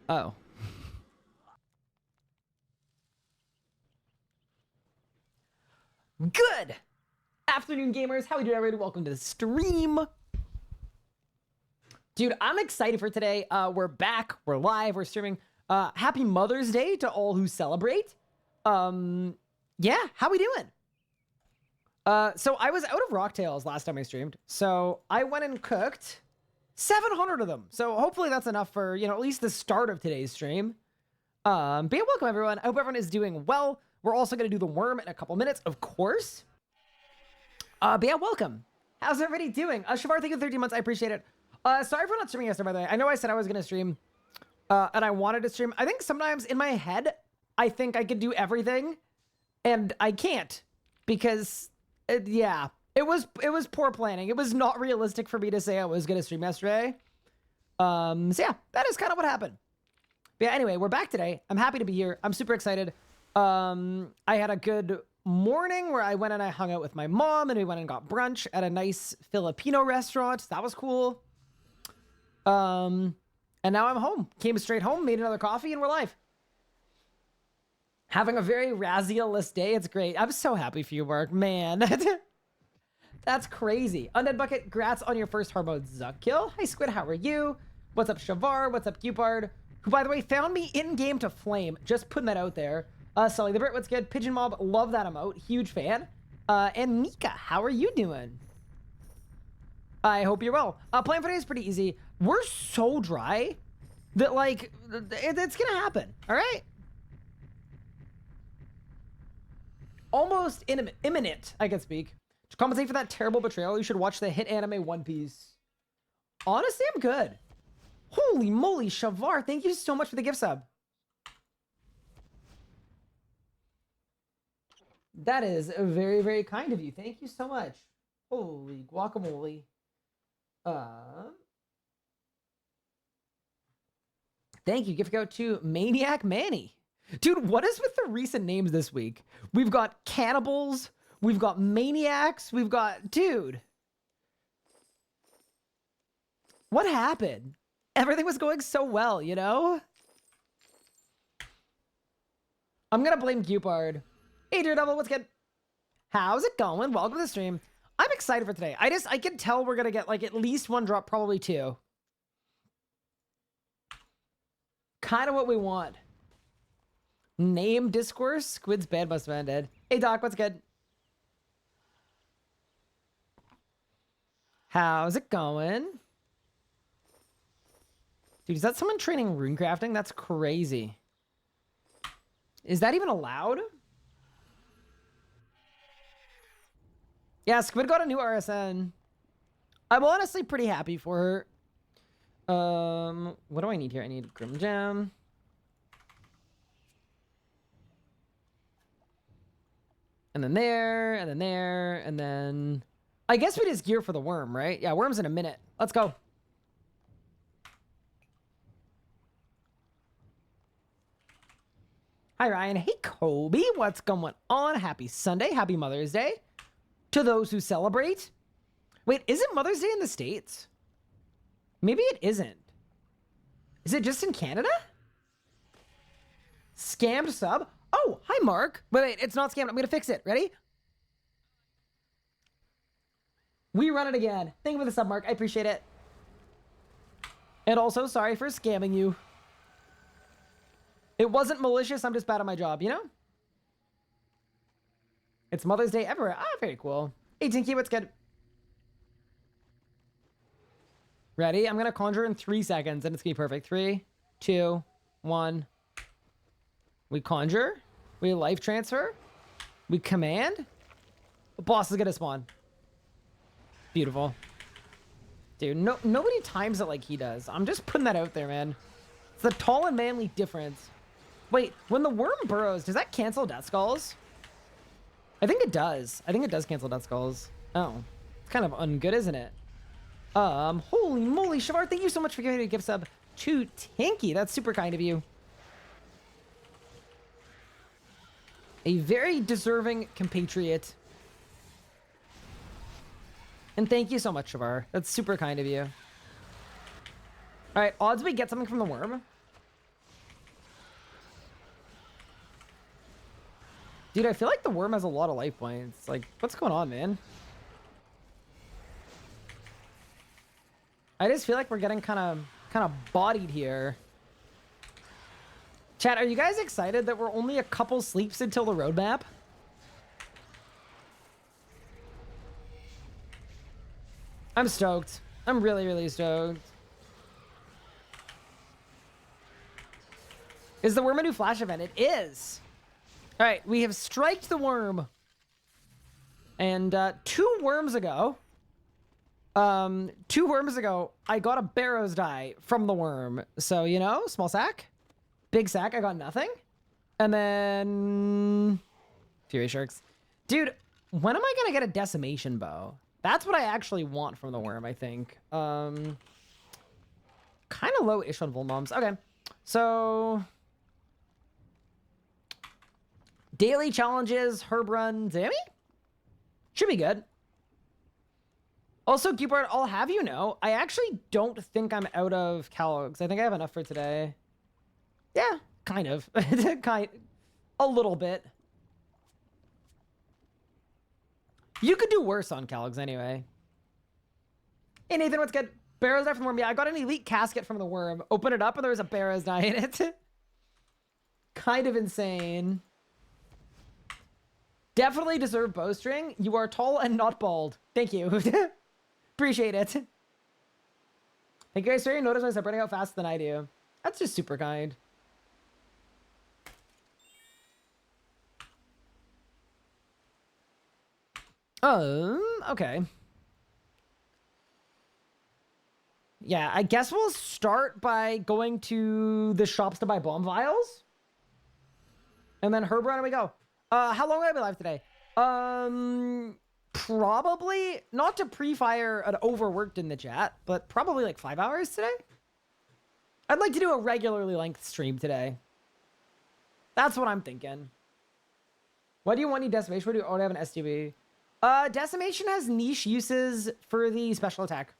Oh. Good afternoon, gamers. How are you doing, everybody? Welcome to the stream. Dude, I'm excited for today. We're back. We're live. We're streaming. Happy Mother's Day to all who celebrate. Yeah, how we doing? So I was out of rocktails last time I streamed. So I went and cooked 700 of them. So hopefully that's enough for, at least the start of today's stream. But yeah, welcome everyone. I hope everyone is doing well. We're also going to do the worm in a couple minutes, of course. But yeah, welcome. How's everybody doing? Shavar, thank you for 13 months. I appreciate it. Sorry for not streaming yesterday, by the way. I know I said I was going to stream, and I wanted to stream. I think sometimes in my head, I think I could do everything, and I can't. Because, yeah, it was poor planning. It was not realistic for me to say I was going to stream yesterday. So yeah, that is kind of what happened. But yeah, anyway, we're back today. I'm happy to be here. I'm super excited. I had a good morning where I went and I hung out with my mom and we went and got brunch at a nice Filipino restaurant. That was cool. And now I'm home. Came straight home, made another coffee, and we're live. Having a very Razzialist day. It's great. I'm so happy for you, Mark. Man. That's crazy. Undead Bucket, grats on your first hard mode Zuck kill. Hi, Squid. How are you? What's up, Shavar? What's up, Cupard? Who, by the way, found me in-game to flame. Just putting that out there. Sully the Brit, what's good? Pigeon Mob, love that emote. Huge fan. And Mika, how are you doing? I hope you're well. Plan for today is pretty easy. We're so dry that, like, it's gonna happen. All right? Almost imminent, I can speak. To compensate for that terrible betrayal, you should watch the hit anime One Piece. Honestly, I'm good. Holy moly, Shavar, thank you so much for the gift sub. That is very, very kind of you. Thank you so much. Holy guacamole. Thank you. Gift go to Maniac Manny. Dude, what is with the recent names this week? We've got cannibals. We've got maniacs. We've got... Dude. What happened? Everything was going so well, you know? I'm gonna blame Cupard. Hey, Daredevil, what's good? How's it going? Welcome to the stream. I'm excited for today. I can tell we're gonna get like at least one drop, probably two. Kind of what we want. Name discourse. Squid's bed must have ended. Hey, Doc, what's good? How's it going? Dude, is that someone training rune crafting? That's crazy. Is that even allowed? Yeah, Squid got a new RSN. I'm honestly pretty happy for her. What do I need here? I need Grim Jam. And then there, and then there, and then... I guess we just gear for the worm, right? Yeah, worm's in a minute. Let's go. Hi, Ryan. Hey, Kobe. What's going on? Happy Sunday. Happy Mother's Day. To those who celebrate. Wait, isn't Mother's Day in the States? Maybe it isn't. Is it just in Canada? Scammed sub? Oh, hi, Mark. Wait, it's not scammed. I'm going to fix it. Ready? We run it again. Thank you for the sub, Mark. I appreciate it. And also, sorry for scamming you. It wasn't malicious. I'm just bad at my job, you know? It's Mother's Day everywhere. Ah, very cool. 18K, what's good? Ready? I'm going to conjure in 3 seconds, and it's going to be perfect. 3, 2, 1. We conjure. We life transfer. We command. The boss is going to spawn. Beautiful. Dude, nobody times it like he does. I'm just putting that out there, man. It's the tall and manly difference. Wait, when the worm burrows, does that cancel death skulls? I think it does. I think it does cancel death skulls. Oh, it's kind of ungood, isn't it? Holy moly, Shavar, thank you so much for giving me a gift sub to Tinky. That's super kind of you. A very deserving compatriot. And thank you so much, Shavar. That's super kind of you. All right, odds we get something from the worm. Dude, I feel like the worm has a lot of life points. Like, what's going on, man? I just feel like we're getting kind of bodied here. Chat, are you guys excited that we're only a couple sleeps until the roadmap? I'm stoked. I'm really, really stoked. Is the worm a new Flash event? It is. All right, we have striked the worm. And 2 worms ago, I got a Barrow's die from the worm. So, you know, small sack, big sack, I got nothing. And then Fury Sharks. Dude, when am I gonna get a decimation bow? That's what I actually want from the worm, I think. Kind of low-ish on Volmoms. Okay, so daily challenges, herb run, Zammy? Should be good. Also, Keyboard, I'll have you know, I actually don't think I'm out of calogs. I think I have enough for today. Yeah, kind of. A little bit. You could do worse on calogs anyway. Hey, Nathan, what's good? Barrow's Die from the worm. Yeah, I got an elite casket from the worm. Open it up and there was a Barrow's Die in it. Kind of insane. Definitely deserve bowstring. You are tall and not bald. Thank you. Appreciate it. Thank you guys for your notice I'm separating out faster than I do. That's just super kind. Okay. Yeah, I guess we'll start by going to the shops to buy bomb vials. And then herb run and we go. How long will I be live today? Probably, not to pre-fire an overworked in the chat, but probably like 5 hours today. I'd like to do a regularly length stream today. That's what I'm thinking. Why do you want any decimation? Why do you already have an STB? Decimation has niche uses for the special attack.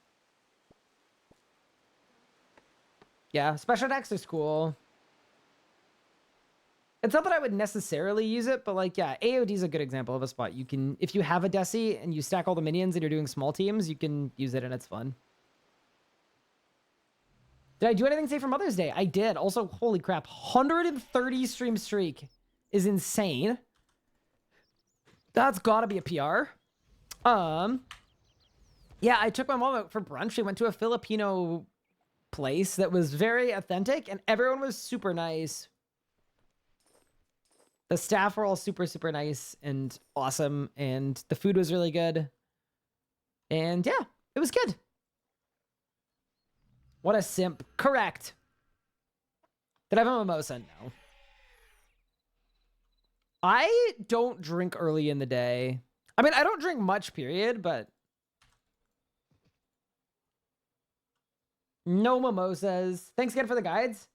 Yeah, special attacks is cool. It's not that I would necessarily use it, but like, yeah, AOD is a good example of a spot. You can, if you have a Deci and you stack all the minions and you're doing small teams, you can use it and it's fun. Did I do anything safe for Mother's Day? I did. Also, holy crap, 130 stream streak is insane. That's gotta be a PR. Yeah, I took my mom out for brunch. We went to a Filipino place that was very authentic and everyone was super nice. The staff were all super, super nice and awesome. And the food was really good. And yeah, it was good. What a simp. Correct. Did I have a mimosa? No. I don't drink early in the day. I mean, I don't drink much, period, but no mimosas. Thanks again for the guides.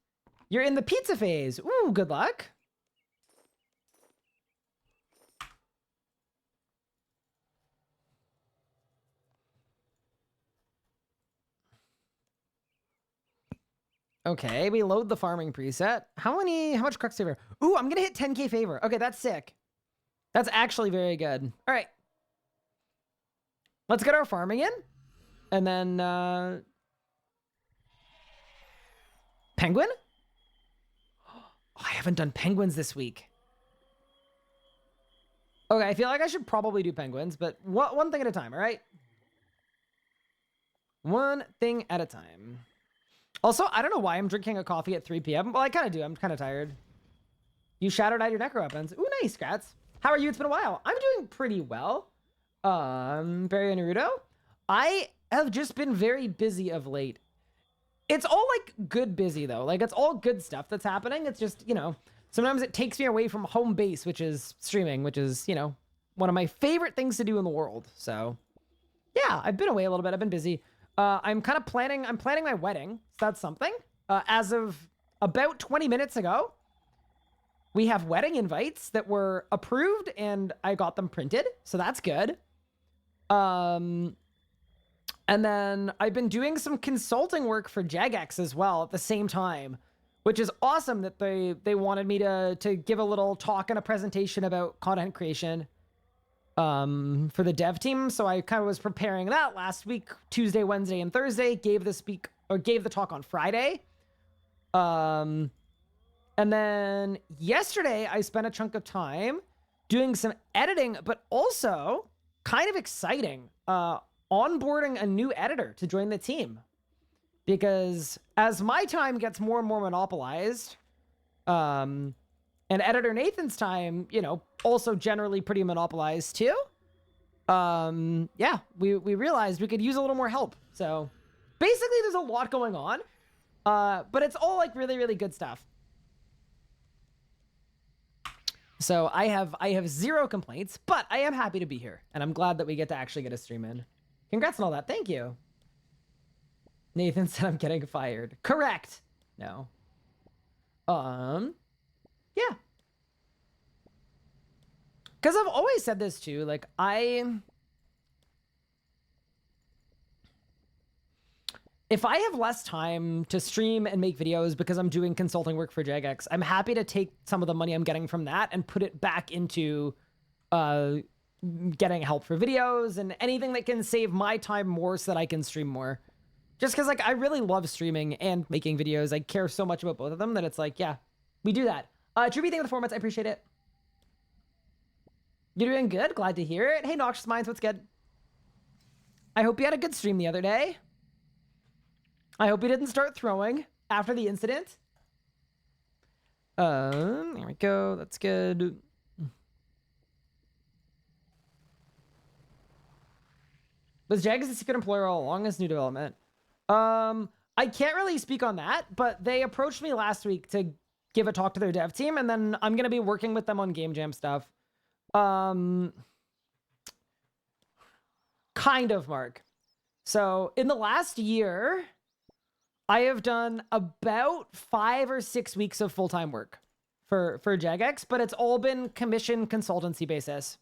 You're in the pizza phase. Ooh, good luck. Okay, we load the farming preset. How much crux favor? Ooh, I'm gonna hit 10k favor. Okay, that's sick. That's actually very good. All right. Let's get our farming in. And then, penguin? Oh, I haven't done penguins this week. Okay, I feel like I should probably do penguins, but one thing at a time, all right? One thing at a time. Also, I don't know why I'm drinking a coffee at 3 p.m. Well, I kind of do. I'm kind of tired. You shadowed out your necro weapons. Ooh, nice, Scrats. How are you? It's been a while. I'm doing pretty well. Barry and Naruto. I have just been very busy of late. It's all like good busy though. Like it's all good stuff that's happening. It's just, you know, sometimes it takes me away from home base, which is streaming, which is, you know, one of my favorite things to do in the world. So yeah, I've been away a little bit. I've been busy. I'm planning my wedding. So that's something. As of about 20 minutes ago, we have wedding invites that were approved and I got them printed. So that's good. And then I've been doing some consulting work for Jagex as well at the same time, which is awesome that they wanted me to give a little talk and a presentation about content creation for the dev team. So I kind of was preparing that last week, Tuesday, Wednesday, and Thursday. Gave the talk on Friday. And then yesterday I spent a chunk of time doing some editing, but also kind of exciting, onboarding a new editor to join the team. Because as my time gets more and more monopolized, and editor Nathan's time, you know, also generally pretty monopolized too. Yeah, we realized we could use a little more help. So basically there's a lot going on, but it's all like really, really good stuff. So I have zero complaints, but I am happy to be here, and I'm glad that we get to actually get a stream in. Congrats on all that. Thank you. Nathan said I'm getting fired. Correct. No. Yeah. Because I've always said this too, like if I have less time to stream and make videos because I'm doing consulting work for Jagex, I'm happy to take some of the money I'm getting from that and put it back into getting help for videos and anything that can save my time more so that I can stream more. Just because, like, I really love streaming and making videos. I care so much about both of them that it's like, yeah, we do that. Truby, thank you for the formats. I appreciate it. You're doing good. Glad to hear it. Hey, Noxious Minds, what's good? I hope you had a good stream the other day. I hope you didn't start throwing after the incident. There we go. That's good. Was Jagex a secret employer all along as new development? I can't really speak on that, but they approached me last week to give a talk to their dev team, and then I'm going to be working with them on Game Jam stuff. Kind of, Mark. So in the last year, I have done about 5 or 6 weeks of full-time work for Jagex, but it's all been commission consultancy basis.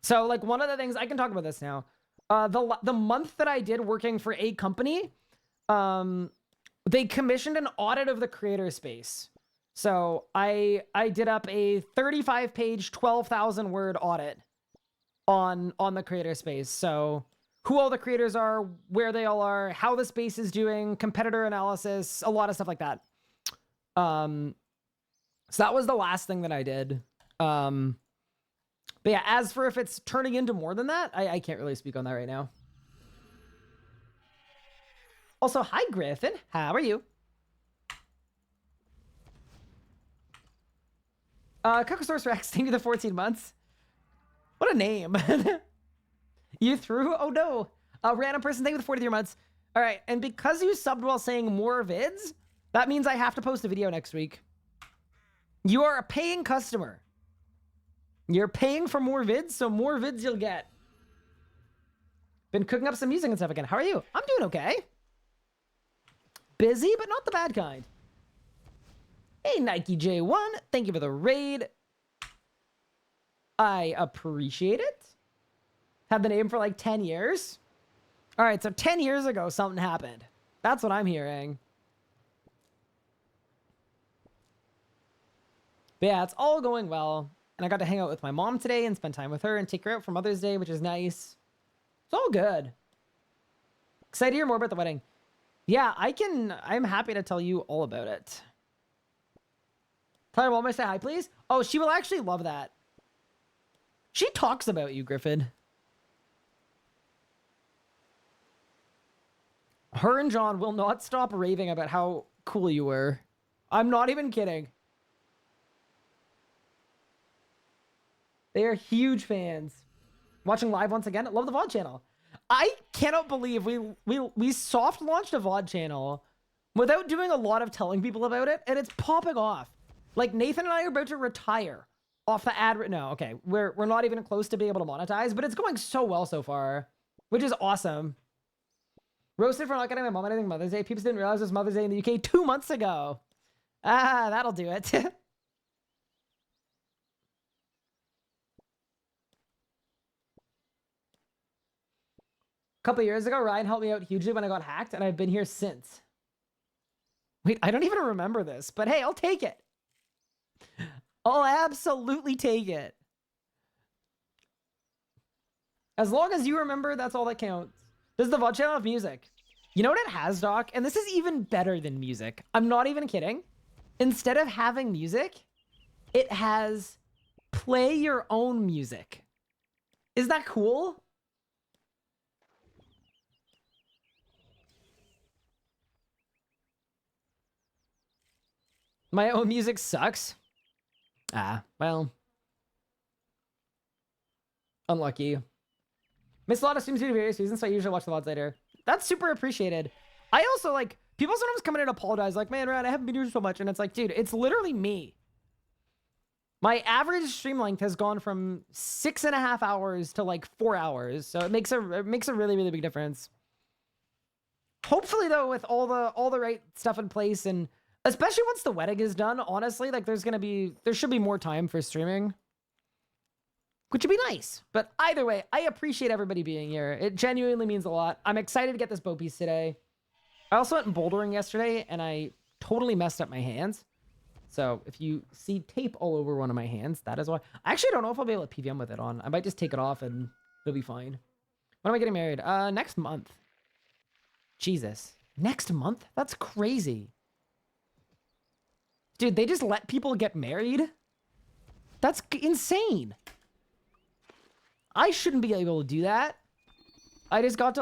So like one of the things, I can talk about this now. The month that I did working for a company, they commissioned an audit of the creator space. So I did up a 35-page, 12,000 word audit on the creator space. So who all the creators are, where they all are, how the space is doing, competitor analysis, a lot of stuff like that. So that was the last thing that I did. But yeah, as for if it's turning into more than that, I can't really speak on that right now. Also, hi, Griffin. How are you? Cocosaurus Rex, thank you for the 14 months. What a name. You threw? Oh, no. Random person, thank you for the 43 months. All right, and because you subbed while saying more vids, that means I have to post a video next week. You are a paying customer. You're paying for more vids, so more vids you'll get. Been cooking up some music and stuff again. How are you? I'm doing okay. Busy, but not the bad kind. Hey, Nike J1. Thank you for the raid. I appreciate it. Had the name for like 10 years. All right, so 10 years ago, something happened. That's what I'm hearing. But yeah, it's all going well. And I got to hang out with my mom today and spend time with her and take her out for Mother's Day, which is nice. It's all good. Excited to hear more about the wedding. Yeah, I'm happy to tell you all about it. Tell her mom I say hi, please. Oh, she will actually love that. She talks about you, Griffin. Her and John will not stop raving about how cool you were. I'm not even kidding. They are huge fans. Watching live once again. Love the VOD channel. I cannot believe we soft launched a VOD channel without doing a lot of telling people about it, and it's popping off. Like Nathan and I are about to retire off the ad. No, okay, we're not even close to being able to monetize, but it's going so well so far, which is awesome. Roasted for not getting my mom anything Mother's Day. People didn't realize it was Mother's Day in the UK 2 months ago. Ah, that'll do it. A couple years ago, Ryan helped me out hugely when I got hacked, and I've been here since. Wait, I don't even remember this, but hey, I'll take it. I'll absolutely take it. As long as you remember, that's all that counts. Does the VOD channel have music? You know what it has, Doc? And this is even better than music. I'm not even kidding. Instead of having music, it has play your own music. Is that cool? My own music sucks. Ah, well. Unlucky. Miss a lot of streams due to various reasons, so I usually watch the VODs later. That's super appreciated. I also, like, people sometimes come in and apologize, like, man, Rad, I haven't been here so much. And it's like, dude, it's literally me. My average stream length has gone from 6.5 hours to, like, 4 hours. So it makes a really, really big difference. Hopefully, though, with all the right stuff in place, and especially once the wedding is done, honestly, like, there should be more time for streaming. Which would be nice. But either way, I appreciate everybody being here. It genuinely means a lot. I'm excited to get this bow piece today. I also went bouldering yesterday, and I totally messed up my hands. So if you see tape all over one of my hands, that is why. I actually don't know if I'll be able to PVM with it on. I might just take it off, and it'll be fine. When am I getting married? Next month. Jesus. Next month? That's crazy. Dude, they just let people get married? That's insane. I shouldn't be able to do that. I just get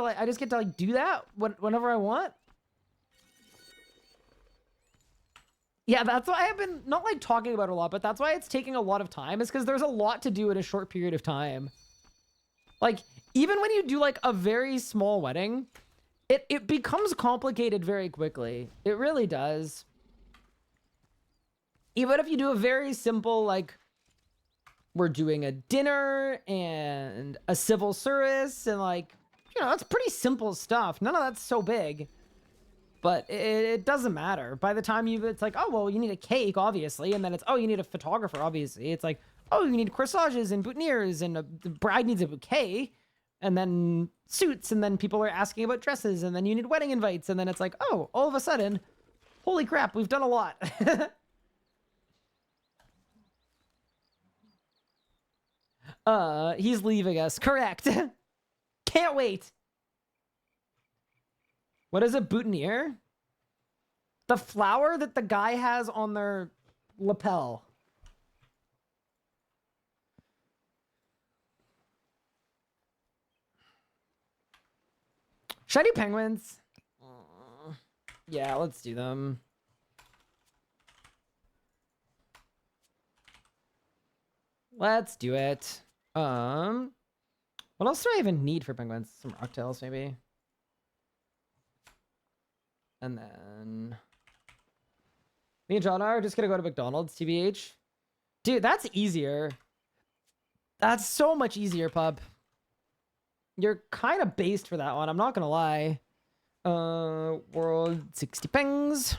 to do that whenever I want. Yeah, that's why I've been not like talking about it a lot, but that's why it's taking a lot of time, is because there's a lot to do in a short period of time. Like, even when you do like a very small wedding, it becomes complicated very quickly. It really does. Even if you do a very simple, like, we're doing a dinner and a civil service, and like, you know, that's pretty simple stuff. None of that's so big, but it doesn't matter. By the time it's like, oh, well, you need a cake, obviously. And then it's, oh, you need a photographer, obviously. It's like, oh, you need corsages and boutonnieres, and the bride needs a bouquet, and then suits. And then people are asking about dresses, and then you need wedding invites. And then it's like, oh, all of a sudden, holy crap, we've done a lot. He's leaving us. Correct. Can't wait. What is a boutonniere? The flower that the guy has on their lapel. Should I do penguins? Yeah, let's do them. Let's do it. What else do I even need for penguins? Some rocktails, maybe. And then me and John are just gonna go to McDonald's, TBH. Dude, that's easier. That's so much easier, pub. You're kind of based for that one, I'm not gonna lie. World 60 pings.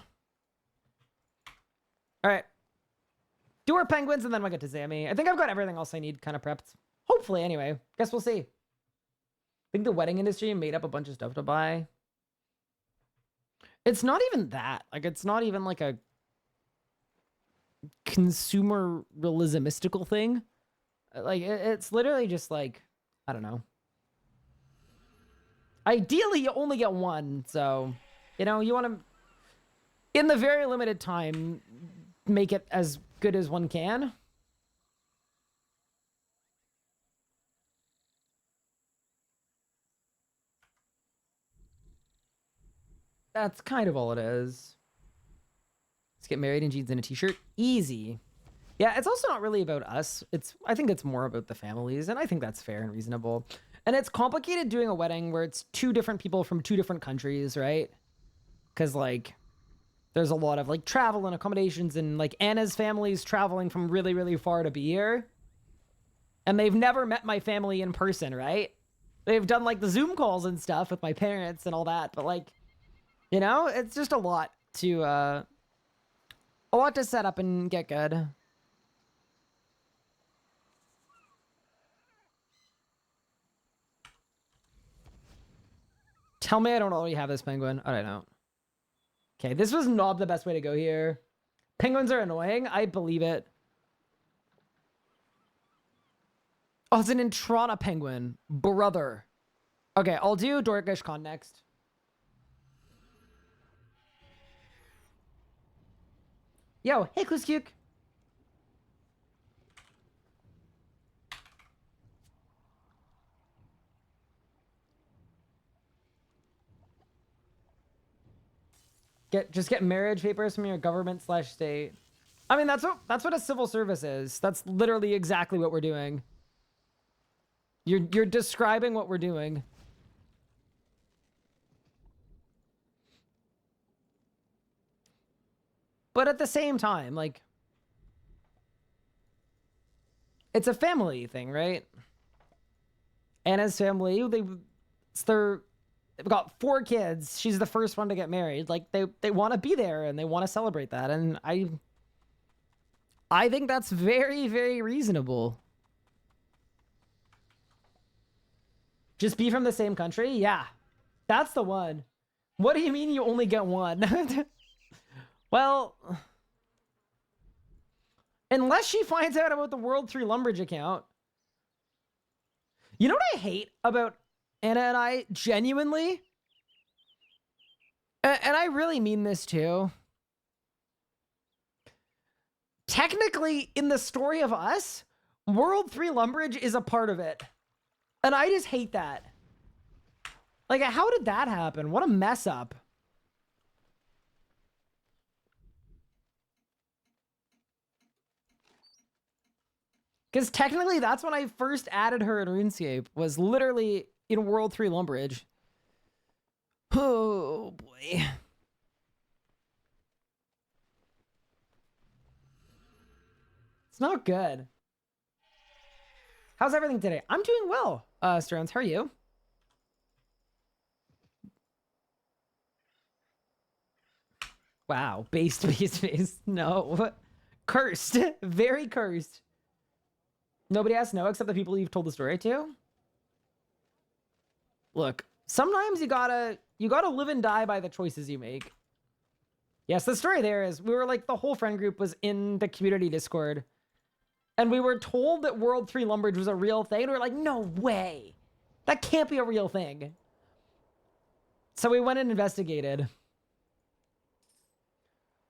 All right. Do our penguins, and then we'll get to Zammy. I think I've got everything else I need kind of prepped. Hopefully, anyway. Guess we'll see. I think the wedding industry made up a bunch of stuff to buy. It's not even that. Like, it's not even like a consumer realismistical thing. Like, it's literally just like, I don't know. Ideally, you only get one. So, you know, you want to, in the very limited time, make it as good as one can. That's kind of all it is. Let's get married in jeans and a t-shirt. Easy. Yeah, it's also not really about us. I think it's more about the families, and I think that's fair and reasonable. And it's complicated doing a wedding where it's two different people from two different countries, right? Because, like, there's a lot of, like, travel and accommodations, and, like, Anna's family's traveling from really, really far to be here. And they've never met my family in person, right? They've done, like, the Zoom calls and stuff with my parents and all that, but, like, you know, it's just a lot to set up and get good. Tell me I don't already have this penguin. I don't know. Okay, this was not the best way to go here. Penguins are annoying. I believe it. Oh, it's an Intrana penguin. Brother. Okay, I'll do Dorkish Con next. Yo, hey, Kluskuk. Just get marriage papers from your government / state. I mean, that's what a civil service is. That's literally exactly what we're doing. You're describing what we're doing. But at the same time, like, it's a family thing, right? Anna's family, they've got 4 kids. She's the first one to get married. Like, they want to be there and they want to celebrate that. And I think that's very, very reasonable. Just be from the same country? Yeah. That's the one. What do you mean you only get one? Well, unless she finds out about the World 3 Lumbridge account. You know what I hate about Anna and I, genuinely? And I really mean this too. Technically, in the story of us, World 3 Lumbridge is a part of it. And I just hate that. Like, how did that happen? What a mess up. Because technically, that's when I first added her in RuneScape, was literally in World 3 Lumbridge. Oh, boy. It's not good. How's everything today? I'm doing well, Stearns. How are you? Wow. Based. No. Cursed. Very cursed. Nobody has to know except the people you've told the story to. Look, sometimes you gotta live and die by the choices you make. Yes, the story there is we were like, the whole friend group was in the community Discord. And we were told that World 3 Lumbridge was a real thing. And we were like, no way. That can't be a real thing. So we went and investigated.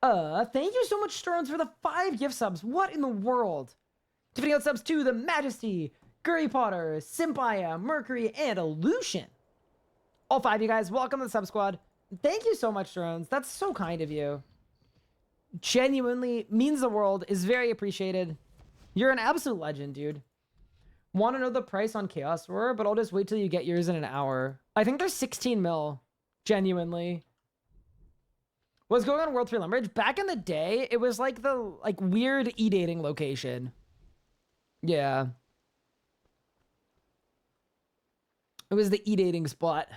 Thank you so much, Stones, for the 5 gift subs. What in the world? Giving out subs to the Majesty, Gurry Potter, Simpia, Mercury, and Illusion. All 5 of you guys, welcome to the sub squad. Thank you so much, Drones. That's so kind of you. Genuinely means the world, is very appreciated. You're an absolute legend, dude. Want to know the price on Chaos Roar, but I'll just wait till you get yours in an hour. I think there's 16 mil. Genuinely. What's going on in World 3 Lumbridge? Back in the day, it was like the weird e-dating location. Yeah. It was the e-dating spot.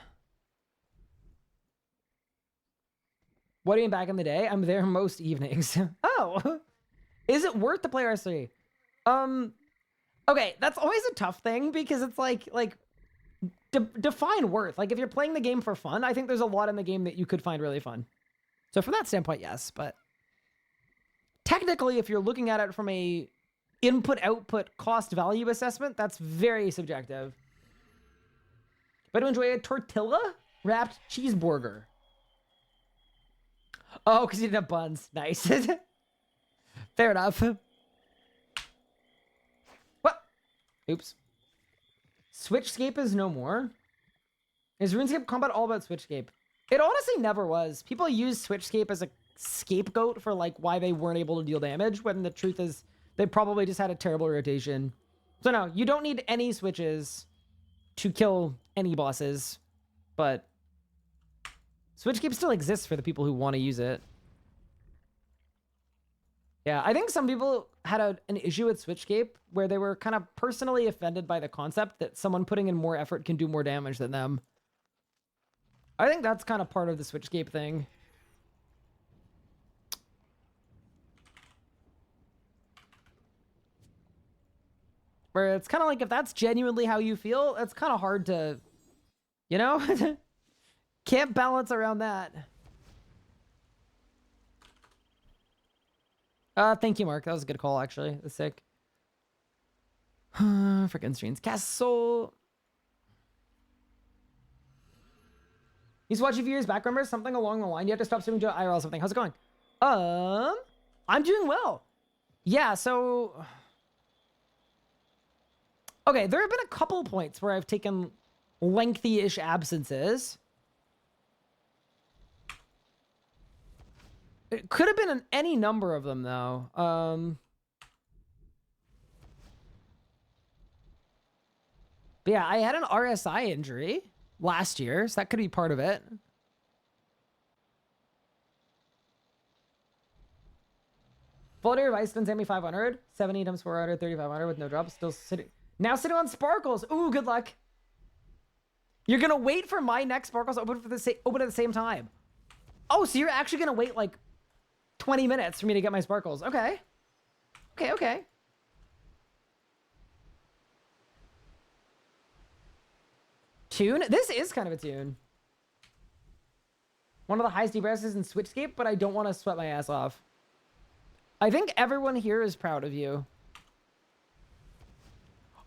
What do you mean back in the day? I'm there most evenings. Oh. Is it worth to play RS3? Okay, that's always a tough thing because it's like define worth. Like if you're playing the game for fun, I think there's a lot in the game that you could find really fun. So from that standpoint, yes, but technically if you're looking at it from a input-output cost-value assessment, that's very subjective. But to enjoy a tortilla-wrapped cheeseburger. Oh, because you didn't have buns. Nice. Fair enough. What? Oops. Switchscape is no more? Is RuneScape Combat all about Switchscape? It honestly never was. People use Switchscape as a scapegoat for like why they weren't able to deal damage, when the truth is they probably just had a terrible rotation. So no, you don't need any switches to kill any bosses, but Switchscape still exists for the people who want to use it. Yeah, I think some people had an issue with Switchscape where they were kind of personally offended by the concept that someone putting in more effort can do more damage than them. I think that's kind of part of the Switchscape thing. Where it's kind of like, if that's genuinely how you feel, it's kind of hard to, you know? Can't balance around that. Thank you, Mark. That was a good call, actually. That's sick. Freaking streams. Castle. He's watching a few years back, remember? Something along the line. You have to stop streaming to IRL or something. How's it going? I'm doing well. Yeah, so... Okay, there have been a couple points where I've taken lengthy-ish absences. It could have been any number of them, though. But yeah, I had an RSI injury last year, so that could be part of it. Full day advice, done 500, 70 times 400, 3,500 with no drop. Still sitting. Now sitting on sparkles. Ooh, good luck. You're gonna wait for my next sparkles to open open at the same time. Oh, so you're actually gonna wait like 20 minutes for me to get my sparkles. Okay. Okay. Tune? This is kind of a tune. One of the highest DPSs in Switchscape, but I don't want to sweat my ass off. I think everyone here is proud of you.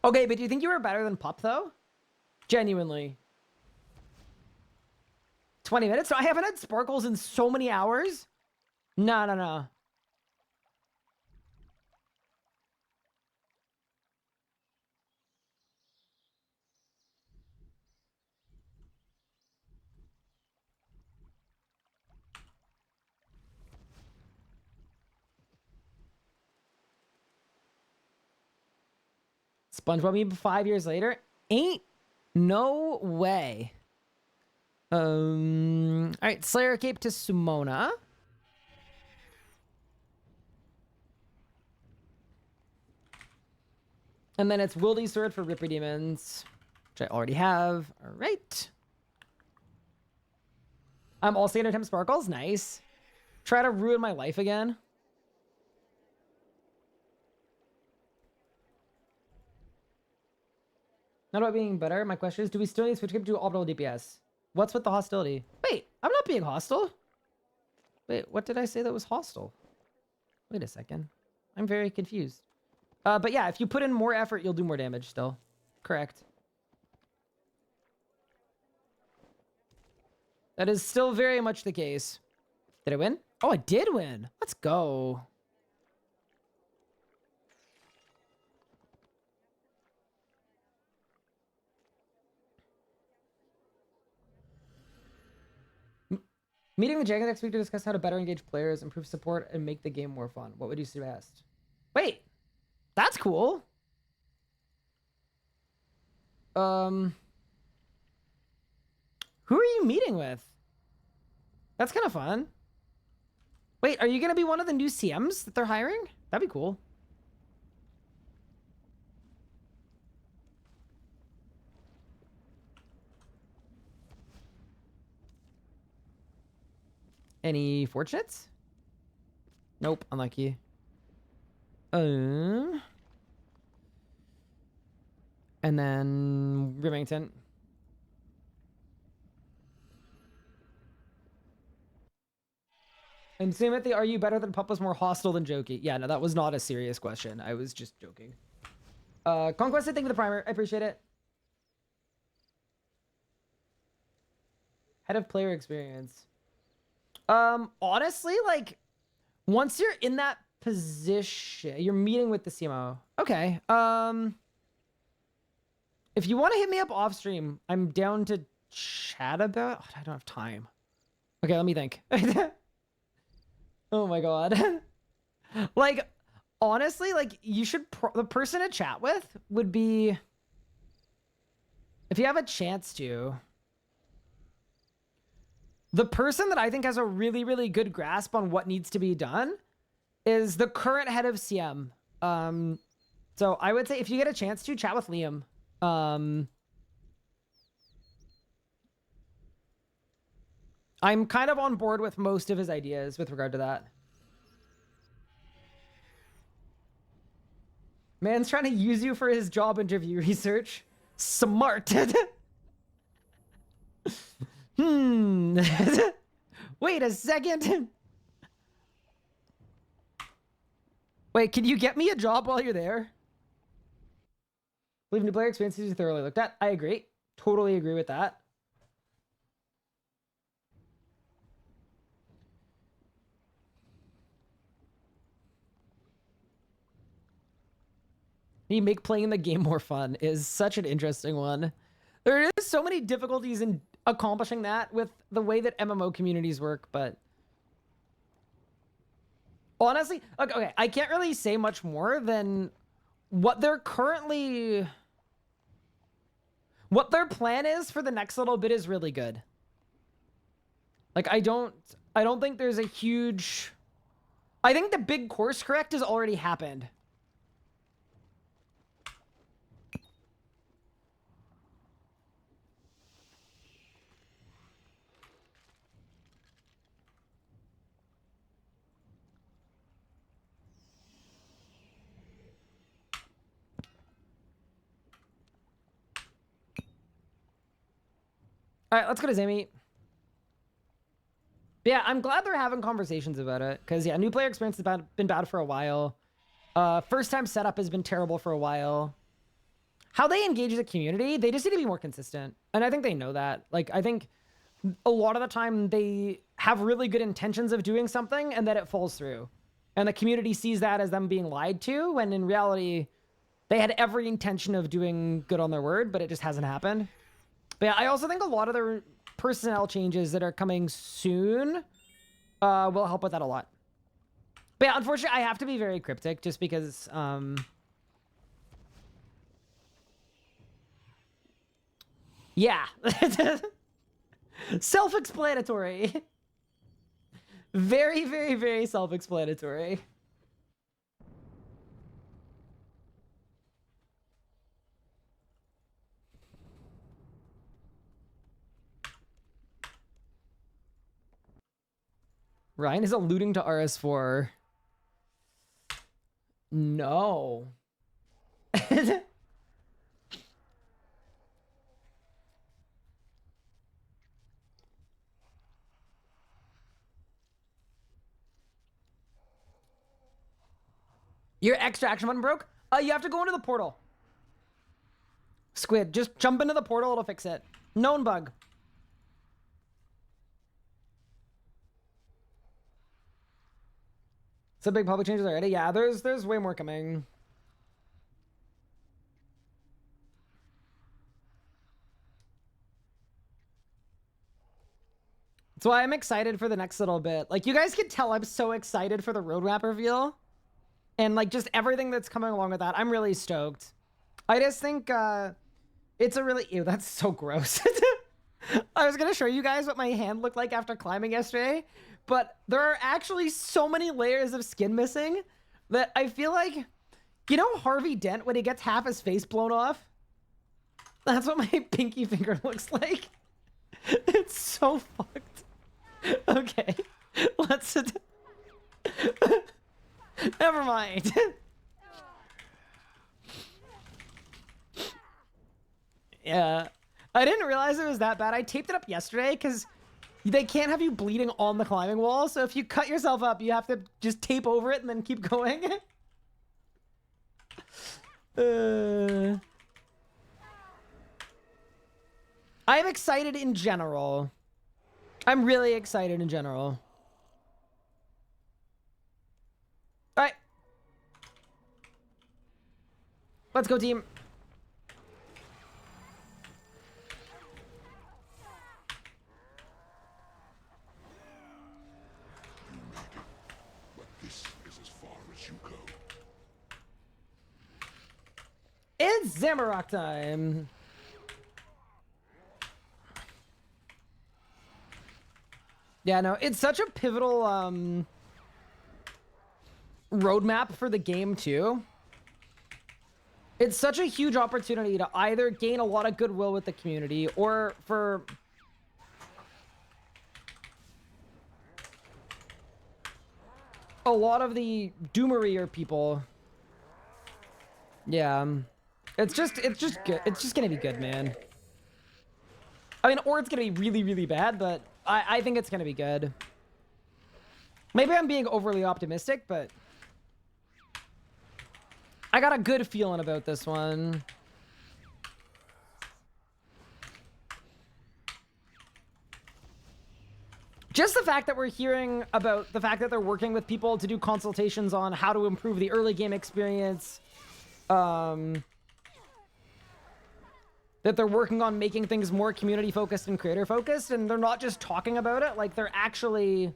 Okay, but do you think you were better than Pup, though? Genuinely. 20 minutes? So I haven't had sparkles in so many hours? No. SpongeBob me 5 years later? Ain't no way. All right, Slayer Cape to Sumona. And then it's Wildy Sword for Ripper Demons, which I already have. All right. I'm also gonna attempt sparkles. Nice. Try to ruin my life again. Not about being better. My question is, do we still need Switch Cape to do orbital DPS? What's with the hostility? Wait, I'm not being hostile. Wait, what did I say that was hostile? Wait a second. I'm very confused. But yeah, if you put in more effort, you'll do more damage still. Correct. That is still very much the case. Did I win? Oh, I did win. Let's go. Meeting with Jagan next week to discuss how to better engage players, improve support, and make the game more fun. What would you suggest? Wait, that's cool. Who are you meeting with? That's kind of fun. Wait, are you going to be one of the new CMs that they're hiring? That'd be cool. Any fortunates? Nope, unlucky. And then Remington. And Timothy, are you better than Pup was more hostile than jokey? Yeah, no, that was not a serious question. I was just joking. Conquested, thank you for the primer. I appreciate it. Head of player experience. Honestly, like, once you're in that position, you're meeting with the CMO. Okay. If you want to hit me up off stream, I'm down to chat about. I don't have time. Okay, let me think. Oh my god. Like, honestly, like, you should the person to chat with would be, if you have a chance to, the person that I think has a really, really good grasp on what needs to be done is the current head of CM. So I would say if you get a chance to, chat with Liam. I'm kind of on board with most of his ideas with regard to that. Man's trying to use you for his job interview research. Smart. Wait a second. Wait, can you get me a job while you're there? Believe new player experiences are thoroughly looked at. I agree. Totally agree with that. You make playing the game more fun is such an interesting one. There is so many difficulties in accomplishing that with the way that MMO communities work, but honestly, okay, I can't really say much more than what their plan is for the next little bit is really good. Like, I don't think there's a huge... I think the big course correct has already happened. All right, let's go to Zami. Yeah, I'm glad they're having conversations about it. Because, yeah, new player experience has been bad for a while. First time setup has been terrible for a while. How they engage the community, they just need to be more consistent. And I think they know that. Like, I think a lot of the time they have really good intentions of doing something and then it falls through. And the community sees that as them being lied to, when in reality, they had every intention of doing good on their word, but it just hasn't happened. But yeah, I also think a lot of their personnel changes that are coming soon will help with that a lot. But yeah, unfortunately, I have to be very cryptic just because... yeah. Self-explanatory. Very, very, very self-explanatory. Ryan is alluding to RS4. No. Your extraction button broke? You have to go into the portal. Squid, just jump into the portal, it'll fix it. Known bug. Some big public changes already? Yeah, there's way more coming. That's why I'm excited for the next little bit. Like, you guys can tell I'm so excited for the roadmap reveal. And, like, just everything that's coming along with that. I'm really stoked. I just think, it's a really... Ew, that's so gross. I was gonna show you guys what my hand looked like after climbing yesterday. But there are actually so many layers of skin missing that I feel like... You know Harvey Dent when he gets half his face blown off? That's what my pinky finger looks like. It's so fucked. Okay. Let's... Never mind. Yeah. I didn't realize it was that bad. I taped it up yesterday because they can't have you bleeding on the climbing wall. So if you cut yourself up, you have to just tape over it and then keep going. I'm excited in general. I'm really excited in general. All right. Let's go, team. It's Zamorak time. Yeah, no, it's such a pivotal roadmap for the game too. It's such a huge opportunity to either gain a lot of goodwill with the community or for a lot of the Doomerier people. Yeah. It's just good. It's just gonna be good, man. I mean, or it's gonna be really, really bad, but I think it's gonna be good. Maybe I'm being overly optimistic, but I got a good feeling about this one. Just the fact that we're hearing about the fact that they're working with people to do consultations on how to improve the early game experience. That they're working on making things more community focused and creator focused, and they're not just talking about it, like they're actually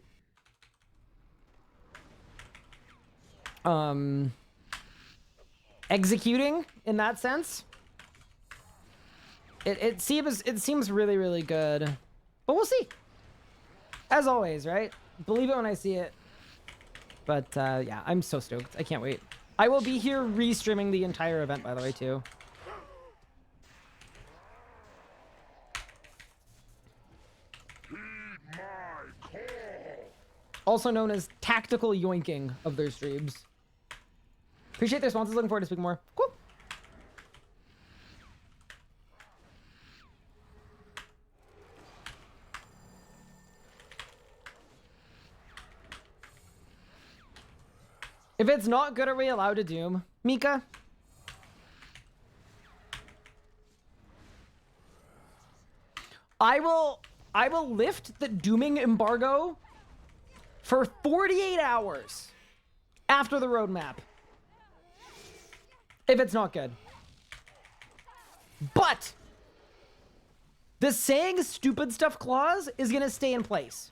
executing in that sense. It seems really, really good, but we'll see. As always, right? Believe it when I see it. But yeah, I'm so stoked. I can't wait. I will be here re-streaming the entire event, by the way, too. Also known as tactical yoinking of their streams. Appreciate their responses. Looking forward to speaking more. Cool. If it's not good, are we allowed to doom? Mika? I will lift the dooming embargo for 48 hours after the roadmap. If it's not good. But the saying stupid stuff clause is going to stay in place.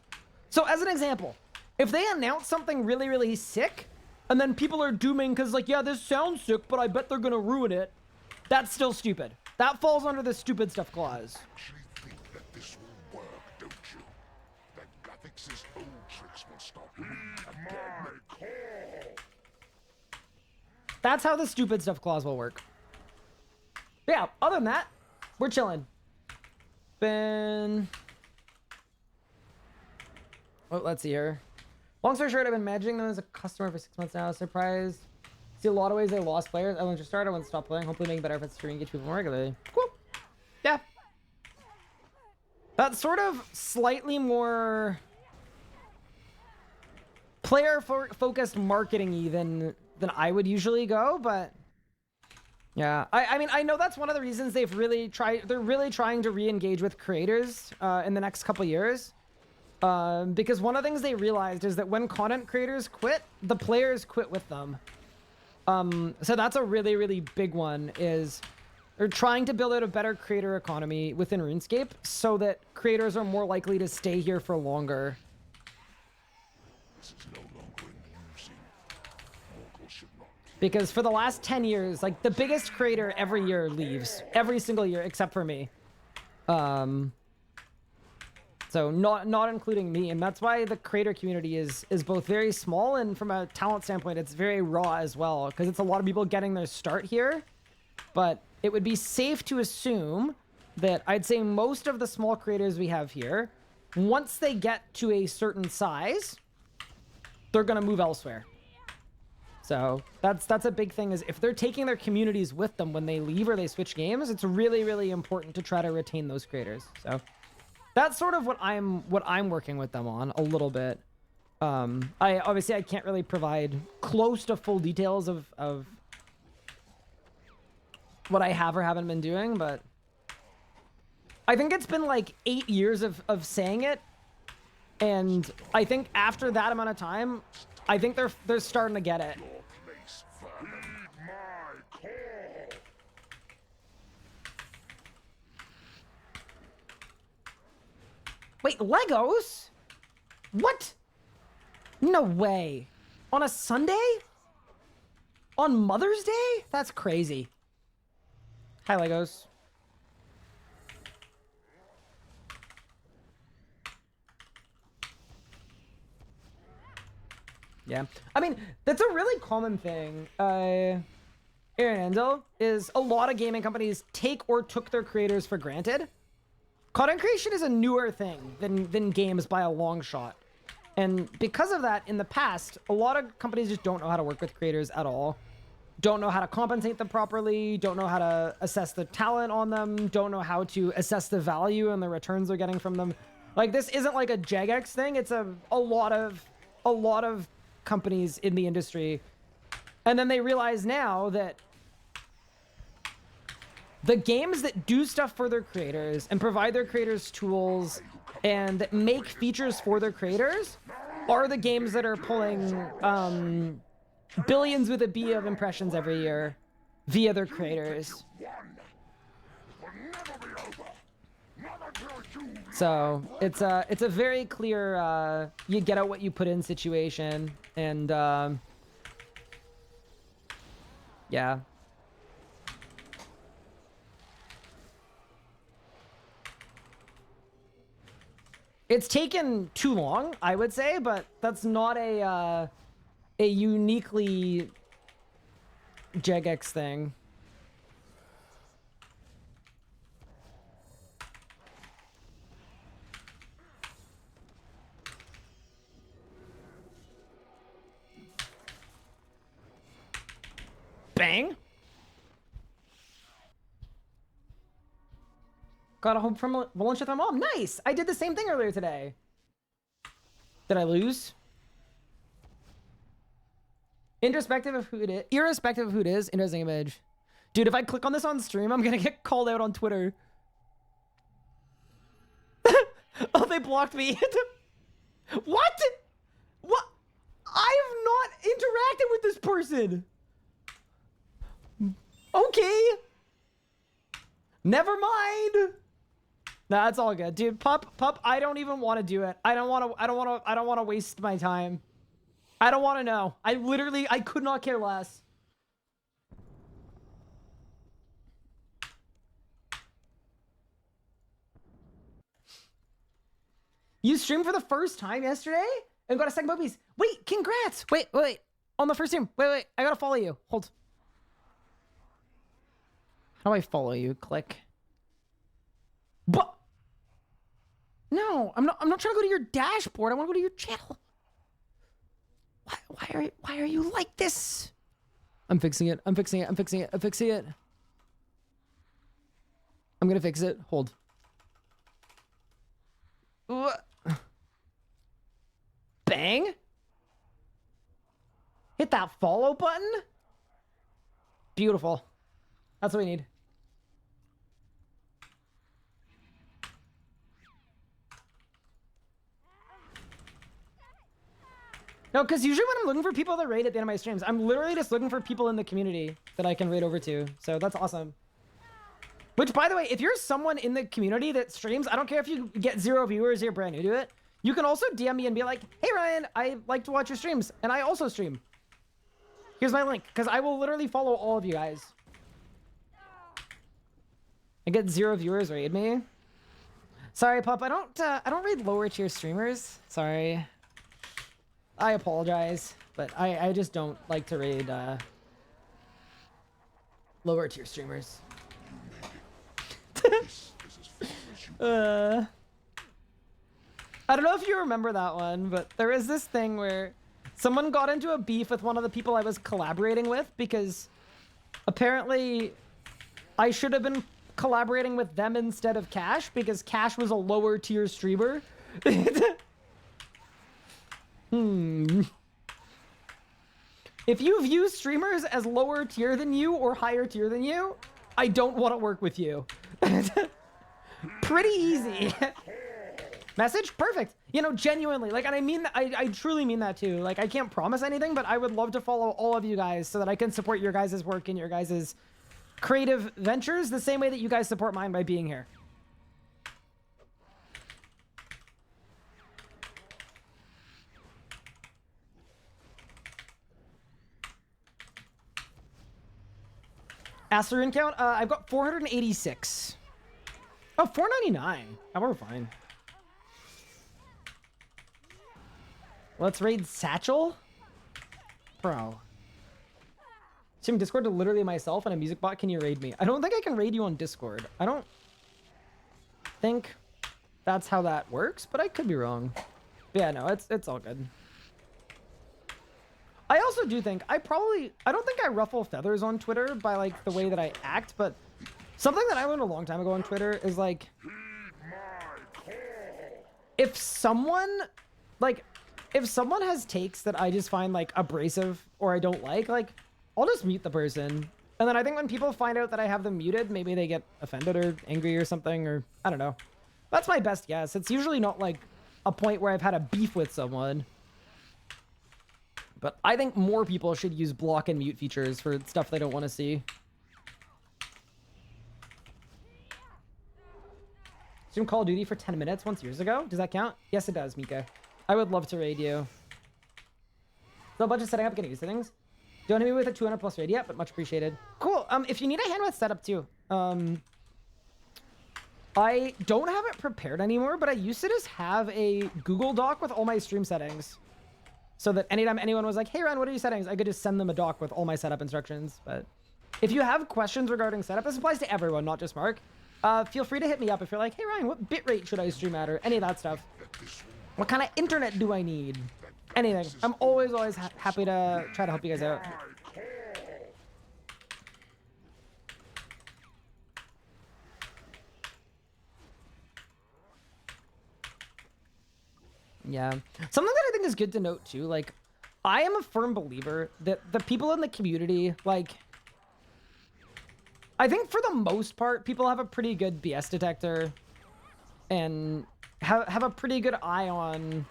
So as an example, if they announce something really, really sick, and then people are dooming because like, yeah, this sounds sick, but I bet they're going to ruin it, that's still stupid. That falls under the stupid stuff clause. Think that this will work, don't you? That Gathix's old tricks will stop again. That's how the stupid stuff clause will work. Yeah, other than that, we're chilling. Oh, let's see here. Long story short, I've been managing them as a customer for 6 months now. Surprised. See a lot of ways they lost players. I want to start. I want to stop playing. Hopefully making better efforts to engage people more regularly. Cool. Yeah. That's sort of slightly more player-focused marketing-y than I would usually go, but yeah. I mean, I know that's one of the reasons they're really trying to re-engage with creators in the next couple years. Because one of the things they realized is that when content creators quit, the players quit with them. So that's a really, really big one, is they're trying to build out a better creator economy within RuneScape so that creators are more likely to stay here for longer. This is no longer amusing. Mortals should not. Because for the last 10 years, like the biggest creator every year leaves. Every single year, except for me. So not including me, and that's why the creator community is both very small, and from a talent standpoint, it's very raw as well, because it's a lot of people getting their start here. But it would be safe to assume that I'd say most of the small creators we have here, once they get to a certain size, they're gonna move elsewhere. So that's a big thing, is if they're taking their communities with them when they leave or they switch games, it's really, really important to try to retain those creators. So that's sort of what I'm working with them on a little bit. I can't really provide close to full details of what I have or haven't been doing, but I think it's been like 8 years of saying it, and I think after that amount of time, I think they're starting to get it. Wait, Legos? What? No way. On a Sunday? On Mother's Day? That's crazy. Hi, Legos. Yeah. I mean, that's a really common thing. Aaron Endel, is a lot of gaming companies take or took their creators for granted. Content creation is a newer thing than games by a long shot. And because of that, in the past, a lot of companies just don't know how to work with creators at all. Don't know how to compensate them properly, don't know how to assess the talent on them, don't know how to assess the value and the returns they're getting from them. Like, this isn't like a Jagex thing, it's a lot of companies in the industry And then they realize now that the games that do stuff for their creators and provide their creators tools and that make features for their creators are the games that are pulling billions with a B of impressions every year via their creators. So it's a very clear you get out what you put in situation, and yeah. It's taken too long, I would say, but that's not a uniquely Jagex thing. Bang! Got a home from lunch with my mom. Nice! I did the same thing earlier today. Did I lose? Irrespective of who it is, interesting image. Dude, if I click on this on stream, I'm gonna get called out on Twitter. Oh, they blocked me. What? What? I have not interacted with this person. Okay. Never mind. Nah, it's all good, dude. Pup, I don't even want to do it. I don't want to waste my time. I don't want to know. I could not care less. You streamed for the first time yesterday and got a second puppies. Wait, congrats. Wait. On the first stream. Wait. I gotta follow you. Hold. How do I follow you? Click. But no, I'm not trying to go to your dashboard. I want to go to your channel. Why are you like this? I'm fixing it. I'm gonna fix it. Hold. Bang. Hit that follow button. Beautiful. That's what we need. No, because usually when I'm looking for people to raid at the end of my streams, I'm literally just looking for people in the community that I can raid over to. So that's awesome. Which, by the way, if you're someone in the community that streams, I don't care if you get 0 viewers, you're brand new to it. You can also DM me and be like, hey, Ryan, I like to watch your streams, and I also stream. Here's my link, because I will literally follow all of you guys. I get 0 viewers, raid me. Sorry, Pup, I don't raid lower tier streamers. Sorry. I apologize, but I just don't like to raid lower tier streamers. I don't know if you remember that one, but there is this thing where someone got into a beef with one of the people I was collaborating with because apparently I should have been collaborating with them instead of Cash because Cash was a lower tier streamer. If you view streamers as lower tier than you or higher tier than you, I don't want to work with you. Pretty easy. Message? Perfect. You know, genuinely, like, and I mean, I truly mean that too. Like, I can't promise anything, but I would love to follow all of you guys so that I can support your guys' work and your guys' creative ventures the same way that you guys support mine by being here. Asteroid count? I've got 486. Oh, 499. Oh, we're fine. Let's raid Satchel? Bro. Stream Discord to literally myself and a music bot. Can you raid me? I don't think I can raid you on Discord. I don't think that's how that works, but I could be wrong. But yeah, no, it's all good. I also do think I don't think I ruffle feathers on Twitter by like the way that I act, but something that I learned a long time ago on Twitter is like, if someone has takes that I just find like abrasive or I don't like, I'll just mute the person. And then I think when people find out that I have them muted, maybe they get offended or angry or something, or I don't know. That's my best guess. It's usually not like a point where I've had a beef with someone. But I think more people should use block and mute features for stuff they don't want to see. Stream Call of Duty for 10 minutes once years ago. Does that count? Yes, it does, Mika. I would love to raid you. So a bunch of setting up, getting used to things. Don't hit me with a 200 plus raid yet, but much appreciated. Cool. If you need a hand with setup too, I don't have it prepared anymore, but I used to just have a Google Doc with all my stream settings. So that anytime anyone was like, hey, Ryan, what are your settings? I could just send them a doc with all my setup instructions. But if you have questions regarding setup, this applies to everyone, not just Mark. Feel free to hit me up if you're like, hey, Ryan, what bitrate should I stream at? Or any of that stuff. What kind of internet do I need? Anything. I'm always happy to try to help you guys out. Yeah. Something that I think is good to note too, like, I am a firm believer that the people in the community, like, I think for the most part, people have a pretty good BS detector and have a pretty good eye on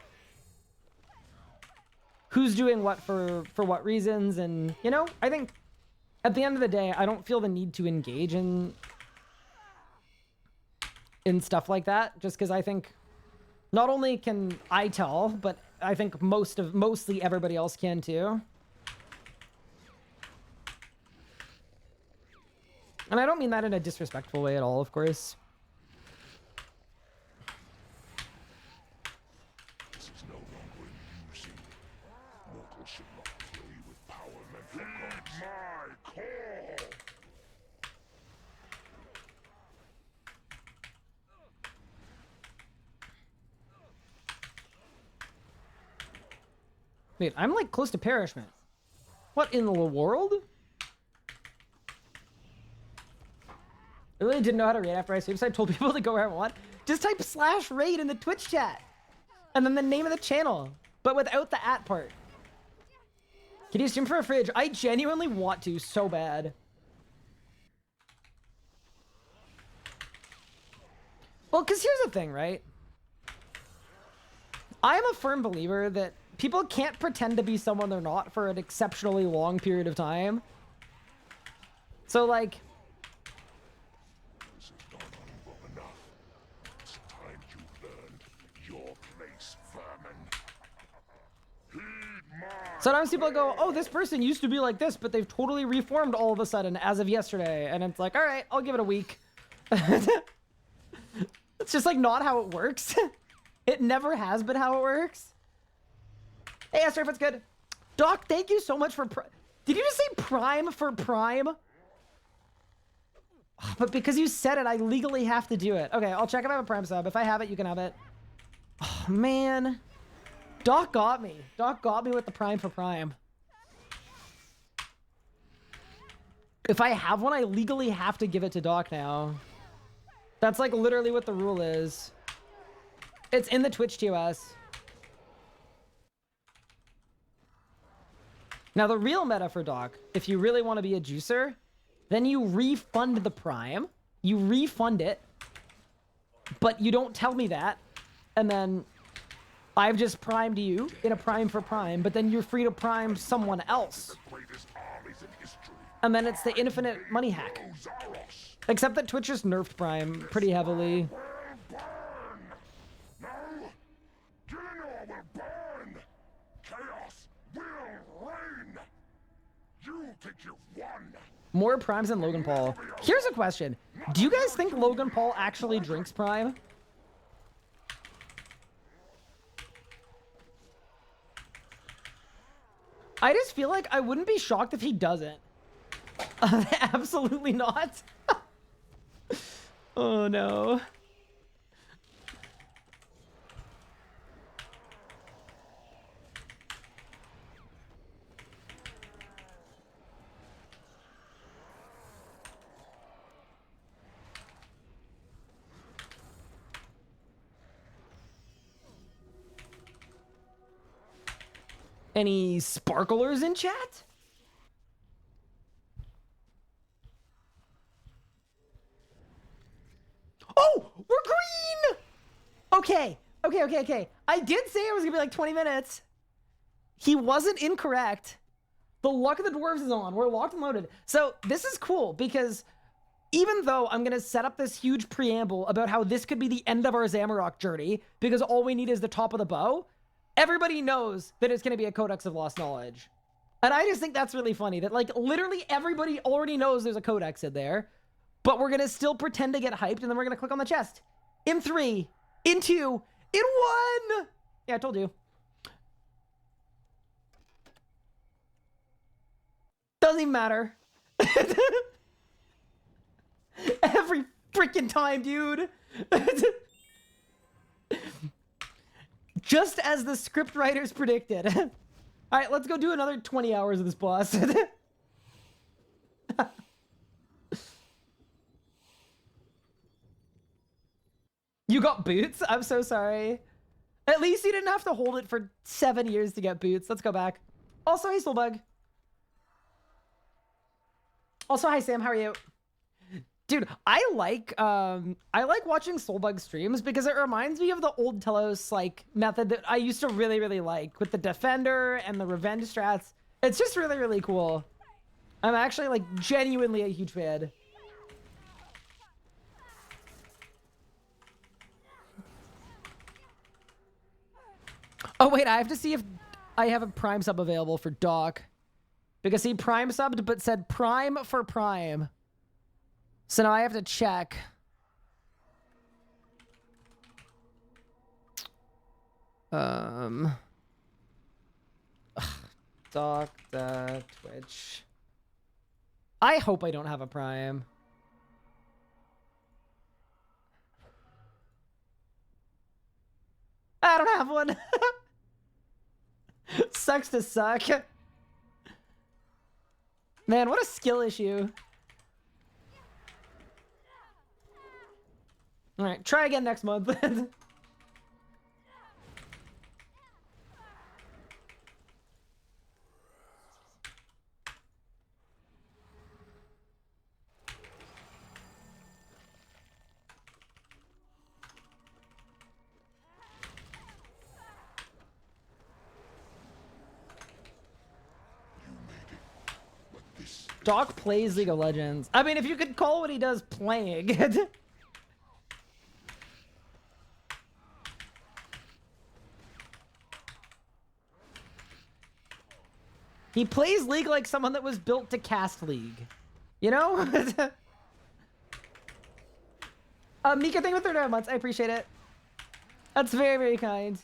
who's doing what for what reasons. And, you know, I think at the end of the day, I don't feel the need to engage in stuff like that, just because I think not only can I tell, but I think mostly everybody else can too. And I don't mean that in a disrespectful way at all, of course. This is no longer amusing. Mortals should not play with power meant for gods. My call! Wait, I'm like close to perishment. What in the world? I really didn't know how to raid after I streamed, so I told people to go where I want. Just type /raid in the Twitch chat. And then the name of the channel, but without the @ part. Can you stream for a fridge? I genuinely want to so bad. Well, because here's the thing, right? I am a firm believer that people can't pretend to be someone they're not for an exceptionally long period of time. So, like, This has gone on long enough. It's time you learned your place, vermin. Heed my sometimes people go, oh, this person used to be like this, but they've totally reformed all of a sudden as of yesterday. And it's like, all right, I'll give it a week. It's just like not how it works. It never has been how it works. Hey, Esther, if it's good. Doc, thank you so much for... Did you just say Prime for Prime? But because you said it, I legally have to do it. Okay, I'll check if I have a Prime sub. If I have it, you can have it. Oh, man. Doc got me. Doc got me with the Prime for Prime. If I have one, I legally have to give it to Doc now. That's like literally what the rule is. It's in the Twitch TOS. Now, the real meta for Doc, if you really want to be a juicer, then you refund the Prime. You refund it, but you don't tell me that. And then I've just primed you in a Prime for Prime, but then you're free to prime someone else. greatest armies in history. And then it's the infinite money hack. Zaros Except that Twitch just nerfed Prime pretty heavily. will burn. No, Gillinor will burn. Chaos will reign. You think you've won? More Primes than Logan Paul. Here's a question. Do you guys think Logan Paul actually drinks Prime? I just feel like I wouldn't be shocked if he doesn't. Absolutely not. Oh no. Any sparklers in chat? Oh, we're green. Okay. I did say it was gonna be like 20 minutes. He wasn't incorrect. The luck of the dwarves is on. We're locked and loaded. So this is cool because even though I'm gonna set up this huge preamble about how this could be the end of our Zamorak journey because all we need is the top of the bow, everybody knows that it's gonna be a Codex of Lost Knowledge. And I just think that's really funny that like literally everybody already knows there's a Codex in there, but we're gonna still pretend to get hyped and then we're gonna click on the chest. In 3, in 2, in 1! Yeah, I told you. Doesn't even matter. Every freaking time, dude. Just as the script writers predicted. All right, let's go do another 20 hours of this boss. You got boots? I'm so sorry. At least you didn't have to hold it for 7 years to get boots. Let's go back. Also, hey, Soulbug. Also, hi, Sam. How are you? Dude, I like watching Soulbug streams because it reminds me of the old Telos like method that I used to really, really like with the Defender and the Revenge strats. It's just really, really cool. I'm actually like genuinely a huge fan. Oh wait, I have to see if I have a Prime sub available for Doc. Because he Prime subbed but said Prime for Prime. So now I have to check. Doc the Twitch. I hope I don't have a Prime. I don't have one. Sucks to suck. Man, what a skill issue. All right, try again next month. Doc plays League of Legends. I mean, if you could call what he does playing. He plays League like someone that was built to cast League. You know? Mika, thank you for 39 months. I appreciate it. That's very, very kind.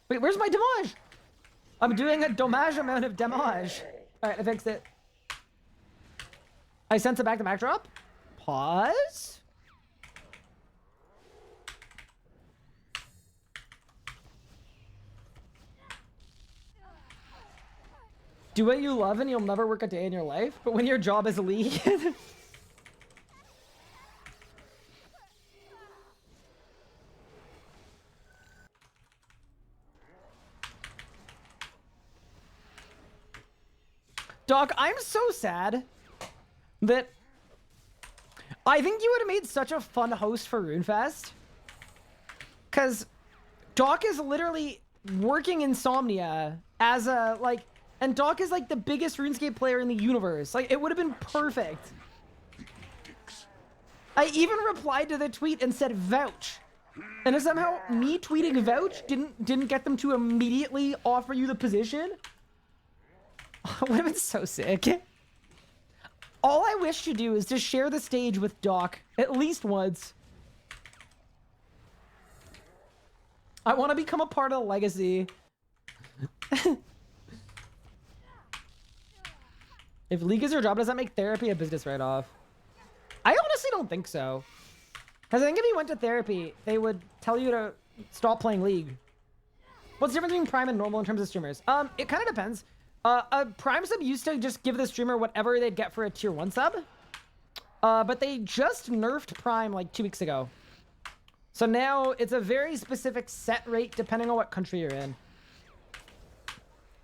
Wait, where's my damage? I'm doing a domage amount of damage. All right, I fixed it. I sent it back to backdrop. Pause. Do what you love and you'll never work a day in your life. But when your job is League. Doc, I'm so sad that I think you would have made such a fun host for RuneFest. Because Doc is literally working Insomnia as a, like, and Doc is like the biggest RuneScape player in the universe. Like, it would have been perfect. I even replied to the tweet and said vouch. And somehow me tweeting vouch didn't get them to immediately offer you the position. It would have been so sick. All I wish to do is to share the stage with Doc at least once. I want to become a part of the legacy. If League is your job, does that make therapy a business write-off? I honestly don't think so. Because I think if you went to therapy, they would tell you to stop playing League. What's the difference between Prime and normal in terms of streamers? It kind of depends. A Prime sub used to just give the streamer whatever they'd get for a tier 1 sub. But they just nerfed Prime like 2 weeks ago. So now it's a very specific set rate depending on what country you're in.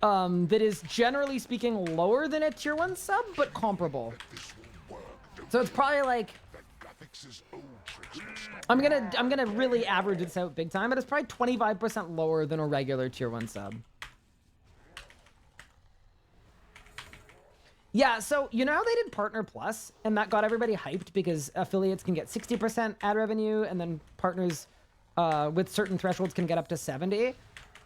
that is generally speaking lower than a tier 1 sub, but comparable. So it's probably like, I'm gonna really average this out big time, but it's probably 25% lower than a regular tier 1 sub. Yeah, so you know how they did Partner Plus, and that got everybody hyped because affiliates can get 60% ad revenue, and then partners with certain thresholds can get up to 70.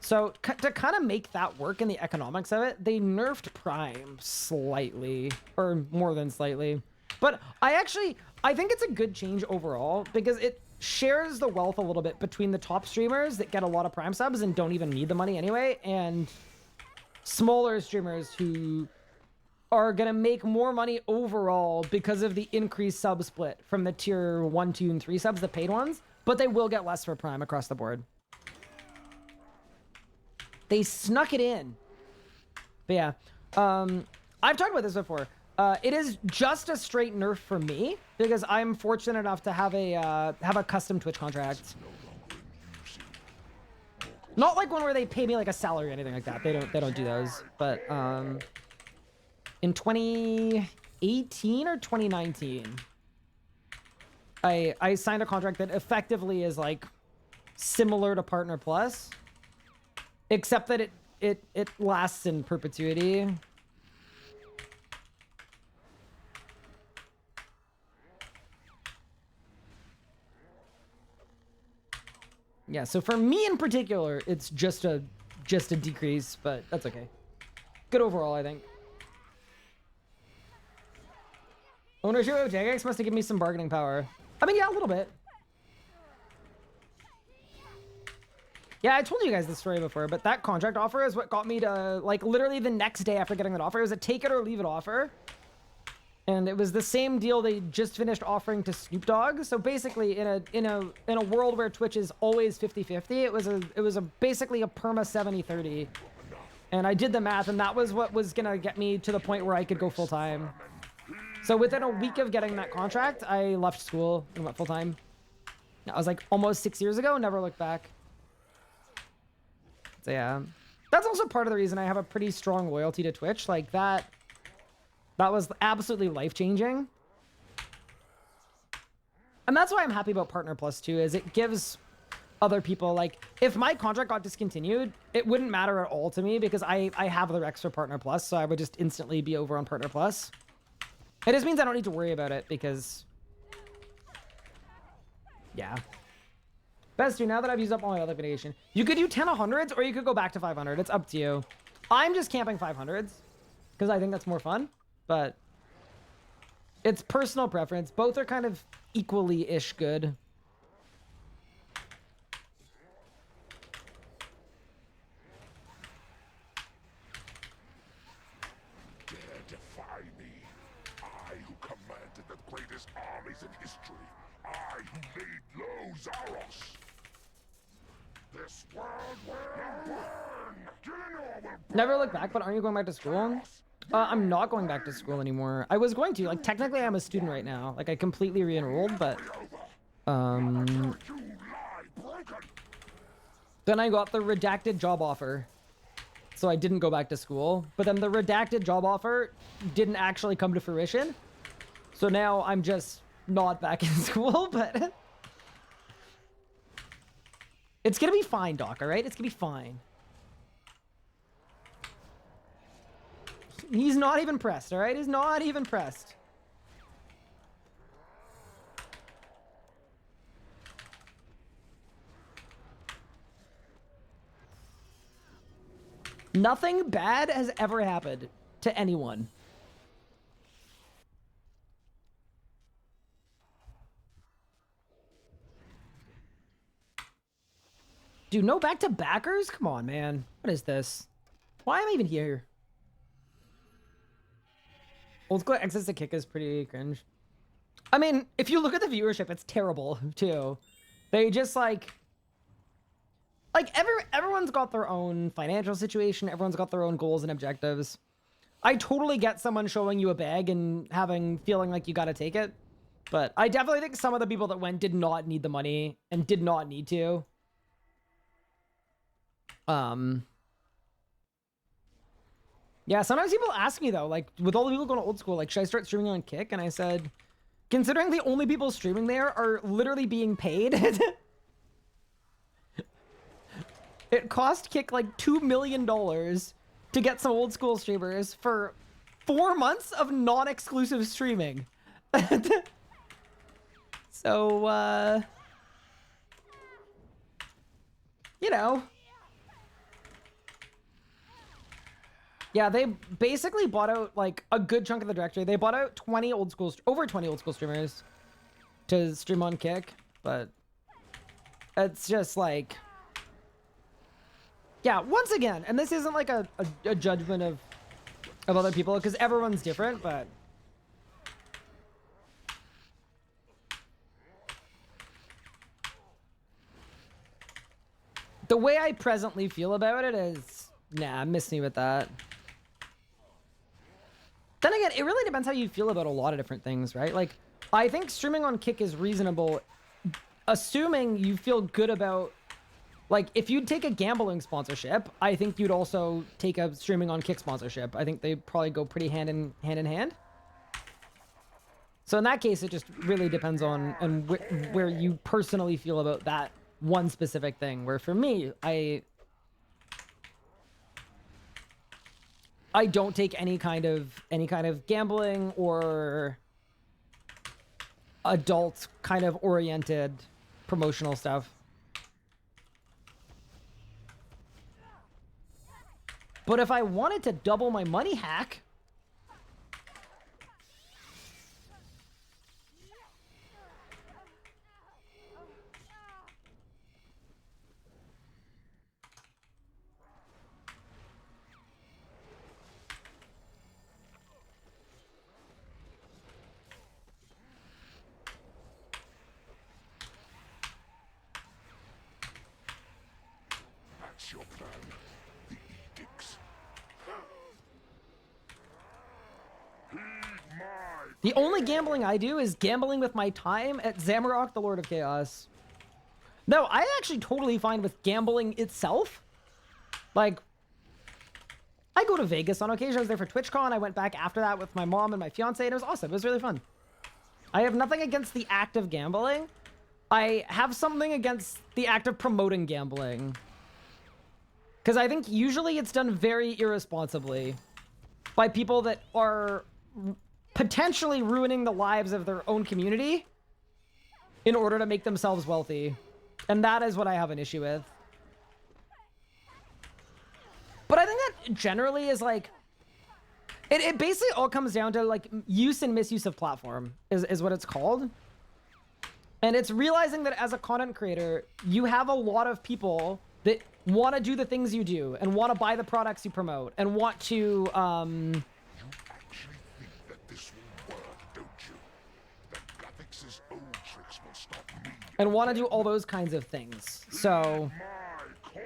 So to kind of make that work in the economics of it, they nerfed Prime slightly, or more than slightly. But I think it's a good change overall because it shares the wealth a little bit between the top streamers that get a lot of Prime subs and don't even need the money anyway, and smaller streamers who are going to make more money overall because of the increased sub split from the tier 1, 2, and 3 subs, the paid ones, but they will get less for Prime across the board. They snuck it in. But yeah, I've talked about this before. It is just a straight nerf for me because I'm fortunate enough to have a custom Twitch contract. Not like one where they pay me like a salary or anything like that. They don't do those. But in 2018 or 2019, I signed a contract that effectively is like similar to Partner Plus, except that it lasts in perpetuity. Yeah, so for me in particular, it's just a decrease, but that's okay. Good overall, I think. Ownership of Jagex must have given me some bargaining power. I mean, yeah, a little bit. Yeah, I told you guys this story before, but that contract offer is what got me to, like, literally the next day after getting that offer. It was a take it or leave it offer. And it was the same deal they just finished offering to Snoop Dogg. So basically, in a world where Twitch is always 50-50, it was basically a perma 70-30. And I did the math, and that was what was gonna get me to the point where I could go full time. So within a week of getting that contract, I left school and went full time. That was like almost 6 years ago. Never looked back. So yeah, that's also part of the reason I have a pretty strong loyalty to Twitch. Like that was absolutely life-changing. And that's why I'm happy about Partner Plus too, is it gives other people, like, if my contract got discontinued, it wouldn't matter at all to me because I have the Rex for Partner Plus, so I would just instantly be over on Partner Plus. It just means I don't need to worry about it because, yeah. Best dude, now that I've used up all my other mitigation, you could do 10 100s or you could go back to 500. It's up to you. I'm just camping 500s because I think that's more fun, but it's personal preference. Both are kind of equally-ish good. Dare defy me. I who commanded the greatest armies in history. I who laid low Zaros. This world will burn. Gillinor will burn. Never look back, but aren't you going back to school? I'm not going back to school anymore. I was going to. Like, technically, I'm a student right now. Like, I completely re-enrolled, but... Then I got the redacted job offer. So I didn't go back to school. But then the redacted job offer didn't actually come to fruition. So now I'm just not back in school, but... It's gonna be fine, Doc, alright? It's gonna be fine. He's not even pressed, alright? He's not even pressed. Nothing bad has ever happened to anyone. Dude, no back-to-backers? Come on, man. What is this? Why am I even here? Old school access to kick is pretty cringe. I mean, if you look at the viewership, it's terrible, too. They just, like everyone's got their own financial situation. Everyone's got their own goals and objectives. I totally get someone showing you a bag and feeling like you gotta take it. But I definitely think some of the people that went did not need the money and did not need to. Yeah, sometimes people ask me though, like with all the people going to old school, like should I start streaming on Kick? And I said, considering the only people streaming there are literally being paid, it cost Kick like $2 million to get some old school streamers for 4 months of non-exclusive streaming. So, you know. Yeah, they basically bought out like a good chunk of the directory. They bought out over 20 old school streamers to stream on Kick, but it's just like, yeah, once again, and this isn't like a judgment of other people because everyone's different, but the way I presently feel about it is, nah, miss me with that. Then again, it really depends how you feel about a lot of different things, right? Like, I think streaming on Kick is reasonable, assuming you feel good about, like, if you'd take a gambling sponsorship, I think you'd also take a streaming on Kick sponsorship. I think they probably go pretty hand in hand. So in that case, it just really depends on where you personally feel about that one specific thing. Where for me, I don't take any kind of gambling or adult kind of oriented promotional stuff. But if I wanted to double my money hack, That's your plan. The edicts. Heed my... the only gambling I do is gambling with my time at Zamarok, the Lord of Chaos. No, I actually totally fine with gambling itself. Like, I go to Vegas on occasion. I was there for TwitchCon. I went back after that with my mom and my fiance, and it was awesome. It was really fun. I have nothing against the act of gambling. I have something against the act of promoting gambling. Because I think usually it's done very irresponsibly by people that are potentially ruining the lives of their own community in order to make themselves wealthy. And that is what I have an issue with. But I think that generally is like, it basically all comes down to like use and misuse of platform is what it's called. And it's realizing that as a content creator, you have a lot of people that want to do the things you do and want to buy the products you promote and want to, You actually think that this will work, don't you? That Gathix's old tricks will stop me. and want to do all those kinds of things. So My call.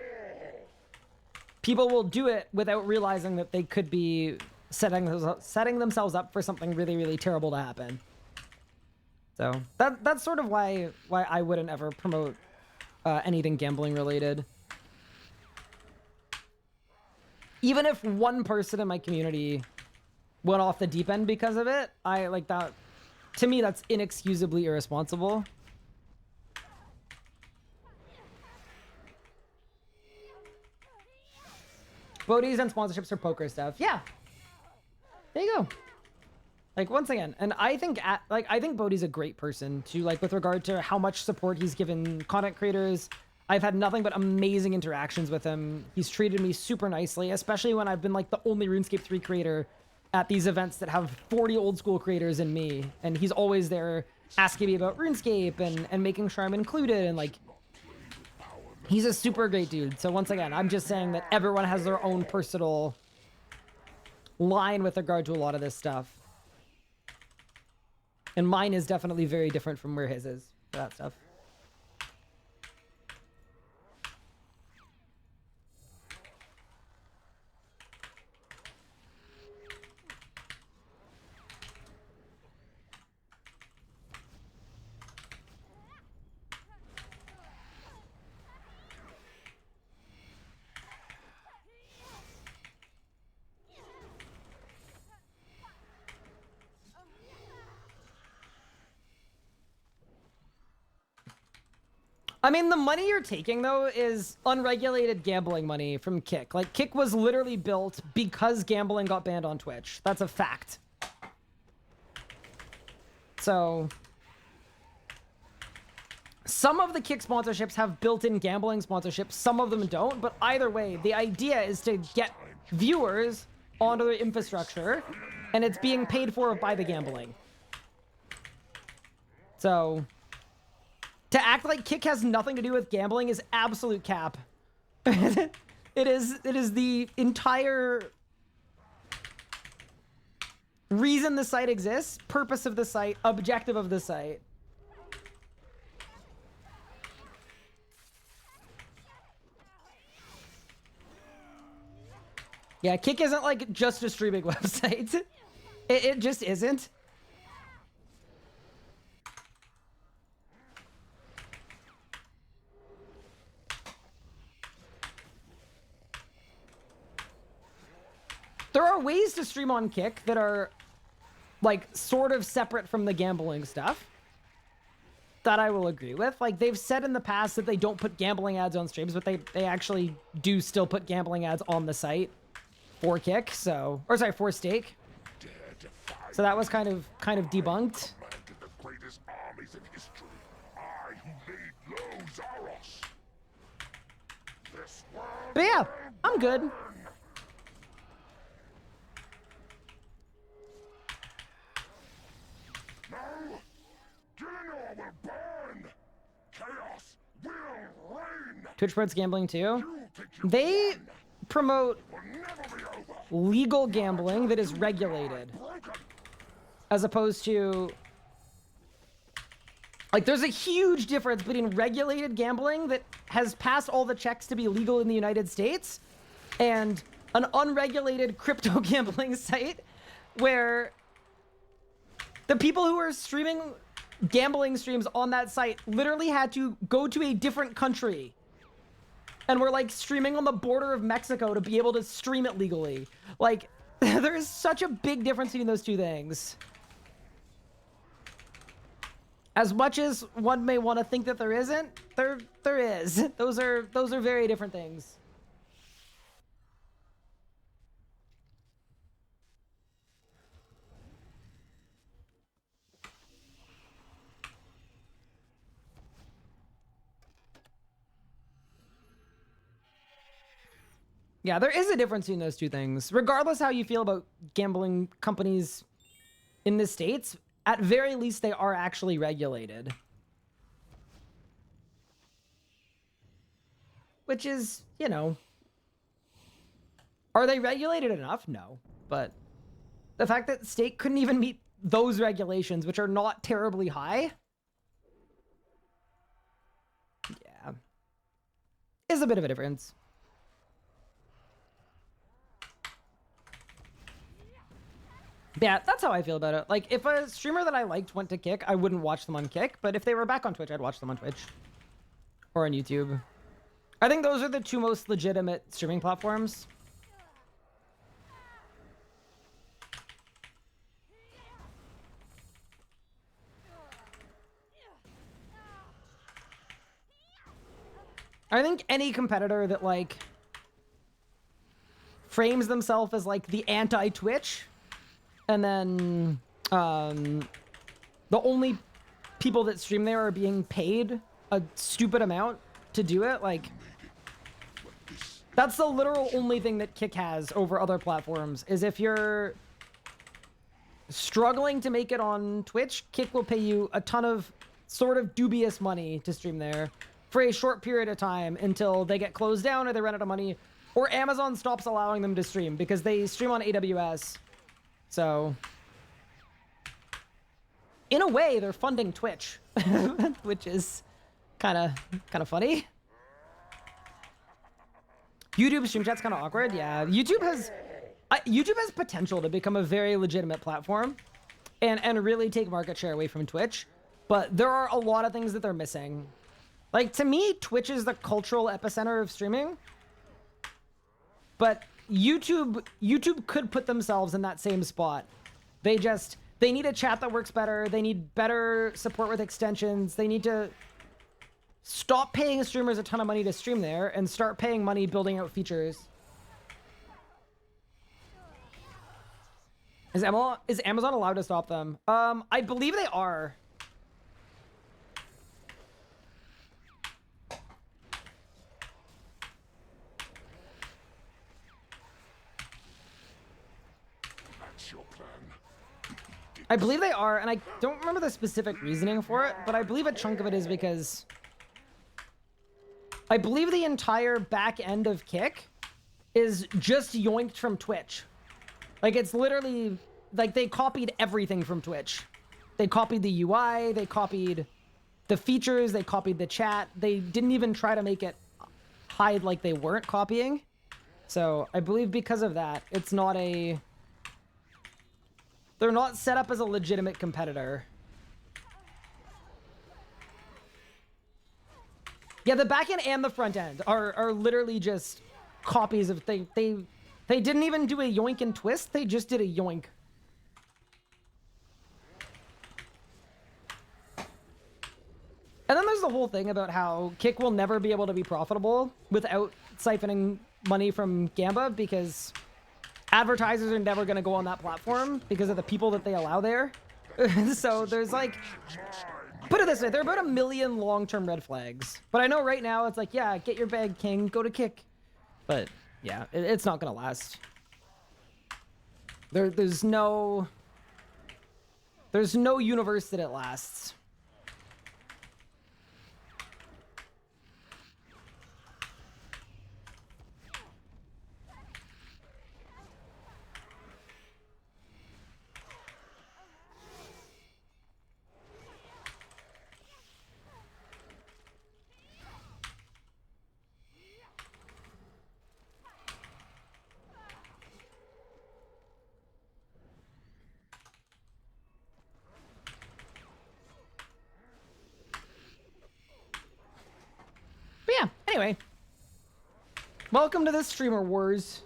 people will do it without realizing that they could be setting themselves up for something really, really terrible to happen. So that's sort of why I wouldn't ever promote anything gambling related. Even if one person in my community went off the deep end because of it, I like that. To me, that's inexcusably irresponsible. VODS and sponsorships for poker stuff. Yeah. There you go. Like, once again, and I think Bodhi's a great person to, like, with regard to how much support he's given content creators. I've had nothing but amazing interactions with him. He's treated me super nicely, especially when I've been, like, the only RuneScape 3 creator at these events that have 40 old school creators in me. And he's always there asking me about RuneScape and making sure I'm included. And, like, he's a super great dude. So, once again, I'm just saying that everyone has their own personal line with regard to a lot of this stuff. And mine is definitely very different from where his is for that stuff. I mean, the money you're taking, though, is unregulated gambling money from Kick. Like, Kick was literally built because gambling got banned on Twitch. That's a fact. So, some of the Kick sponsorships have built-in gambling sponsorships. Some of them don't. But either way, the idea is to get viewers onto the infrastructure, and it's being paid for by the gambling. So, to act like Kick has nothing to do with gambling is absolute cap. It is the entire reason the site exists, purpose of the site, objective of the site. Yeah, Kick isn't like just a streaming website. It just isn't. There are ways to stream on Kick that are, like, sort of separate from the gambling stuff. That I will agree with. Like, they've said in the past that they don't put gambling ads on streams, but they actually do still put gambling ads on the site for Kick, so... Or, sorry, for Stake. So that was kind of debunked. But yeah, I'm good. Twitch promotes gambling too. They promote legal gambling that is regulated, as opposed to, like, there's a huge difference between regulated gambling that has passed all the checks to be legal in the United States and an unregulated crypto gambling site where the people who are streaming gambling streams on that site literally had to go to a different country and were like streaming on the border of Mexico to be able to stream it legally. Like, there is such a big difference between those two things. As much as one may want to think that there isn't, there is. Those are very different things. Yeah, there is a difference between those two things. Regardless how you feel about gambling companies in the States, at very least they are actually regulated. Which is, you know... Are they regulated enough? No. But the fact that Stake couldn't even meet those regulations, which are not terribly high... Yeah. Is a bit of a difference. Yeah, that's how I feel about it. Like, if a streamer that I liked went to Kick, I wouldn't watch them on Kick. But if they were back on Twitch, I'd watch them on Twitch. Or on YouTube. I think those are the two most legitimate streaming platforms. I think any competitor that, like, frames themselves as, like, the anti-Twitch... And then, the only people that stream there are being paid a stupid amount to do it. Like, that's the literal only thing that Kick has over other platforms, is if you're struggling to make it on Twitch, Kick will pay you a ton of sort of dubious money to stream there for a short period of time until they get closed down or they run out of money, or Amazon stops allowing them to stream because they stream on AWS. So, in a way, they're funding Twitch, which is kind of funny. YouTube stream chat's kind of awkward. Yeah, YouTube has potential to become a very legitimate platform, and really take market share away from Twitch. But there are a lot of things that they're missing. Like, to me, Twitch is the cultural epicenter of streaming, but YouTube could put themselves in that same spot. They need a chat that works better. They need better support with extensions. They need to stop paying streamers a ton of money to stream there and start paying money building out features. Is Amazon allowed to stop them? I believe they are. That's your plan. I believe they are, and I don't remember the specific reasoning for it, but I believe a chunk of it is because I believe the entire back end of Kick is just yoinked from Twitch. Like, it's literally, like, they copied everything from Twitch. They copied the UI, they copied the features, they copied the chat. They didn't even try to make it hide like they weren't copying. So, I believe because of that, it's not a... They're not set up as a legitimate competitor. Yeah, the back end and the front end are literally just copies of things. They didn't even do a yoink and twist. They just did a yoink. And then there's the whole thing about how Kick will never be able to be profitable without siphoning money from Gamba, because advertisers are never going to go on that platform because of the people that they allow there. So there's like, put it this way, there are about 1 million long-term red flags. But I know right now it's like, yeah, get your bag, King, go to Kick. But yeah, it's not going to last. There's no universe that it lasts. But yeah, anyway. Welcome to the Streamer Wars.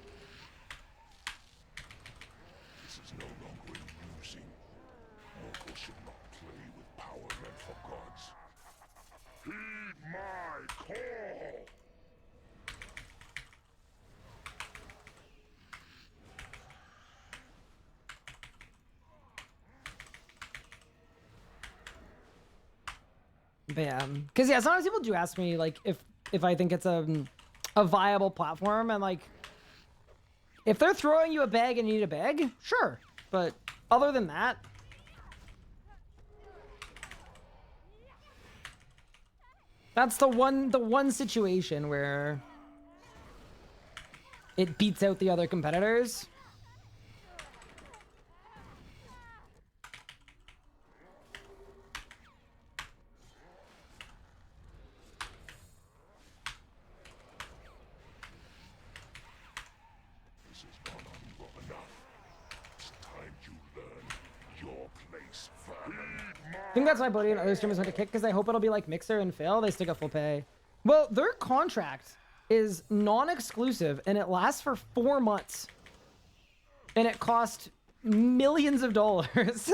This is no longer amusing. Mortals should not play with power meant for gods. Heed my call! But yeah, because yeah, sometimes people do ask me like if I think it's a viable platform, and like if they're throwing you a bag and you need a bag, sure. But other than that, that's the one situation where it beats out the other competitors. I think that's why Bodhi and other streamers went to Kick, because they hope it'll be like Mixer and fail. They still get full pay. Well, their contract is non-exclusive, and it lasts for 4 months. And it cost millions of dollars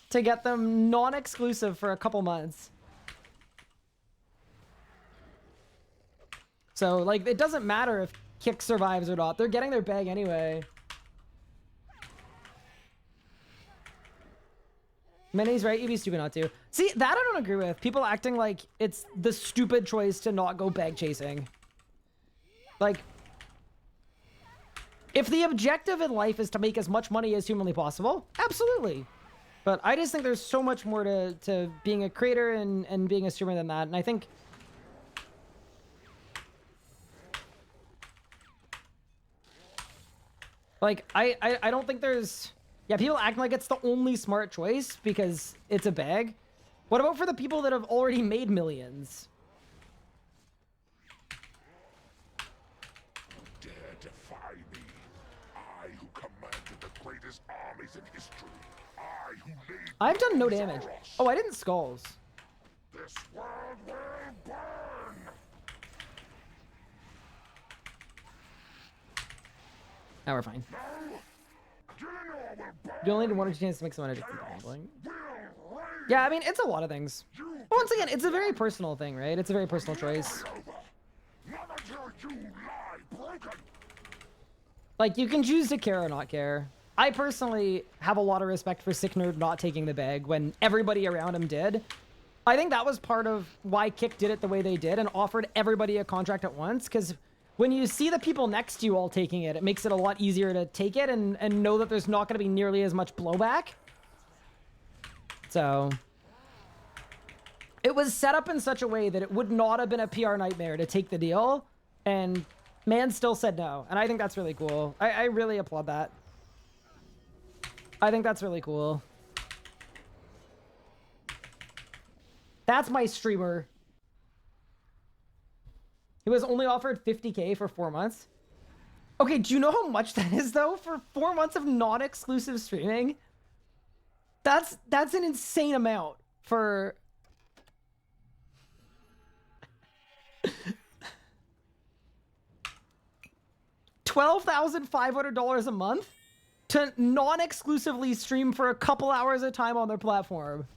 to get them non-exclusive for a couple months. So, like, it doesn't matter if Kick survives or not. They're getting their bag anyway. Many's right, you'd be stupid not to. See, that I don't agree with. People acting like it's the stupid choice to not go bag chasing. Like, if the objective in life is to make as much money as humanly possible, absolutely. But I just think there's so much more to being a creator and being a streamer than that. And I think... Like, I don't think there's... Yeah, people act like it's the only smart choice because it's a bag. What about for the people that have already made millions? Dare defy me. I who commanded the greatest armies in history. I who laid... I've done no damage. Oh, I didn't skulls. This world will burn! Now we're fine. No! Gillinor will burn! You only need 1 or 2 chances to make someone addicted to gambling. Will reign! Yeah, I mean, it's a lot of things. You Well, once again, it's a very personal thing, right? It's a very personal choice. Not until you lie broken. Like, you can choose to care or not care. I personally have a lot of respect for Sick Nerd not taking the bag when everybody around him did. I think that was part of why Kick did it the way they did and offered everybody a contract at once, because when you see the people next to you all taking it, it makes it a lot easier to take it and know that there's not going to be nearly as much blowback. So it was set up in such a way that it would not have been a PR nightmare to take the deal, and man still said no. And I think that's really cool. I really applaud that. I think that's really cool. That's my streamer. He was only offered 50K for 4 months. Okay, do you know how much that is, though, for 4 months of non-exclusive streaming? That's an insane amount for... $12,500 a month to non-exclusively stream for a couple hours at a time on their platform.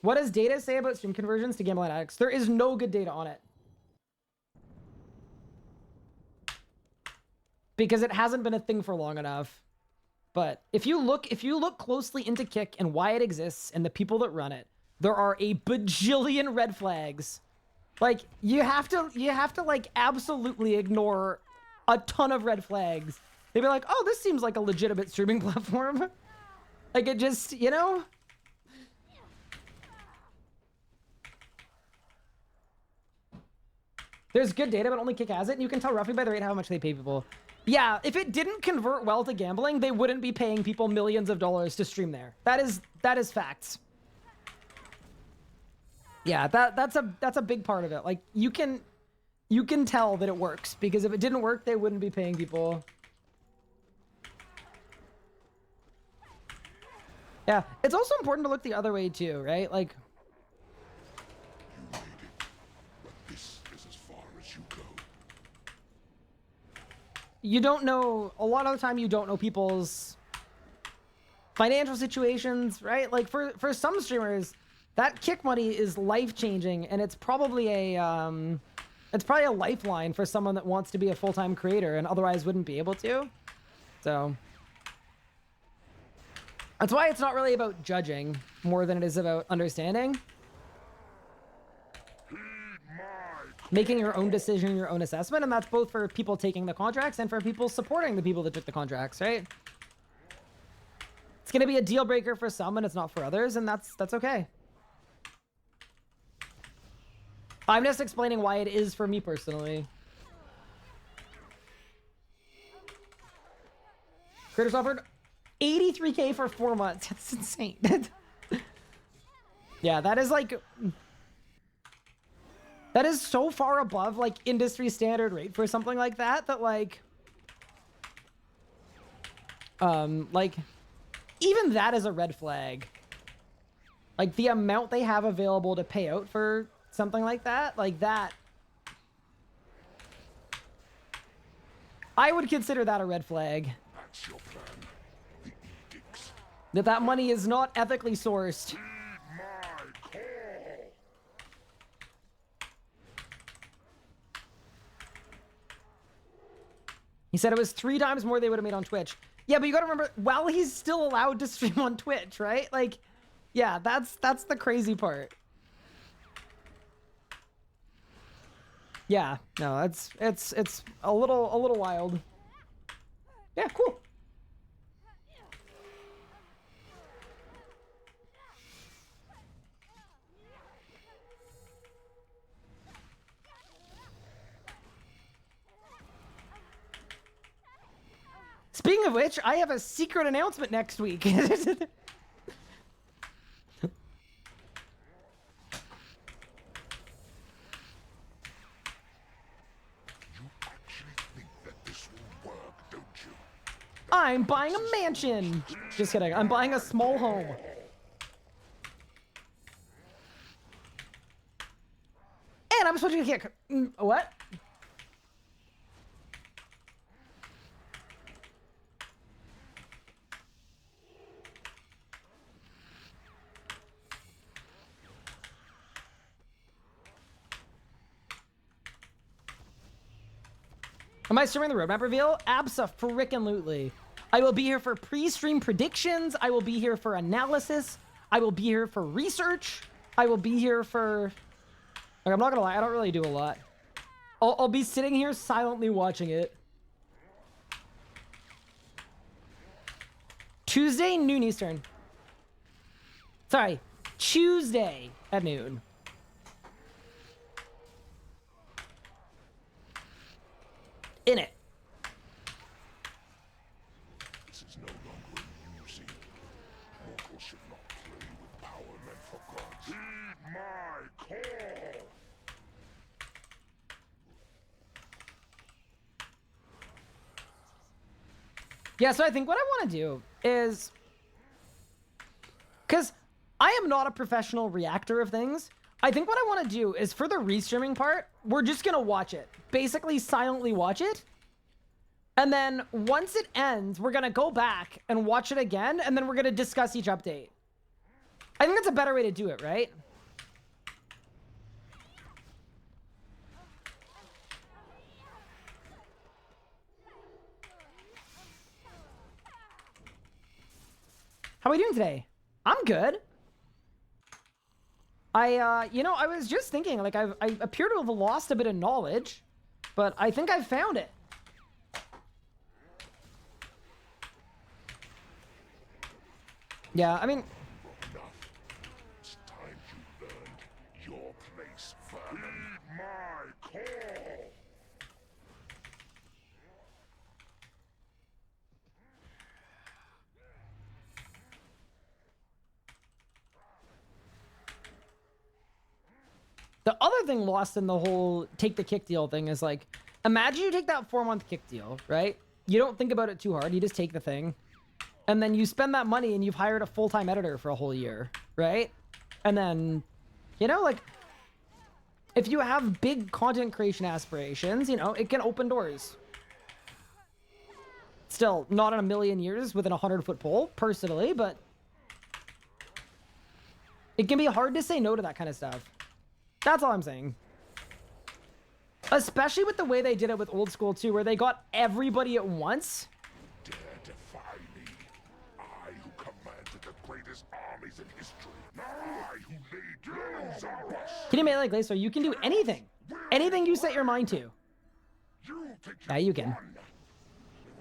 What does data say about stream conversions to gambling addicts? There is no good data on it. Because it hasn't been a thing for long enough. But if you look closely into Kick and why it exists and the people that run it, there are a bajillion red flags. Like, you have to like absolutely ignore a ton of red flags. They'd be like, oh, this seems like a legitimate streaming platform. Like, it just, you know? There's good data, but only Kick has it, and you can tell roughly by the rate how much they pay people. Yeah, if it didn't convert well to gambling, they wouldn't be paying people millions of dollars to stream there. That is facts. Yeah, that's a big part of it. Like, you can tell that it works, because if it didn't work, they wouldn't be paying people. Yeah, it's also important to look the other way too, right? Like, You made it, but this is as far as you go. you don't know, a lot of the time you don't know people's financial situations, right? Like, for some streamers, that Kick money is life-changing, and it's probably a lifeline for someone that wants to be a full-time creator and otherwise wouldn't be able to. So that's why it's not really about judging more than it is about understanding. Making your own decision, your own assessment, and that's both for people taking the contracts and for people supporting the people that took the contracts, right? It's going to be a deal breaker for some and it's not for others, and that's okay. I'm just explaining why it is for me personally. Critters offered 83K for 4 months. That's insane. Yeah, that is like... That is so far above, like, industry standard rate for something like that, that, like... Like, even that is a red flag. Like, the amount they have available to pay out for something like that, I would consider that a red flag. That's your plan. The edicts. That money is not ethically sourced. Heed my call. He said it was 3 times more they would have made on Twitch. Yeah, but you gotta remember, while he's still allowed to stream on Twitch, right? Like, yeah, that's the crazy part. Yeah, no, it's a little wild. Yeah, cool. Speaking of which, I have a secret announcement next week. I'm buying a mansion. Just kidding. I'm buying a small home. And I'm switching a Kick. What? Am I streaming the roadmap reveal? Abso-frickin-lutely. I will be here for pre-stream predictions. I will be here for analysis. I will be here for research. I will be here for... Like, I'm not gonna lie, I don't really do a lot. I'll be sitting here silently watching it. Tuesday, noon Eastern. Sorry, Tuesday at noon. In it. This is no longer amusing. Mortals should not play with power meant for gods. Heed my call! Yeah, so I think what I want to do is... Because I am not a professional reactor of things. I think what I want to do is for the restreaming part, we're just going to watch it. Basically silently watch it. And then once it ends, we're going to go back and watch it again. And then we're going to discuss each update. I think that's a better way to do it, right? How are we doing today? I'm good. You know, I was just thinking, like, I appear to have lost a bit of knowledge, but I think I've found it. Yeah, I mean... It's time you learned your place, vermin. Heed my call! The other thing lost in the whole take the kick deal thing is, like, imagine you take that 4-month kick deal, right? You don't think about it too hard. You just take the thing. And then you spend that money and you've hired a full-time editor for a whole year, right? And then, you know, like, if you have big content creation aspirations, you know, it can open doors. Still, not in a million years within a 100-foot pole, personally, but it can be hard to say no to that kind of stuff. That's all I'm saying. Especially with the way they did it with old school too, where they got everybody at once. Dare defy me. I who commanded the greatest armies in history. I who laid blows on us. Can you melee Glacier? You can do anything. Anything you set your mind to. You think Yeah, you can. won.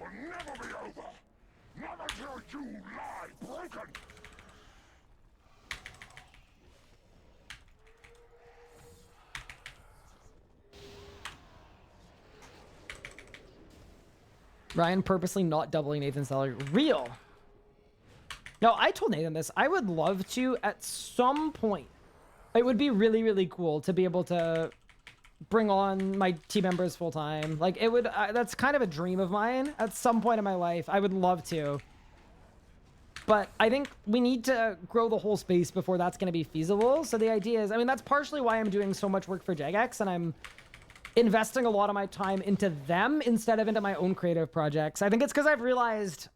It will never be over. Not until you lie broken. Ryan purposely not doubling Nathan's salary. Real. No, I told Nathan this. I would love to, at some point, it would be really, really cool to be able to bring on my team members full time. Like, it would, that's kind of a dream of mine at some point in my life. I would love to. But I think we need to grow the whole space before that's going to be feasible. So the idea is, I mean, that's partially why I'm doing so much work for Jagex, and I'm investing a lot of my time into them instead of into my own creative projects. I think it's because I've realized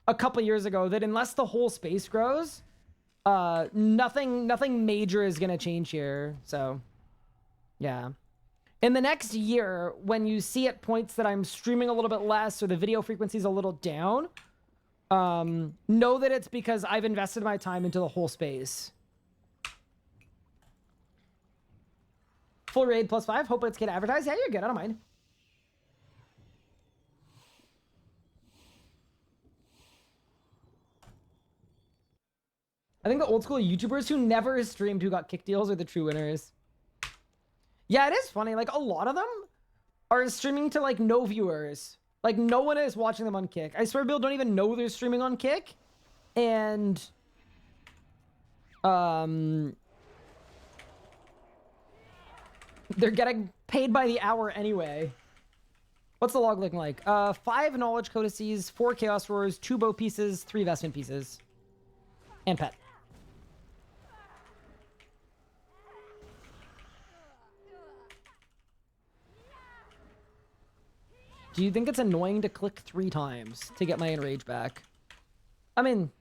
a couple years ago that unless the whole space grows, nothing major is going to change here. So, yeah. In the next year, when you see at points that I'm streaming a little bit less or the video frequency is a little down, know that it's because I've invested my time into the whole space. Full raid +5. Hope it's get advertised. Yeah, you're good. I don't mind. I think the old school YouTubers who never streamed who got kick deals are the true winners. Yeah, it is funny. Like, a lot of them are streaming to, like, no viewers. Like, no one is watching them on Kick. I swear people don't even know they're streaming on Kick. And they're getting paid by the hour anyway. What's the log looking like? 5 knowledge codices, 4 chaos roars, 2 bow pieces, 3 vestment pieces. And pet. Do you think it's annoying to click 3 times to get my enrage back? I mean,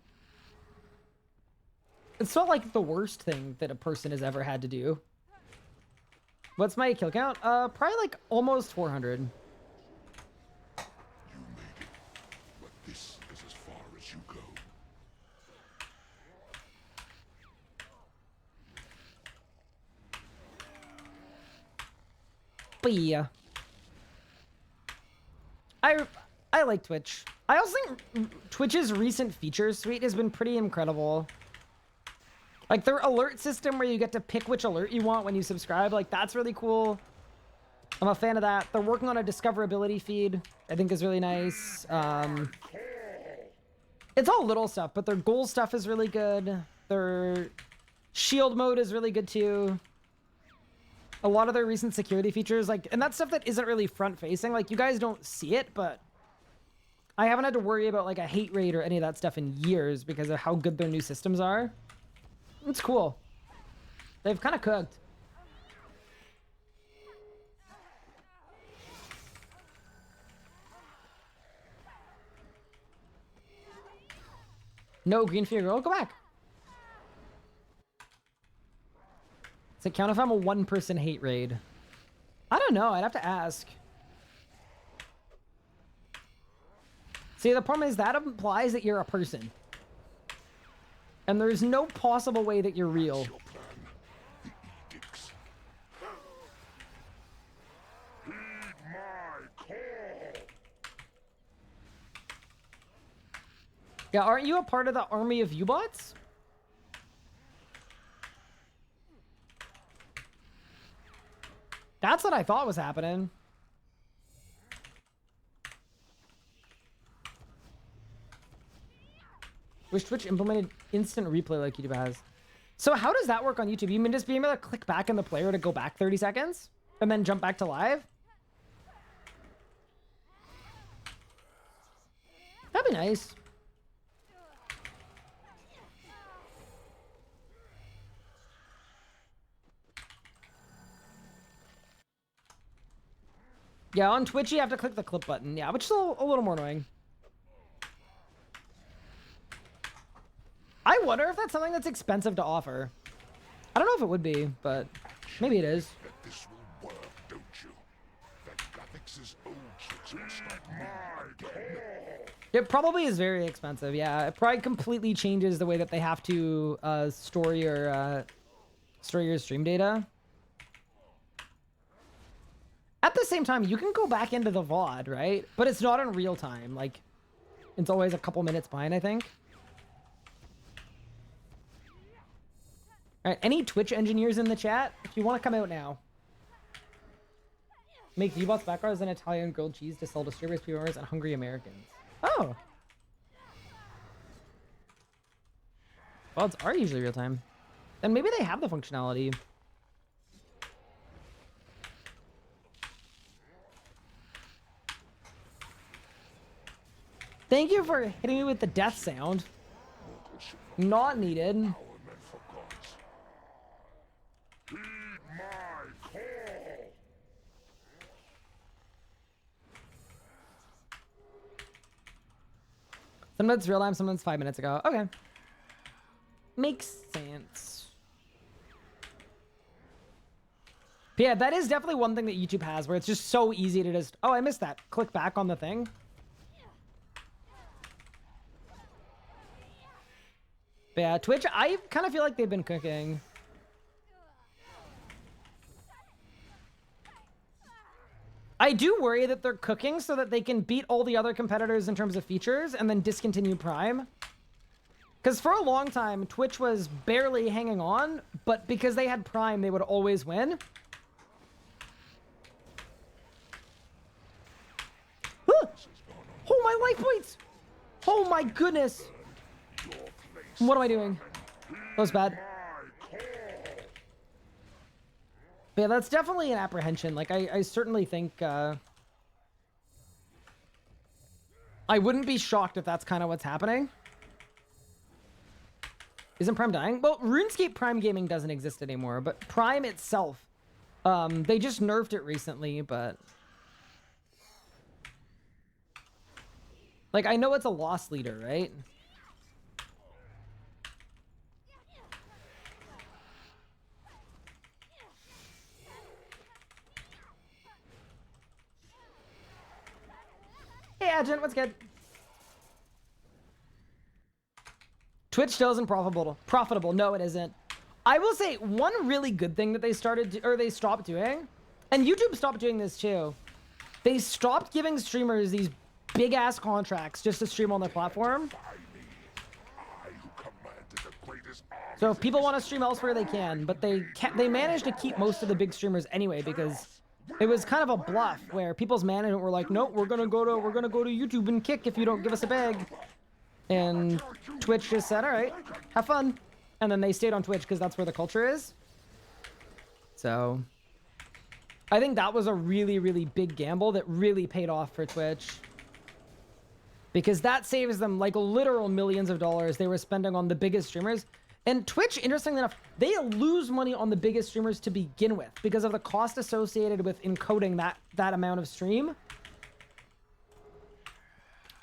it's not like the worst thing that a person has ever had to do. What's my kill count? Probably like almost 400. But yeah. I like Twitch. I also think Twitch's recent features suite has been pretty incredible. Like their alert system where you get to pick which alert you want when you subscribe, like that's really cool. I'm a fan of that. They're working on a discoverability feed, I think is really nice. It's all little stuff, but their goal stuff is really good. Their shield mode is really good too. A lot of their recent security features, like, and that's stuff that isn't really front facing. Like you guys don't see it, but I haven't had to worry about like a hate rate or any of that stuff in years because of how good their new systems are. It's cool. They've kind of cooked. No, green for your girl. Go back. Does it count if I'm a one-person hate raid? I don't know. I'd have to ask. See, the problem is that implies that you're a person. And there's no possible way that you're real. Yeah, aren't you a part of the army of VODS? That's what I thought was happening. Wish Twitch implemented instant replay like YouTube has. So how does that work on YouTube? You mean just being able to click back in the player to go back 30 seconds? And then jump back to live? That'd be nice. Yeah, on Twitch you have to click the clip button. Yeah, which is a little more annoying. I wonder if that's something that's expensive to offer. I don't know if it would be, but maybe it is. This will work, don't you? That graphics' old tricks will stop my again. It probably is very expensive. Yeah, it probably completely changes the way that they have to store your stream data. At the same time, you can go back into the VOD, right? But it's not in real time. Like, it's always a couple minutes behind, I think. All right, any Twitch engineers in the chat? If you want to come out now. Make V-Bots backgrounds and Italian grilled cheese to sell to distributors, PRs, and hungry Americans. Oh. VODs are usually real time. Then maybe they have the functionality. Thank you for hitting me with the death sound. Not needed. Sometimes real time, sometimes 5 minutes ago. Okay. Makes sense. But yeah, that is definitely one thing that YouTube has where it's just so easy to just, oh, I missed that. Click back on the thing. But yeah, Twitch, I kind of feel like they've been cooking. I do worry that they're cooking so that they can beat all the other competitors in terms of features and then discontinue Prime. Because for a long time, Twitch was barely hanging on, but because they had Prime, they would always win. Ah! Oh, my life points! Oh my goodness! What am I doing? That was bad. But yeah, that's definitely an apprehension. Like, I certainly think, I wouldn't be shocked if that's kind of what's happening. Isn't Prime dying? Well, RuneScape Prime Gaming doesn't exist anymore, but Prime itself, they just nerfed it recently, but... Like, I know it's a loss leader, right? Hey, Agent, what's good? Twitch still isn't profitable. No, it isn't. I will say one really good thing that they stopped doing And YouTube stopped doing this too. They stopped giving streamers these big ass contracts just to stream on their platform. So if people want to stream elsewhere, they can, but they managed to keep most of the big streamers anyway, because it was kind of a bluff where people's management were like, nope, we're gonna go to YouTube and kick if you don't give us a bag. And Twitch just said, all right, have fun. And then they stayed on Twitch because that's where the culture is. So I think that was a really, really big gamble that really paid off for Twitch. Because that saves them like literal millions of dollars they were spending on the biggest streamers. And Twitch, interestingly enough, they lose money on the biggest streamers to begin with because of the cost associated with encoding that amount of stream.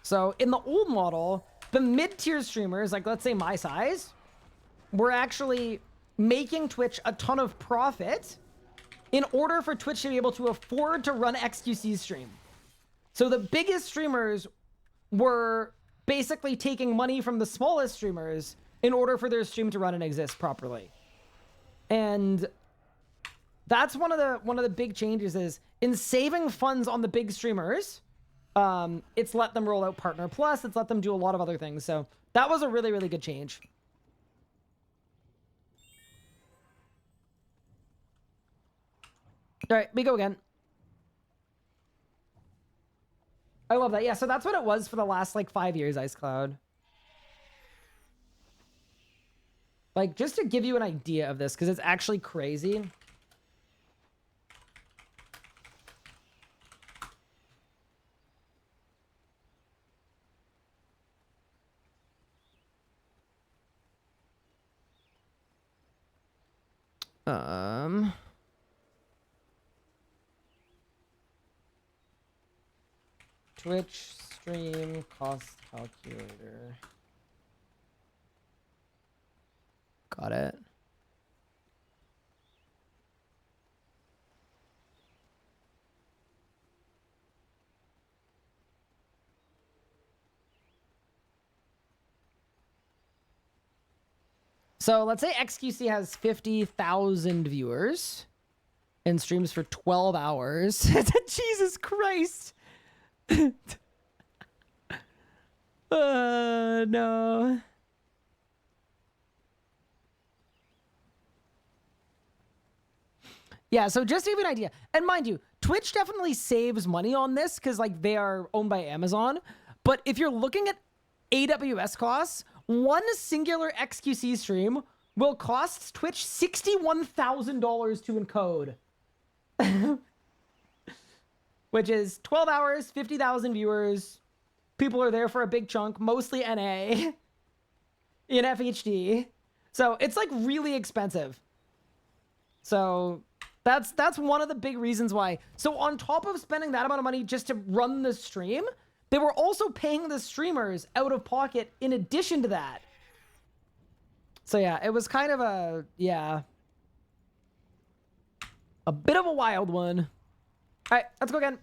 So in the old model, the mid-tier streamers, like let's say my size, were actually making Twitch a ton of profit in order for Twitch to be able to afford to run XQC's stream. So the biggest streamers were basically taking money from the smallest streamers in order for their stream to run and exist properly. And that's one of the big changes is in saving funds on the big streamers, it's let them roll out Partner Plus, it's let them do a lot of other things. So that was a really, really good change. All right, we go again. I love that. Yeah, so that's what it was for the last like 5 years, Ice Cloud. Like, just to give you an idea of this, because it's actually crazy. Twitch stream cost calculator. Got it. So let's say XQC has 50,000 viewers and streams for 12 hours. Jesus Christ. No. Yeah, so just to give you an idea, and mind you, Twitch definitely saves money on this because like they are owned by Amazon. But if you're looking at AWS costs, one singular XQC stream will cost Twitch $61,000 to encode. Which is 12 hours, 50,000 viewers. People are there for a big chunk, mostly NA in FHD. So it's like really expensive. So that's one of the big reasons why. So on top of spending that amount of money just to run the stream, they were also paying the streamers out of pocket in addition to that. So yeah, it was kind of a bit of a wild one. All right, let's go again.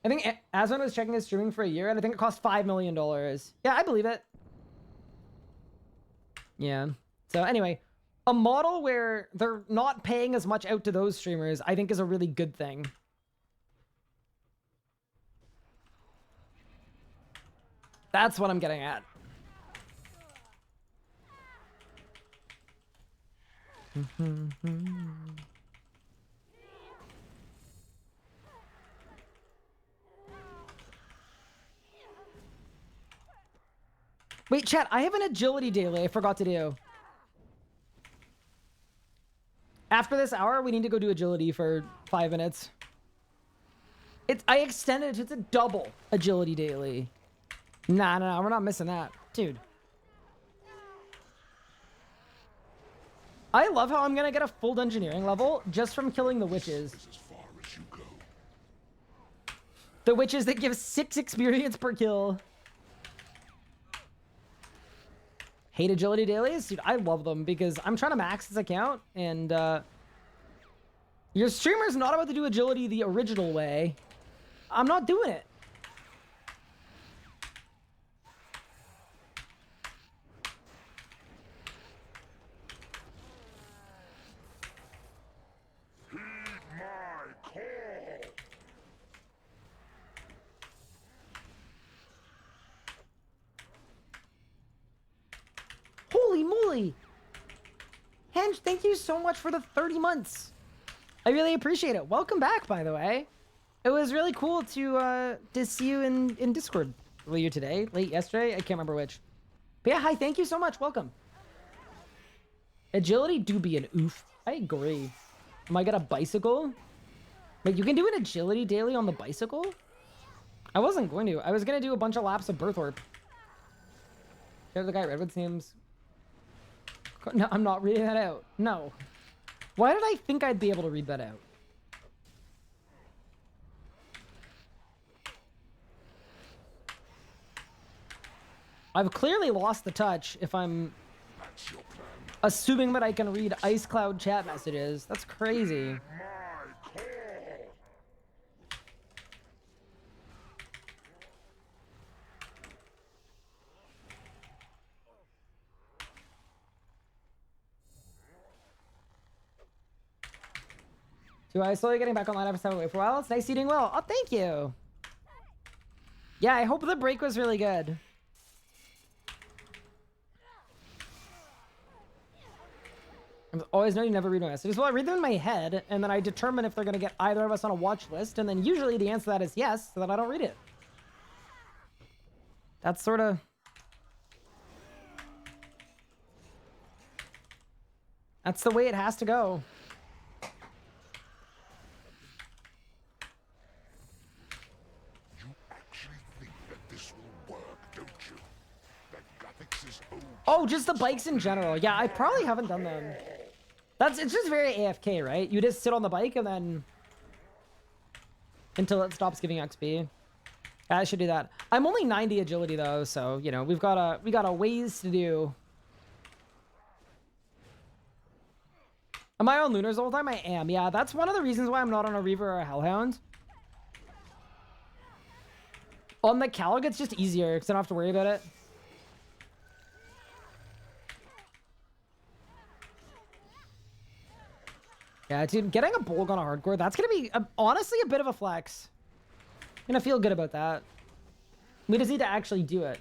I think Aswan was checking his streaming for a year, and I think it cost $5 million. Yeah, I believe it. Yeah. So anyway, a model where they're not paying as much out to those streamers, I think is a really good thing. That's what I'm getting at. Wait, chat, I have an agility daily I forgot to do. After this hour, we need to go do agility for 5 minutes. I extended it. It's a double agility daily. Nah, we're not missing that. Dude. I love how I'm gonna get a full dungeoneering level just from killing the witches. The witches that give 6 experience per kill. Hate agility dailies? Dude, I love them because I'm trying to max this account and your streamer's not about to do agility the original way. I'm not doing it. Really? Henge, thank you so much for the 30 months. I really appreciate it. Welcome back, by the way. It was really cool to see you in Discord earlier today, late yesterday. I can't remember which. But yeah, hi, thank you so much. Welcome. Agility do be an oof. I agree. Am I got a bicycle? Wait, you can do an agility daily on the bicycle? I wasn't going to. I was going to do a bunch of laps of Birthorpe. The guy at Redwood seems... No, I'm not reading that out. No. Why did I think I'd be able to read that out? I've clearly lost the touch if I'm assuming that I can read Ice Cloud chat messages. That's crazy. So I slowly getting back online after stepping away for a while. It's nice eating well. Oh, thank you. Yeah, I hope the break was really good. I always know you never read my messages. Well, I read them in my head, and then I determine if they're going to get either of us on a watch list, and then usually the answer to that is yes, so then I don't read it. That's sort of... That's the way it has to go. Oh, just the bikes in general. Yeah, I probably haven't done them. It's just very AFK, right? You just sit on the bike and then until it stops giving XP. I should do that. I'm only 90 agility though, so you know, we got a ways to do. Am I on Lunars all the time? I am. Yeah, that's one of the reasons why I'm not on a Reaver or a Hellhound. On the Calg, it's just easier because I don't have to worry about it. Yeah, dude, getting a Bolg on a hardcore, that's going to be, honestly, a bit of a flex. I'm going to feel good about that. We just need to actually do it.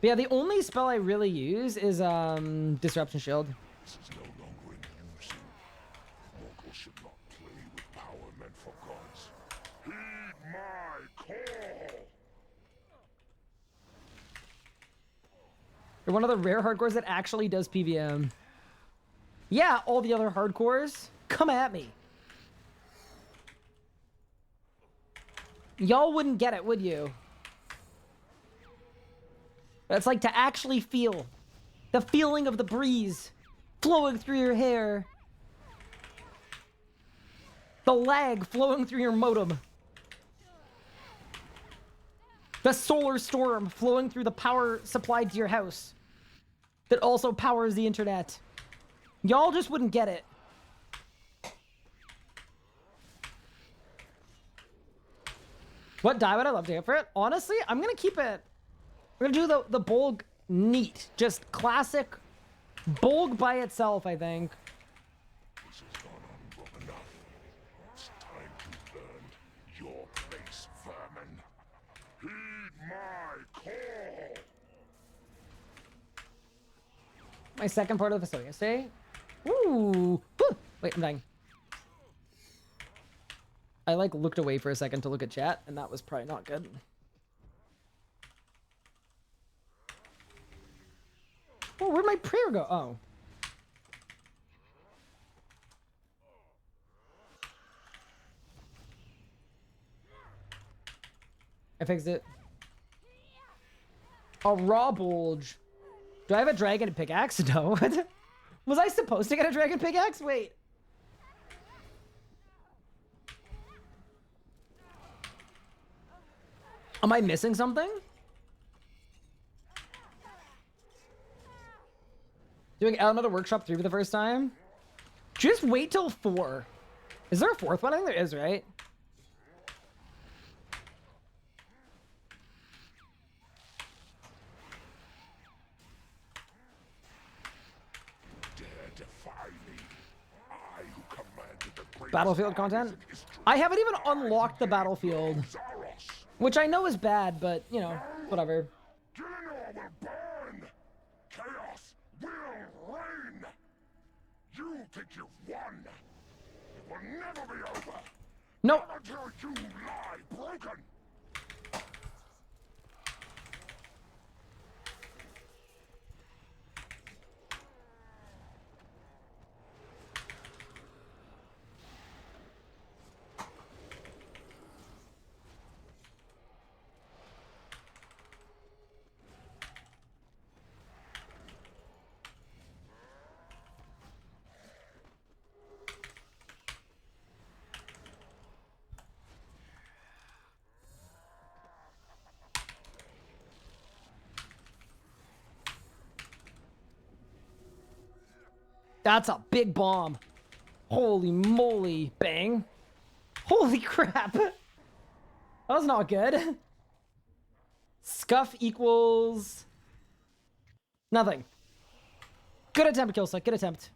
But yeah, the only spell I really use is Disruption Shield. This is no longer in use. Mortals should not play with power meant for gods. Heed my call! You're one of the rare hardcores that actually does PVM. Yeah, all the other hardcores, come at me. Y'all wouldn't get it, would you? It's like to actually feel the feeling of the breeze flowing through your hair. The lag flowing through your modem. The solar storm flowing through the power supplied to your house that also powers the internet. Y'all just wouldn't get it. What die would I love to get for it? Honestly, I'm gonna keep it. We're gonna do the Bolg neat. Just classic Bolg by itself, I think. This has gone on long enough. It's time to learn your place, vermin. Heed my call! My second part of the episode yesterday. Ooh. Woo. Wait, I'm dying. I like looked away for a second to look at chat, and that was probably not good. Oh, where'd my prayer go? Oh. I fixed it. A raw bulge. Do I have a dragon pickaxe? No. Was I supposed to get a dragon pickaxe? Wait. Am I missing something? Doing Another Workshop 3 for the first time? Just wait till 4. Is there a 4th one? I think there is, right? Dare defy me. I who commanded the greatest Battlefield content? I haven't even unlocked the battlefield. Zaros. Which I know is bad, but, you know, whatever. Gillinor will burn! Chaos will reign! You think you've won! It will never be over! No. Not until you lie broken! That's a big bomb. Holy moly. Bang. Holy crap. That was not good. Scuff equals nothing. Good attempt, Killsuck. Good attempt.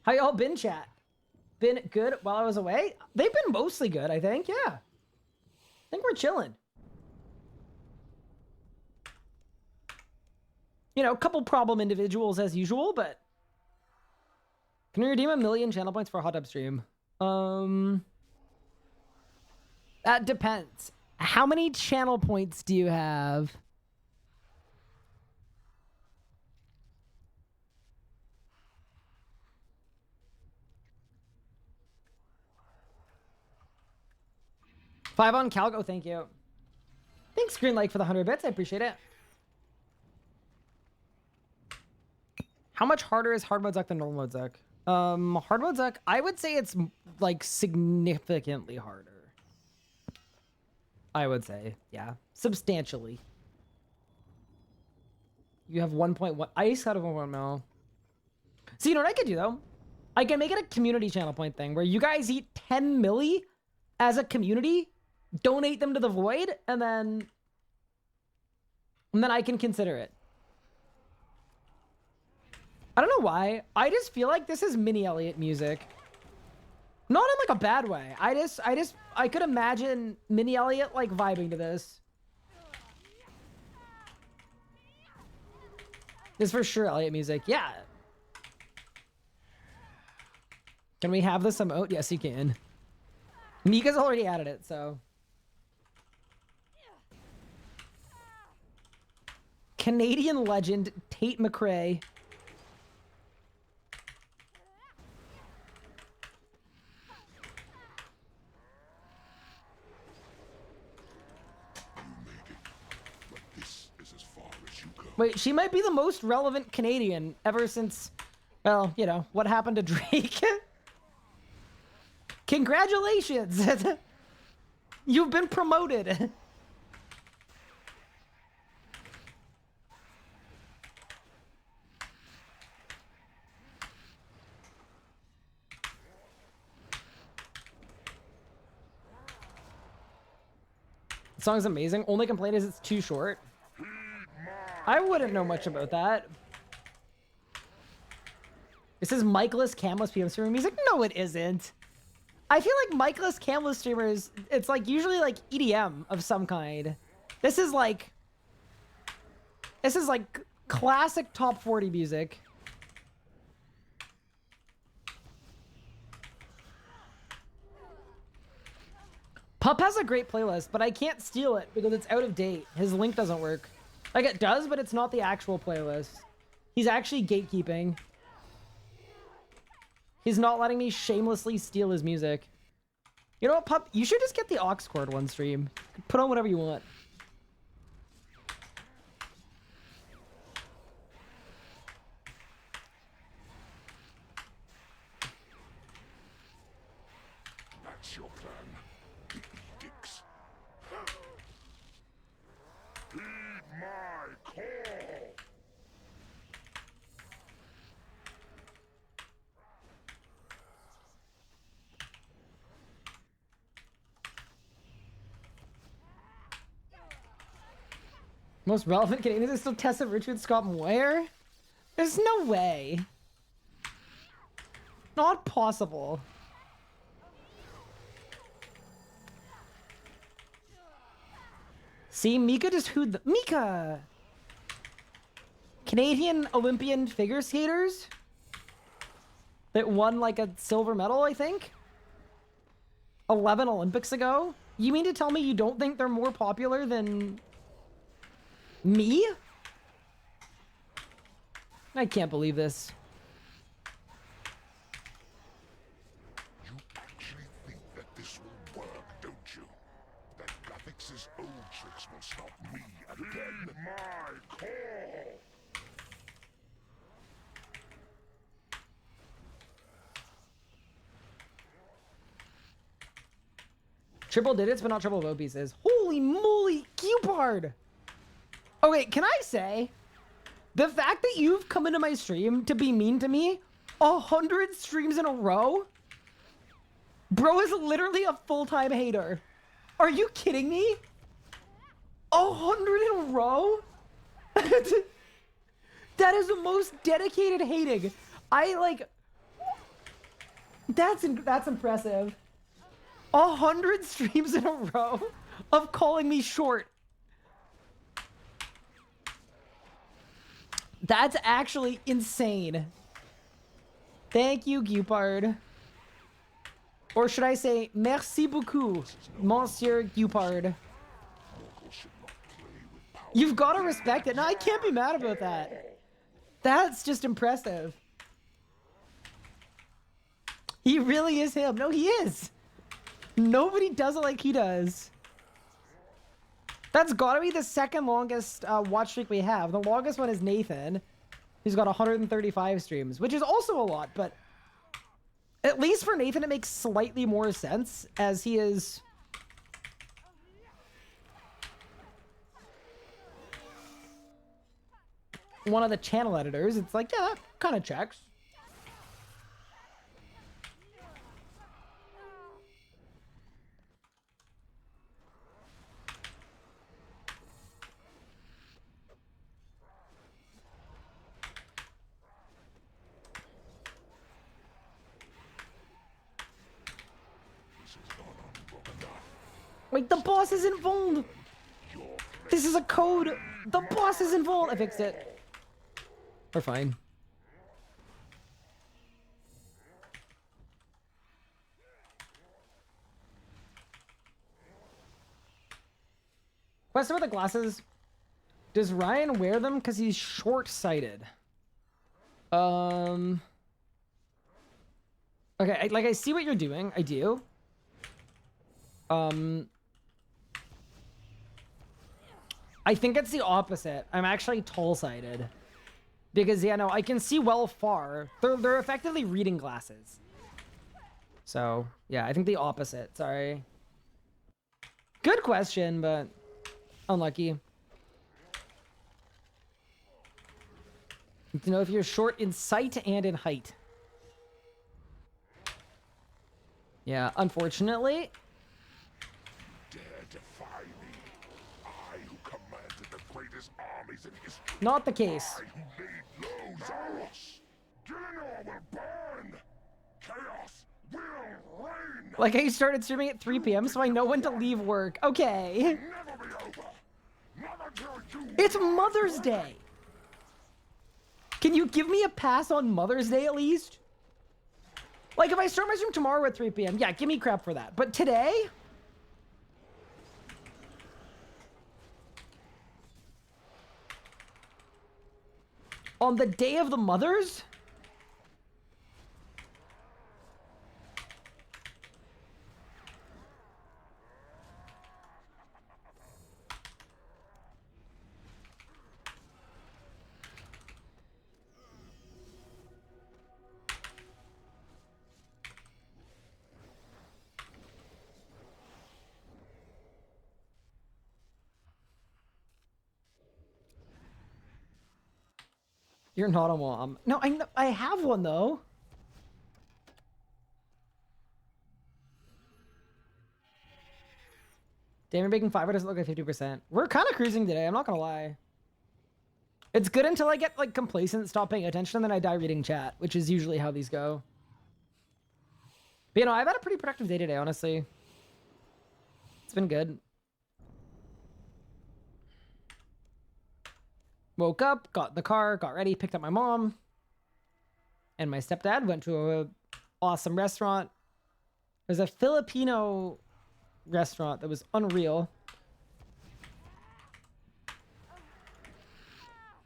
How y'all been, chat? Been good while I was away? They've been mostly good, I think. Yeah. I think we're chilling. You know, a couple problem individuals as usual, but can we redeem 1,000,000 channel points for a hot tub stream? That depends. How many channel points do you have? Five on Calgo, thank you. Thanks, Green Lake, for the 100 bits. I appreciate it. How much harder is hard mode Zuck than normal mode Zuck? Hard mode Zuck, I would say it's like significantly harder. I would say, yeah, substantially. You have 1.1 ice out of 1 mil. So you know what I could do though? I can make it a community channel point thing where you guys eat 10 milli as a community, donate them to the void, and then I can consider it. I don't know why. I just feel like this is Mini Elliott music. Not in like a bad way. I could imagine Mini Elliott like vibing to this. This is for sure Elliott music. Yeah. Can we have this emote? Yes, you can. Mika's already added it, so. Canadian legend Tate McRae. Wait, she might be the most relevant Canadian ever since, well, you know, what happened to Drake. Congratulations! You've been promoted. The song's amazing. Only complaint is it's too short. I wouldn't know much about that. This is Mikeless Camless PM streaming music? No, it isn't. I feel like Mikeless Camless streamers, it's like usually like EDM of some kind. This is like classic top 40 music. Pup has a great playlist, but I can't steal it because it's out of date. His link doesn't work. Like, it does, but it's not the actual playlist. He's actually gatekeeping. He's not letting me shamelessly steal his music. You know what, Pup? You should just get the aux cord one stream. Put on whatever you want. That's your plan. The edicts. Heed my call. Most relevant Canadians are still Tessa, Richard, Scott, Moyer? There's no way. Not possible. See, Mika just who'd the... Mika! Canadian Olympian figure skaters? That won like a silver medal, I think? 11 Olympics ago? You mean to tell me you don't think they're more popular than... me? I can't believe this. You actually think that this will work, don't you? That Graphics' old tricks will stop me again. My call! Triple digits, but not triple vote pieces. Holy moly, Cupard! Okay, can I say, the fact that you've come into my stream to be mean to me 100 streams in a row? Bro is literally a full-time hater. Are you kidding me? 100 in a row? That is the most dedicated hating. I like... That's impressive. 100 streams in a row of calling me short. That's actually insane. Thank you, Gupard. Or should I say, merci beaucoup, Monsieur Gupard. You've got to respect it. No, I can't be mad about that. That's just impressive. He really is him. No, he is. Nobody does it like he does. That's gotta be the second longest watch streak we have. The longest one is Nathan, who's got 135 streams, which is also a lot, but at least for Nathan, it makes slightly more sense as he is... one of the channel editors. It's like, yeah, that kind of checks. Wait, the boss is involved! This is a code! The boss is involved! I fixed it. We're fine. Question with the glasses. Does Ryan wear them because he's short-sighted? Okay, I see what you're doing. I do. I think it's the opposite. I'm actually tall-sighted. Because, yeah, no, I can see well far. They're effectively reading glasses. So, yeah, I think the opposite. Sorry. Good question, but unlucky. To know if you're short in sight and in height. Yeah, unfortunately. Dare defy me. I who commanded the greatest armies in history. Not the case. I who laid low Zaros. Gillinor will burn. Chaos will reign. Like, I started streaming at 3 p.m. so I know when to leave work. Okay. Never be over. Never till you. It's Mother's Day. Can you give me a pass on Mother's Day at least? Like, if I start my stream tomorrow at 3 p.m., yeah, give me crap for that. But today? On the day of the mothers? You're not a mom. No, I have one though. Damn, you're making 5 doesn't look like 50%. We're kind of cruising today, I'm not gonna lie. It's good until I get like complacent, stop paying attention, and then I die reading chat, which is usually how these go. But you know, I've had a pretty productive day today, honestly. It's been good. Woke up, got in the car, got ready, picked up my mom and my stepdad, went to a awesome restaurant. There's a Filipino restaurant that was unreal.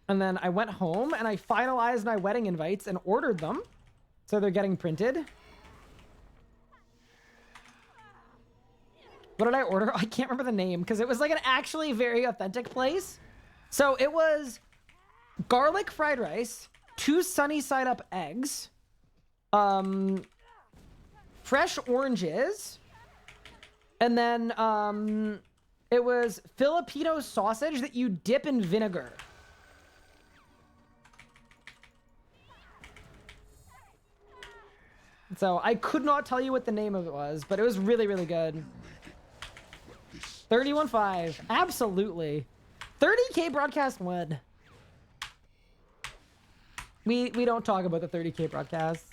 And then I went home and I finalized my wedding invites and ordered them. So they're getting printed. What did I order? I can't remember the name because it was like an actually very authentic place. So it was garlic fried rice, 2 sunny side up eggs, fresh oranges, and then it was Filipino sausage that you dip in vinegar. So I could not tell you what the name of it was, but it was really, really good. 31.5. Absolutely. 30K broadcast win. We don't talk about the 30K broadcast.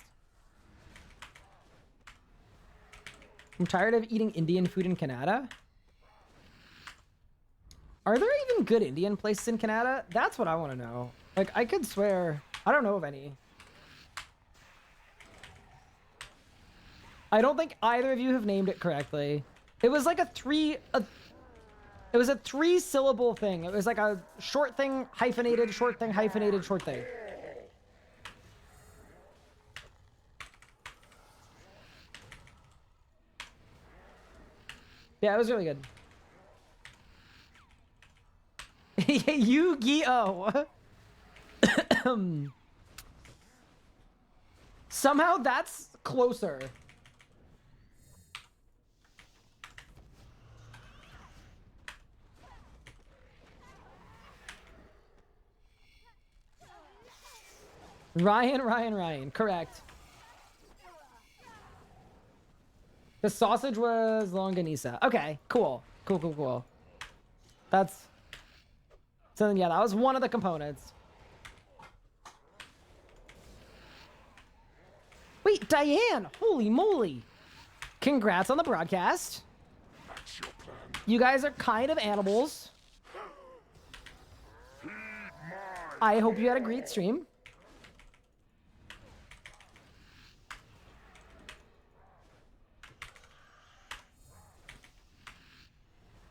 I'm tired of eating Indian food in Canada. Are there even good Indian places in Canada? That's what I want to know. Like, I could swear. I don't know of any. I don't think either of you have named it correctly. It was like it was a 3-syllable thing. It was like a short thing, hyphenated, short thing, hyphenated, short thing. Yeah, it was really good. Yu-Gi-Oh! Somehow that's closer. Ryan. Correct. The sausage was longanisa. Okay, cool. Cool. That's... So then, yeah, that was one of the components. Wait, Diane! Holy moly! Congrats on the broadcast. You guys are kind of animals. I hope you had a great stream.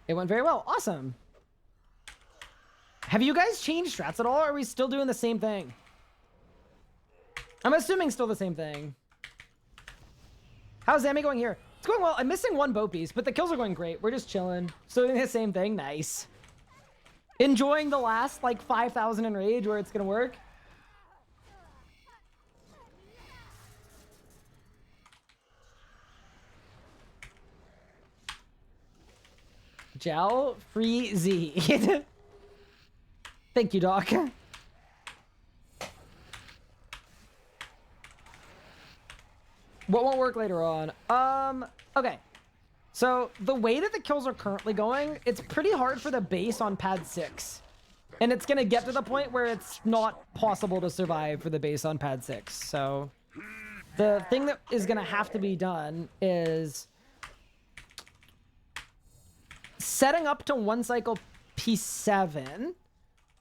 It went very well. Awesome. Have you guys changed strats at all, or are we still doing the same thing? I'm assuming still the same thing. How's Zami going here? It's going well. I'm missing 1 boat piece, but the kills are going great. We're just chilling. Still doing the same thing. Nice. Enjoying the last, like, 5,000 in Rage where it's going to work. Gel free Z. Thank you, Doc. What won't work later on? Okay. So the way that the kills are currently going, it's pretty hard for the base on pad 6. And it's gonna get to the point where it's not possible to survive for the base on pad 6. So the thing that is gonna have to be done is setting up to 1 cycle P7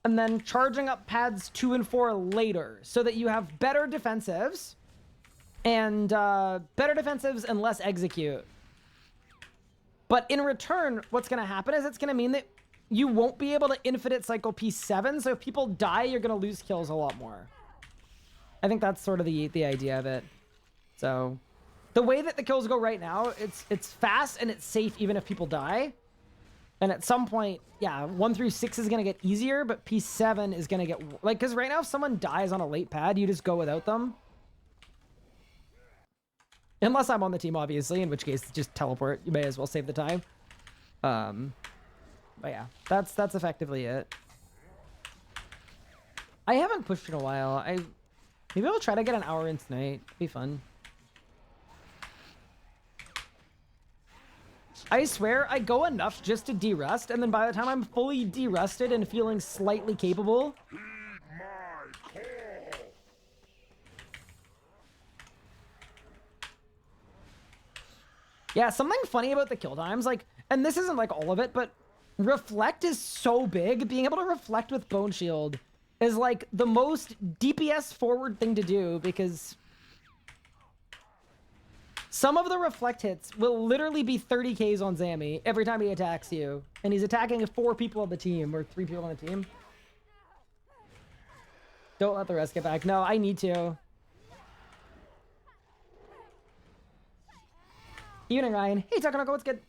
and then charging up pads 2 and 4 later so that you have better defensives and less execute. But in return, what's going to happen is it's going to mean that you won't be able to infinite cycle P7. So if people die, you're going to lose kills a lot more. I think that's sort of the idea of it. So the way that the kills go right now, it's fast and it's safe even if people die. And at some point, yeah, 1 through 6 is going to get easier, but P7 is going to get... Like, because right now, if someone dies on a late pad, you just go without them. Unless I'm on the team, obviously, in which case, just teleport. You may as well save the time. But yeah, that's effectively it. I haven't pushed in a while. Maybe I'll try to get an hour in tonight. It'd be fun. I swear, I go enough just to de-rust, and then by the time I'm fully de-rusted and feeling slightly capable, Yeah, something funny about the kill times, like, and this isn't like all of it, but reflect is so big. Being able to reflect with Bone Shield is like the most DPS forward thing to do, because some of the reflect hits will literally be 30 Ks on Zammy every time he attacks you, and he's attacking 4 people on the team or 3 people on the team. Don't let the rest get back. No, I need to. Evening, Ryan. Hey, Takanoko, what's good?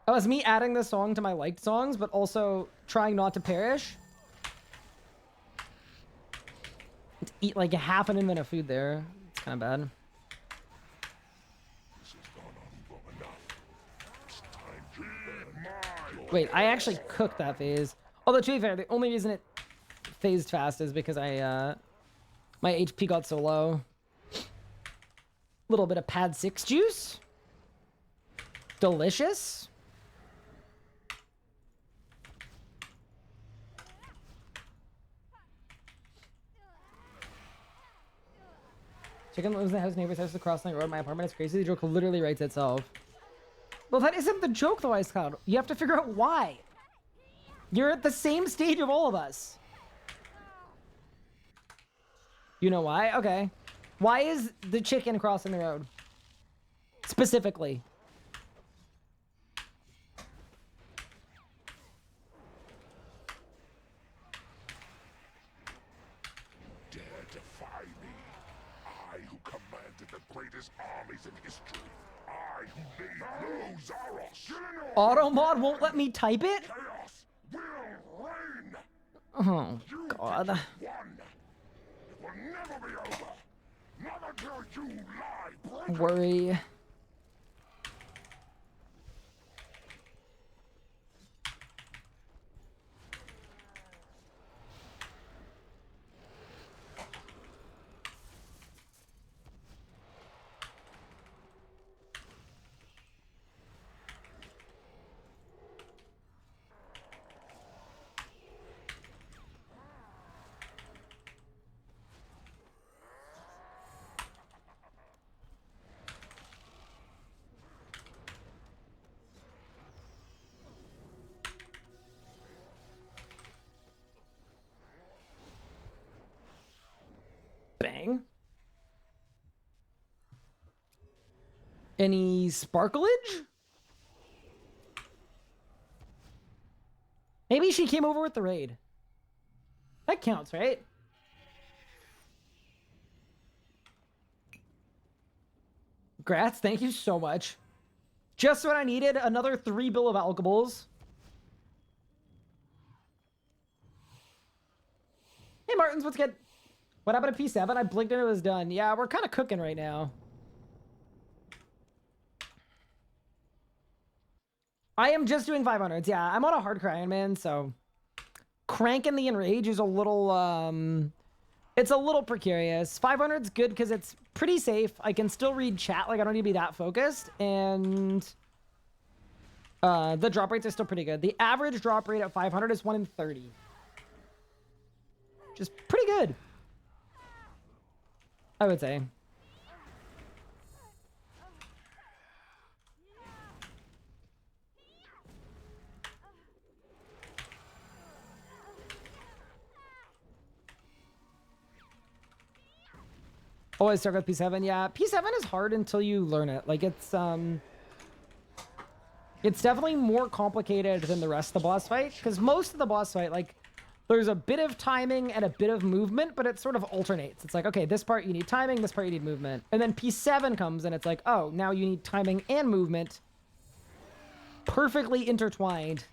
Oh, it's me adding this song to my liked songs, but also trying not to perish. To eat like half an minute of food there. It's kind of bad. Wait, I actually cooked that phase. Although, to be fair, the only reason it phased fast is because my HP got so low. Little bit of pad 6 juice. Delicious. Chicken lives in the house, neighbor's house across the road. My apartment is crazy. The joke literally writes itself. Well, that isn't the joke, though, Ice Cloud. You have to figure out why. You're at the same stage of all of us. You know why? Okay. Why is the chicken crossing the road? Specifically. Dare defy me. I who commanded the greatest armies in history. I who made Zaros. Auto mod won't let me type it? Chaos will reign. Oh, You God. won. It will never be over. Not until you lie broken. Worry. Bang. Any sparklage? Maybe she came over with the raid. That counts, right? Grats, thank you so much. Just what I needed, another 3 bill of alcohols. Hey Martins, what's good? What happened to P7? I blinked and it was done. Yeah, we're kind of cooking right now. I am just doing 500s. Yeah, I'm on a hard Iron Man, so cranking the enrage is a little it's a little precarious. 500's good because it's pretty safe. I can still read chat, like I don't need to be that focused, and the drop rates are still pretty good. The average drop rate at 500 is 1 in 30. Which is pretty good, I would say. Always start with P7. Yeah, P7 is hard until you learn it. Like it's definitely more complicated than the rest of the boss fight, because most of the boss fight, like, there's a bit of timing and a bit of movement, but it sort of alternates. It's like, okay, this part you need timing, this part you need movement. And then P7 comes and it's like, oh, now you need timing and movement perfectly intertwined.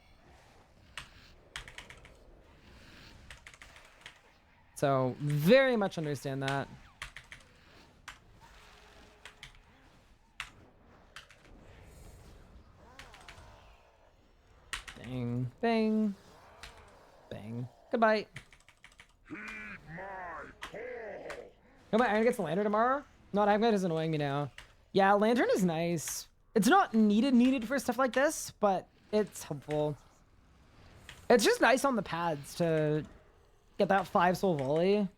So, very much understand that. Bang, bang, bang. Goodbye. Heed my call. No, my Iron gets the lantern tomorrow? Not Iron is annoying me now. Yeah, lantern is nice. It's not needed for stuff like this, but it's helpful. It's just nice on the pads to Get that 5 soul volley.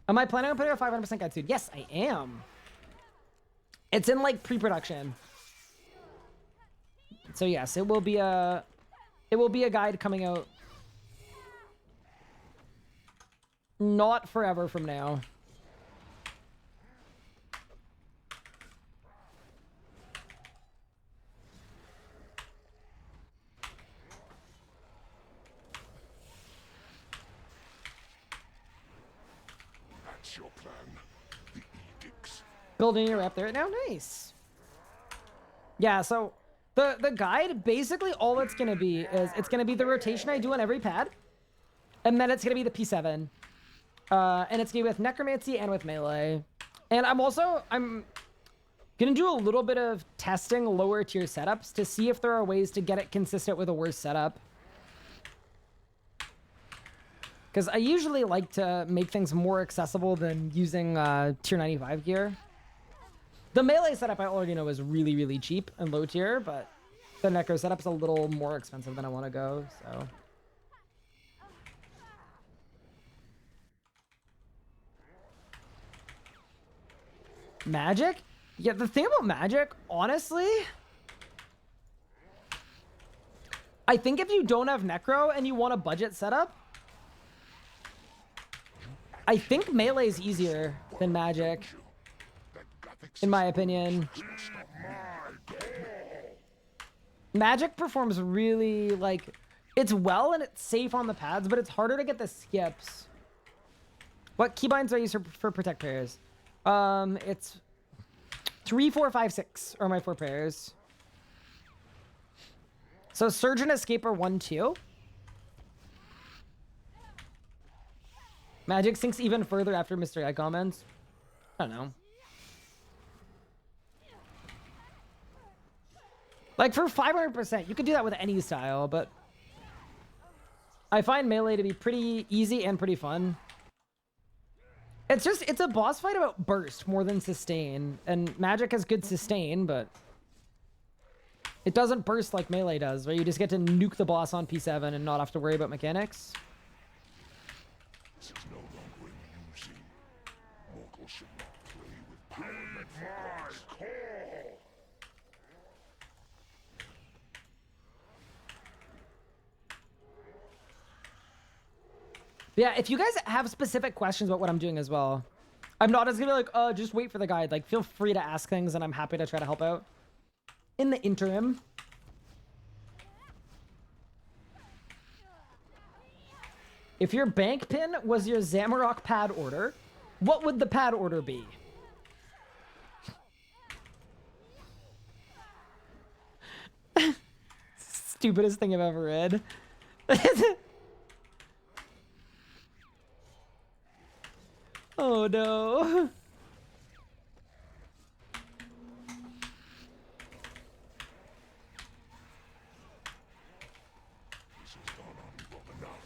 Am I planning on putting a 500% guide soon? Yes, I am. It's in like pre-production. So yes, it will be a guide coming out not forever from now. That's your plan. The edicts. Building your rep there. Now, nice. Yeah, so the guide, basically all it's going to be is it's going to be the rotation I do on every pad. And then it's going to be the P7. And it's going to be with Necromancy and with Melee. And I'm going to do a little bit of testing lower tier setups to see if there are ways to get it consistent with a worse setup. Because I usually like to make things more accessible than using tier 95 gear. The Melee setup I already know is really, really cheap and low tier, but the Necro setup's a little more expensive than I want to go, so... Magic? Yeah, the thing about Magic, honestly... I think if you don't have Necro and you want a budget setup, I think Melee is easier than Magic. In my opinion. Magic performs really, like, it's well and it's safe on the pads, but it's harder to get the skips. What keybinds do I use for protect pairs? It's 3, 4, 5, 6 are my 4 pairs. So Surge and Escape are 1, 2. Magic sinks even further after Mr. Ed comments. I don't know. Like, for 500%, you could do that with any style, but I find Melee to be pretty easy and pretty fun. It's a boss fight about burst more than sustain, and Magic has good sustain, but it doesn't burst like Melee does, where you just get to nuke the boss on P7 and not have to worry about mechanics. This is no longer amusing. Mortals should not play with power meant for gods. Yeah, if you guys have specific questions about what I'm doing as well, I'm not as gonna be like, just wait for the guide. Like, feel free to ask things, and I'm happy to try to help out in the interim. If your bank pin was your Zamorak pad order, what would the pad order be? Stupidest thing I've ever read. Oh no. This has gone on long enough.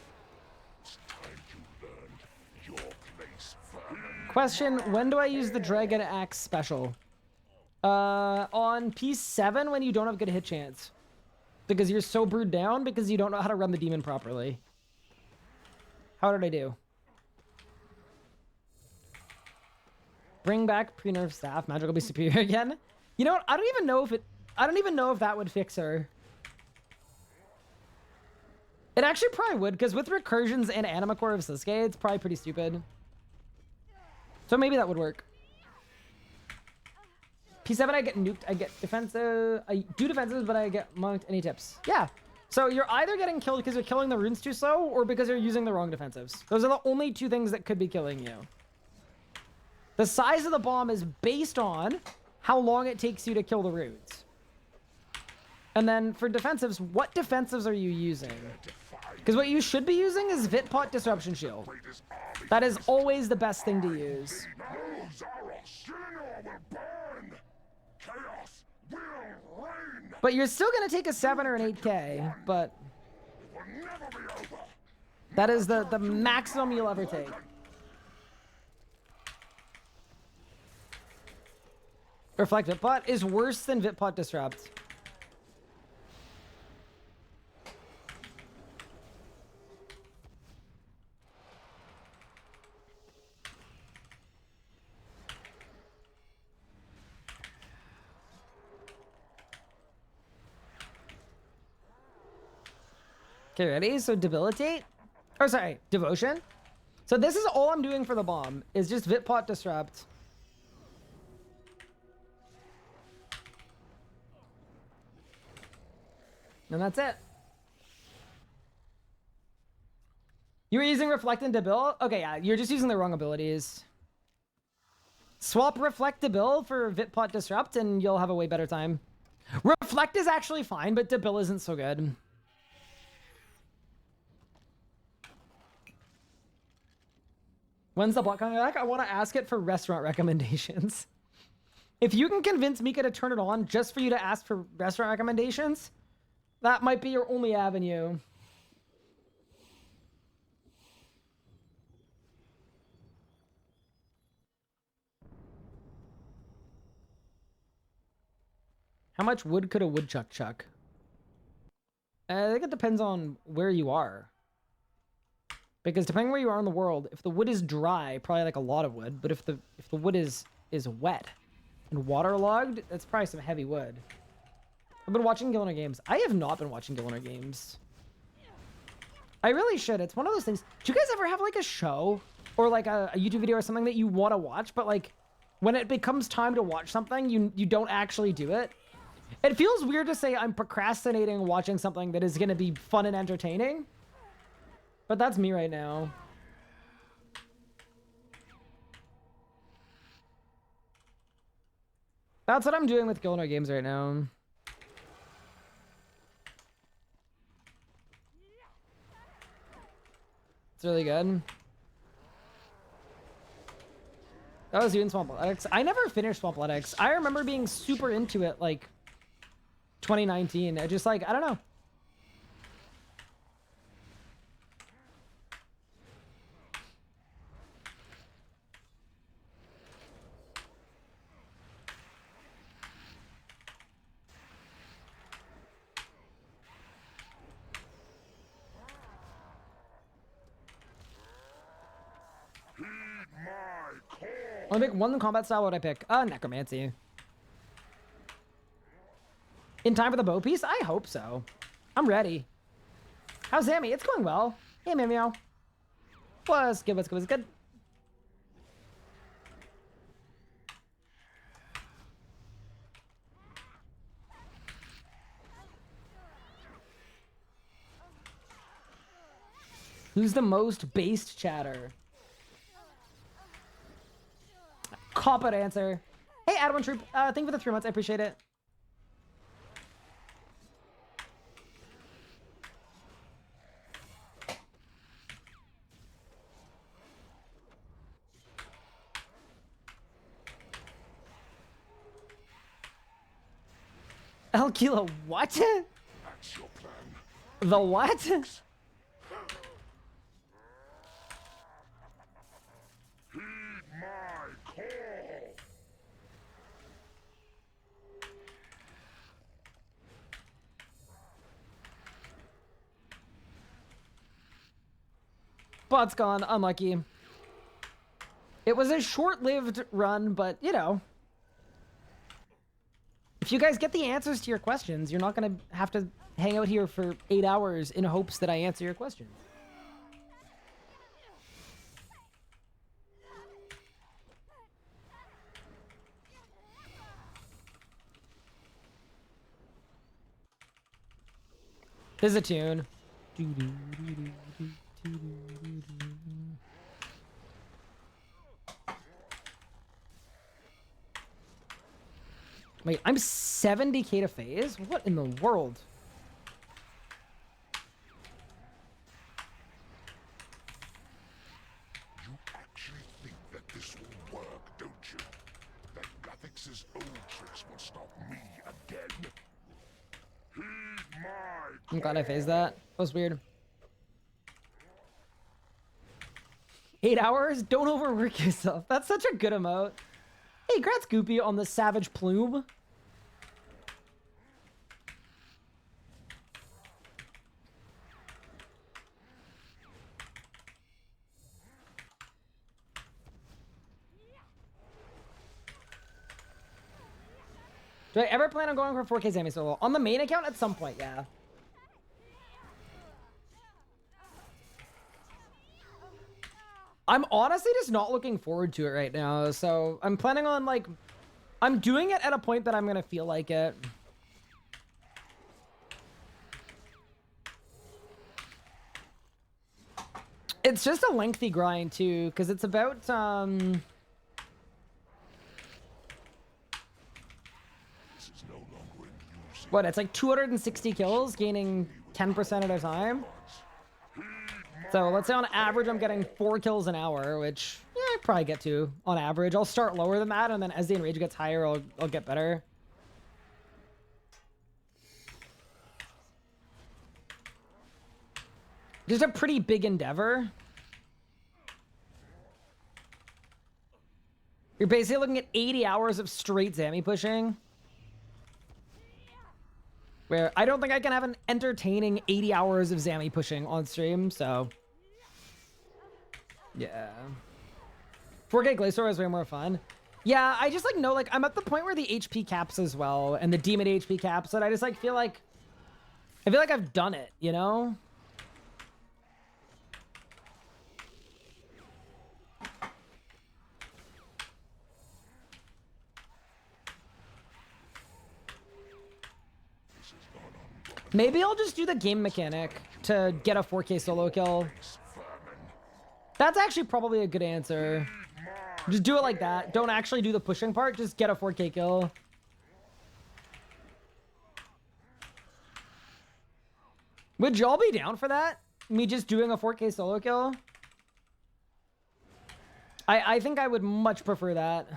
It's time you learned your place, vermin. Question, when do I use the Dragon Axe special? On P7 when you don't have good hit chance. Because you're so brewed down because you don't know how to run the demon properly. How did I do? Bring back pre-nerf staff. Magic will be superior again. You know what? I don't even know if that would fix her. It actually probably would, because with recursions and Animacore of Sasuke, it's probably pretty stupid. So maybe that would work. P7 I get nuked, I get defensive, I do defensives, but I get monked. Any tips? Yeah. So you're either getting killed because you're killing the runes too slow, or because you're using the wrong defensives. Those are the only two things that could be killing you. The size of the bomb is based on how long it takes you to kill the runes. And then for defensives, what defensives are you using? Because what you should be using is Vitpot Disruption Shield. That is always the best thing to use. But you're still going to take a 7 or an 8k, but that is the maximum you'll ever take. Reflect Vitpot is worse than Vitpot Disrupt. Okay, ready? So debilitate. Or sorry, devotion. So this is all I'm doing for the bomb, is just Vitpot disrupt. And that's it. You were using Reflect and Debil? Okay, yeah, you're just using the wrong abilities. Swap Reflect Debil for Vitpot Disrupt and you'll have a way better time. Reflect is actually fine, but Debil isn't so good. When's the bot coming back? I want to ask it for restaurant recommendations. If you can convince Mika to turn it on just for you to ask for restaurant recommendations, that might be your only avenue. How much wood could a woodchuck chuck? I think it depends on where you are. Because depending where you are in the world, if the wood is dry, probably like a lot of wood. But if the wood is wet and waterlogged, that's probably some heavy wood. I've been watching Gilner Games. I have not been watching Gilner Games. I really should. It's one of those things. Do you guys ever have like a show or like a YouTube video or something that you want to watch, but like when it becomes time to watch something, you don't actually do it? It feels weird to say I'm procrastinating watching something that is going to be fun and entertaining. But that's me right now. That's what I'm doing with Gilner Games right now. It's really good. That was you in Swamp Athletics. I never finished Swamp Athletics. I remember being super into it like 2019. I just like, I don't know. I'll pick one combat style. What would I pick? Necromancy. In time for the bow piece? I hope so. I'm ready. How's Sammy? It's going well. Hey, meow meow. What's good? What's good? What's good? Who's the most based chatter? Cop it answer. Hey, Adwin Troop. Thank you for the 3 months. I appreciate it. El Kilo, what? That's your plan. The what? Heed my call. Bot's gone. Unlucky. It was a short-lived run, but, you know. If you guys get the answers to your questions, you're not going to have to hang out here for 8 hours in hopes that I answer your questions. This is a tune. Wait, I'm 70k to phase? What in the world? You actually think that this will work, don't you? That Gothix's old tricks will stop me again? Heed my I'm glad I phased that. That was weird. 8 hours? Don't overwork yourself. That's such a good emote. Hey, congrats, Goopy, on the Savage Plume. Do I ever plan on going for 4K Sammy solo? On the main account at some point, yeah. I'm honestly just not looking forward to it right now. So I'm planning on like, I'm doing it at a point that I'm going to feel like it. It's just a lengthy grind too, because it's about, what, it's like 260 kills, gaining 10% at a time. So let's say on average, I'm getting 4 kills an hour, which yeah, I probably get to on average. I'll start lower than that, and then as the enrage gets higher, I'll get better. Just a pretty big endeavor. You're basically looking at 80 hours of straight Zammy pushing. Where I don't think I can have an entertaining 80 hours of Zammy pushing on stream, so... yeah. 4K Glacier is way more fun. Yeah, I just like know, like, I'm at the point where the HP caps as well, and the demon HP caps, that I just like feel like... I feel like I've done it, you know? Maybe I'll just do the game mechanic to get a 4K solo kill. That's actually probably a good answer. Just do it like that. Don't actually do the pushing part. Just get a 4K kill. Would y'all be down for that? Me just doing a 4K solo kill? I think I would much prefer that.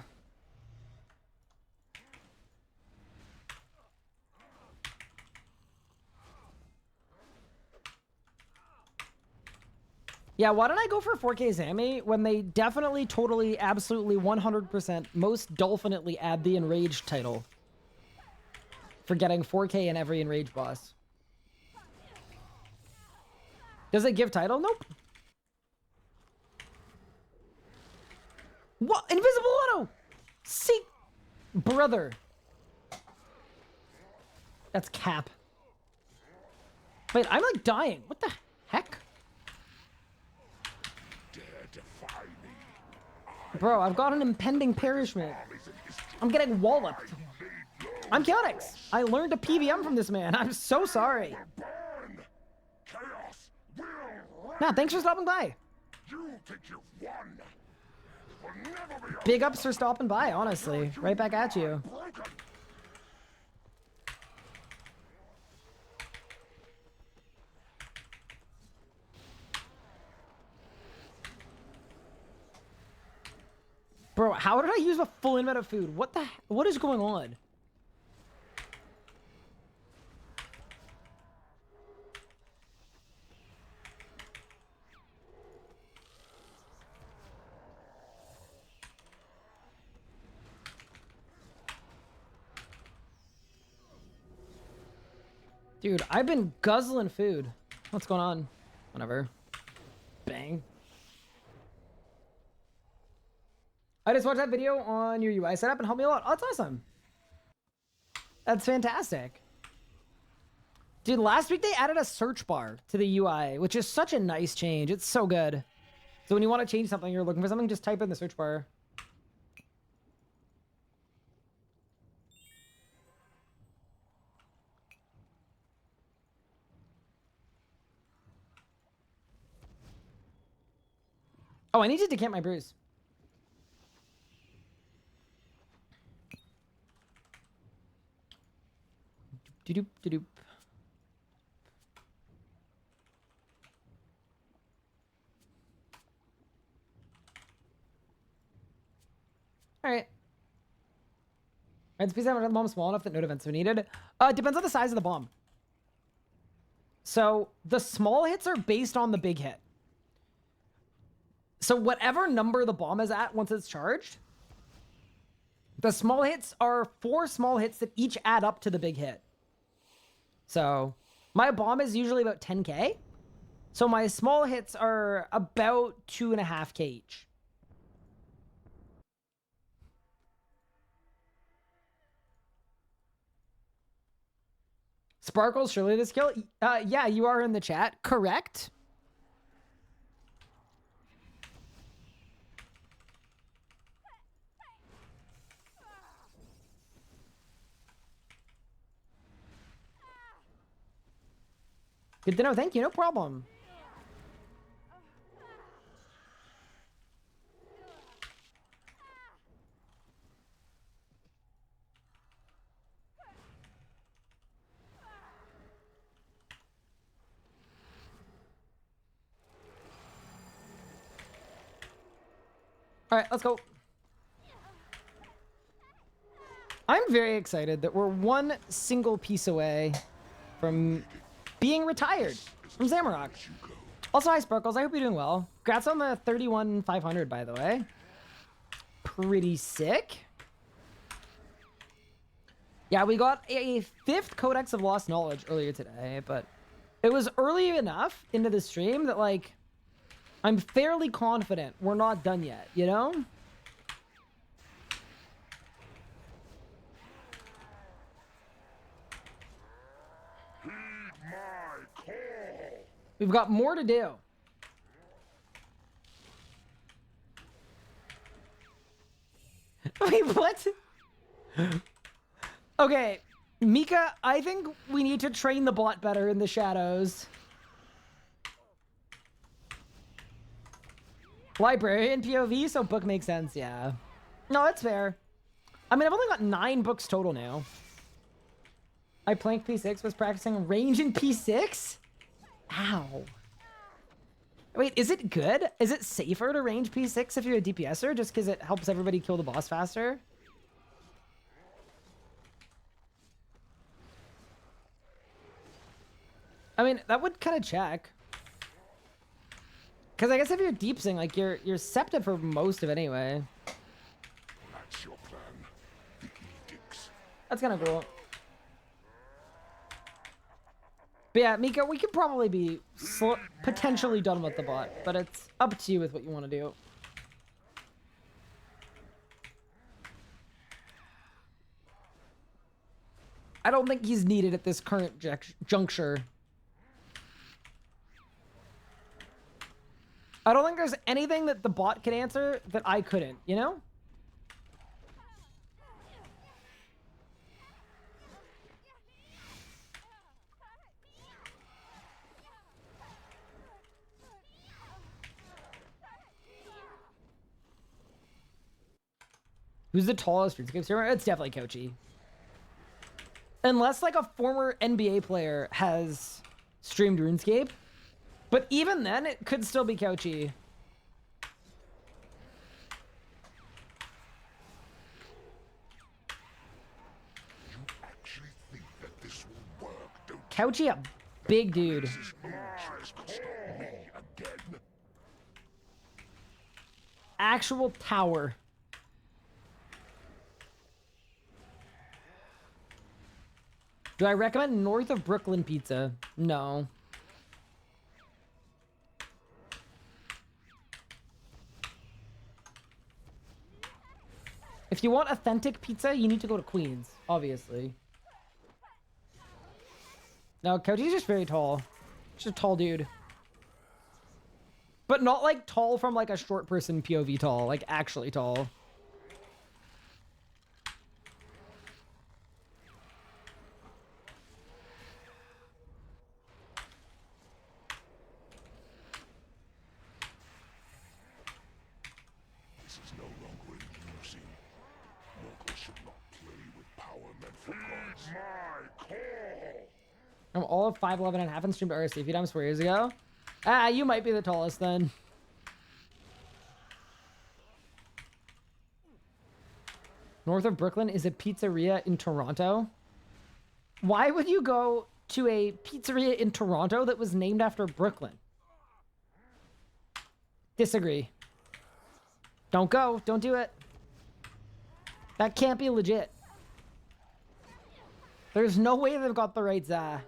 Yeah, why don't I go for 4K Zammy when they definitely, totally, absolutely, 100% most dolphinately add the Enraged title for getting 4K in every Enraged boss? Does it give title? Nope. What? Invisible Auto! See? Brother. That's cap. Wait, I'm like dying. What the heck? Bro, I've got an impending perishment. I'm getting walloped. I'm Chaotix. I learned a PVM from this man. I'm so sorry. Nah, thanks for stopping by. Big ups for stopping by, honestly. Right back at you. Bro, how did I use a full inventory of food? What is going on? Dude, I've been guzzling food. What's going on? Whatever. Bang. I just watched that video on your UI setup and helped me a lot. Oh, that's awesome. That's fantastic. Dude, last week they added a search bar to the UI, which is such a nice change. It's so good. So when you want to change something, you're looking for something, just type in the search bar. Oh, I need to decant my brews. Doop, doop. All right. Red speed the bomb small enough that no defense are needed. Depends on the size of the bomb. So the small hits are based on the big hit. So whatever number the bomb is at once it's charged, the small hits are 4 small hits that each add up to the big hit. So my bomb is usually about 10k. So my small hits are about 2.5k each. Sparkles, surely this kill? Yeah, you are in the chat. Correct. Good to know. Thank you. No problem. All right, let's go. I'm very excited that we're one single piece away from being retired from Zamorak. Also, hi, Sparkles. I hope you're doing well. Congrats on the 31,500, by the way. Pretty sick. Yeah, we got a 5th Codex of Lost Knowledge earlier today, but it was early enough into the stream that, like, I'm fairly confident we're not done yet, you know? Heed my call. We've got more to do. Wait, what? Okay, Mika, I think we need to train the bot better in the shadows. Librarian POV, so book makes sense, yeah. No, that's fair. I mean, I've only got 9 books total now. I planked P6, was practicing range in P6? Ow. Wait, is it good? Is it safer to range P6 if you're a DPSer just because it helps everybody kill the boss faster? I mean, that would kind of check. Because I guess if you're deep sing, like, you're septa for most of it anyway. That's your plan. The edicts. That's kind of cool. But yeah, Mika, we could probably be potentially done with the bot, but it's up to you with what you want to do. I don't think he's needed at this current juncture. I don't think there's anything that the bot can answer that I couldn't, you know? Who's the tallest RuneScape streamer? It's definitely Kochi. Unless, like, a former NBA player has streamed RuneScape. But even then, it could still be Kochi. You actually think that this will work, don't you? Kochi, a big dude. This is no chance can stop me again. Actual tower. Do I recommend north of Brooklyn pizza? No. If you want authentic pizza, you need to go to Queens, obviously. No, Koji's just very tall. Just a tall dude. But not like tall from like a short person POV tall, like actually tall. This is no longer amusing. Mortals should not play with power meant for gods. My call. I'm all of 5'11 and a half and streamed RC a few times 4 years ago. Ah, you might be the tallest then. North of Brooklyn is a pizzeria in Toronto. Why would you go to a pizzeria in Toronto that was named after Brooklyn? Disagree. Don't go. Don't do it. That can't be legit. There's no way they've got the right Za.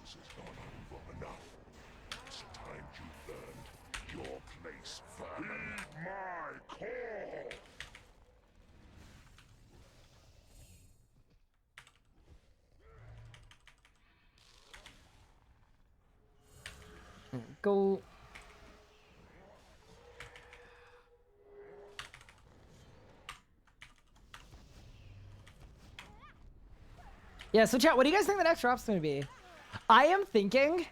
This has gone on long enough. It's time you learned your place, vermin. Heed my call. go. Yeah, so chat, what do you guys think the next drop's gonna be? I am thinking...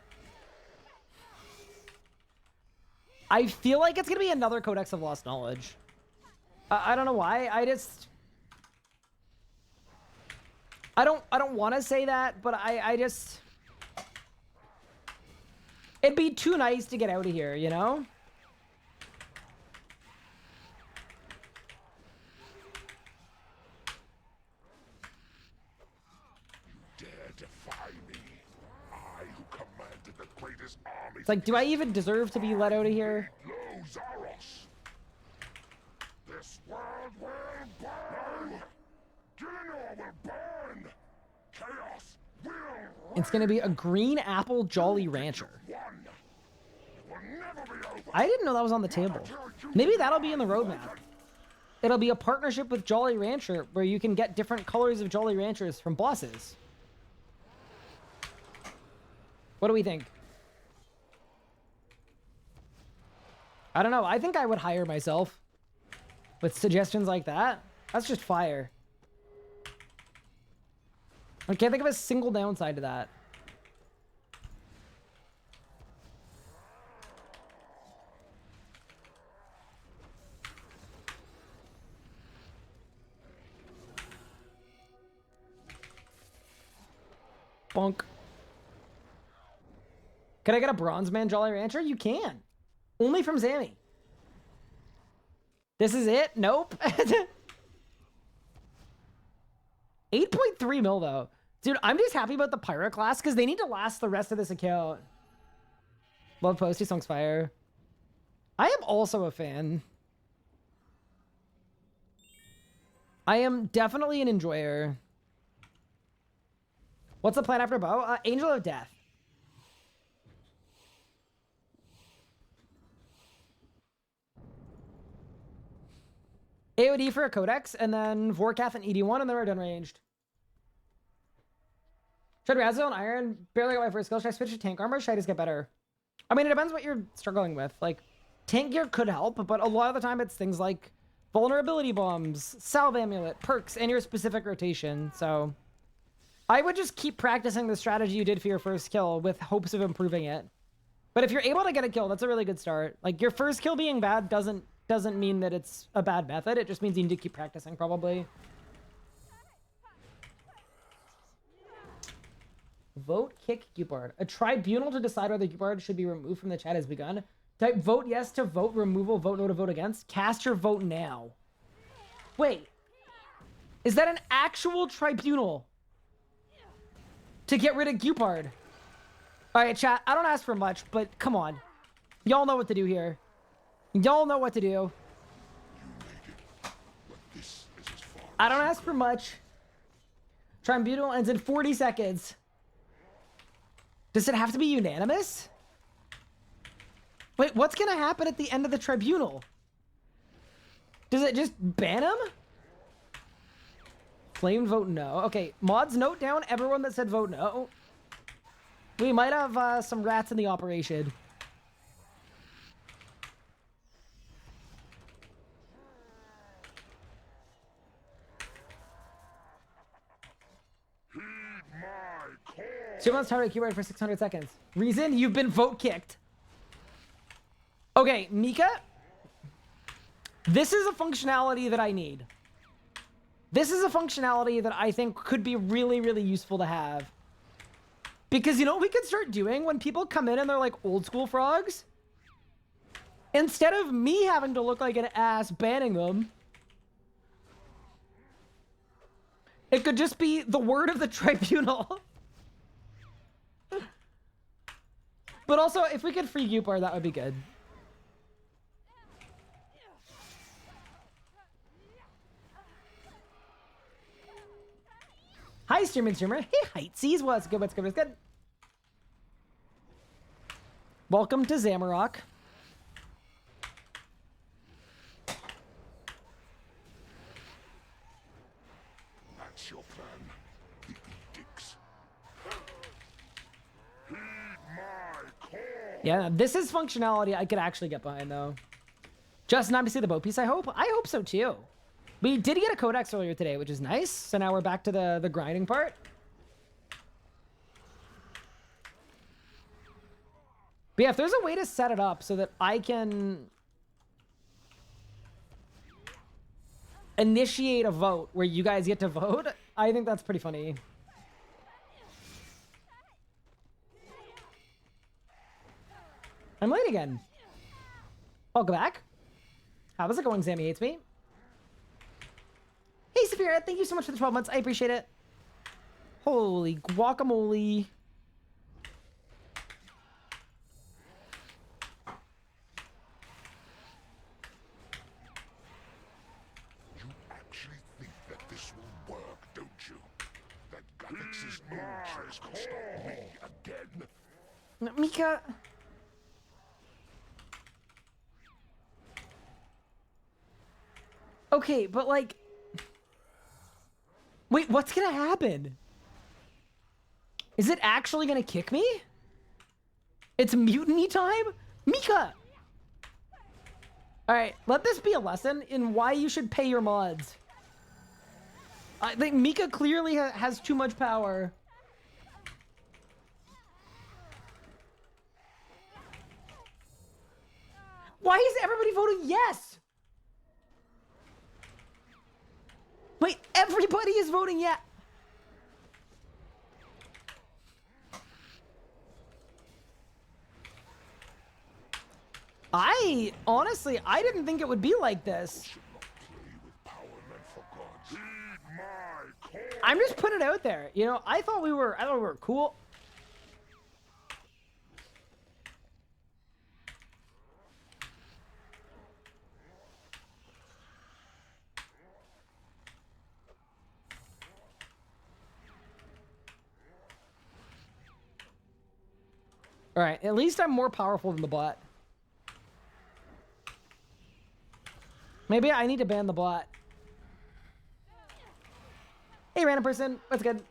I feel like it's gonna be another Codex of Lost Knowledge. I don't know why, I don't want to say that, but I just... It'd be too nice to get out of here, you know? It's like, do I even deserve to be let out of here? This world will burn. Gillinor will burn. Chaos will. It's gonna be a green apple Jolly Rancher. I didn't know that was on the table. Maybe that'll be in the roadmap. It'll be a partnership with Jolly Rancher where you can get different colors of Jolly Ranchers from bosses. What do we think? I don't know. I think I would hire myself with suggestions like that. That's just fire. I can't think of a single downside to that. Bonk. Can I get a Bronze Man Jolly Rancher? You can. Only from Zammy. This is it? Nope. 8.3 mil though. Dude, I'm just happy about the Pyro class because they need to last the rest of this account. Love Posty Songs Fire. I am also a fan. I am definitely an enjoyer. What's the plan after Bow? Angel of Death. AOD for a Codex, and then Vorkath and ED1, and then we're done ranged. Should Razzo Iron barely got my first skill. Should I switch to tank armor? Should I just get better? I mean, it depends what you're struggling with. Like, tank gear could help, but a lot of the time it's things like vulnerability bombs, salve amulet, perks, and your specific rotation. So I would just keep practicing the strategy you did for your first kill with hopes of improving it. But if you're able to get a kill, that's a really good start. Like, your first kill being bad doesn't mean that it's a bad method. It just means you need to keep practicing, probably. Vote kick Cupard. A tribunal to decide whether Cupard should be removed from the chat has begun. Type vote yes to vote removal, vote no to vote against. Cast your vote now. Wait. Is that an actual tribunal to get rid of Cupard? Alright, chat. I don't ask for much, but come on. Y'all know what to do here. Y'all know what to do. I don't ask for much. Tribunal ends in 40 seconds. Does it have to be unanimous? Wait, what's gonna happen at the end of the tribunal? Does it just ban him? Flame vote no. Okay, mods, note down everyone that said vote no. We might have some rats in the operation. She wants to target keyword for 600 seconds. Reason? You've been vote kicked. Okay, Mika. This is a functionality that I need. This is a functionality that I think could be really, really useful to have. Because you know what we could start doing when people come in and they're like old school frogs? Instead of me having to look like an ass banning them, it could just be the word of the tribunal. But also, if we could free Cupar, that would be good. Hi, streamer. Hey, Heightsies. What's good? What's good? What's good? Welcome to Zamarok. That's your plan. The edicts. Heed my call. Yeah, this is functionality I could actually get behind, though. Just not to see the boat piece, I hope. I hope so, too. We did get a codex earlier today, which is nice. So now we're back to the grinding part. But yeah, if there's a way to set it up so that I can initiate a vote where you guys get to vote, I think that's pretty funny. I'm late again. Welcome back. How's it going, Sammy Hates Me? Hey, Saphira, thank you so much for the 12 months. I appreciate it. Holy guacamole. You actually think that this will work, don't you? That Galaxy's ultras can stop me again? No, Mika. Okay, but like... Wait, what's gonna happen? Is it actually gonna kick me? It's mutiny time? Mika! Alright, let this be a lesson in why you should pay your mods. I think Mika clearly has too much power. Why is everybody voting yes? Wait, everybody is voting yes. Honestly, I didn't think it would be like this. I'm just putting it out there. You know, I thought we were cool. All right, at least I'm more powerful than the bot. Maybe I need to ban the bot. Hey, random person, what's good?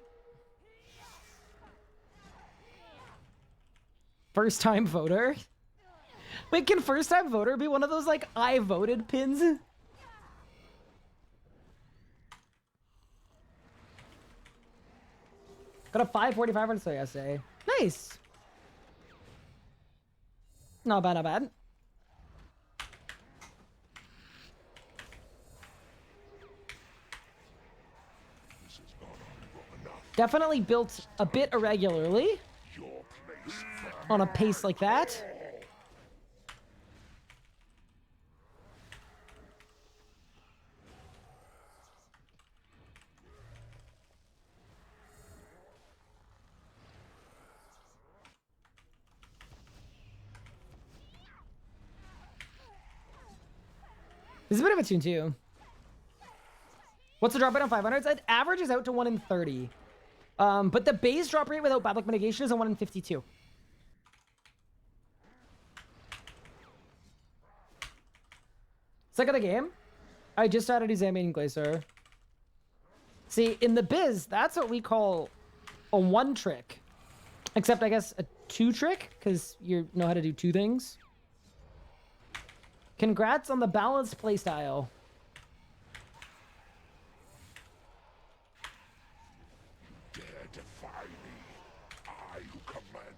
First time voter? Wait, can first time voter be one of those like I voted pins? Got a 545 on yesterday. Nice. Not bad, not bad. Definitely built a bit irregularly on a pace like that. This is a bit of a tune too. What's the drop rate on 500s? It averages out to 1 in 30. But the base drop rate without bad luck mitigation is a 1 in 52. Second of the game. I just started examining Glacier. See, in the biz, that's what we call a 1 trick. Except, I guess, a 2 trick, because you know how to do 2 things. Congrats on the balanced playstyle.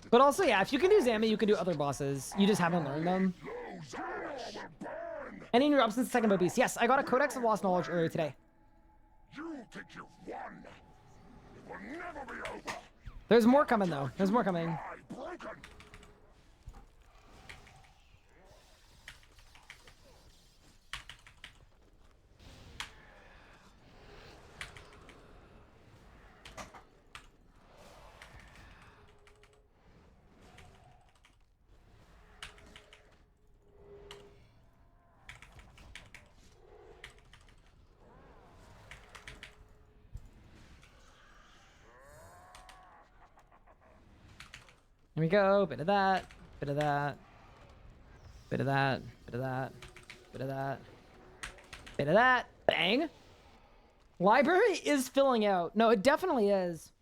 But also, yeah, if you can do Zammy, you can do other bosses. You just haven't learned them. Any new drops since the second beast? Yes, I got a Codex of Lost Knowledge earlier today. You think you've won? It will never be over. There's more coming, though. There's more coming. Here we go. Bit of that. Bit of that. Bit of that. Bit of that. Bit of that. Bit of that. Bang. Library is filling out. No, it definitely is.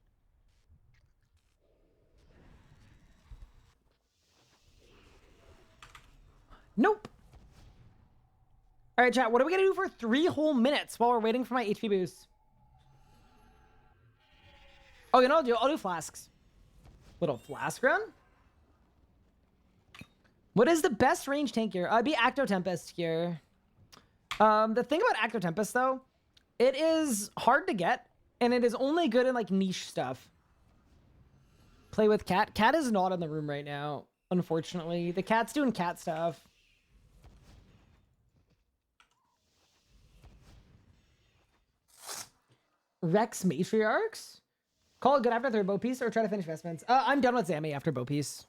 Nope. All right, chat. What are we gonna do for 3 whole minutes while we're waiting for my HP boost? Oh, you know, I'll do flasks. Little flask run. What is the best range tank here? I'd be Acto Tempest here. The thing about Acto Tempest though, it is hard to get, and it is only good in like niche stuff. Play with Cat. Cat is not in the room right now, unfortunately. The cat's doing cat stuff. Rex Matriarchs? Call it good after third bow piece or try to finish vestments. I'm done with Zammy after bow piece.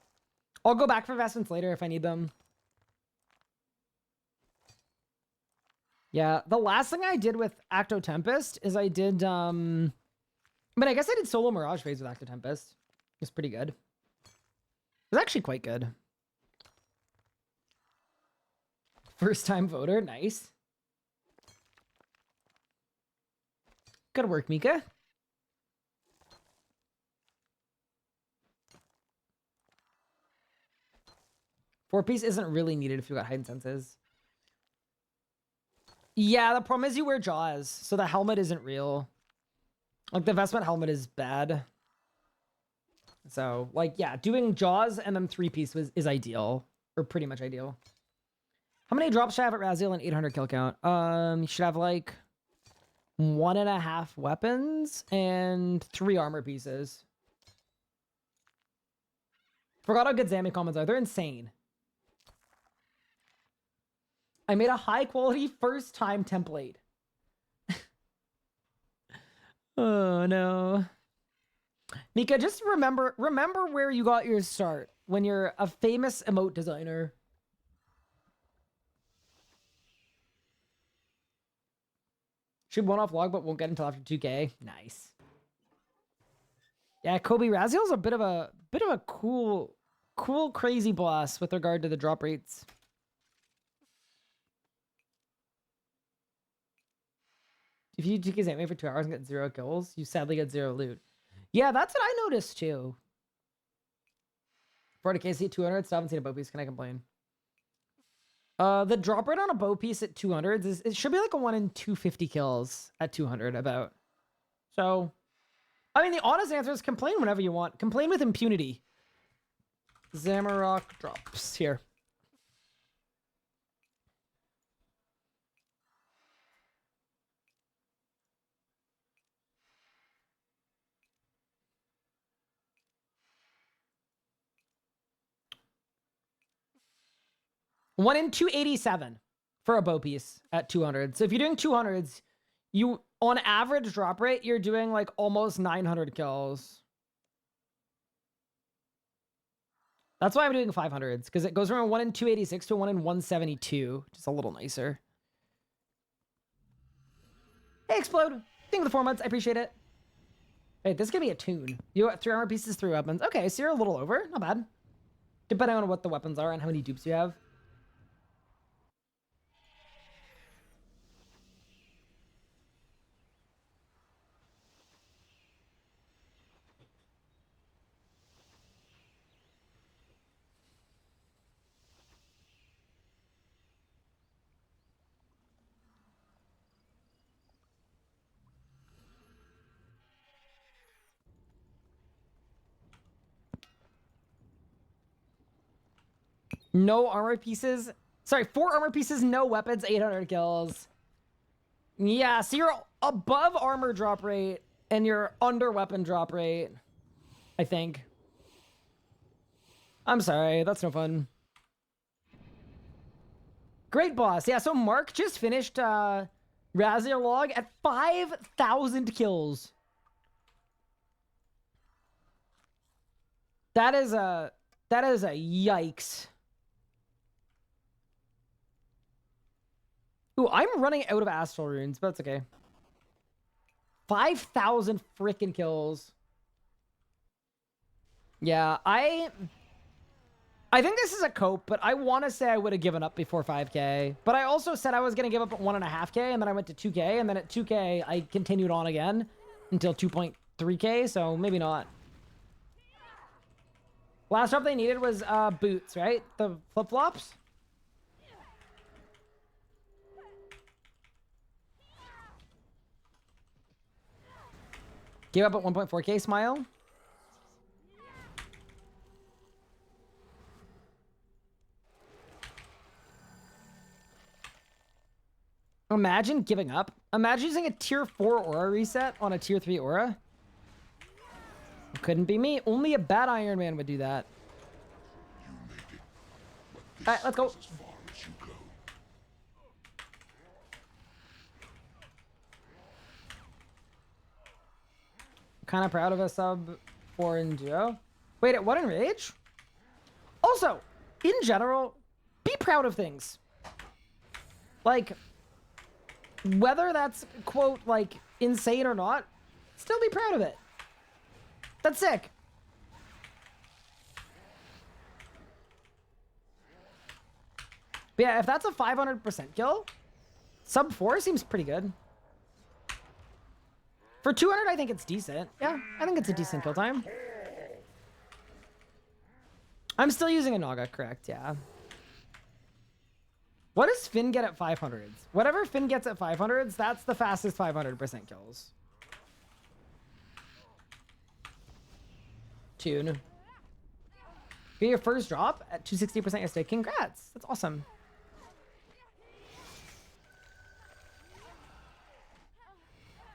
I'll go back for vestments later if I need them. Yeah, the last thing I did with Acto Tempest is I did, I mean, I guess I did solo Mirage phase with Acto Tempest. It was pretty good. It was actually quite good. First time voter, nice. Good work, Mika. Four piece isn't really needed if you got heightened senses. Yeah, the problem is you wear Jaws, so the helmet isn't real. Like, the vestment helmet is bad. So, like, yeah, doing Jaws and then 3-piece is ideal. Or pretty much ideal. How many drops should I have at Raziel and 800 kill count? You should have, like, 1.5 weapons and 3 armor pieces. Forgot how good Zammy comments are. They're insane. I made a high-quality first-time template. Oh, no. Mika, just remember where you got your start when you're a famous emote designer. Should one-off log, but won't get until after 2K. Nice. Yeah, Kobe Raziel's a bit of a cool, crazy boss with regard to the drop rates. If you TK Zammy for 2 hours and get 0 kills, you sadly get 0 loot. Yeah, that's what I noticed too. 40k at 200, still haven't seen a bow piece. Can I complain? The drop rate on a bow piece at 200s is, it should be like a 1 in 250 kills at 200 about. So, I mean, the honest answer is complain whenever you want. Complain with impunity. Zamarok drops here. One in 287 for a bow piece at 200. So if you're doing 200s, you, on average drop rate, you're doing like almost 900 kills. That's why I'm doing 500s, because it goes from a 1 in 286 to a 1 in 172. Just a little nicer. Hey, Explode. Thank you for the 4 months. I appreciate it. Hey, this is going to be a tune. You got 3 armor pieces, 3 weapons. Okay, so you're a little over. Not bad. Depending on what the weapons are and how many dupes you have. No armor pieces. Sorry, 4 armor pieces, no weapons, 800 kills. Yeah, so you're above armor drop rate and you're under weapon drop rate, I think. I'm sorry, that's no fun. Great boss. Yeah, so Mark just finished Raziel log at 5,000 kills. That is a yikes. Ooh, I'm running out of astral runes, but that's okay. 5,000 freaking kills. Yeah, I think this is a cope, but I want to say I would have given up before 5K. But I also said I was going to give up at 1.5K, and then I went to 2K, and then at 2K, I continued on again until 2.3K, so maybe not. Last drop they needed was boots, right? The flip-flops? Gave up at 1.4k, smile. Imagine giving up. Imagine using a tier 4 aura reset on a tier 3 aura. Couldn't be me. Only a bad Iron Man would do that. Alright, let's go. Kind of proud of a sub 4 in duo. Wait, at what in rage? Also, in general, be proud of things. Like, whether that's, quote, like, insane or not, still be proud of it. That's sick. But yeah, if that's a 500% kill, sub 4 seems pretty good. For 200, I think it's decent. Yeah, I think it's a decent kill time. I'm still using a Naga, correct, yeah. What does Finn get at 500s? Whatever Finn gets at 500s, that's the fastest 500% kills. Tune. Get your first drop at 260% yesterday. Congrats. That's awesome.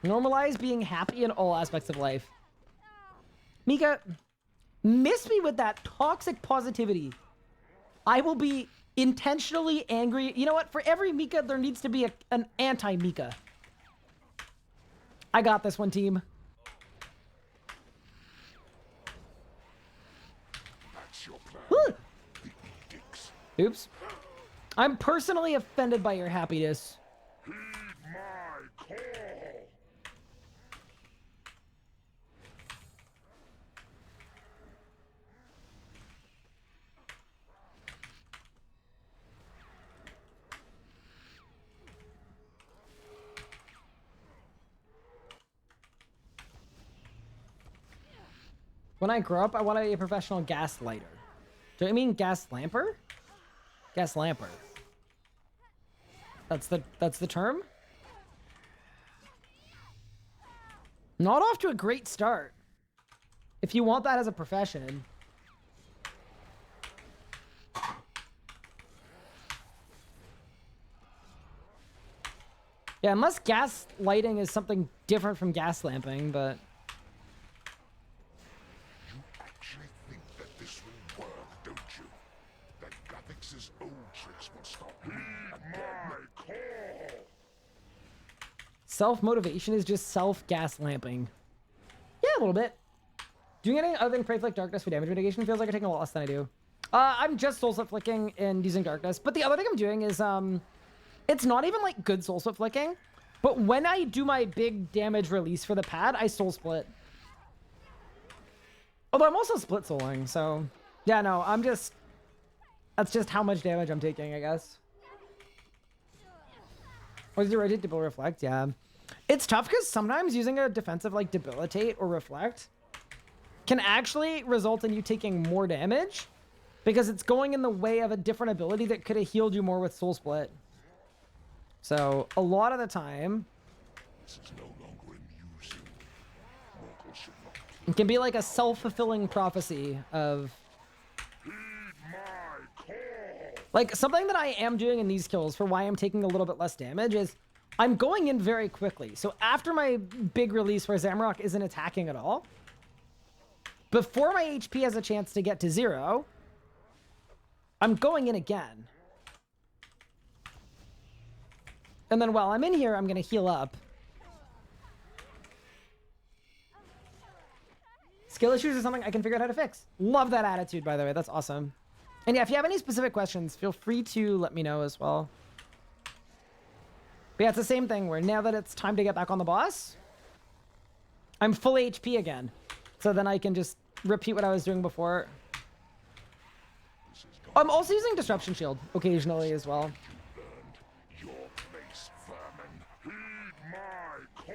Normalize being happy in all aspects of life. Mika, miss me with that toxic positivity. I will be intentionally angry. You know what? For every Mika, there needs to be an anti-Mika. I got this one, team. That's your plan. Oops. I'm personally offended by your happiness. Heed my call. When I grow up, I want to be a professional gas lighter. Do I mean gas lamper? Gas lamper. That's the term? Not off to a great start. If you want that as a profession. Yeah, unless gas lighting is something different from gas lamping, but... You actually think that this will work, don't you? That Gathix's old tricks will stop me my call. Self-motivation is just self-gas lamping. Yeah, a little bit. Doing anything other than Pray Flick Darkness for damage mitigation feels like I'm taking a lot less than I do. I'm just soul slip flicking and using darkness. But the other thing I'm doing is, it's not even like good soul split flicking. But when I do my big damage release for the pad, I soul split. Although I'm also split souling, so... Yeah, no, I'm just... That's just how much damage I'm taking, I guess. Was your rotate debil reflect? Yeah. It's tough because sometimes using a defensive like debilitate or reflect can actually result in you taking more damage because it's going in the way of a different ability that could have healed you more with soul split. So a lot of the time, This is no longer amusing. Mortals should not it can be like a self-fulfilling prophecy of... heed my call. Like, something that I am doing in these kills for why I'm taking a little bit less damage is I'm going in very quickly. So after my big release where Zamrock isn't attacking at all, before my HP has a chance to get to 0, I'm going in again. And then while I'm in here, I'm going to heal up. Skill issues is something I can figure out how to fix. Love that attitude, by the way. That's awesome. And yeah, if you have any specific questions, feel free to let me know as well. But yeah, it's the same thing where now that it's time to get back on the boss, I'm full HP again. So then I can just repeat what I was doing before. I'm also using Disruption Shield occasionally as well. Your place, vermin. Heed my call.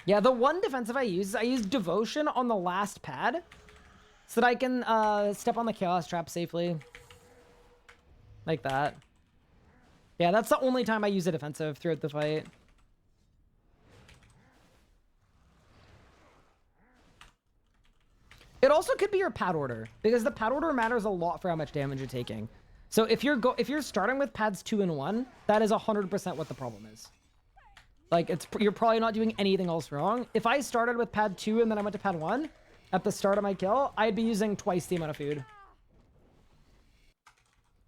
Yeah, the one defensive I use Devotion on the last pad so that I can step on the Chaos Trap safely. Like that. Yeah, that's the only time I use a defensive throughout the fight. It also could be your pad order, because the pad order matters a lot for how much damage you're taking. So if you're starting with pads 2 and 1, that is 100% what the problem is. Like, you're probably not doing anything else wrong. If I started with pad 2 and then I went to pad 1 at the start of my kill, I'd be using twice the amount of food.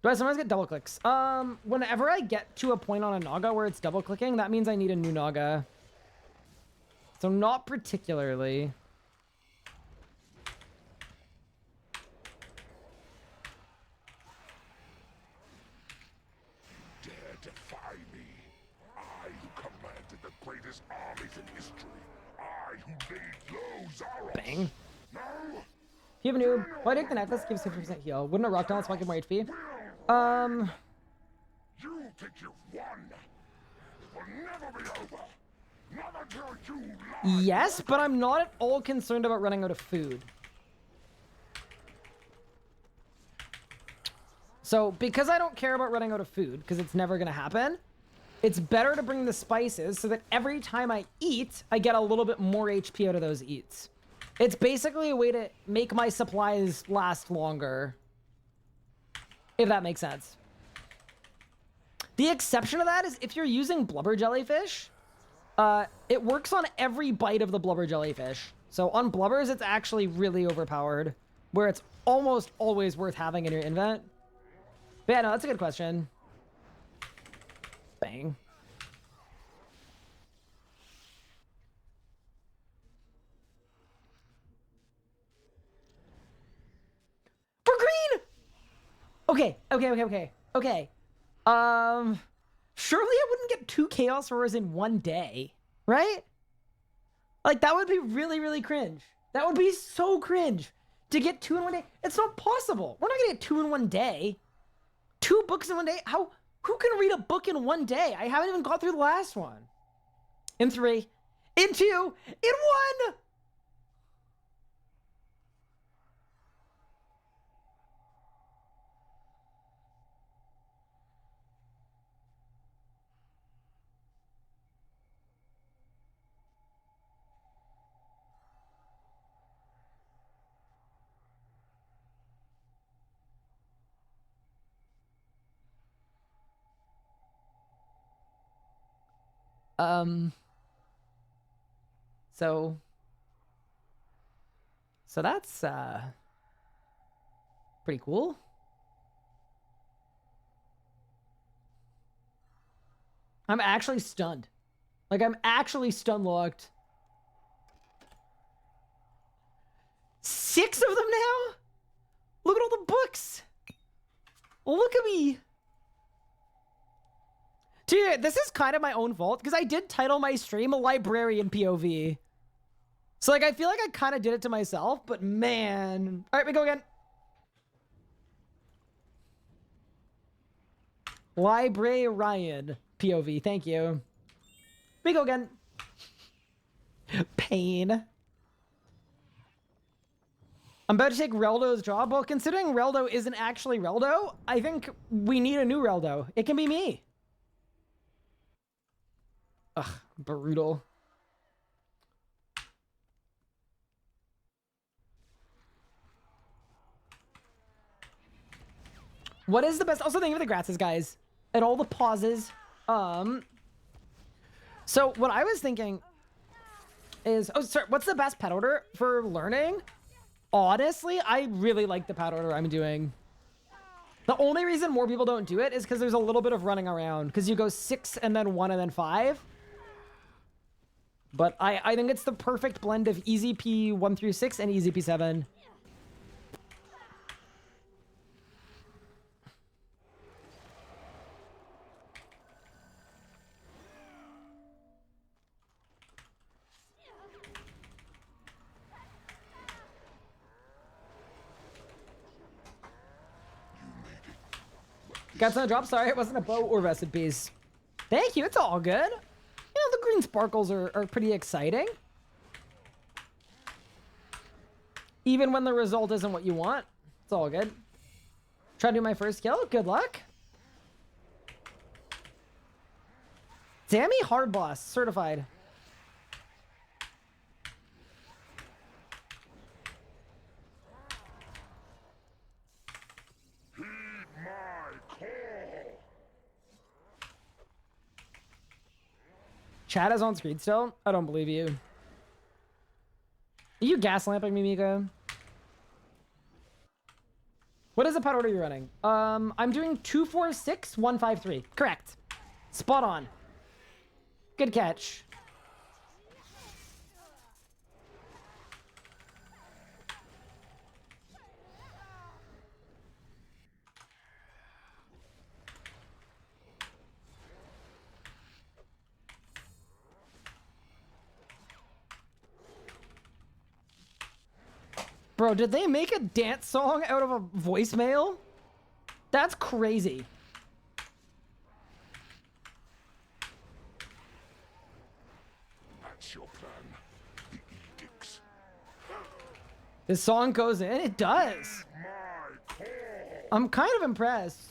Do I sometimes get double clicks? Whenever I get to a point on a Naga where it's double clicking, that means I need a new Naga. So not particularly. Bang. You have a noob. Why take the necklace? Gives 50% heal. Wouldn't a rock down spike give more HP? You think you've won. It will never be over. Not until you lie. Yes, but I'm not at all concerned about running out of food. So, because I don't care about running out of food, because it's never going to happen, it's better to bring the spices so that every time I eat, I get a little bit more HP out of those eats. It's basically a way to make my supplies last longer. If that makes sense. The exception to that is if you're using blubber jellyfish, it works on every bite of the blubber jellyfish. So on blubbers, it's actually really overpowered, where it's almost always worth having in your invent. But yeah, no, that's a good question. Bang. We're green! Okay. Surely I wouldn't get 2 Chaos Roars in one day, right? Like, that would be really, really cringe. That would be so cringe to get 2 in one day. It's not possible. We're not gonna get 2 in one day. 2 books in one day? Who can read a book in one day? I haven't even got through the last one. In 3, in 2, in 1! So that's, pretty cool. I'm actually stunned. Like, I'm actually stun locked. 6 of them now? Look at all the books. Look at me. Dude, this is kind of my own fault because I did title my stream a Librarian POV. So, like, I feel like I kind of did it to myself, but man. All right, we go again. Librarian POV, thank you. We go again. Pain. I'm about to take Reldo's job. Well, considering Reldo isn't actually Reldo, I think we need a new Reldo. It can be me. Ugh, brutal. What is the best? Also, thank you for the grasses, guys. And all the pauses. So what I was thinking is, oh, sorry, what's the best pet order for learning? Honestly, I really like the pet order I'm doing. The only reason more people don't do it is because there's a little bit of running around, because you go 6 and then 1 and then 5. But I think it's the perfect blend of easy P 1 through 6 and easy P 7. Got some drop. Sorry, it wasn't a bow or vested piece. Thank you. It's all good. You know, the green sparkles are pretty exciting. Even when the result isn't what you want. It's all good. Try to do my first kill. Good luck. Sammy hard boss. Certified. Chat is on screen still? I don't believe you. Are you gaslamping me, Mika? What is the pot order you're running? I'm doing 246153. Correct. Spot on. Good catch. Bro, did they make a dance song out of a voicemail? That's crazy. That's your plan. The edicts. This song goes in? It does. My call. I'm kind of impressed.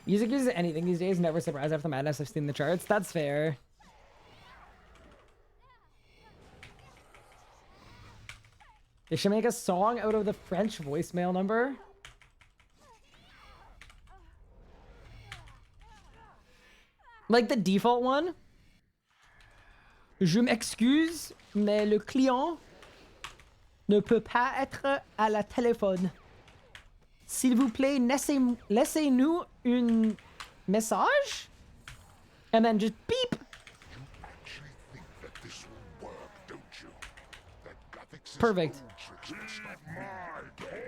Music uses anything these days. Never surprised after the madness. I've seen the charts. That's fair. They should make a song out of the French voicemail number. Like the default one. Je m'excuse, mais le client ne peut pas être à la téléphone. S'il vous plaît, laissez-nous un message. And then just beep. You actually think that this will work, don't you? That graphics is Perfect. old tricks will stop my call.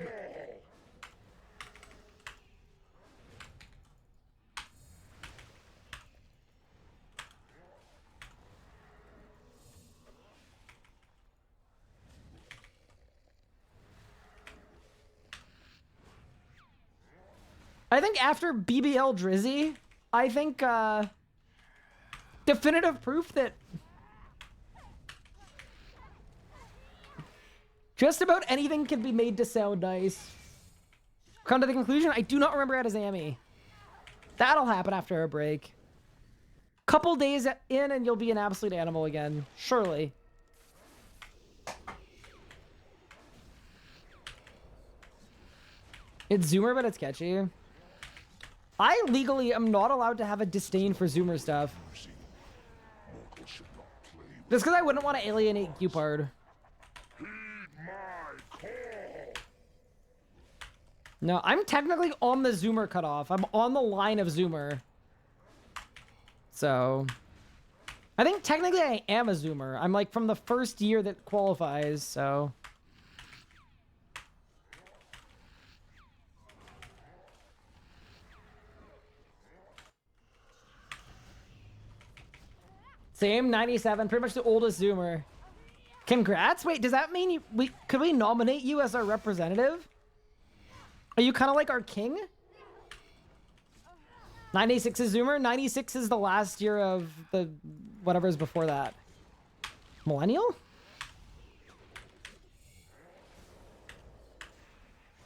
I think after BBL Drizzy, I think definitive proof that just about anything can be made to sound nice. Come to the conclusion, I do not remember how to Zammy. That'll happen after a break. Couple days in and you'll be an absolute animal again. Surely. It's Zoomer, but it's catchy. I legally am not allowed to have a disdain for Zoomer stuff. Mortal should not play with. Just because I wouldn't want to alienate Cupard. Heed my call. No, I'm technically on the Zoomer cutoff. I'm on the line of Zoomer. So, I think technically I am a Zoomer. I'm like from the first year that qualifies, so. Same, 97, pretty much the oldest Zoomer. Congrats. Wait, does that mean could we nominate you as our representative? Are you kind of like our king? 96 is Zoomer. 96 is the last year of the whatever's before that. Millennial?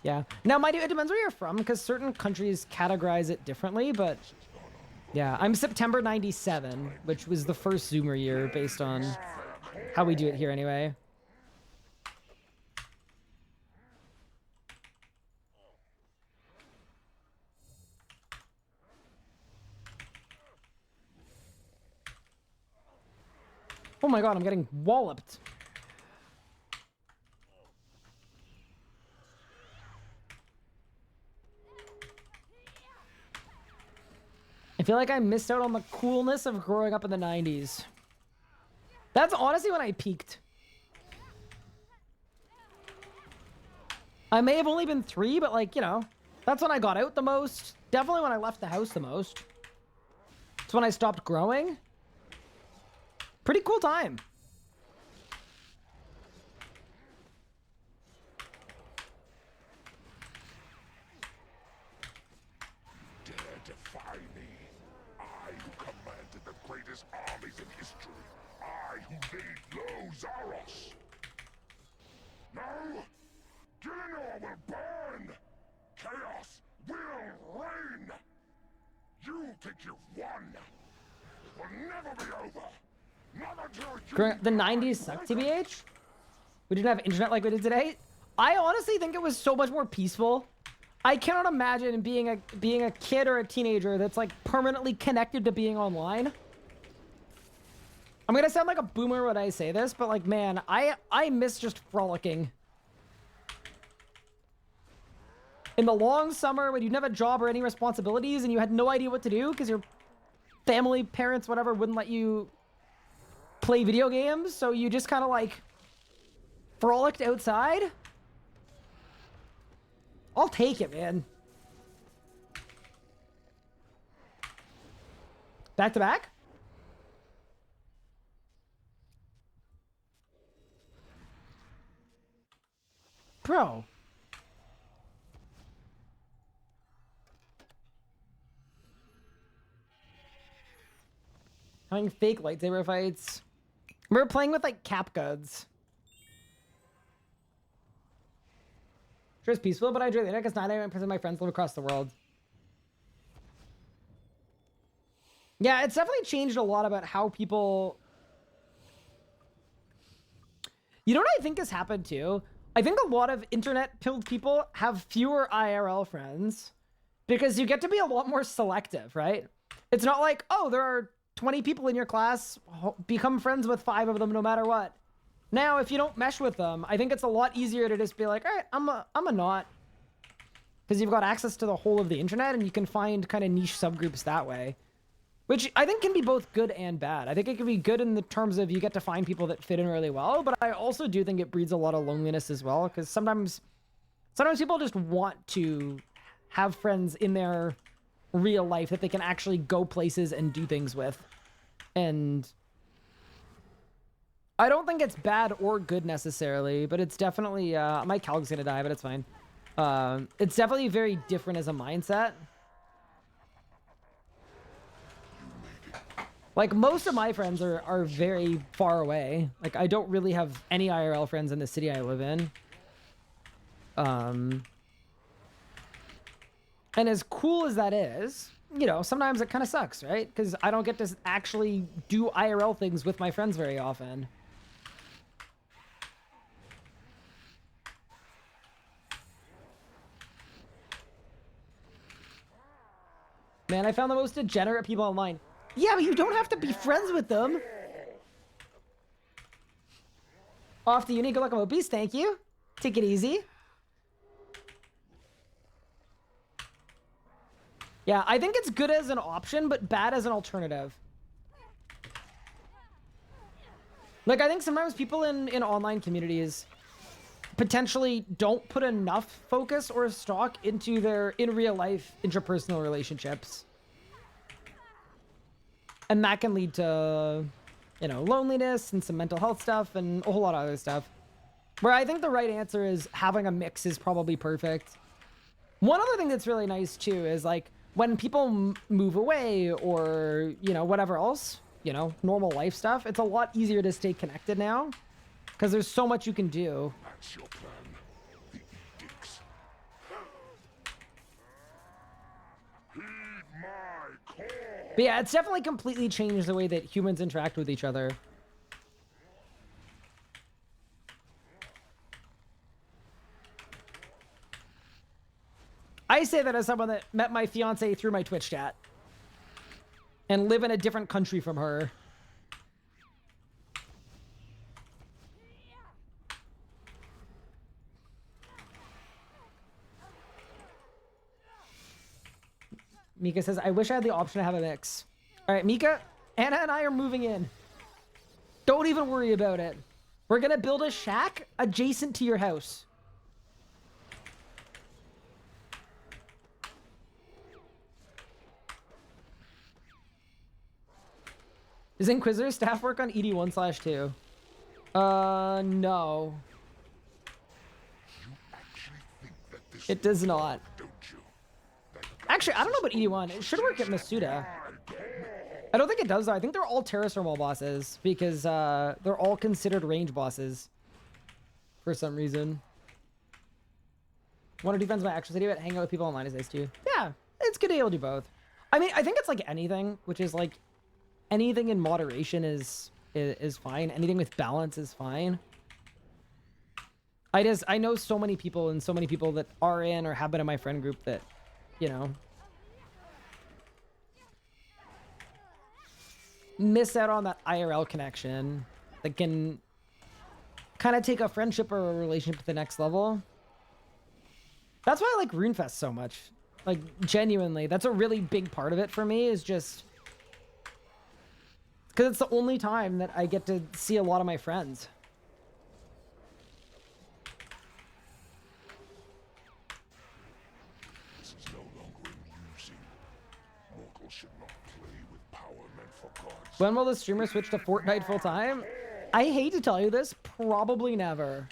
Yeah. Now, mind you, it depends where you're from, because certain countries categorize it differently, but yeah, I'm September 97, which was the first Zoomer year based on how we do it here anyway. Oh my god, I'm getting walloped. I feel like I missed out on the coolness of growing up in the 90s. That's honestly when I peaked. I may have only been 3, but like, you know, that's when I got out the most. Definitely when I left the house the most. It's when I stopped growing. Pretty cool time. Dare defy me. I who commanded the greatest armies in history. I who laid low Zaros. No? Gillinor will burn. Chaos will reign. You think you've won. It will never be over. Not until you... The 90s sucked, TBH. We didn't have internet like we did today. I honestly think it was so much more peaceful. I cannot imagine being a kid or a teenager that's like permanently connected to being online. I'm gonna sound like a boomer when I say this, but like, man, I miss just frolicking. In the long summer when you didn't have a job or any responsibilities and you had no idea what to do because your family, parents, whatever, wouldn't let you play video games, so you just kind of like frolicked outside. I'll take it, man. Back to back? Bro. Having fake lightsaber fights. We're playing with like cap guns. Sure, it's peaceful, but I enjoy the internet because 99% of my friends live across the world. Yeah, it's definitely changed a lot about how people... You know what I think has happened too? I think a lot of internet-pilled people have fewer IRL friends because you get to be a lot more selective, right? It's not like, oh, there are 20 people in your class, become friends with 5 of them no matter what. Now, if you don't mesh with them, I think it's a lot easier to just be like, all right, I'm a not. Because you've got access to the whole of the internet and you can find kind of niche subgroups that way. Which I think can be both good and bad. I think it can be good in the terms of you get to find people that fit in really well, but I also do think it breeds a lot of loneliness as well, because sometimes people just want to have friends in their real life that they can actually go places and do things with. And I don't think it's bad or good necessarily, but it's definitely, my Calg's gonna die, but it's fine. It's definitely very different as a mindset. Like, most of my friends are very far away. Like, I don't really have any IRL friends in the city I live in. And as cool as that is, you know, sometimes it kind of sucks, right? Because I don't get to actually do IRL things with my friends very often. Man, I found the most degenerate people online. Yeah, but you don't have to be friends with them. Off to uni, good luck on Beast, thank you. Take it easy. Yeah, I think it's good as an option, but bad as an alternative. Like, I think sometimes people in online communities potentially don't put enough focus or stock into their in real life interpersonal relationships. And that can lead to, you know, loneliness and some mental health stuff and a whole lot of other stuff. Where I think the right answer is having a mix is probably perfect. One other thing that's really nice too is like when people move away or, you know, whatever else, you know, normal life stuff, it's a lot easier to stay connected now because there's so much you can do. That's your plan. The edicts. Heed my call. But yeah, it's definitely completely changed the way that humans interact with each other. I say that as someone that met my fiance through my Twitch chat and live in a different country from her. Mika says, I wish I had the option to have a mix. All right, Mika, Anna and I are moving in. Don't even worry about it. We're going to build a shack adjacent to your house. Does Inquisitor staff work on ED1/2? No. It does not. Actually, I don't know about ED1. It should work at Masuda. I don't think it does, though. I think they're all terraformal bosses because they're all considered range bosses for some reason. Want to do friends by actual city, but hang out with people online is nice too. Yeah, it's good to be able to do both. I mean, I think it's like anything, which is like anything in moderation is fine. Anything with balance is fine. I know so many people and so many people that are in or have been in my friend group that, you know, miss out on that IRL connection that can kind of take a friendship or a relationship to the next level. That's why I like RuneFest so much. Like, genuinely, that's a really big part of it for me, is just because it's the only time that I get to see a lot of my friends. This is no longer amusing. Mortals should not play with power meant for gods. When will the streamer switch to Fortnite full time? I hate to tell you this, probably never.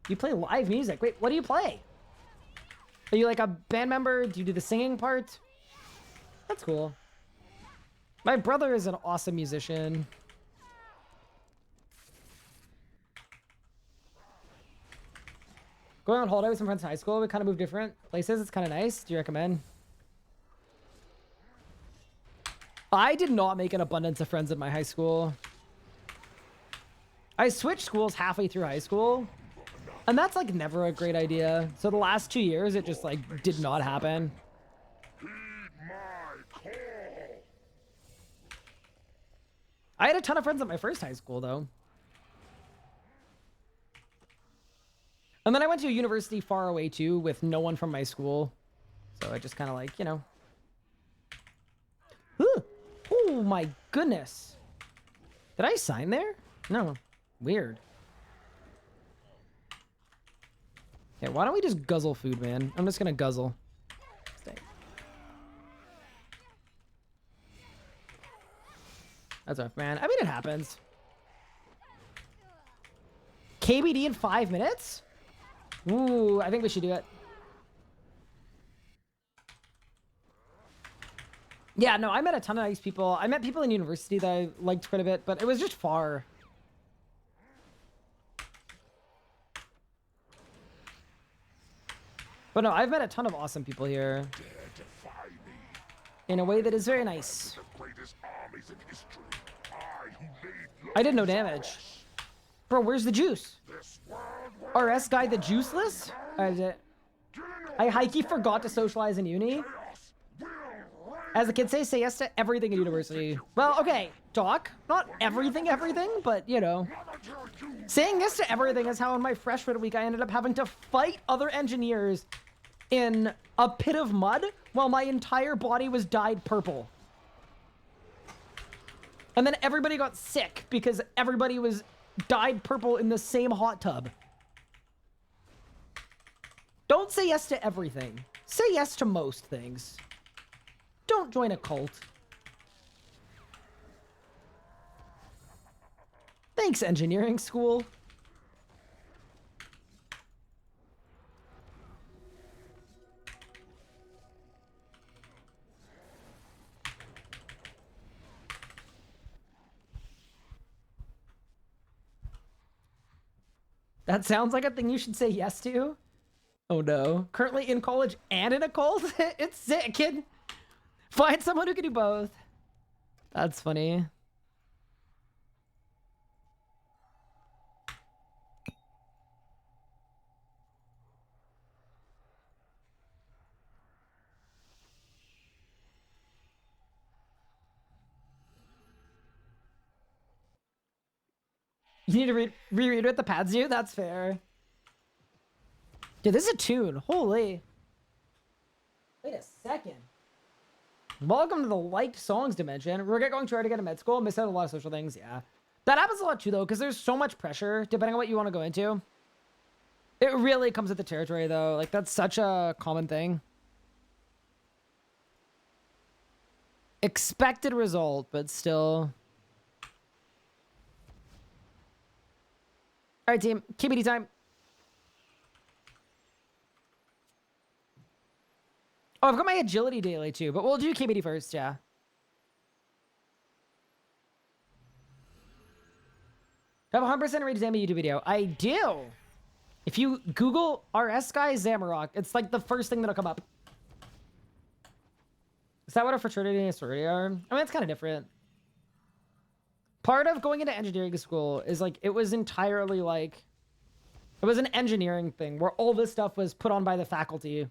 You play live music. Wait, what do you play? Are you like a band member? Do you do the singing part? That's cool. My brother is an awesome musician. Going on holiday with some friends in high school. We kind of moved different places. It's kind of nice. Do you recommend? I did not make an abundance of friends at my high school. I switched schools halfway through high school. And that's like never a great idea. So the last 2 years, it just like did not happen. Heed my call. I had a ton of friends at my first high school though. And then I went to a university far away too with no one from my school. So I just kind of like, you know. Ooh. Oh my goodness. Did I sign there? No. Weird. Okay, why don't we just guzzle food, man? I'm just gonna guzzle. Stay. That's rough, man. I mean, it happens. KBD in 5 minutes? Ooh, I think we should do it. Yeah, no, I met a ton of nice people. I met people in university that I liked quite a bit, but it was just far. But no, I've met a ton of awesome people here. In a way that is very nice. I did no damage. Bro, where's the juice? RS guy the juiceless? I hikey forgot to socialize in uni. As the kids say yes to everything in university. Well, okay, Doc. Not everything, but, you know. Saying yes to everything is how in my freshman week I ended up having to fight other engineers in a pit of mud while my entire body was dyed purple. And then everybody got sick because everybody was dyed purple in the same hot tub. Don't say yes to everything. Say yes to most things. Don't join a cult. Thanks, engineering school. That sounds like a thing you should say yes to. Oh no. Currently in college and in a cult? It's sick, kid. Find someone who can do both. That's funny. You need to reread what the pads do? That's fair. Dude, this is a tune. Holy. Wait a second. Welcome to the liked songs dimension. We're going to try to get a med school. Miss out on a lot of social things. Yeah. That happens a lot too, though, because there's so much pressure, depending on what you want to go into. It really comes with the territory, though. Like, that's such a common thing. Expected result, but still. All right, team. KBD time. Oh, I've got my agility daily too, but we'll do KBD first, yeah. Have 100% rate Zammy YouTube video. I do. If you Google RS guy Zamarok, it's like the first thing that'll come up. Is that what a fraternity and a sorority are? I mean, it's kind of different. Part of going into engineering school is like, it was entirely like, it was an engineering thing where all this stuff was put on by the faculty.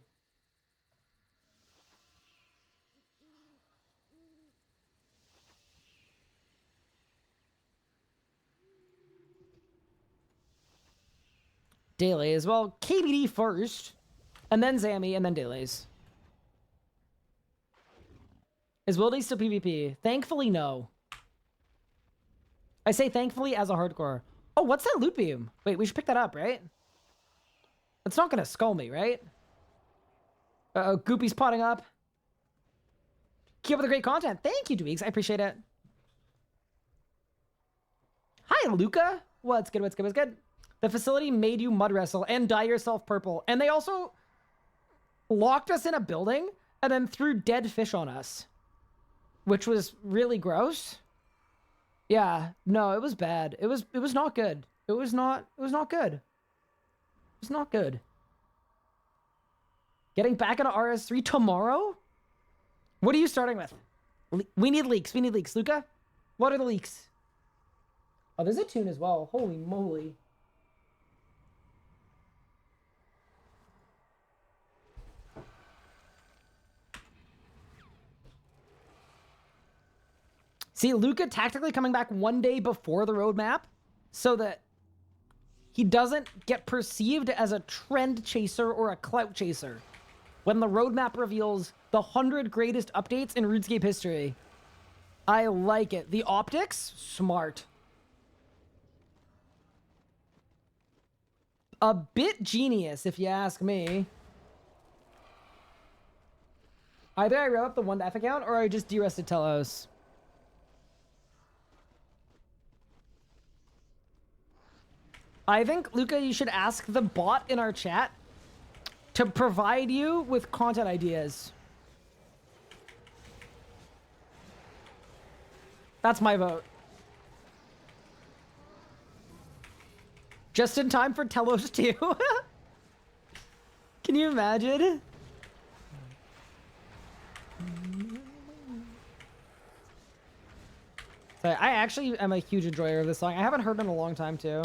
Dailies. Well, KBD first, and then Zammy, and then dailies. Is Wildy still PvP? Thankfully, no. I say thankfully as a hardcore. Oh, what's that loot beam? Wait, we should pick that up, right? It's not gonna skull me, right? Uh-oh, Goopy's potting up. Keep up with the great content. Thank you, Dweeks. I appreciate it. Hi, Luca. What's good, what's good, what's good? The facility made you mud wrestle and dye yourself purple. And they also locked us in a building and then threw dead fish on us, which was really gross. Yeah, no, it was bad. It was not good. It was not good. It was not good. Getting back into RS3 tomorrow? What are you starting with? We need leaks. We need leaks. Luca, what are the leaks? Oh, there's a tune as well. Holy moly. See, Luca tactically coming back one day before the roadmap so that he doesn't get perceived as a trend chaser or a clout chaser when the roadmap reveals the 100 greatest updates in RuneScape history. I like it. The optics, smart. A bit genius, if you ask me. Either I rev up the 1-F account or I just de-rested Telos. I think, Luca, you should ask the bot in our chat to provide you with content ideas. That's my vote. Just in time for Telos 2. Can you imagine? So I actually am a huge enjoyer of this song. I haven't heard it in a long time, too.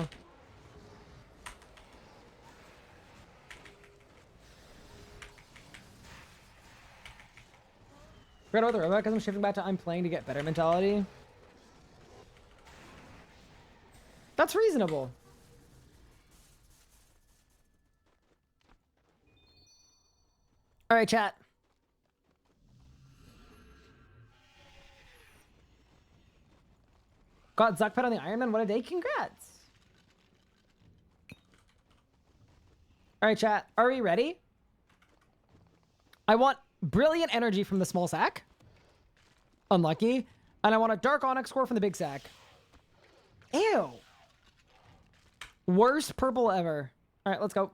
Forgot about the robot because I'm shifting back to I'm playing to get better mentality. That's reasonable. All right, chat. Got Zuckpet on the Ironman. What a day. Congrats. All right, chat. Are we ready? I want brilliant energy from the small sack. Unlucky. And I want a dark onyx core from the big sack. Ew. Worst purple ever. All right, let's go.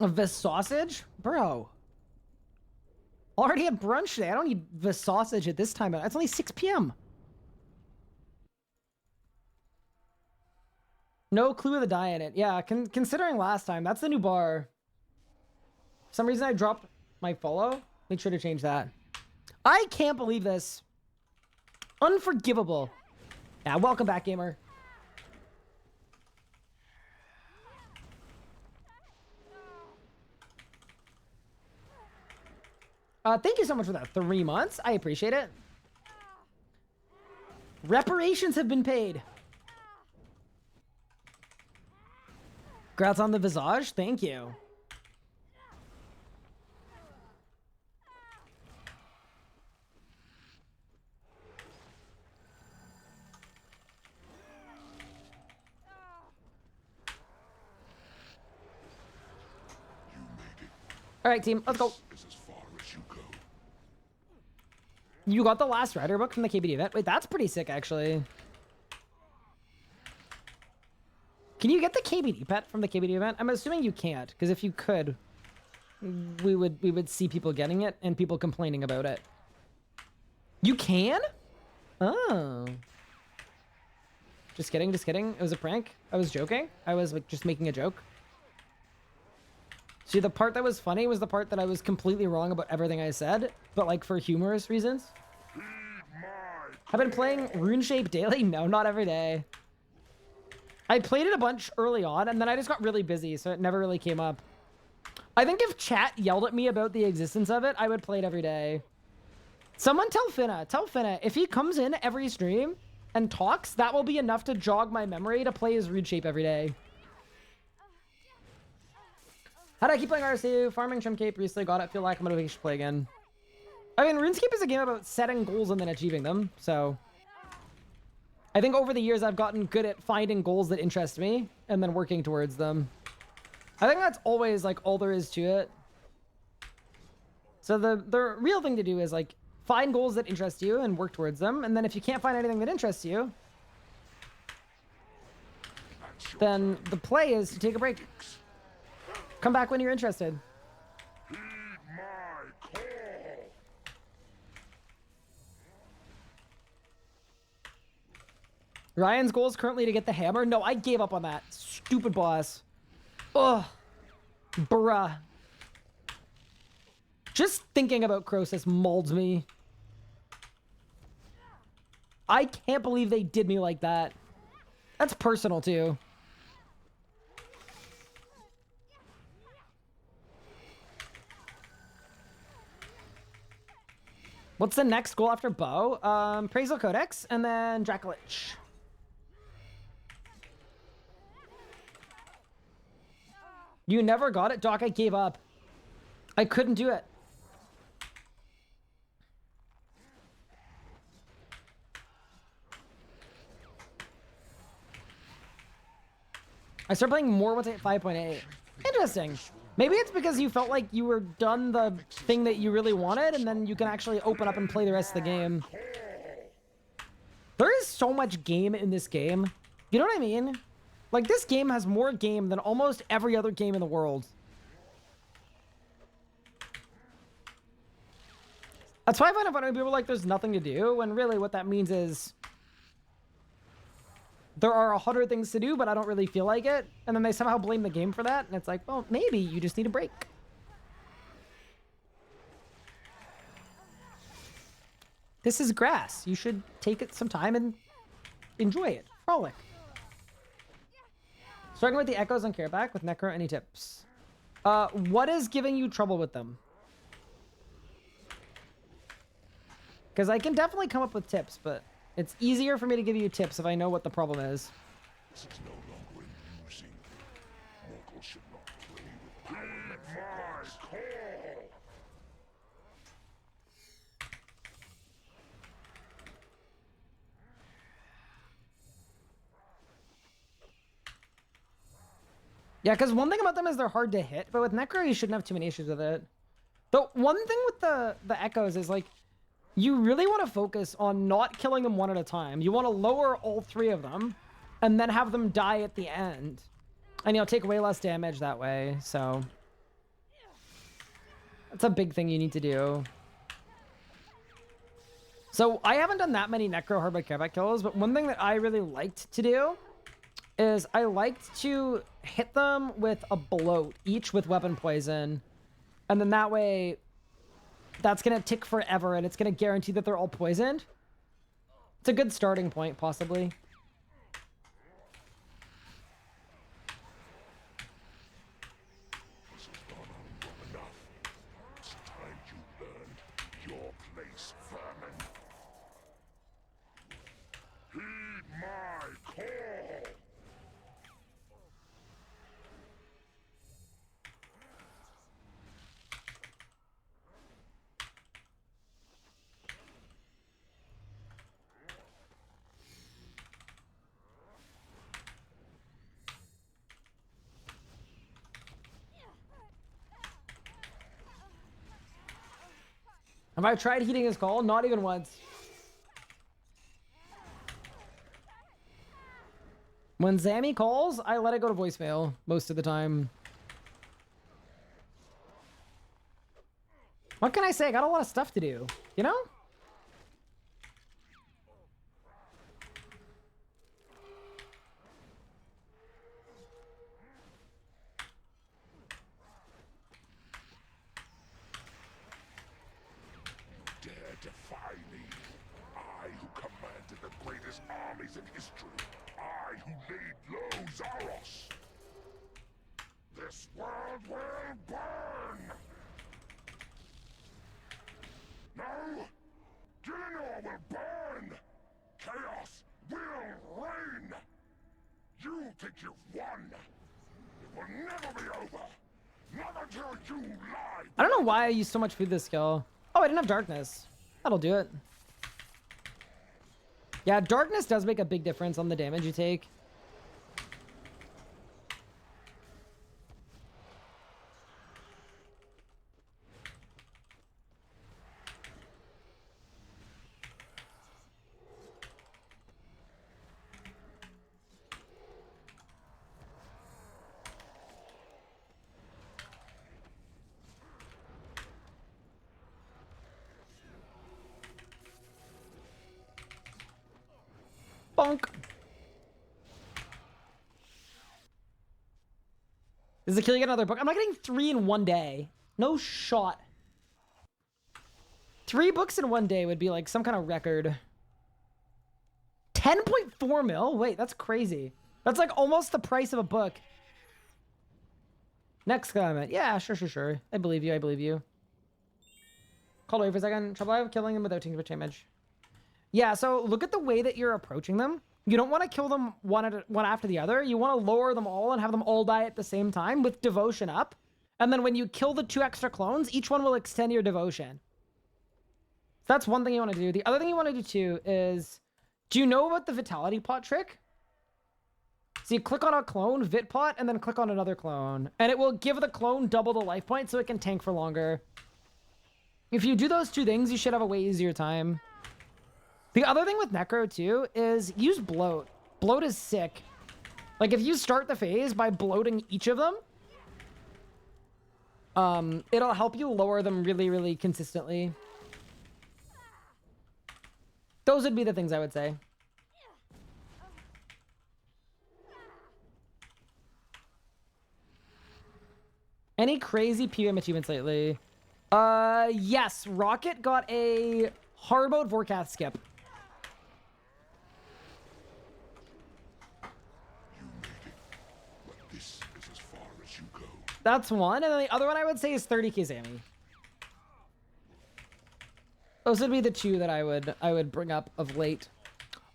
The sausage? Bro. Already had brunch today. I don't need the sausage at this time. It's only 6 p.m. No clue of the dye in it. Yeah, considering last time, that's the new bar. For some reason I dropped my follow. Make sure to change that. I can't believe this. Unforgivable. Yeah, welcome back, gamer. Thank you so much for that. 3 months. I appreciate it. Reparations have been paid. Congrats on the visage. Thank you. All right, team. Let's go. You got the last rider book from the KBD event. Wait, that's pretty sick, actually. Can you get the KBD pet from the KBD event? I'm assuming you can't, because if you could, we would see people getting it and people complaining about it. You can? Oh. Just kidding, just kidding. It was a prank. I was joking. I was like just making a joke. See, the part that was funny was the part that I was completely wrong about everything I said, but like for humorous reasons. I've been playing RuneShape daily? No, not every day. I played it a bunch early on, and then I just got really busy, so it never really came up. I think if chat yelled at me about the existence of it, I would play it every day. Someone tell Finna, if he comes in every stream and talks, that will be enough to jog my memory to play his RuneShape every day. How do I keep playing RSU? Farming Trim Cape recently got it. Feel like I'm motivation to play again. I mean, RuneScape is a game about setting goals and then achieving them, so... I think over the years I've gotten good at finding goals that interest me and then working towards them. I think that's always like all there is to it. So the real thing to do is like find goals that interest you and work towards them. And then if you can't find anything that interests you, then the play is to take a break. Come back when you're interested. Ryan's goal is currently to get the hammer. No, I gave up on that. Stupid boss. Ugh. Bruh. Just thinking about Croesus molds me. I can't believe they did me like that. That's personal, too. What's the next goal after Bow? Praisal Codex, and then Dracolich. You never got it? Doc, I gave up. I couldn't do it. I started playing more once I hit 5.8. Interesting. Maybe it's because you felt like you were done the thing that you really wanted, and then you can actually open up and play the rest of the game. There is so much game in this game. You know what I mean? Like, this game has more game than almost every other game in the world. That's why I find it funny when people are like, there's nothing to do, when really what that means is there are 100 things to do, but I don't really feel like it. And then they somehow blame the game for that, and it's like, well, maybe you just need a break. This is grass. You should take it some time and enjoy it. Frolic. Starting with the echoes on Careback with Necro, any tips? What is giving you trouble with them? Because I can definitely come up with tips, but it's easier for me to give you tips if I know what the problem is. This is no longer amusing. Mortals should not play with power and my call. Yeah, because one thing about them is they're hard to hit, but with Necro, you shouldn't have too many issues with it. The one thing with the Echoes is, like, you really want to focus on not killing them one at a time. You want to lower all three of them, and then have them die at the end. And you'll take way less damage that way, so... That's a big thing you need to do. So, I haven't done that many Necro Hardback Careback kills, but one thing that I really liked to do is I liked to hit them with a bloat, each with weapon poison. And then that way, that's going to tick forever, and it's going to guarantee that they're all poisoned. It's a good starting point, possibly. This has gone on long enough. It's time you learned your place, vermin. Heed my call. Have I tried heating his call? Not even once. When Zammy calls, I let it go to voicemail most of the time. What can I say? I got a lot of stuff to do, you know? Dare defy me? I who commanded the greatest armies in history. I who laid low Zaros. This world will burn! No! Gillinor will burn! Chaos will reign! You think you've won? It will never be over! Not until you lie! I don't know why I use so much food this skill. Oh, I didn't have darkness. That'll do it. Yeah, darkness does make a big difference on the damage you take. Bonk. Is the killing another book? I'm not getting 3 in one day. No shot. 3 books in one day would be like some kind of record. 10.4 mil? Wait, that's crazy. That's like almost the price of a book. Next comment. Yeah, sure. I believe you. Call away for a second. Trouble I have killing them without taking much damage. Yeah, so look at the way that you're approaching them. You don't want to kill them one after the other. You want to lower them all and have them all die at the same time with devotion up. And then when you kill the 2 extra clones, each one will extend your devotion. So that's one thing you want to do. The other thing you want to do too is, do you know about the vitality pot trick? So you click on a clone, vit pot, and then click on another clone. And it will give the clone double the life point so it can tank for longer. If you do those 2 things, you should have a way easier time. The other thing with Necro, too, is use bloat. Bloat is sick. Like, if you start the phase by bloating each of them, it'll help you lower them really, really consistently. Those would be the things I would say. Any crazy PM achievements lately? Yes. Rocket got a hard mode Vorkath skip. That's one, and then the other one I would say is 30k Zammy. Those would be the 2 that I would bring up of late.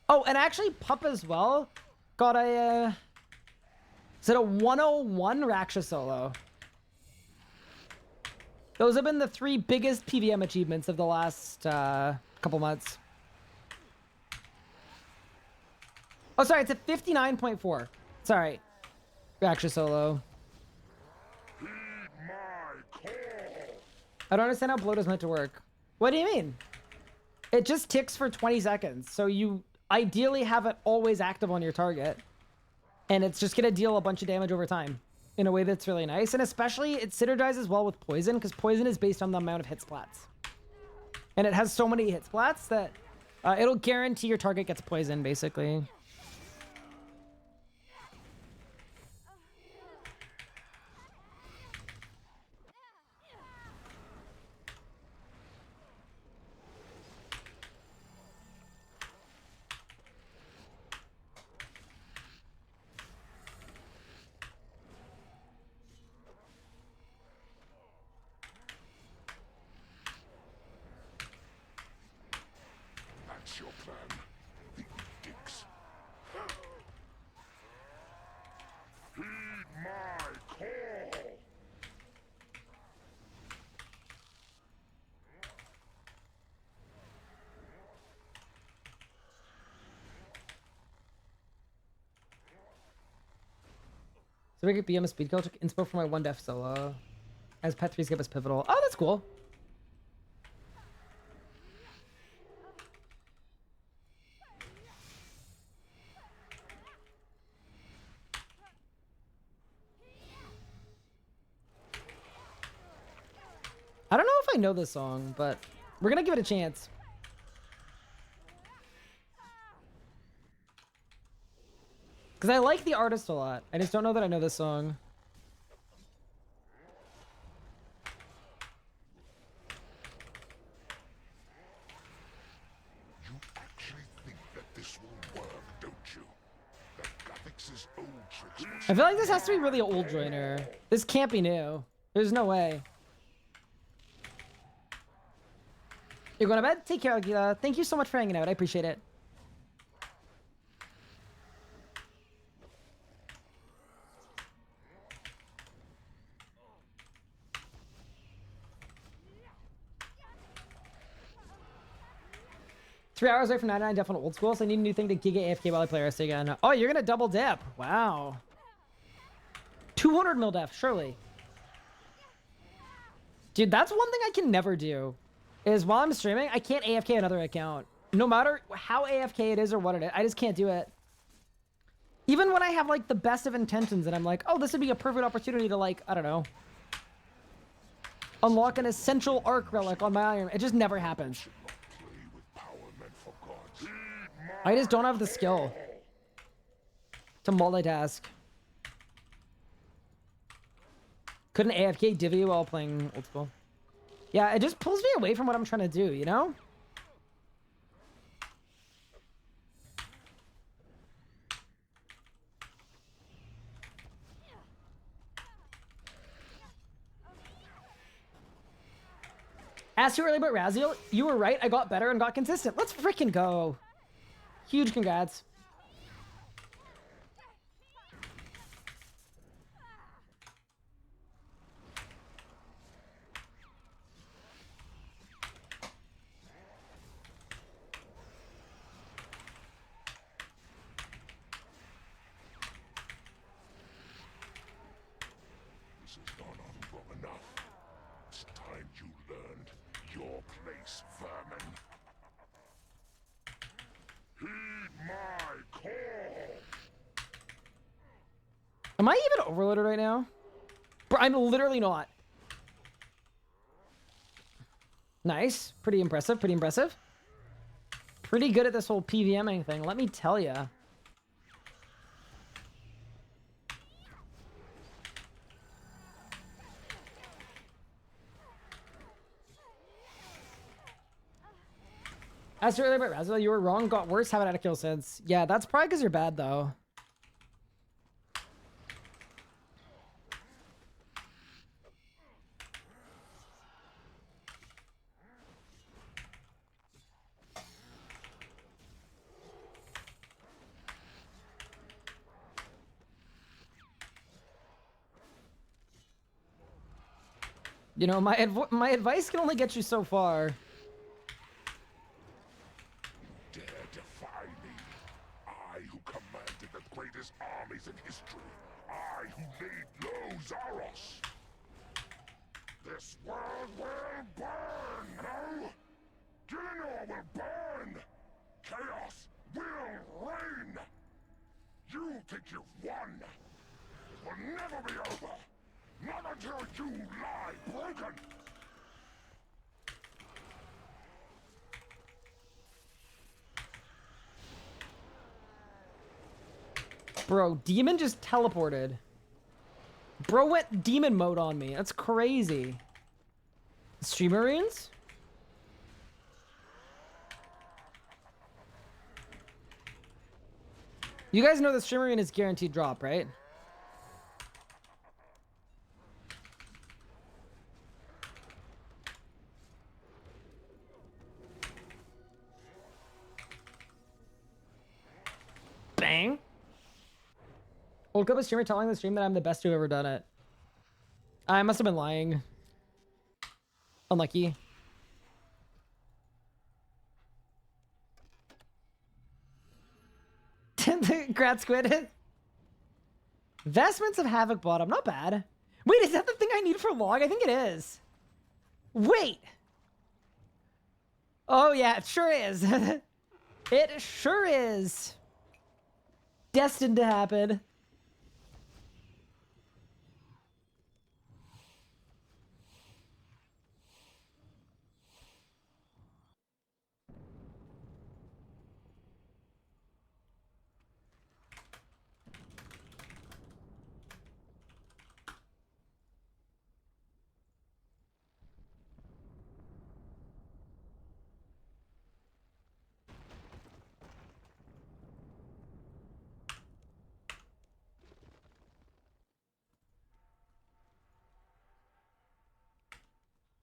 Oh, and actually Pup as well got a is it a 101 Raksha solo? Those have been the 3 biggest PVM achievements of the last couple months. Oh, sorry, it's a 59.4. Sorry, Raksha solo. I don't understand how bloat is meant to work. What do you mean? It just ticks for 20 seconds. So you ideally have it always active on your target. And it's just going to deal a bunch of damage over time in a way that's really nice. And especially it synergizes well with poison because poison is based on the amount of hit splats. And it has so many hit splats that it'll guarantee your target gets poisoned basically. Your plan. The edicts. Heed my call. So we could BM a speed kill, took inspo for my 1 def solo. As pet 3 skip is pivotal. Oh, that's cool. I don't know if I know this song, but we're gonna give it a chance. Because I like the artist a lot. I just don't know that I know this song. You actually think that this will work, don't you? That Gathix's old tricks will I feel like this has to be really old joiner. This can't be new. There's no way. You're going to bed? Take care, Agila. Thank you so much for hanging out. I appreciate it. Three hours away from 99, definitely old school, so I need a new thing to giga AFK while I play RST again. Oh, you're gonna double dip. Wow. 200 mil def, surely. Dude, that's one thing I can never do. Is while I'm streaming, I can't AFK another account. No matter how AFK it is or what it is, I just can't do it. Even when I have like the best of intentions and I'm like, oh, this would be a perfect opportunity to like, I don't know, unlock an essential arc relic on my iron. It just never happens. I just don't have the skill to multitask. Couldn't AFK divvy while playing old school. Yeah, it just pulls me away from what I'm trying to do, you know? Asked you earlier about Raziel. You were right. I got better and got consistent. Let's freaking go. Huge congrats. This has gone on long enough. It's time you learned your place, vermin. Heed my call! Am I even overloaded right now? Bro, I'm literally not. Nice. Pretty impressive. Pretty impressive. Pretty good at this whole PVMing thing, let me tell ya. As earlier about Raziel, you were wrong, got worse, haven't had a kill since. Yeah, that's probably because you're bad, though. You know, my advice can only get you so far. Dare defy me. I who commanded the greatest armies in history. I who laid low Zaros. This world will burn, no? Gillinor will burn. Chaos will reign. You think you've won. It will never be over. Not until you lie broken! Bro, demon just teleported. Bro went demon mode on me. That's crazy. Streamer runes? You guys know the streamer rune is guaranteed drop, right? Bang. Woke up a streamer telling the stream that I'm the best to have ever done it. I must have been lying. Unlucky. Grad squid. Vestments of Havoc bottom. Not bad. Wait, is that the thing I need for log? I think it is. Wait. Oh, yeah, it sure is. It sure is. Destined to happen.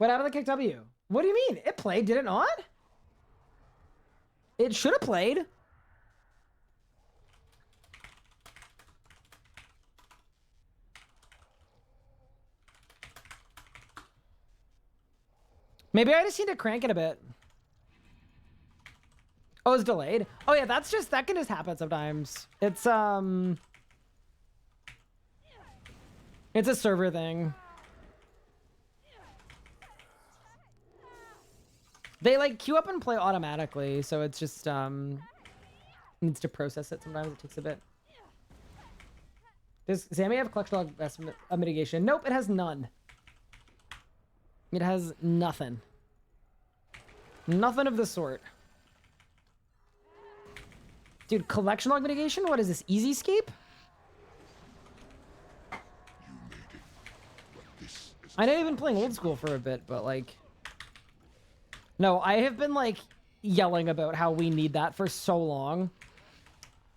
What happened to kick W? What do you mean? It played, did it not? It should have played. Maybe I just need to crank it a bit. Oh, it's delayed. Oh yeah, that can just happen sometimes. It's a server thing. They like queue up and play automatically, so it's just needs to process it. Sometimes it takes a bit. Does Sammy have collection log mitigation? Nope, it has none. It has nothing. Nothing of the sort. Dude, collection log mitigation? What is this? Easy escape? I know you've been playing old school for a bit, but like... No, I have been like yelling about how we need that for so long.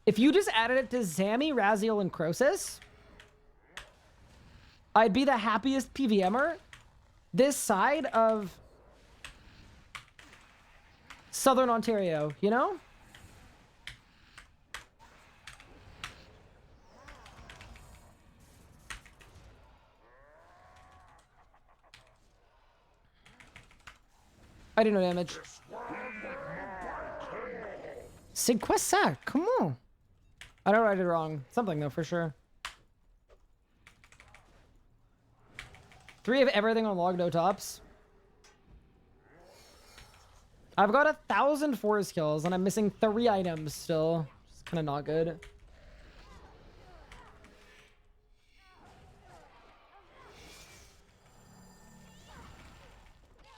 If you just added it to Sammy, Raziel, and Crosis, I'd be the happiest PVMer this side of Southern Ontario, you know? I did no damage. C'est quoi ça? Come on. I don't know what I did wrong. Something though, for sure. 3 of everything on log, no tops. I've got 1,000 forest kills and I'm missing 3 items still. It's kind of not good.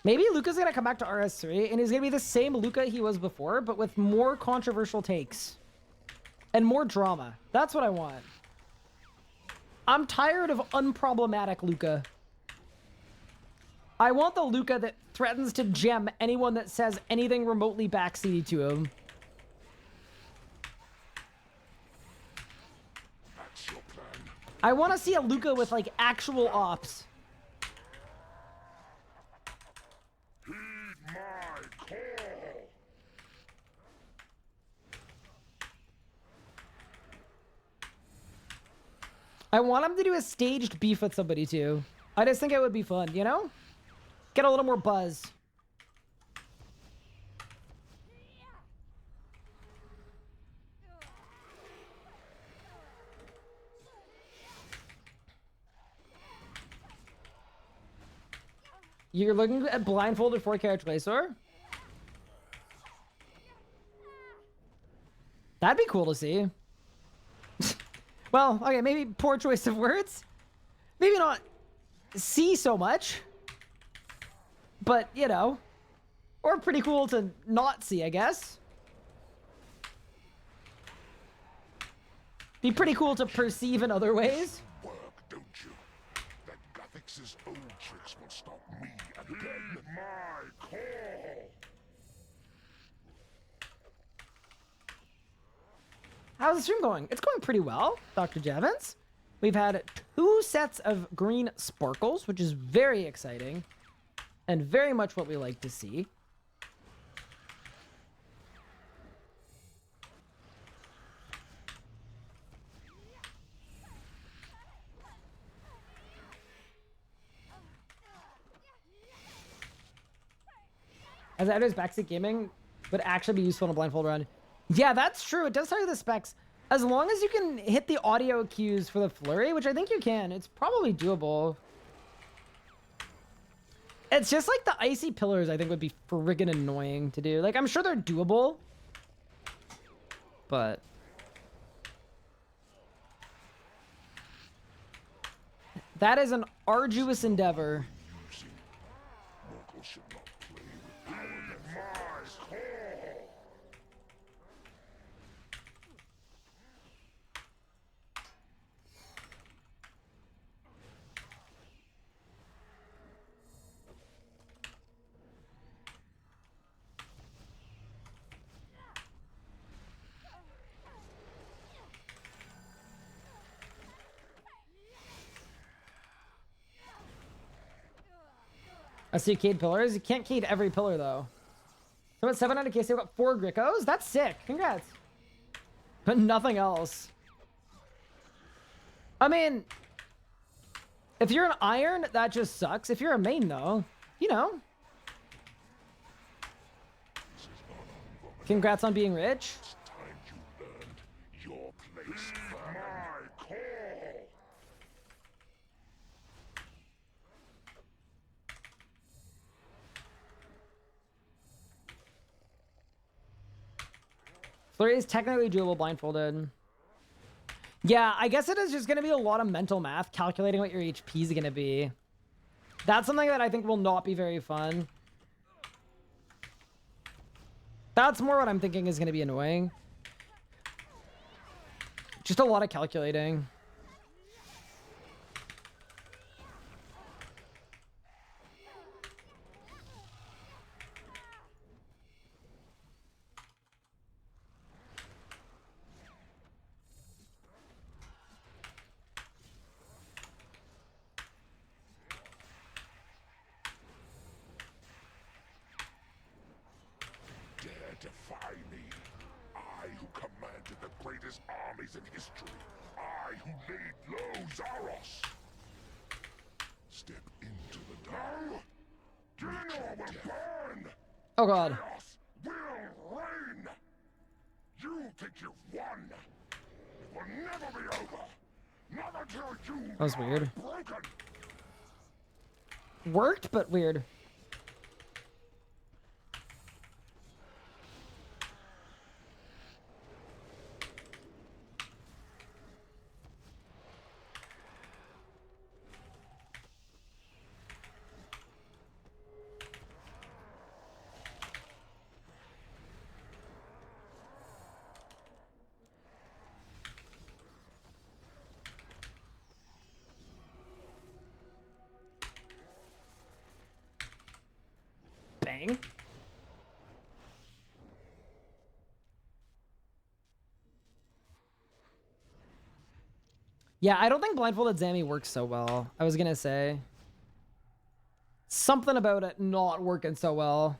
Maybe Luca's gonna come back to RS3 and he's gonna be the same Luca he was before, but with more controversial takes. And more drama. That's what I want. I'm tired of unproblematic Luca. I want the Luca that threatens to gem anyone that says anything remotely backseaty to him. That's your plan. I want to see a Luca with like actual ops. Heed my call. I want him to do a staged beef with somebody too. I just think it would be fun, you know? Get a little more buzz. You're looking at blindfolded 4-character Glacier? That'd be cool to see. Well, okay, maybe poor choice of words. Maybe not see so much. But, you know. Or pretty cool to not see, I guess. Be pretty cool to perceive in other ways. Work, don't you? That Gothix's old tricks will stop me again. My call. How's the stream going? It's going pretty well, Dr. Javins. We've had 2 sets of green sparkles, which is very exciting. And very much what we like to see. As Editors Backseat Gaming would actually be useful in a blindfold run. Yeah, that's true. It does tell you the specs. As long as you can hit the audio cues for the flurry, which I think you can, it's probably doable. It's just like the icy pillars I think would be friggin' annoying to do. Like, I'm sure they're doable. But... that is an arduous endeavor. Mortals should not play with power. Heed my call. I see Cade pillars. You can't Cade every pillar, though. So at 700k, so we got 4 Gricos. That's sick. Congrats. But nothing else. I mean, if you're an iron, that just sucks. If you're a main, though, you know. Congrats on being rich. It's time you learned your place. My call. Flurry is technically doable blindfolded. Yeah, I guess it is just going to be a lot of mental math calculating what your HP is going to be. That's something that I think will not be very fun. That's more what I'm thinking is going to be annoying. Just a lot of calculating. Defy me. I who commanded the greatest armies in history. I who laid low Zaros. Step into the dark. Dinner will burn. Oh god. Chaos will reign. You think you've won. It will never be over. Not until you That was weird. are broken. Worked, but weird. Bang. Yeah, I don't think blindfolded Zammy works so well. I was gonna say. Something about it not working so well.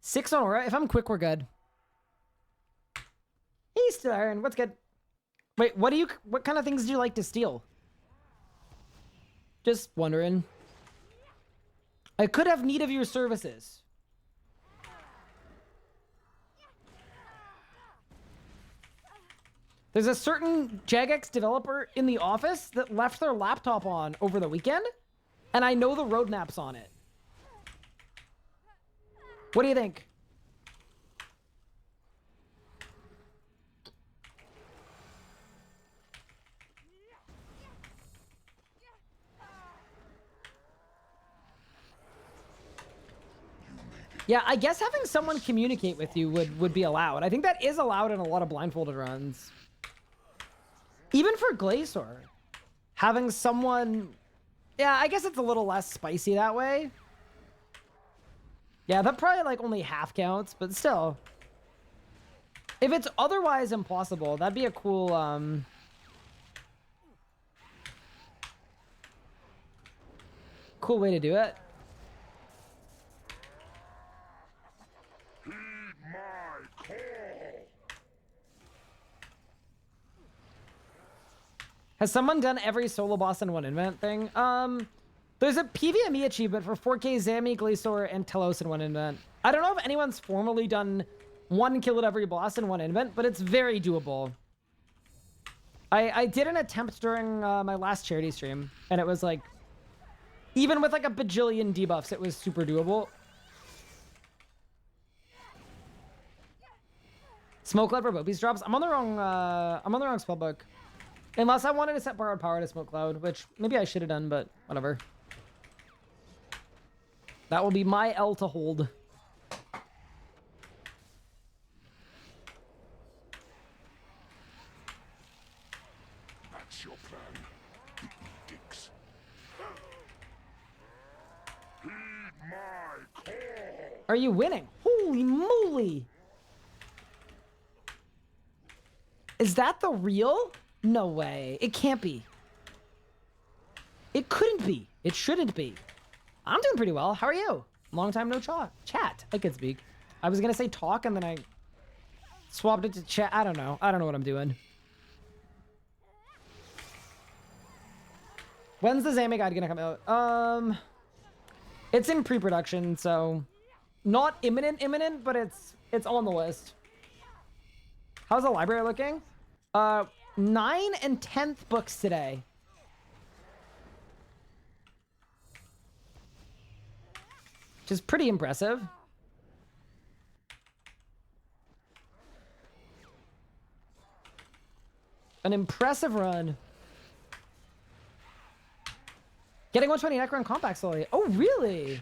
Six on aura. If I'm quick, we're good. Hey, still Iron. What's good? Wait, what kind of things do you like to steal? Just wondering. I could have need of your services. There's a certain Jagex developer in the office that left their laptop on over the weekend, and I know the roadmaps on it. What do you think? Yeah, I guess having someone communicate with you would be allowed. I think that is allowed in a lot of blindfolded runs. Even for Glacier. Having someone... Yeah, I guess it's a little less spicy that way. Yeah, that probably like only half counts, but still. If it's otherwise impossible, that'd be a cool, cool way to do it. Heed my call. Has someone done every solo boss in one event thing? There's a PVME achievement for 4K Zammy, Glacier, and Telos in one event. I don't know if anyone's formally done one kill at every boss in one event, but it's very doable. I did an attempt during my last charity stream, and it was like, even with like a bajillion debuffs, it was super doable. Smoke Cloud for Bobies drops. I'm on the wrong spellbook. Unless I wanted to set borrowed power to Smoke Cloud, which maybe I should have done, but whatever. That will be my L to hold. Are you winning? Holy moly! Is that the real? No way. It can't be. It couldn't be. It shouldn't be. I'm doing pretty well. How are you? Long time no chat. I could speak. I was gonna say talk and then I swapped it to chat. I don't know. I don't know what I'm doing. When's the Zami guide gonna come out? It's in pre-production, so not imminent, but it's on the list. How's the library looking? 9 and 10th books today. Which is pretty impressive. An impressive run. Getting 120 Necron compact slowly. Oh, really?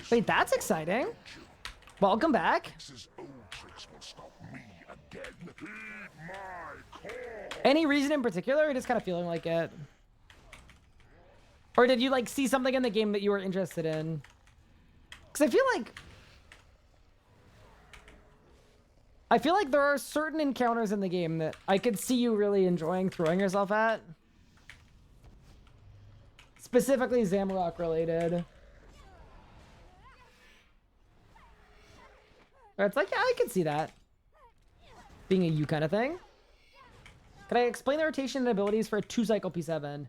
Wait, that's exciting. Welcome back. Any reason in particular, or just kind of feeling like it? Or did you like see something in the game that you were interested in? Because I feel like there are certain encounters in the game that I could see you really enjoying throwing yourself at. Specifically Zamorak related. Where it's like, yeah, I can see that. Being a you kind of thing. Can I explain the rotation and abilities for a 2-cycle P7?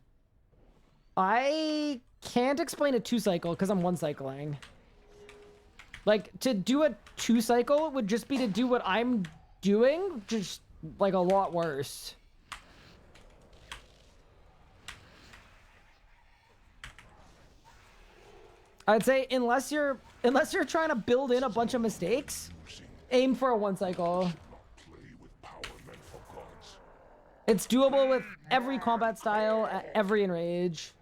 I can't explain a 2-cycle because I'm 1-cycling. Like, to do a 2-cycle would just be to do what I'm doing, just, like, a lot worse. I'd say, unless you're trying to build in a bunch of mistakes, aim for a 1-cycle. It's doable with every combat style at every enrage.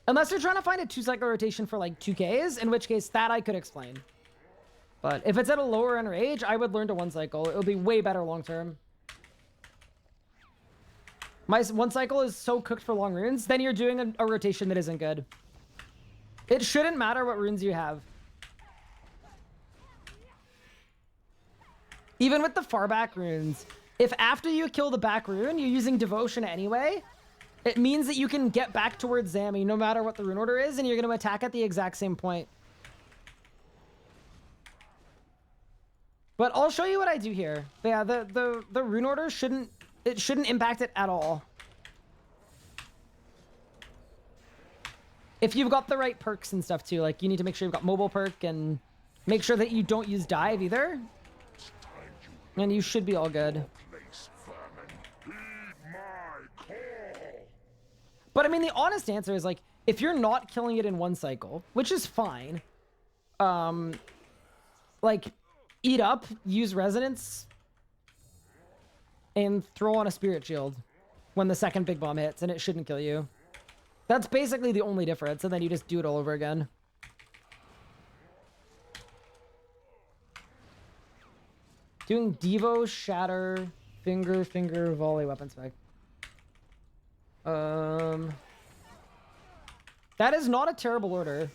Unless you're trying to find a 2-cycle rotation for like 2Ks, in which case that I could explain. But if it's at a lower enrage, I would learn to 1-cycle. It would be way better long term. My 1-cycle is so cooked for long runes, then you're doing a rotation that isn't good. It shouldn't matter what runes you have. Even with the far back runes, if after you kill the back rune, you're using devotion anyway, it means that you can get back towards Zami no matter what the rune order is, and you're going to attack at the exact same point. But I'll show you what I do here. But yeah, the rune order shouldn't impact it at all. If you've got the right perks and stuff too, like you need to make sure you've got mobile perk and make sure that you don't use dive either. And you should be all good. But I mean, the honest answer is like, if you're not killing it in 1-cycle, which is fine, like eat up, use resonance, and throw on a spirit shield when the second big bomb hits, and it shouldn't kill you. That's basically the only difference, and then you just do it all over again. Doing Devo, Shatter, Finger, Volley, Weapon Spec. That is not a terrible order.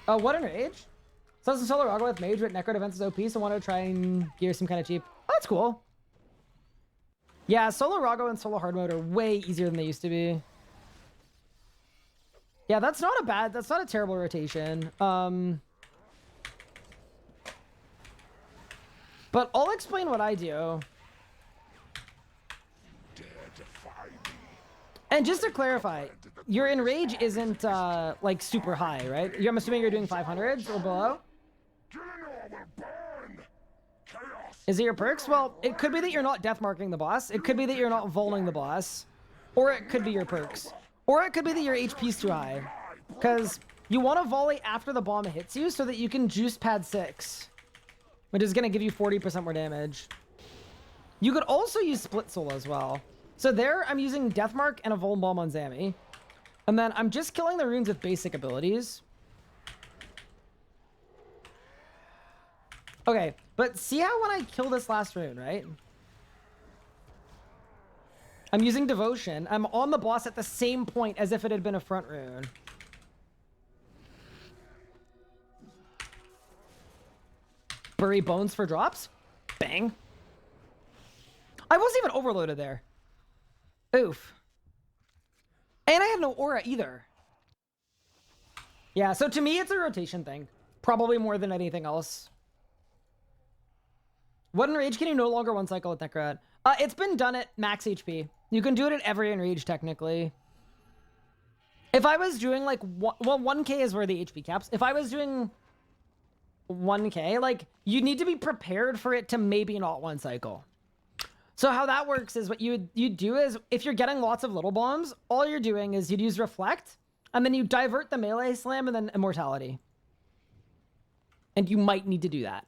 What enrage? So some Solar Raga with Mage, but Necro Defense is OP, so want to try and gear some kind of cheap. Oh, that's cool. Yeah, Solo Rago and Solo Hard Mode are way easier than they used to be. Yeah, that's not a terrible rotation. But I'll explain what I do. And just to clarify, your enrage isn't like super high, right? I'm assuming you're doing 500s or below? Is it your perks? Well, it could be that you're not death marking the boss. It could be that you're not voling the boss. Or it could be your perks. Or it could be that your HP's too high. Because you want to volley after the bomb hits you so that you can juice pad 6. Which is going to give you 40% more damage. You could also use Split Soul as well. So there, I'm using Deathmark and a Vol Bomb on Zami. And then I'm just killing the runes with basic abilities. Okay, but see how when I kill this last rune, right? I'm using Devotion. I'm on the boss at the same point as if it had been a front rune. Bury bones for drops? Bang. I wasn't even overloaded there. Oof. And I had no aura either. Yeah, so to me, it's a rotation thing. Probably more than anything else. What enrage can you no longer one cycle with Necrot? It's been done at max HP. You can do it at every enrage, technically. If I was doing, like, well, 1k is where the HP caps. If I was doing 1k, like, you need to be prepared for it to maybe not one cycle. So how that works is what you do is, if you're getting lots of little bombs, all you're doing is you'd use Reflect, and then you divert the melee slam and then Immortality. And you might need to do that.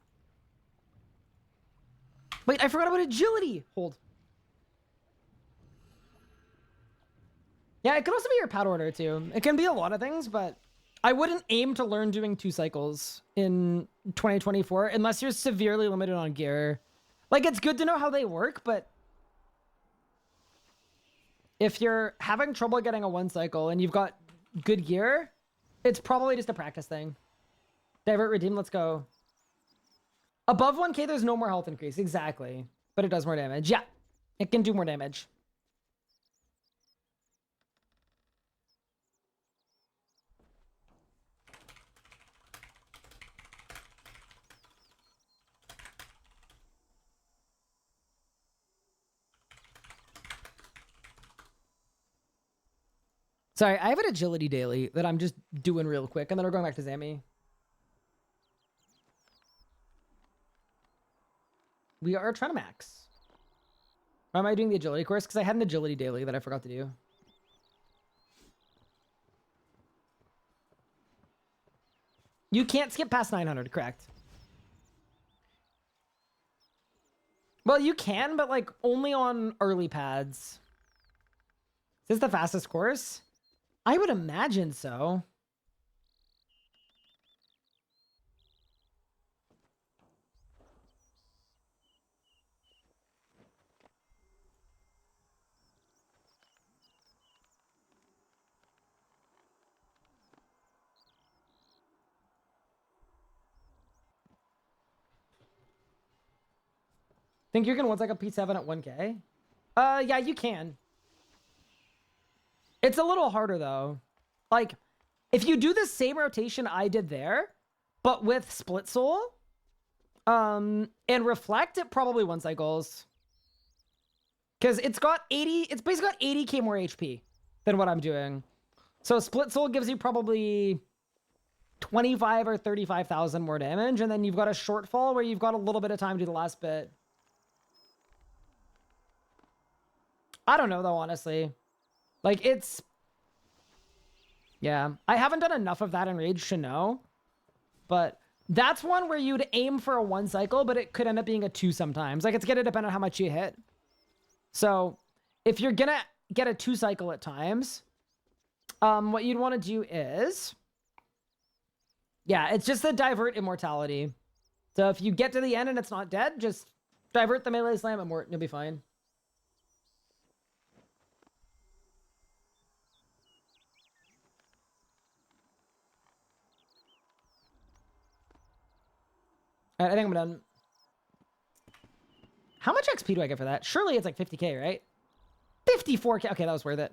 Wait, I forgot about agility. Hold. Yeah, it could also be your pad order too. It can be a lot of things, but I wouldn't aim to learn doing 2 cycles in 2024 unless you're severely limited on gear. Like, it's good to know how they work, but if you're having trouble getting a 1 cycle and you've got good gear, it's probably just a practice thing. Divert, redeem, let's go. Above 1k, there's no more health increase. Exactly. But it does more damage. Yeah, it can do more damage. Sorry, I have an agility daily that I'm just doing real quick, and then we're going back to Zammy. We are trying to max. Why am I doing the agility course? Because I had an agility daily that I forgot to do. You can't skip past 900, correct? Well, you can, but like only on early pads. Is this the fastest course? I would imagine so. Think you can one cycle P7 at 1k? Yeah, you can. It's a little harder though. Like, if you do the same rotation I did there, but with Split Soul, and Reflect, it probably one cycles. Because it's basically got 80k more HP than what I'm doing. So Split Soul gives you probably 25 or 35,000 more damage, and then you've got a shortfall where you've got a little bit of time to do the last bit. I don't know though, honestly. Like, it's... Yeah. I haven't done enough of that in Rage to know. But that's one where you'd aim for a 1 cycle, but it could end up being a 2 sometimes. Like, it's gonna depend on how much you hit. So, if you're gonna get a 2 cycle at times, what you'd want to do is... Yeah, it's just the divert Immortality. So if you get to the end and it's not dead, just divert the melee slam Immort and you'll be fine. All right, I think I'm done. How much XP do I get for that? Surely it's like 50k, right? 54k. Okay, that was worth it.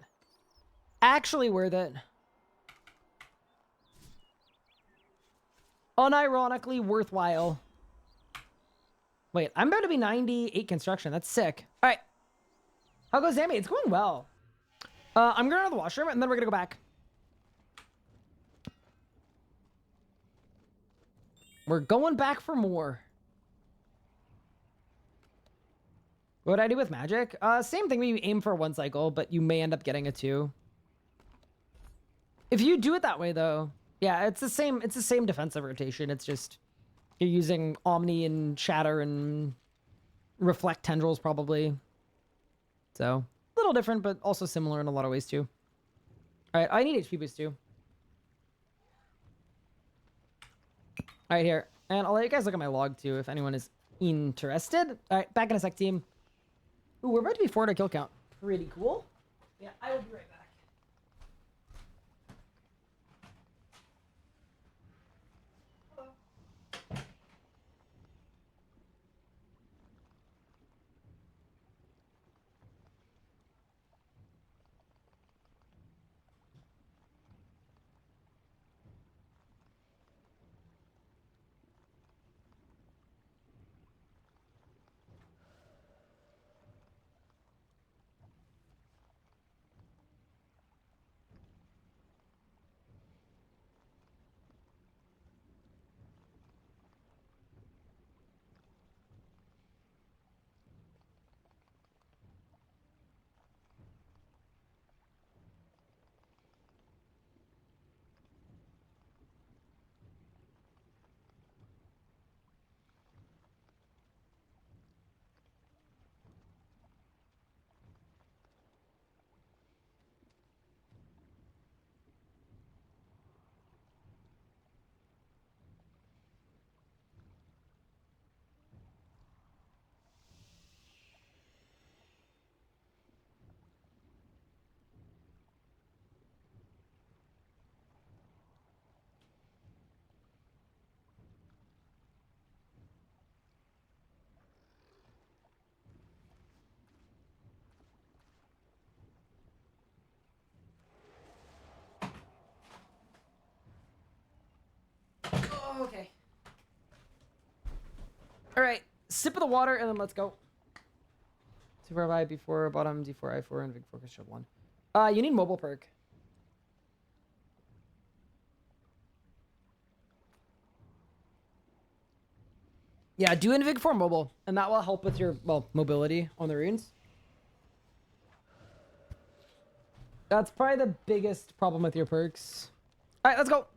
Actually worth it. Unironically worthwhile. Wait, I'm about to be 98 construction. That's sick. All right. How goes Zammy? It's going well. I'm going to go to the washroom, and then we're going to go back. We're going back for more. What would I do with magic? Same thing. You aim for 1 cycle, but you may end up getting a 2. If you do it that way, though, yeah, it's the same. It's the same defensive rotation. It's just you're using Omni and Shatter and Reflect Tendrils probably. So a little different, but also similar in a lot of ways too. All right, I need HP boost too. All right, here. And I'll let you guys look at my log too if anyone is interested. All right, back in a sec, team. Ooh, we're about to be 4 to kill count. pretty cool. Yeah, I will be right back. Oh, okay. All right, sip of the water, and then let's go. Super high before bottom, D4, I4, and big focus shove 1. You need mobile perk. Yeah, do Invig 4 mobile, and that will help with your, well, mobility on the runes. That's probably the biggest problem with your perks. All right, let's go.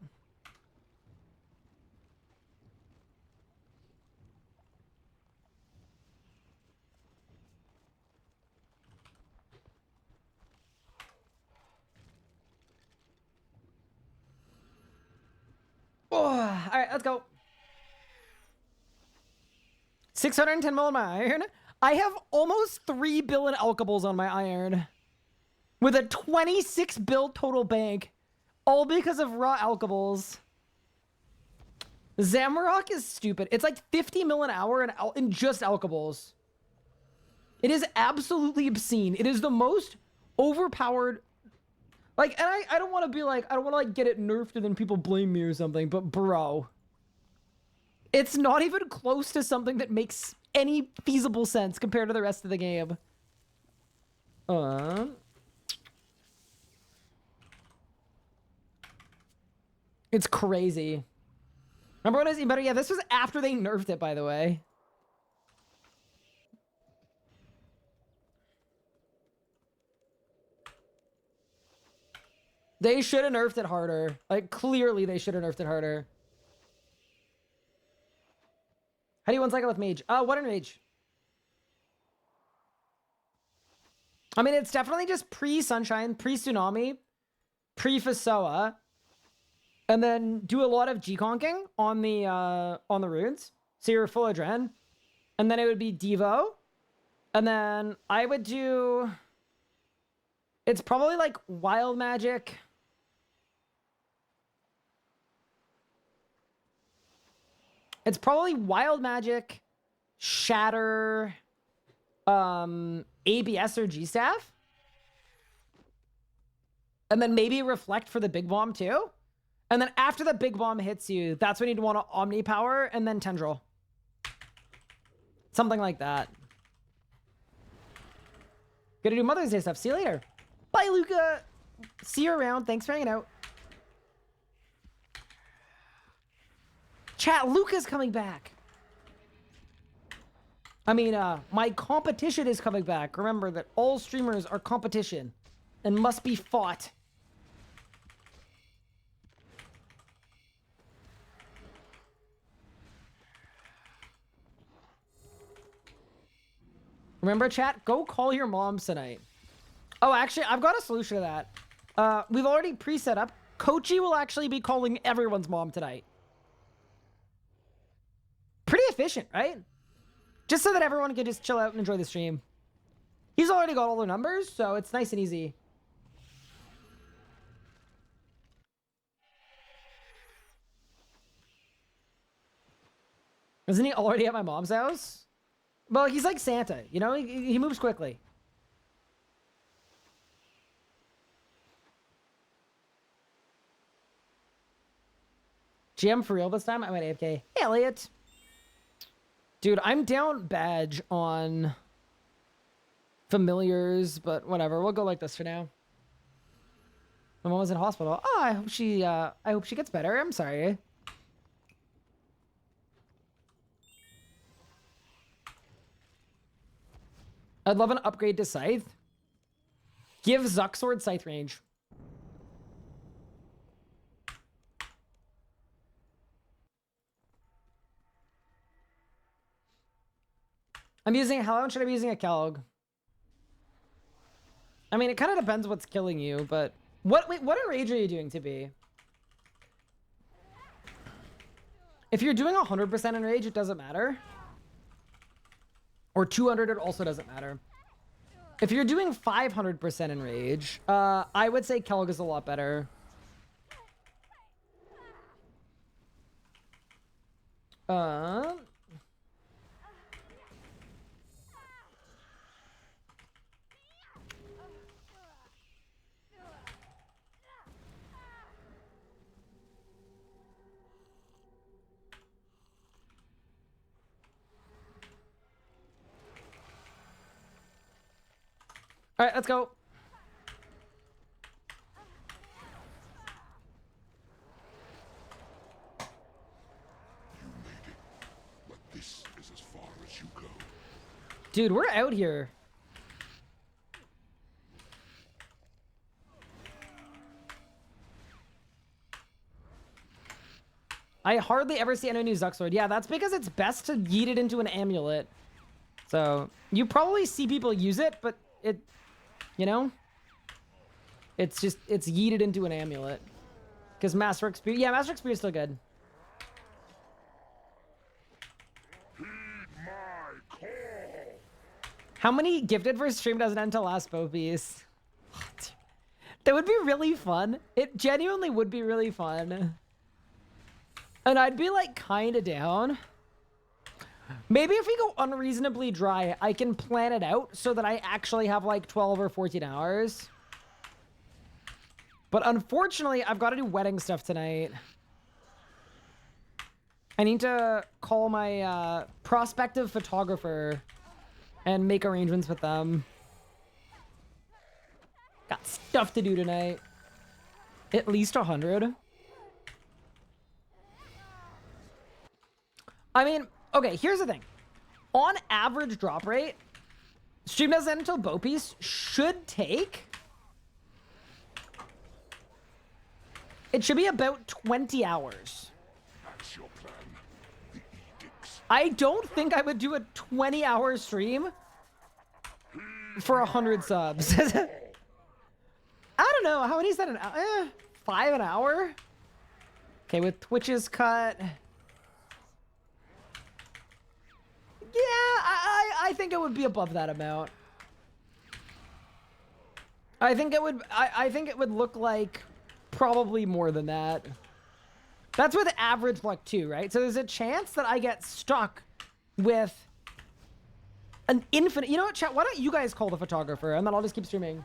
Oh, all right, let's go. 610 mil on my iron. I have almost 3 bill in alkables on my iron. With a 26 bill total bank. All because of raw alkables. Zamarok is stupid. It's like 50 mil an hour in just alkables. It is absolutely obscene. It is the most overpowered... Like, and I don't want to be like, I don't want to like get it nerfed and then people blame me or something, but bro. It's not even close to something that makes any feasible sense compared to the rest of the game. It's crazy. Remember when I was even better? Yeah, this was after they nerfed it, by the way. They should have nerfed it harder. Like, clearly they should have nerfed it harder. How do you one cycle with mage? What in mage? I mean, it's definitely just pre-sunshine, pre-tsunami, pre-Fasoa, and then do a lot of G-conking on the runes. So you're full adren. And then it would be Devo. And then I would do... It's probably like wild magic. It's probably wild magic, shatter, ABS or G-staff. And then maybe reflect for the big bomb too. And then after the big bomb hits you, that's when you'd want to omni power and then tendril. Something like that. Gonna do Mother's Day stuff. See you later. Bye, Luca. See you around. Thanks for hanging out. Chat, Luca's coming back. I mean, my competition is coming back. Remember that all streamers are competition and must be fought. Remember, chat, go call your moms tonight. Oh, actually, I've got a solution to that. We've already pre-set up. Kochi will actually be calling everyone's mom tonight. Pretty efficient, right? Just so that everyone can just chill out and enjoy the stream. He's already got all the numbers, so it's nice and easy. Isn't he already at my mom's house? Well, he's like Santa, you know? He moves quickly. GM for real this time? I went AFK. Hey, Elliot. Dude, I'm down badge on familiars, but whatever. We'll go like this for now. My mom was in hospital. Oh, I hope she gets better. I'm sorry. I'd love an upgrade to Scythe. Give Zucksword Scythe range. I'm using, how long should I be using a Kellogg? I mean, it kind of depends what's killing you, but what enrage are you doing to be? If you're doing 100% enrage, it doesn't matter. Or 200, it also doesn't matter. If you're doing 500% enrage, I would say Kellogg is a lot better. All right, let's go. You made it, but this is as far as you go. Dude, we're out here. I hardly ever see any new Zucksword. Yeah, that's because it's best to yeet it into an amulet. So, you probably see people use it, but it... You know? It's just, it's yeeted into an amulet. Because Master Spear, yeah, Master Spear is still good. Heed my call. How many gifted for stream doesn't end till last bow piece? That would be really fun. It genuinely would be really fun. And I'd be like kind of down. Maybe if we go unreasonably dry, I can plan it out so that I actually have like 12 or 14 hours. But unfortunately, I've got to do wedding stuff tonight. I need to call my prospective photographer and make arrangements with them. Got stuff to do tonight. At least 100. I mean... Okay, here's the thing. On average drop rate, stream doesn't end until bow piece should take... It should be about 20 hours. That's your plan. The edicts. I don't think I would do a 20-hour stream for 100 subs. I don't know. How many is that an hour? 5 an hour? Okay, with Twitch's cut... Yeah, I think it would be above that amount. I think it would look like probably more than that. That's with average luck too, right? So there's a chance that I get stuck with an infinite... You know what, chat? Why don't you guys call the photographer and then I'll just keep streaming.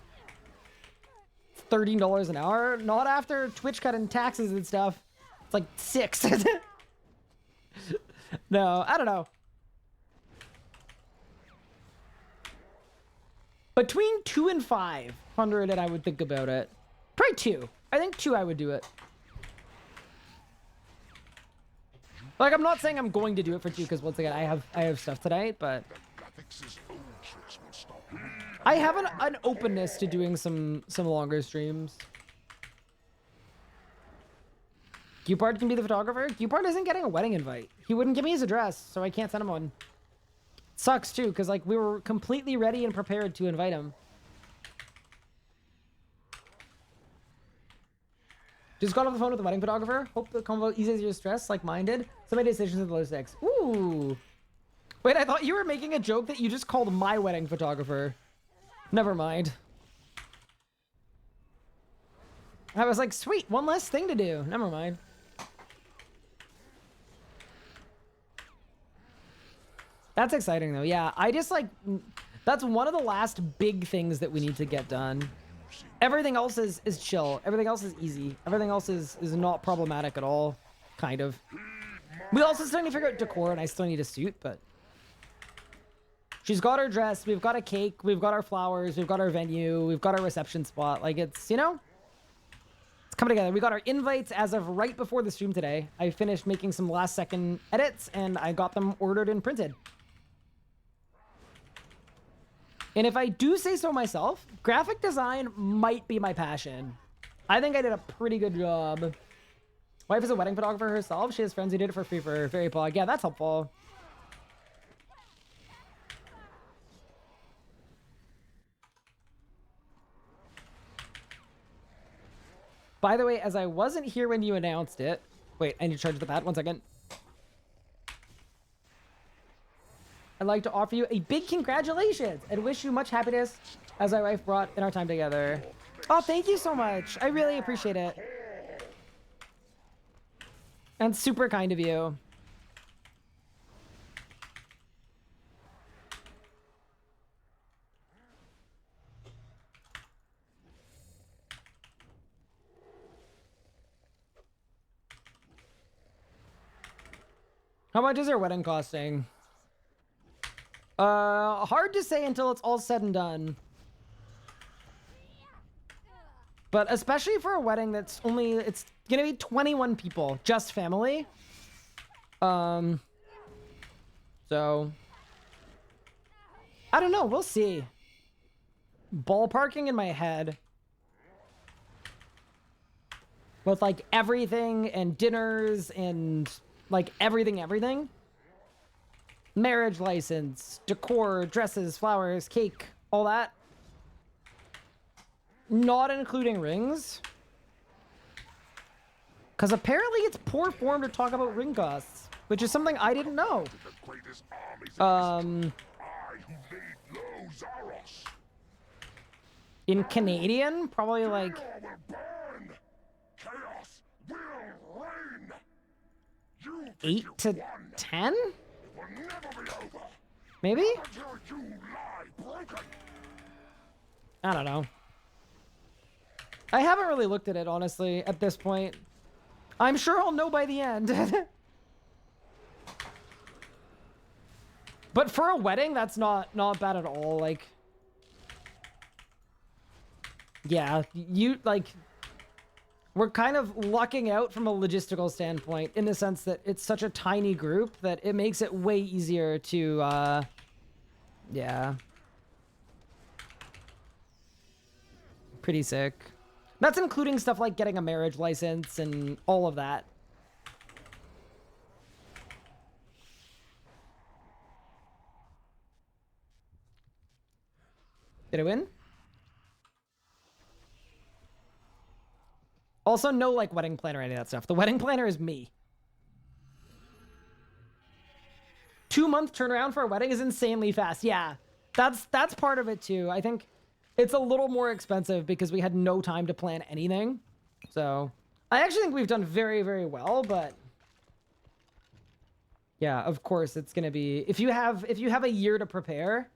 $13 an hour? Not after Twitch cut and taxes and stuff. It's like 6. No, I don't know. Between 2 and 500, and I would think about it. Probably 2. I think 2, I would do it. Like, I'm not saying I'm going to do it for 2, because once again, I have stuff tonight, but... I have an openness to doing some longer streams. Gupard can be the photographer? Gupard isn't getting a wedding invite. He wouldn't give me his address, so I can't send him one. Sucks too, because like we were completely ready and prepared to invite him. Just got off the phone with the wedding photographer. Hope the convo eases your stress like mine did. Some of my decisions at the low stakes. Ooh. Wait, I thought you were making a joke that you just called my wedding photographer. Never mind. I was like, sweet, one less thing to do. Never mind. That's exciting though. Yeah, I just like, that's one of the last big things that we need to get done. Everything else is chill. Everything else is easy. Everything else is not problematic at all. Kind of. We also still need to figure out decor, and I still need a suit, but... She's got her dress, we've got a cake, we've got our flowers, we've got our venue, we've got our reception spot. Like, it's, you know? It's coming together. We got our invites as of right before the stream today. I finished making some last-second edits, and I got them ordered and printed. And if I do say so myself, graphic design might be my passion. I think I did a pretty good job. Wife is a wedding photographer herself. She has friends who did it for free for Fairy Pog. Yeah, that's helpful. By the way, as I wasn't here when you announced it... Wait, I need to charge the pad. 1 second. I'd like to offer you a big congratulations and wish you much happiness as my wife brought in our time together. Oh, thank you so much. I really appreciate it. And super kind of you. How much is your wedding costing? Hard to say until it's all said and done. But especially for a wedding that's only, it's gonna be 21 people, just family. So, I don't know, we'll see. Ballparking in my head. With like everything and dinners and like everything. Marriage license, decor, dresses, flowers, cake, all that. Not including rings. Because apparently it's poor form to talk about ring costs, which is something I didn't know. In Canadian, probably like... 8 to 10? Maybe? I don't know. I haven't really looked at it, honestly, at this point. I'm sure I'll know by the end. But for a wedding, that's not bad at all. Like, yeah, we're kind of lucking out from a logistical standpoint in the sense that it's such a tiny group that it makes it way easier to, yeah. Pretty sick. That's including stuff like getting a marriage license and all of that. Did I win? Also, no, like, wedding planner or any of that stuff. The wedding planner is me. 2-month turnaround for a wedding is insanely fast. Yeah, that's part of it, too. I think it's a little more expensive because we had no time to plan anything. So, I actually think we've done very, very well, but... Yeah, of course, it's going to be... If you have a year to prepare...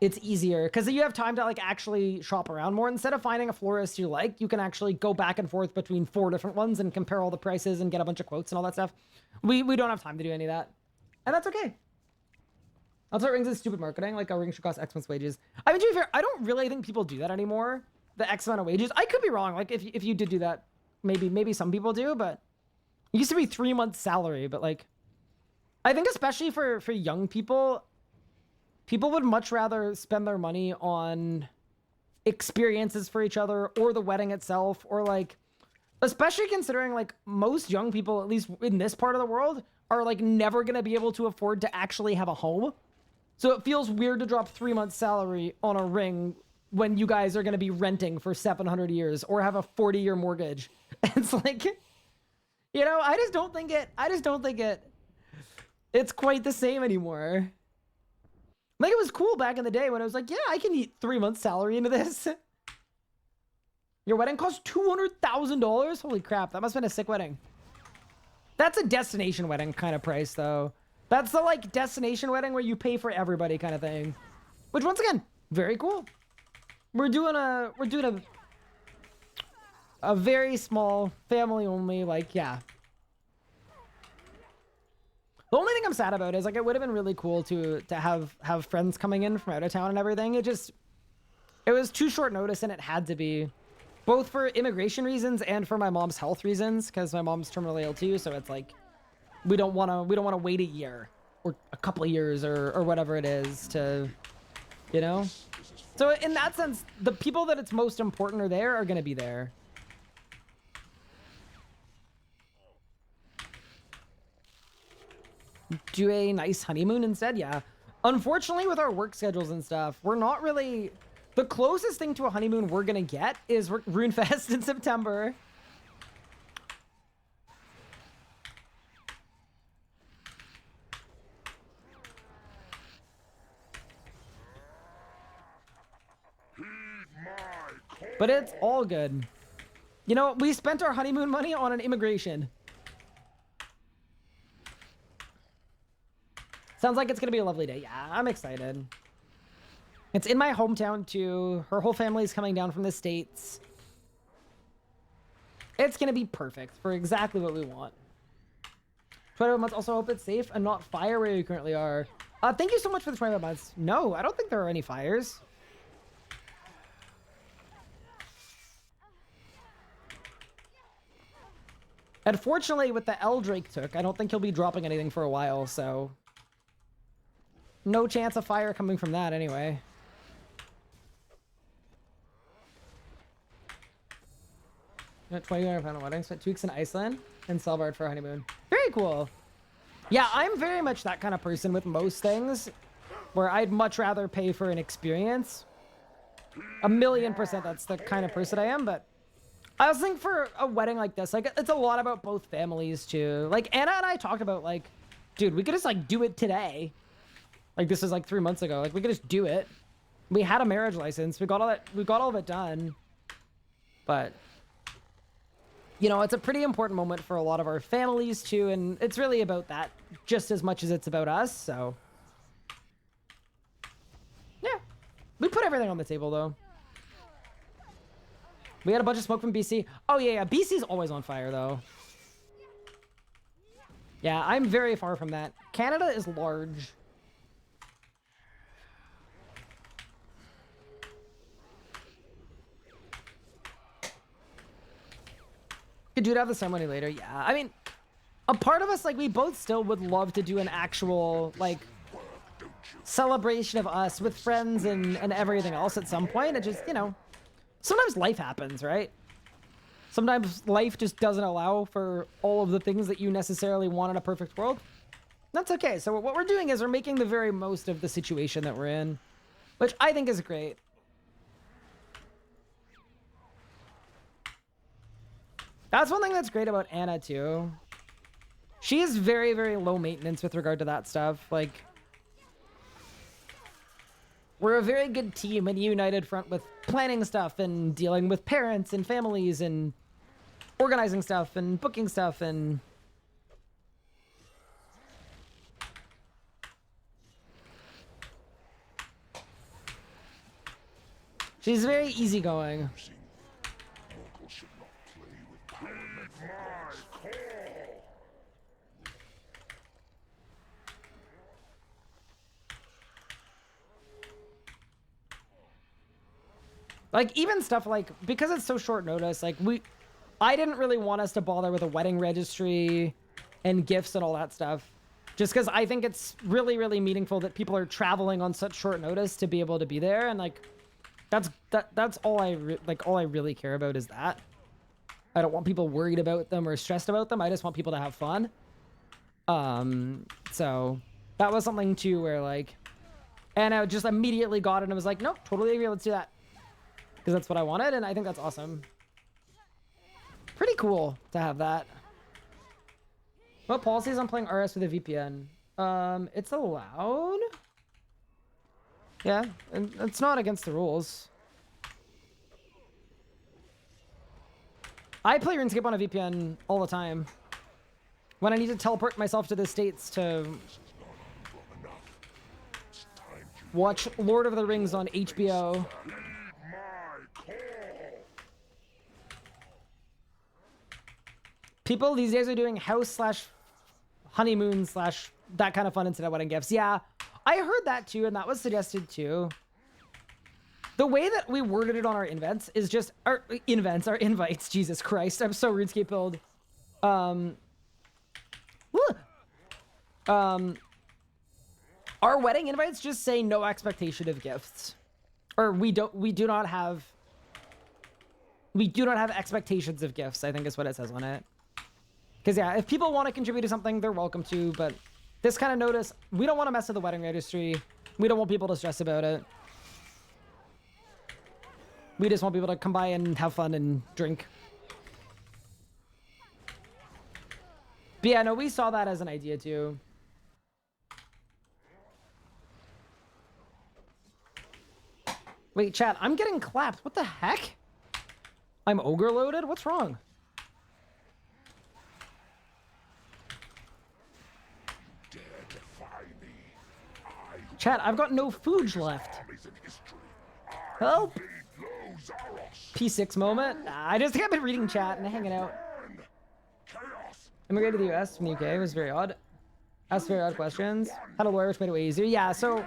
it's easier because you have time to like actually shop around more. Instead of finding a florist you like, you can actually go back and forth between 4 different ones and compare all the prices and get a bunch of quotes and all that stuff. We don't have time to do any of that, and that's okay. That's what rings is stupid marketing. Like a ring should cost X month's wages. I mean, to be fair, I don't really think people do that anymore. The X amount of wages. I could be wrong. Like if you did do that, maybe some people do, but it used to be 3 months salary. But like, I think especially for young people. People would much rather spend their money on experiences for each other or the wedding itself, or like, especially considering like most young people, at least in this part of the world, are like never going to be able to afford to actually have a home. So it feels weird to drop 3 months salary on a ring when you guys are going to be renting for 700 years or have a 40-year mortgage. It's like, you know, I just don't think it it's quite the same anymore. Like, it was cool back in the day when I was like, yeah, I can eat 3 months salary into this. Your wedding cost $200,000? Holy crap, that must have been a sick wedding. That's a destination wedding kind of price, though. That's the, like, destination wedding where you pay for everybody kind of thing. Which, once again, very cool. We're doing a very small, family-only, like, yeah. The only thing I'm sad about is, like, it would have been really cool to have friends coming in from out of town and everything. It was too short notice, and it had to be, both for immigration reasons and for my mom's health reasons, because my mom's terminally ill too. So it's like, we don't want to wait a year or a couple of years or whatever it is to, you know. So in that sense, the people that it's most important are going to be there. Do a nice honeymoon instead. Yeah, unfortunately with our work schedules and stuff, we're not really, the closest thing to a honeymoon we're gonna get is RuneFest in September. But it's all good. You know, we spent our honeymoon money on an immigration. Sounds like it's gonna be a lovely day. Yeah, I'm excited. It's in my hometown too. Her whole family's coming down from the States. It's gonna be perfect for exactly what we want. 25 months. Also hope it's safe and not fire where you currently are. Thank you so much for the 25 months. No, I don't think there are any fires. Unfortunately, with the Eldrake took, I don't think he'll be dropping anything for a while, so no chance of fire coming from that anyway. Got 21 pound wedding, spent 2 weeks in Iceland and Svalbard for a honeymoon. Very cool. Yeah, I'm very much that kind of person with most things, where I'd much rather pay for an experience. 1,000,000% that's the kind of person I am, but I was thinking for a wedding like this, like, it's a lot about both families too. Like, Anna and I talked about, like, dude, we could just, like, do it today. Like, this is like 3 months ago. Like, we could just do it. We had a marriage license. We got all of it done. But, you know, it's a pretty important moment for a lot of our families too, and it's really about that just as much as it's about us, so. Yeah. We put everything on the table, though. We had a bunch of smoke from BC. Oh, yeah, yeah. BC's always on fire, though. Yeah, I'm very far from that. Canada is large. Could do it have the ceremony later. Yeah, I mean, a part of us, like, we both still would love to do an actual, like, celebration of us with friends and everything else at some point. It just, you know, sometimes life happens, right? Sometimes life just doesn't allow for all of the things that you necessarily want in a perfect world. That's okay. So what we're doing is we're making the very most of the situation that we're in, which I think is great. That's one thing that's great about Anna too. She is very, very low maintenance with regard to that stuff. Like, we're a very good team and united front with planning stuff and dealing with parents and families and organizing stuff and booking stuff and... She's very easygoing. Like, even stuff like, because it's so short notice, like, I didn't really want us to bother with a wedding registry and gifts and all that stuff. Just because I think it's really, really meaningful that people are traveling on such short notice to be able to be there. And, like, that's all all I really care about is that. I don't want people worried about them or stressed about them. I just want people to have fun. So that was something too where, like, and I just immediately got it and I was like, nope, totally agree, let's do that. Because that's what I wanted, and I think that's awesome. Pretty cool to have that. What policies on playing RS with a VPN? It's allowed. Yeah, and it's not against the rules. I play RuneScape on a VPN all the time. When I need to teleport myself to the States to watch Lord of the Rings on HBO. People these days are doing house slash honeymoon slash that kind of fun instead of wedding gifts. Yeah, I heard that too, and that was suggested too. The way that we worded it on our invents is just our invites. Jesus Christ, I'm so RuneScape build. Our wedding invites just say no expectation of gifts, or we do not have expectations of gifts, I think is what it says on it. Because yeah, if people want to contribute to something, they're welcome to, but this kind of notice, we don't want to mess with the wedding registry. We don't want people to stress about it. We just want people to come by and have fun and drink. But yeah, no, we saw that as an idea too. Wait, chat, I'm getting clapped. What the heck? I'm ogre loaded? What's wrong? Chat, I've got no food left. Help! P6 moment? Nah, I just think I've been reading chat and hanging out. Immigrated to the US from the UK. It was very odd. Asked very odd questions. Had a lawyer which made it way easier. Yeah, so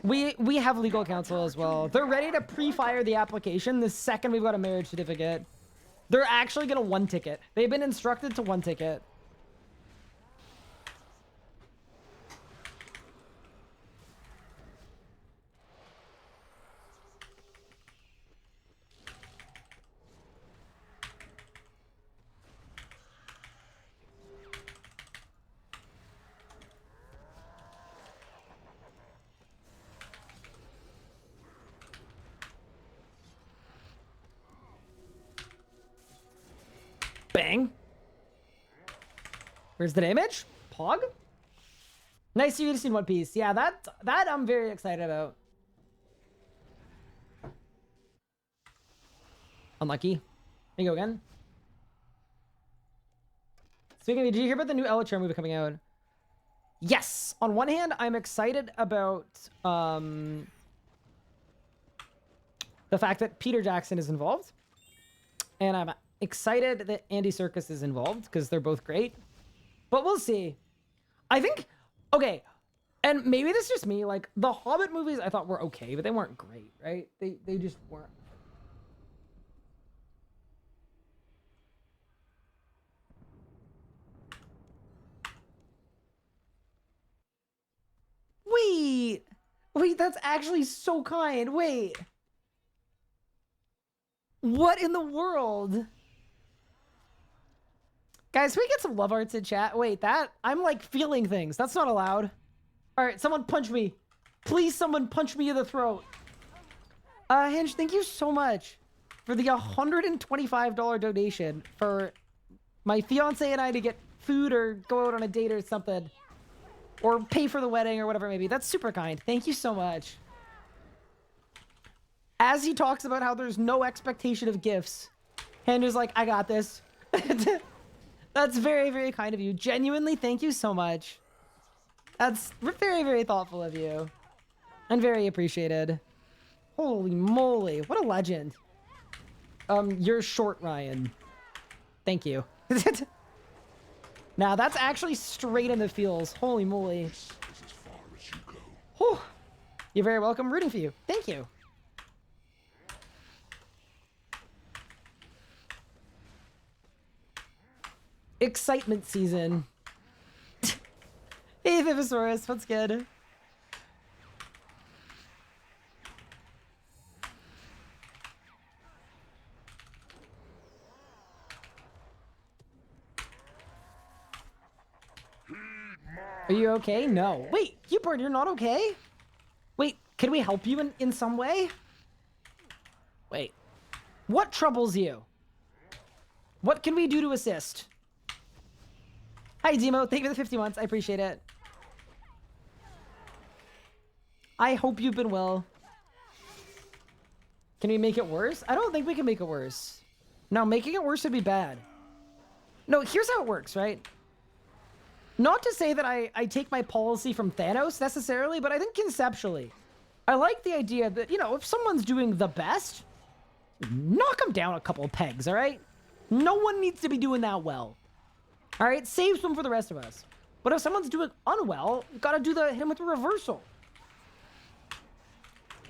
we have legal counsel as well. They're ready to pre-fire the application the second we've got a marriage certificate. They're actually gonna one ticket. They've been instructed to one ticket. Bang. Where's the damage? Pog? Nice of you to see One Piece. Yeah, that I'm very excited about. Unlucky. There you go again. Speaking of, did you hear about the new Elytra movie coming out? Yes! On one hand, I'm excited about the fact that Peter Jackson is involved. And I'm excited that Andy Serkis is involved because they're both great. But we'll see. I think, okay, and maybe this is just me, like, the Hobbit movies I thought were okay, but they weren't great, right? They just weren't. Wait, that's actually so kind. Wait. What in the world? Guys, can we get some love hearts in chat? Wait, I'm like feeling things. That's not allowed. All right, someone punch me. Please, someone punch me in the throat. Hinge, thank you so much for the $125 donation for my fiance and I to get food or go out on a date or something. Or pay for the wedding or whatever it may be. That's super kind. Thank you so much. As he talks about how there's no expectation of gifts, Hinge is like, I got this. That's very, very kind of you. Genuinely, thank you so much. That's very, very thoughtful of you. And very appreciated. Holy moly, what a legend. You're short, Ryan. Thank you. Now, that's actually straight in the feels. Holy moly. This is as far as you go. Whew. You're very welcome. Rooting for you. Thank you. Excitement season. Hey, Vivisaurus, what's good? Are you okay? No. Wait, Cupid, you're not okay? Wait, can we help you in some way? Wait. What troubles you? What can we do to assist? Hi, Demo. Thank you for the 50 months. I appreciate it. I hope you've been well. Can we make it worse? I don't think we can make it worse. No, making it worse would be bad. No, here's how it works, right? Not to say that I take my policy from Thanos necessarily, but I think conceptually, I like the idea that, you know, if someone's doing the best, knock them down a couple of pegs, all right? No one needs to be doing that well. All right? Save some for the rest of us. But if someone's doing unwell, you gotta hit him with a reversal.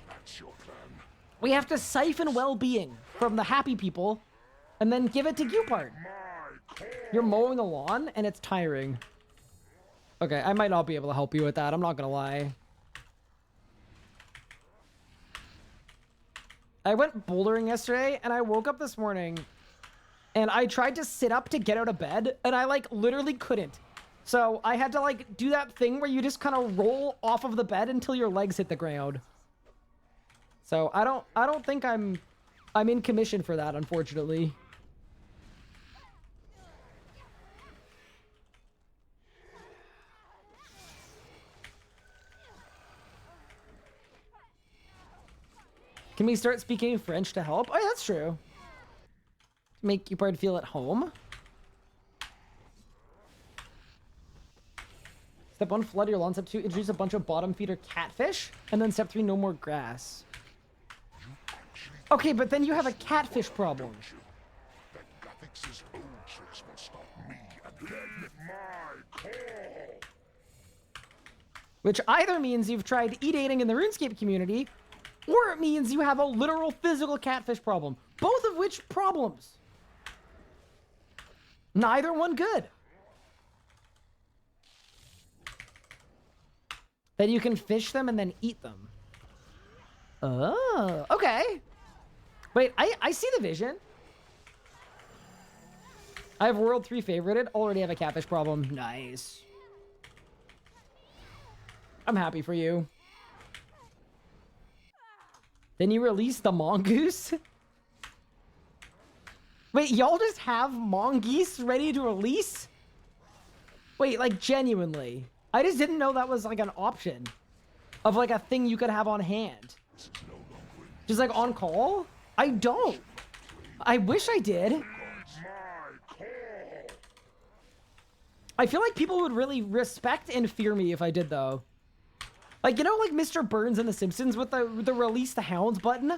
That's your plan. We have to siphon well-being from the happy people and then give it to you part. You're mowing the lawn and it's tiring. Okay, I might not be able to help you with that. I'm not gonna lie. I went bouldering yesterday and I woke up this morning and I tried to sit up to get out of bed and I like literally couldn't. So I had to like do that thing where you just kind of roll off of the bed until your legs hit the ground. So I don't think I'm in commission for that, unfortunately. Can we start speaking French to help? Oh, yeah, that's true. Make you part feel at home. Step 1, flood your lawn. Step 2, introduce a bunch of bottom feeder catfish. And then step 3, no more grass. Okay, but then you have a catfish problem. That Gothix's old tricks will stop me again. My call. Which either means you've tried e-dating in the RuneScape community, or it means you have a literal physical catfish problem. Both of which problems. Neither one good. Then you can fish them and then eat them. Oh, okay. Wait, I see the vision. I have World 3 favorited. Already have a catfish problem. Nice. I'm happy for you. Then you release the mongoose? Wait, y'all just have mongoose ready to release? Wait, like genuinely. I just didn't know that was like an option of like a thing you could have on hand. Just like on call? I don't. I wish I did. I feel like people would really respect and fear me if I did though. Like, you know, like Mr. Burns in The Simpsons with the release the hounds button?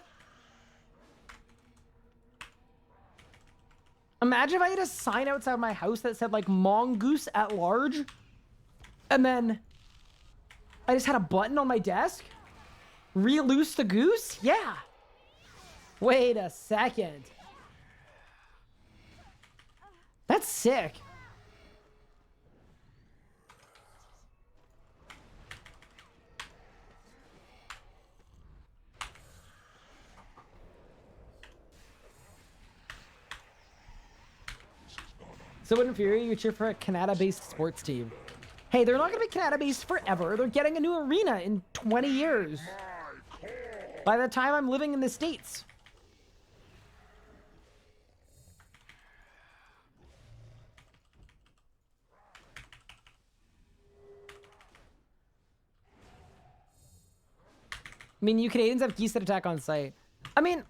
Imagine if I had a sign outside my house that said like mongoose at large. And then I just had a button on my desk. Release the goose? Yeah. Wait a second. That's sick. So in Fury, you cheer for a Canada-based sports team. Hey, they're not going to be Canada-based forever. They're getting a new arena in 20 years. By the time I'm living in the States. I mean, you Canadians have geese that attack on sight. I mean,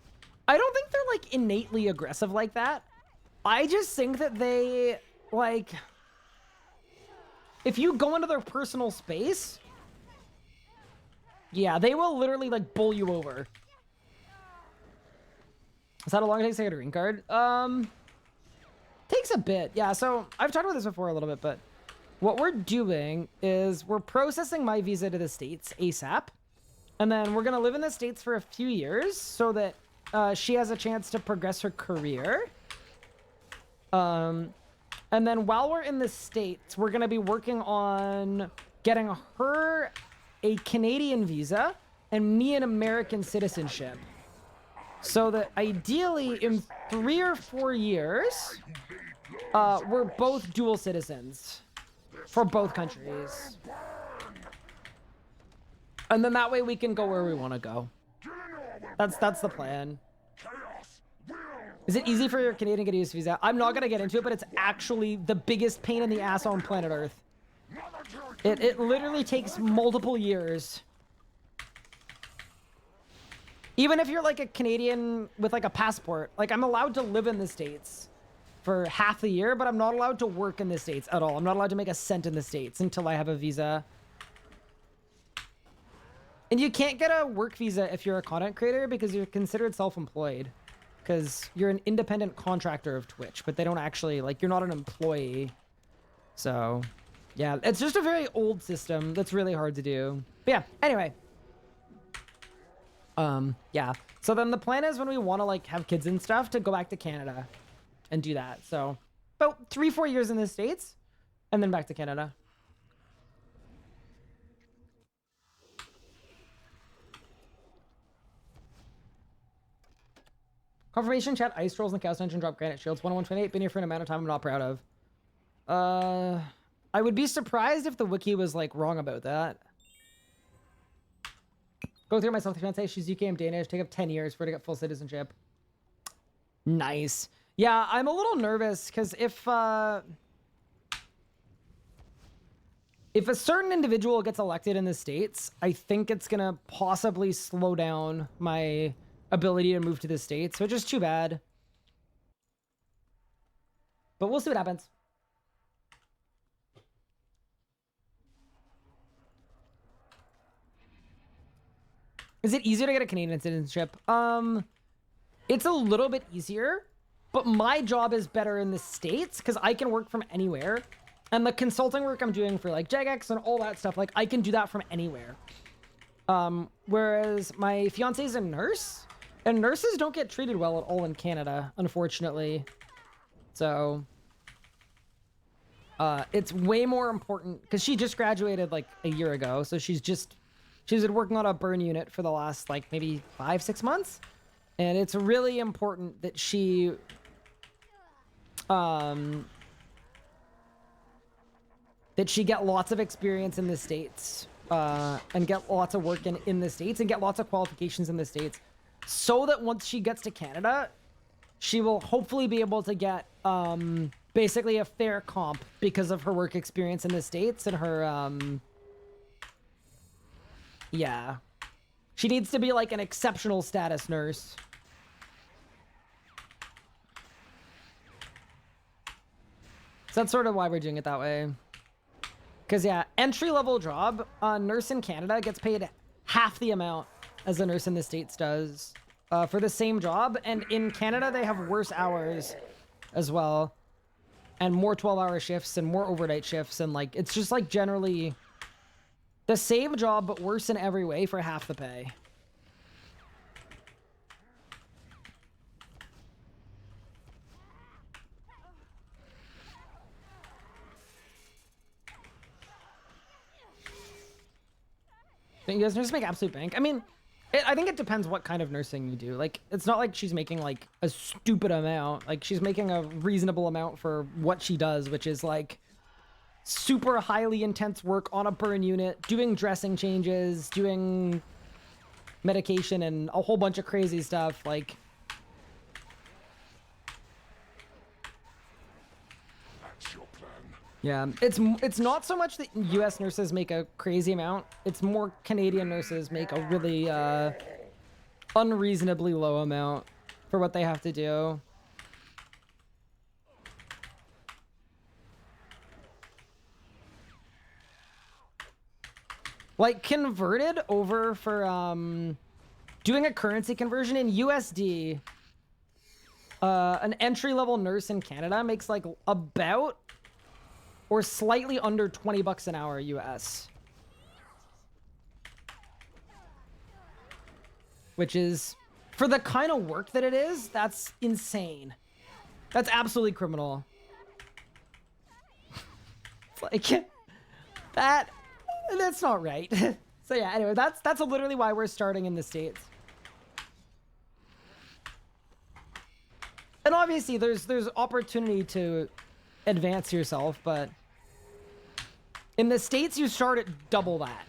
I don't think they're like innately aggressive like that. I just think that they, like, if you go into their personal space, yeah, they will literally, like, bowl you over. Is that how long it takes to get a green card? Takes a bit. Yeah, so I've talked about this before a little bit, but what we're doing is we're processing my visa to the States ASAP. And then we're going to live in the States for a few years so that she has a chance to progress her career. And then while we're in the States, we're going to be working on getting her a Canadian visa and me an American citizenship. So that ideally in 3 or 4 years, we're both dual citizens for both countries. And then that way we can go where we want to go. That's the plan. Is it easy for your Canadian to get a US visa? I'm not going to get into it, but it's actually the biggest pain in the ass on planet Earth. It literally takes multiple years Even if you're like a Canadian with like a passport, like I'm allowed to live in the States for half the year, but I'm not allowed to work in the States at all. I'm not allowed to make a cent in the States until I have a visa. And you can't get a work visa if you're a content creator because you're considered self-employed. Because you're an independent contractor of Twitch, but they don't actually, like, you're not an employee. So, yeah, it's just a very old system that's really hard to do. But yeah, anyway. Yeah. So then the plan is when we want to, like, have kids and stuff to go back to Canada and do that. So, about 3-4 years in the States and then back to Canada. Confirmation chat, ice trolls and cow dungeon drop granite shields. 10128, been here for an amount of time I'm not proud of. I would be surprised if the wiki was like wrong about that. Go through myself, the fiance, she's UK, I'm Danish. Take up 10 years for her to get full citizenship. Nice. Yeah, I'm a little nervous because if a certain individual gets elected in the States, I think it's gonna possibly slow down my ability to move to the States, which is too bad. But we'll see what happens. Is it easier to get a Canadian citizenship? It's a little bit easier, but my job is better in the States because I can work from anywhere. And the consulting work I'm doing for like Jagex and all that stuff, like I can do that from anywhere. Whereas my fiance's a nurse, and nurses don't get treated well at all in Canada, unfortunately. So it's way more important because she just graduated like a year ago. So she's been working on a burn unit for the last like maybe 5-6 months. And it's really important that she get lots of experience in the States and get lots of work in the States and get lots of qualifications in the States so that once she gets to Canada, she will hopefully be able to get basically a fair comp because of her work experience in the States and her, yeah. She needs to be like an exceptional status nurse. So that's sort of why we're doing it that way. Because, yeah, entry-level job, a nurse in Canada gets paid half the amount as a nurse in the States does for the same job. And in Canada, they have worse hours as well. And more 12-hour shifts and more overnight shifts. And, like, it's just, like, generally the same job, but worse in every way for half the pay. You guys nurses make absolute bank. I mean, I think it depends what kind of nursing you do. Like, it's not like she's making, like, a stupid amount. Like, she's making a reasonable amount for what she does, which is, like, super highly intense work on a burn unit, doing dressing changes, doing medication, and a whole bunch of crazy stuff. Like, yeah, it's not so much that U.S. nurses make a crazy amount. It's more Canadian nurses make a really unreasonably low amount for what they have to do. Like, converted over for doing a currency conversion in USD, an entry-level nurse in Canada makes like about or slightly under 20 bucks an hour US. Which is, for the kind of work that it is, that's insane. That's absolutely criminal. It's like, that's not right. So yeah, anyway, that's literally why we're starting in the States. And obviously there's opportunity to advance yourself, but in the States you start at double that.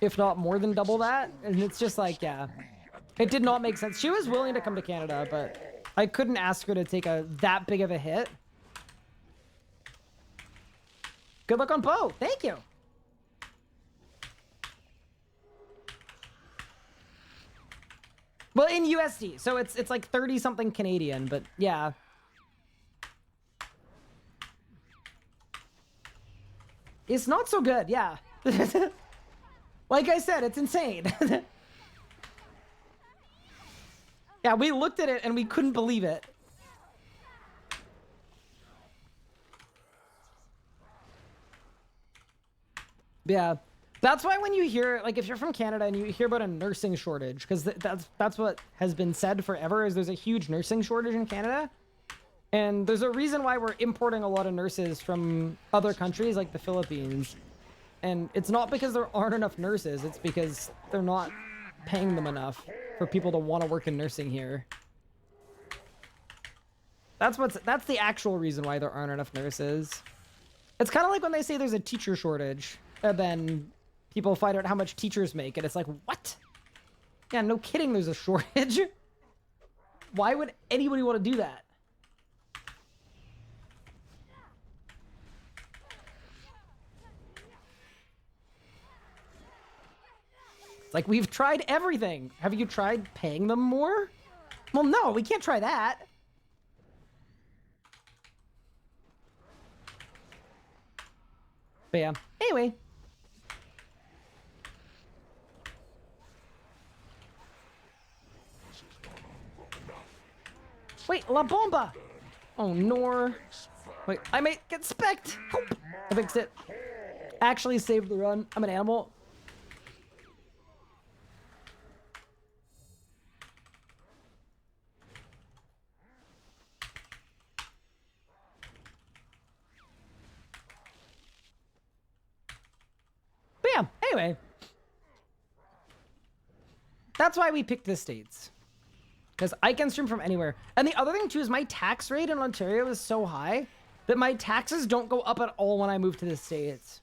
If not more than double that. And it's just like, yeah, it did not make sense. She was willing to come to Canada, but I couldn't ask her to take that big of a hit. Good luck on Poe. Thank you. Well, in USD, so it's like 30 something Canadian, but yeah. It's not so good, yeah. Like I said, it's insane. Yeah, we looked at it and we couldn't believe it. Yeah. That's why when you hear, like, if you're from Canada and you hear about a nursing shortage, because that's what has been said forever, is there's a huge nursing shortage in Canada. And there's a reason why we're importing a lot of nurses from other countries, like the Philippines. And it's not because there aren't enough nurses, it's because they're not paying them enough for people to want to work in nursing here. That's the actual reason why there aren't enough nurses. It's kind of like when they say there's a teacher shortage, and then people find out how much teachers make, and it's like, what? Yeah, no kidding, there's a shortage. Why would anybody want to do that? It's like, we've tried everything. Have you tried paying them more? Well, no, we can't try that. But yeah, anyway. Wait, La Bomba! Oh, Nor. Wait, I may get specked! Help! I fixed it. Actually saved the run. I'm an animal. But yeah, anyway. That's why we picked the States. Because I can stream from anywhere. And the other thing, too, is my tax rate in Ontario is so high that my taxes don't go up at all when I move to the States.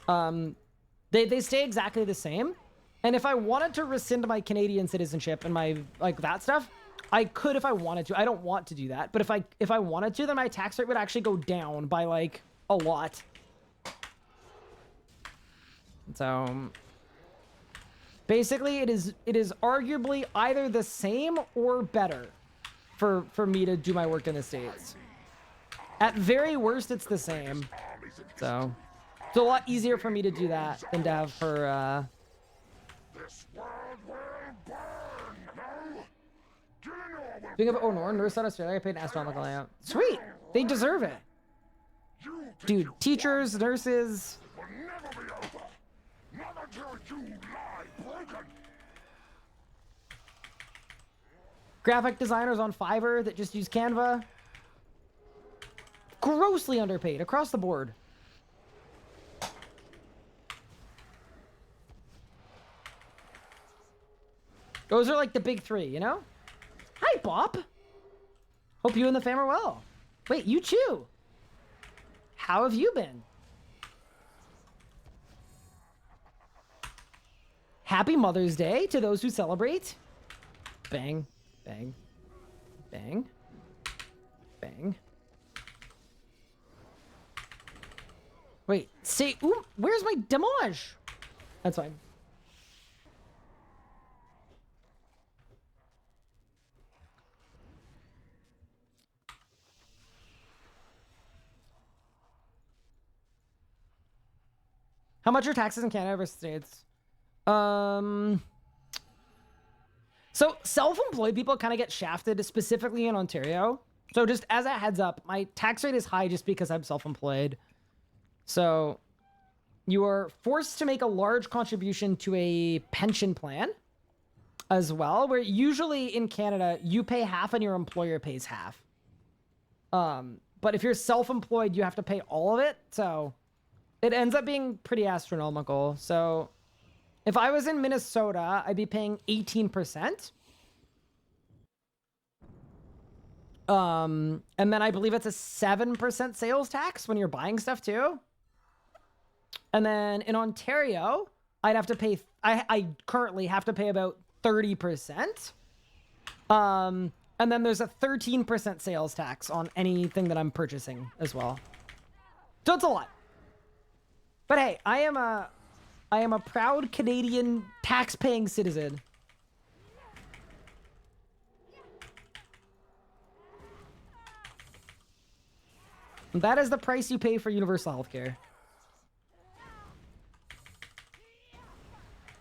They stay exactly the same. And if I wanted to rescind my Canadian citizenship and my, like, that stuff, I could if I wanted to. I don't want to do that. But if I wanted to, then my tax rate would actually go down by, like, a lot. So... basically, it is arguably either the same or better for me to do my work in the States. At very worst, it's the same. So, it's a lot easier for me to do that than to have her, Speaking of Honor, Nurse out Australia, I paid an astronomical amount. Sweet! They deserve it. Dude, teachers, nurses... graphic designers on Fiverr that just use Canva. Grossly underpaid across the board. Those are like the big three, you know? Hi, Bop. Hope you and the fam are well. Wait, you too. How have you been? Happy Mother's Day to those who celebrate. Bang, bang, bang, bang. Wait, say, ooh, where's my damage? That's fine. How much are taxes in Canada versus States? So self-employed people kind of get shafted, specifically in Ontario. So just as a heads up, my tax rate is high just because I'm self-employed. So you are forced to make a large contribution to a pension plan as well, where usually in Canada, you pay half and your employer pays half. But if you're self-employed, you have to pay all of it. So it ends up being pretty astronomical. So if I was in Minnesota, I'd be paying 18%. And then I believe it's a 7% sales tax when you're buying stuff too. And then in Ontario, I'd have to pay, I currently have to pay about 30%. And then there's a 13% sales tax on anything that I'm purchasing as well. So it's a lot. But hey, I am a proud Canadian tax-paying citizen. That is the price you pay for universal healthcare.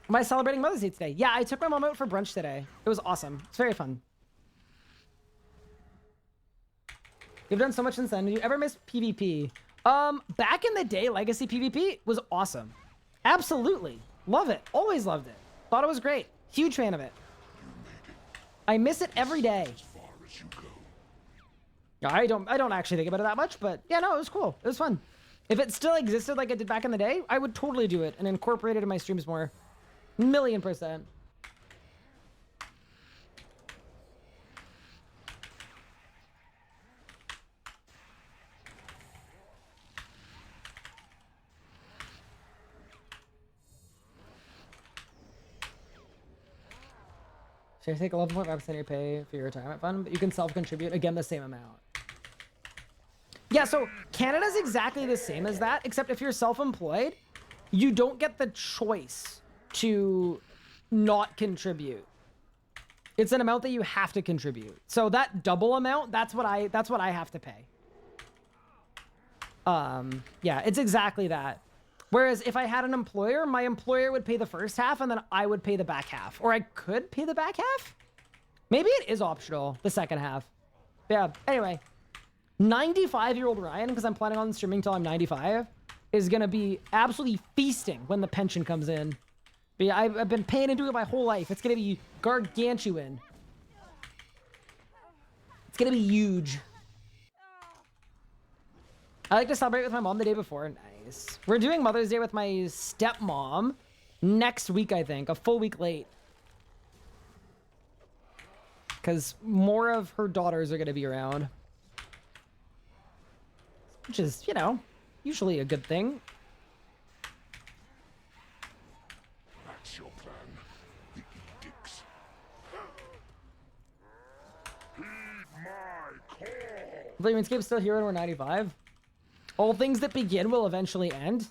Am I celebrating Mother's Day today? Yeah, I took my mom out for brunch today. It was awesome. It's very fun. You've done so much since then. Did you ever miss PvP? Back in the day, Legacy PvP was awesome. Absolutely. Love it. Always loved it. Thought it was great. Huge fan of it. I miss it every day. I don't actually think about it that much, but yeah, no, it was cool. It was fun. If it still existed like it did back in the day, I would totally do it and incorporate it in my streams more. 1,000,000%. Should I take 11.5% of your pay for your retirement fund? But you can self-contribute, again, the same amount. Yeah, so Canada's exactly the same as that, except if you're self-employed, you don't get the choice to not contribute. It's an amount that you have to contribute. So that double amount, that's what I have to pay. Yeah, it's exactly that. Whereas if I had an employer, my employer would pay the first half and then I would pay the back half. Or I could pay the back half? Maybe it is optional, the second half. Yeah, anyway. 95-year-old Ryan, because I'm planning on streaming till I'm 95, is going to be absolutely feasting when the pension comes in. But yeah, I've been paying into it my whole life. It's going to be gargantuan. It's going to be huge. I like to celebrate with my mom the day before. Nice. We're doing Mother's Day with my stepmom next week, I think. A full week late. Because more of her daughters are going to be around. Which is, you know, usually a good thing. That's your plan. The edicts. Heed my call. Flameenscape's still here when we're 95. All things that begin will eventually end.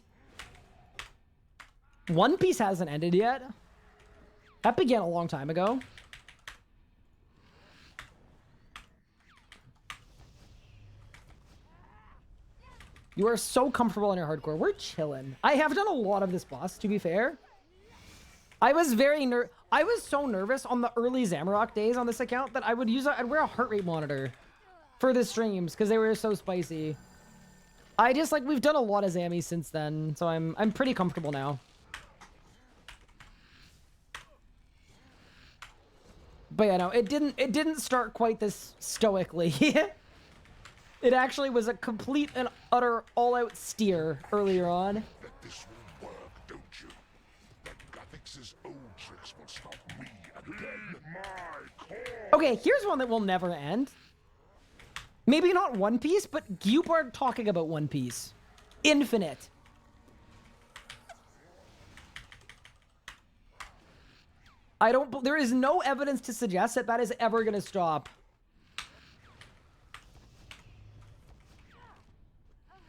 One Piece hasn't ended yet. That began a long time ago. You are so comfortable in your hardcore. We're chilling. I have done a lot of this boss, to be fair. I was so nervous on the early Zamorak days on this account that I'd wear a heart rate monitor for the streams because they were so spicy. We've done a lot of Zammies since then, so I'm pretty comfortable now. But yeah, no, it didn't start quite this stoically. It actually was a complete and utter all-out steer earlier on. That this will work, don't you? That Gothix's old tricks will stop me again. My call. Okay, here's one that will never end. Maybe not One Piece, but Gupard talking about One Piece. Infinite. There is no evidence to suggest that is ever going to stop.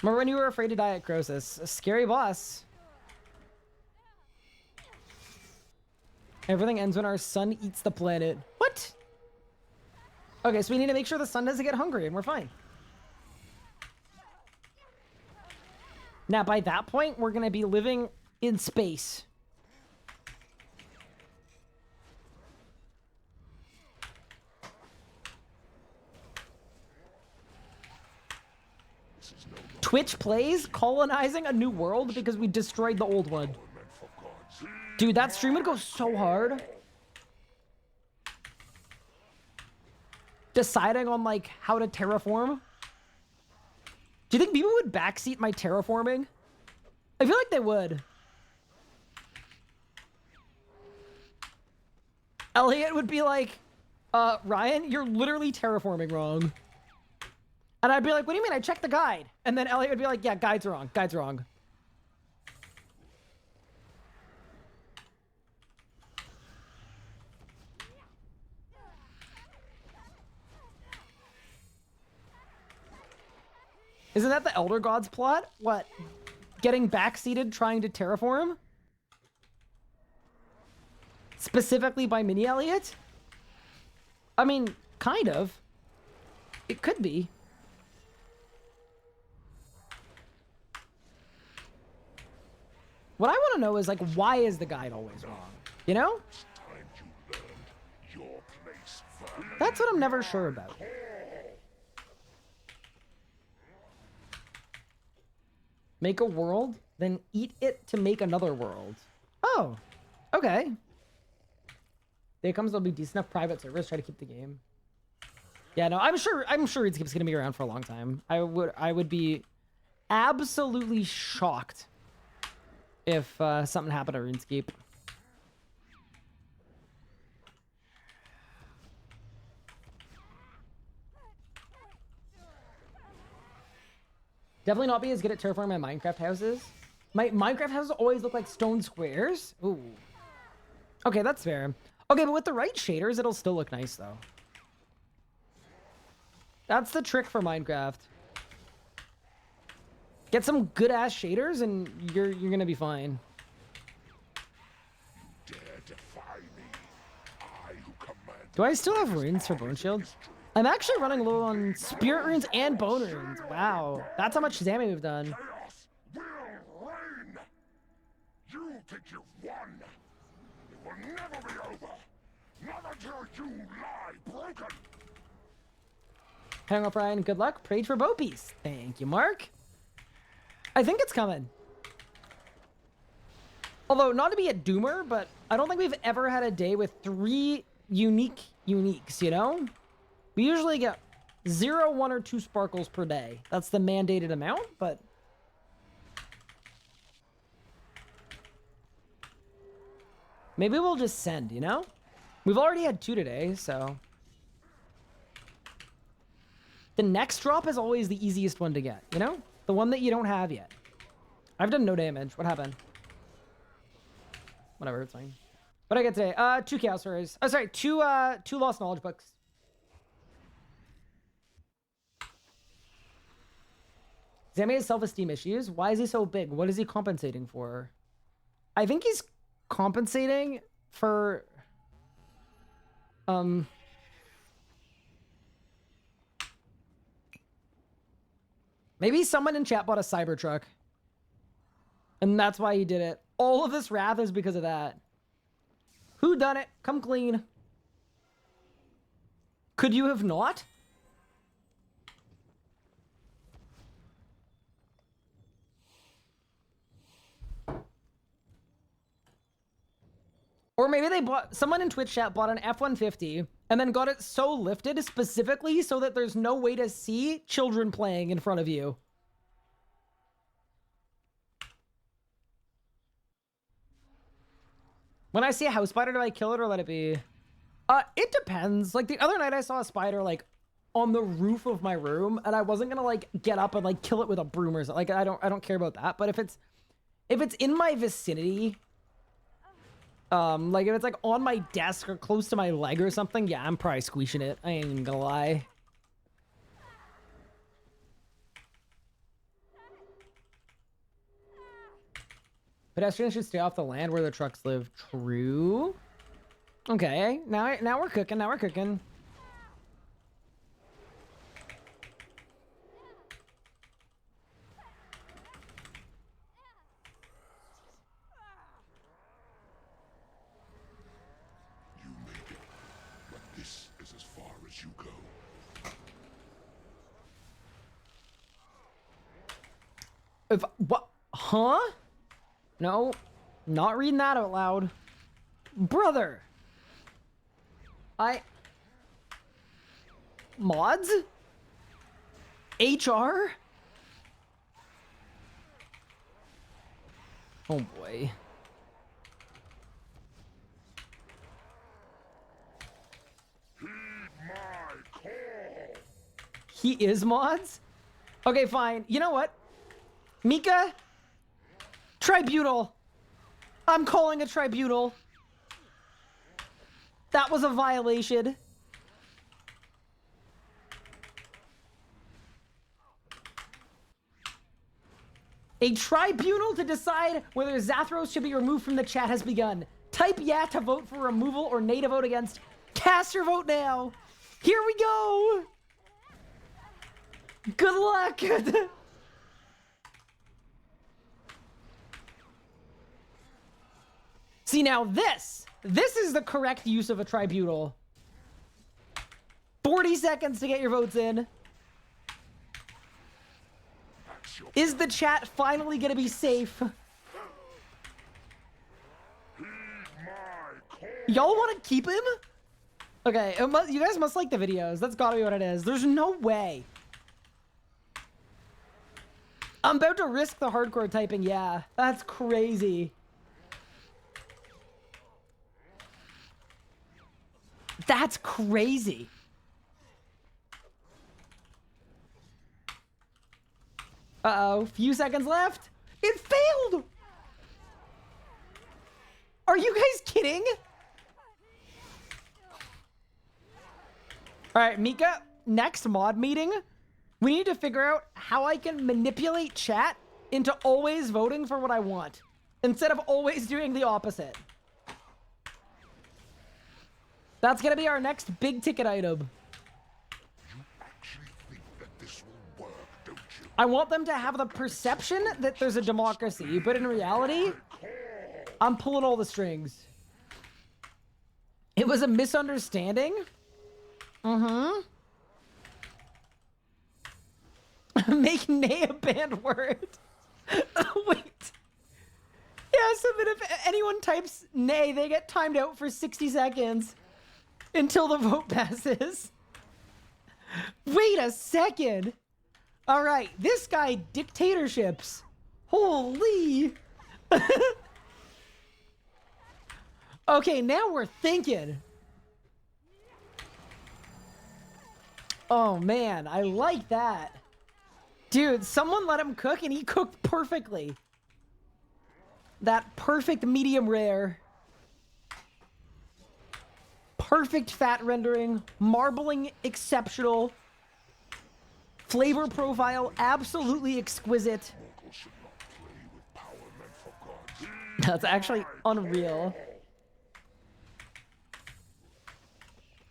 Remember when you were afraid to die at Croesus? A scary boss. Everything ends when our sun eats the planet. What? Okay, so we need to make sure the sun doesn't get hungry and we're fine. Now, by that point, we're going to be living in space. Twitch plays colonizing a new world because we destroyed the old one. Dude, that stream would go so hard. Deciding on, like, how to terraform. Do you think people would backseat my terraforming? I feel like they would. Elliot would be like, Ryan, you're literally terraforming wrong. And I'd be like, what do you mean? I checked the guide. And then Elliot would be like, yeah, guide's wrong. Guide's wrong. Isn't that the Elder Gods plot? What? Getting backseated trying to terraform? Specifically by Mini Elliot? I mean, kind of. It could be. What I want to know is, like, why is the guide always wrong? You know? Time you learned your place, Vermin. That's what I'm never sure about. Make a world, then eat it to make another world. Oh, okay. Day comes, there'll be decent enough private servers. Try to keep the game. Yeah, no, I'm sure RuneScape's gonna be around for a long time. I would be absolutely shocked if something happened to RuneScape. Definitely not be as good at terraforming my Minecraft houses. My Minecraft houses always look like stone squares. Ooh. Okay, that's fair. Okay, but with the right shaders, it'll still look nice, though. That's the trick for Minecraft. Get some good-ass shaders, and you're gonna be fine. Dare defy me. I who command. Do I still have runes for Bone Shield? I'm actually running low on Spirit runes and Bone runes. Wow, that's how much damage we've done. Chaos will reign. You think you've won. It will never be over. Not until you lie broken. Hang up, Ryan. Good luck. Prayed for Bo Peace. Thank you, Mark. I think it's coming. Although, not to be a doomer, but I don't think we've ever had a day with 3 uniques, you know? We usually get 0, 1, or 2 sparkles per day. That's the mandated amount, but... maybe we'll just send, you know? We've already had 2 today, so... the next drop is always the easiest one to get, you know? The one that you don't have yet. I've done no damage. What happened? Whatever, it's fine. What did I get today? 2 Chaos Stories. Oh, sorry, 2 Lost Knowledge books. Zammy has self-esteem issues. Why is he so big? What is he compensating for? I think he's compensating for... maybe someone in chat bought a Cybertruck. And that's why he did it. All of this wrath is because of that. Who done it? Come clean. Could you have not? Or maybe they bought... someone in Twitch chat bought an F-150 and then got it so lifted specifically so that there's no way to see children playing in front of you. When I see a house spider, do I kill it or let it be? It depends. Like the other night I saw a spider like on the roof of my room and I wasn't gonna like get up and like kill it with a broom or something. Like I don't care about that. But if it's in my vicinity, like if it's like on my desk or close to my leg or something, yeah, I'm probably squishing it. I ain't gonna lie. Pedestrians should stay off the land where the trucks live. True. Okay, now we're cooking. Now we're cooking. You made it, but this is as far as you go. If what? Huh? No, not reading that out loud. Brother. Mods? HR? Oh boy. Heed my call. He is mods? Okay, fine. You know what? Mika? Tribunal. I'm calling a tribunal. That was a violation. A tribunal to decide whether Zathros should be removed from the chat has begun. Type yeah to vote for removal or nay to vote against. Cast your vote now. Here we go. Good luck. See, now this is the correct use of a tribunal. 40 seconds to get your votes in. Is the chat finally gonna be safe? Y'all want to keep him? Okay, you guys must like the videos. That's gotta be what it is. There's no way. I'm about to risk the hardcore typing. Yeah, that's crazy. That's crazy. Uh-oh, few seconds left. It failed. Are you guys kidding? All right, Mika, next mod meeting, we need to figure out how I can manipulate chat into always voting for what I want instead of always doing the opposite. That's gonna be our next big ticket item. You actually think that this will work, don't you? I want them to have the perception that there's a democracy, but in reality, I'm pulling all the strings. It was a misunderstanding. Make nay a banned word. Wait. Yeah, so that if anyone types nay, they get timed out for 60 seconds until the vote passes. Wait a second. All right, this guy dictatorships. Holy. Okay, now we're thinking. Oh man, I like that. Dude, someone let him cook and he cooked perfectly. That perfect medium rare. Perfect fat rendering. Marbling exceptional. Flavor profile absolutely exquisite. That's actually unreal.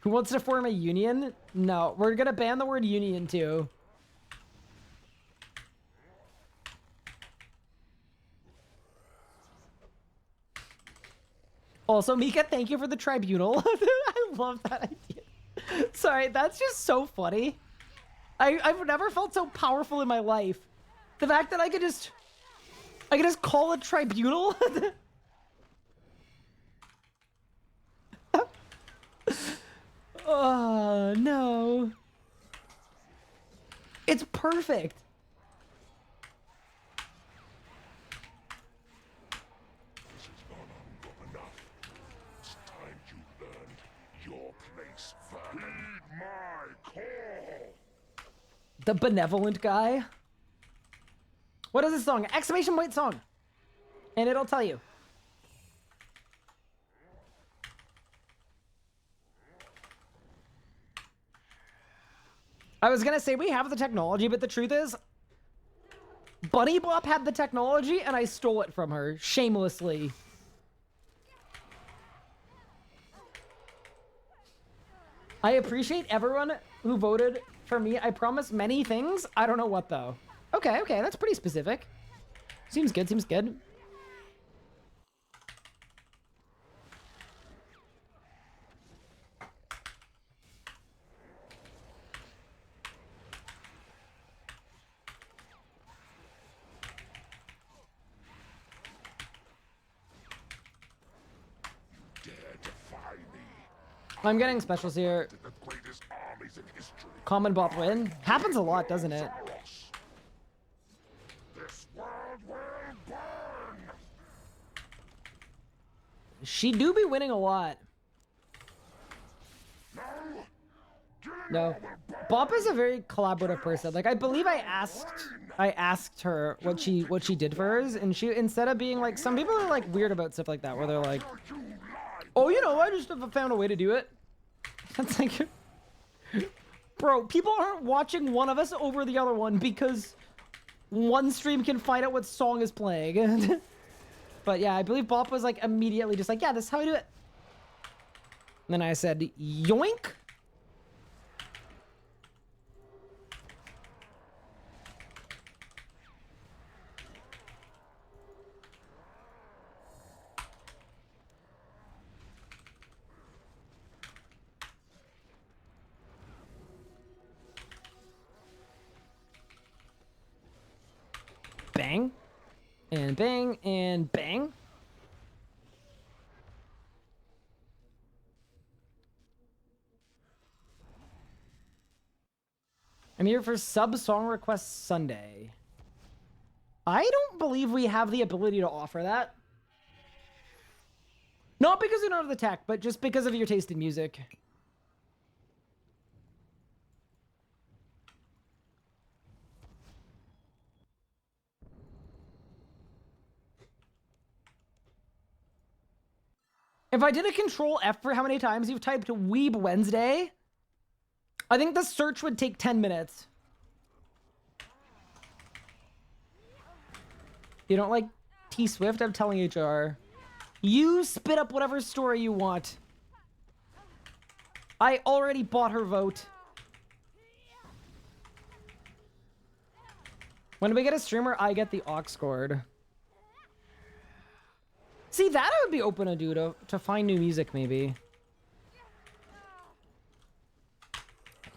Who wants to form a union? No, we're gonna ban the word union too. Also, Mika, thank you for the tribunal. I love that idea. Sorry, that's just so funny. I've never felt so powerful in my life. The fact that I could just call a tribunal. Oh, no. It's perfect. This is not enough. It's time you learned your place first. Heed my call. The benevolent guy. What is this song? Exclamation point song. And it'll tell you. I was gonna say we have the technology, but the truth is, Bunny Bop had the technology and I stole it from her shamelessly. I appreciate everyone who voted for me. I promise many things. I don't know what though. Okay, okay, that's pretty specific. Seems good, seems good. I'm getting specials here. The greatest armies in history. Common Bop win. Happens a lot, doesn't it? This world will burn. She do be winning a lot. No. Bop is a very collaborative person. Like I believe I asked her what she did for hers, and she, instead of being like, some people are like weird about stuff like that where they're like, oh, you know, I just found a way to do it. That's like, bro, people aren't watching one of us over the other one because one stream can find out what song is playing. But yeah, I believe Bop was like immediately just like, yeah, this is how I do it. And then I said, yoink. Bang. And bang, and bang. I'm here for sub song request Sunday. I don't believe we have the ability to offer that. Not because we don't have the tech, but just because of your taste in music. If I did a control F for how many times you've typed Weeb Wednesday, I think the search would take 10 minutes. You don't like T Swift? I'm telling HR. You spit up whatever story you want. I already bought her vote. When we get a streamer, I get the aux cord. See, that I would be open to do to find new music, maybe.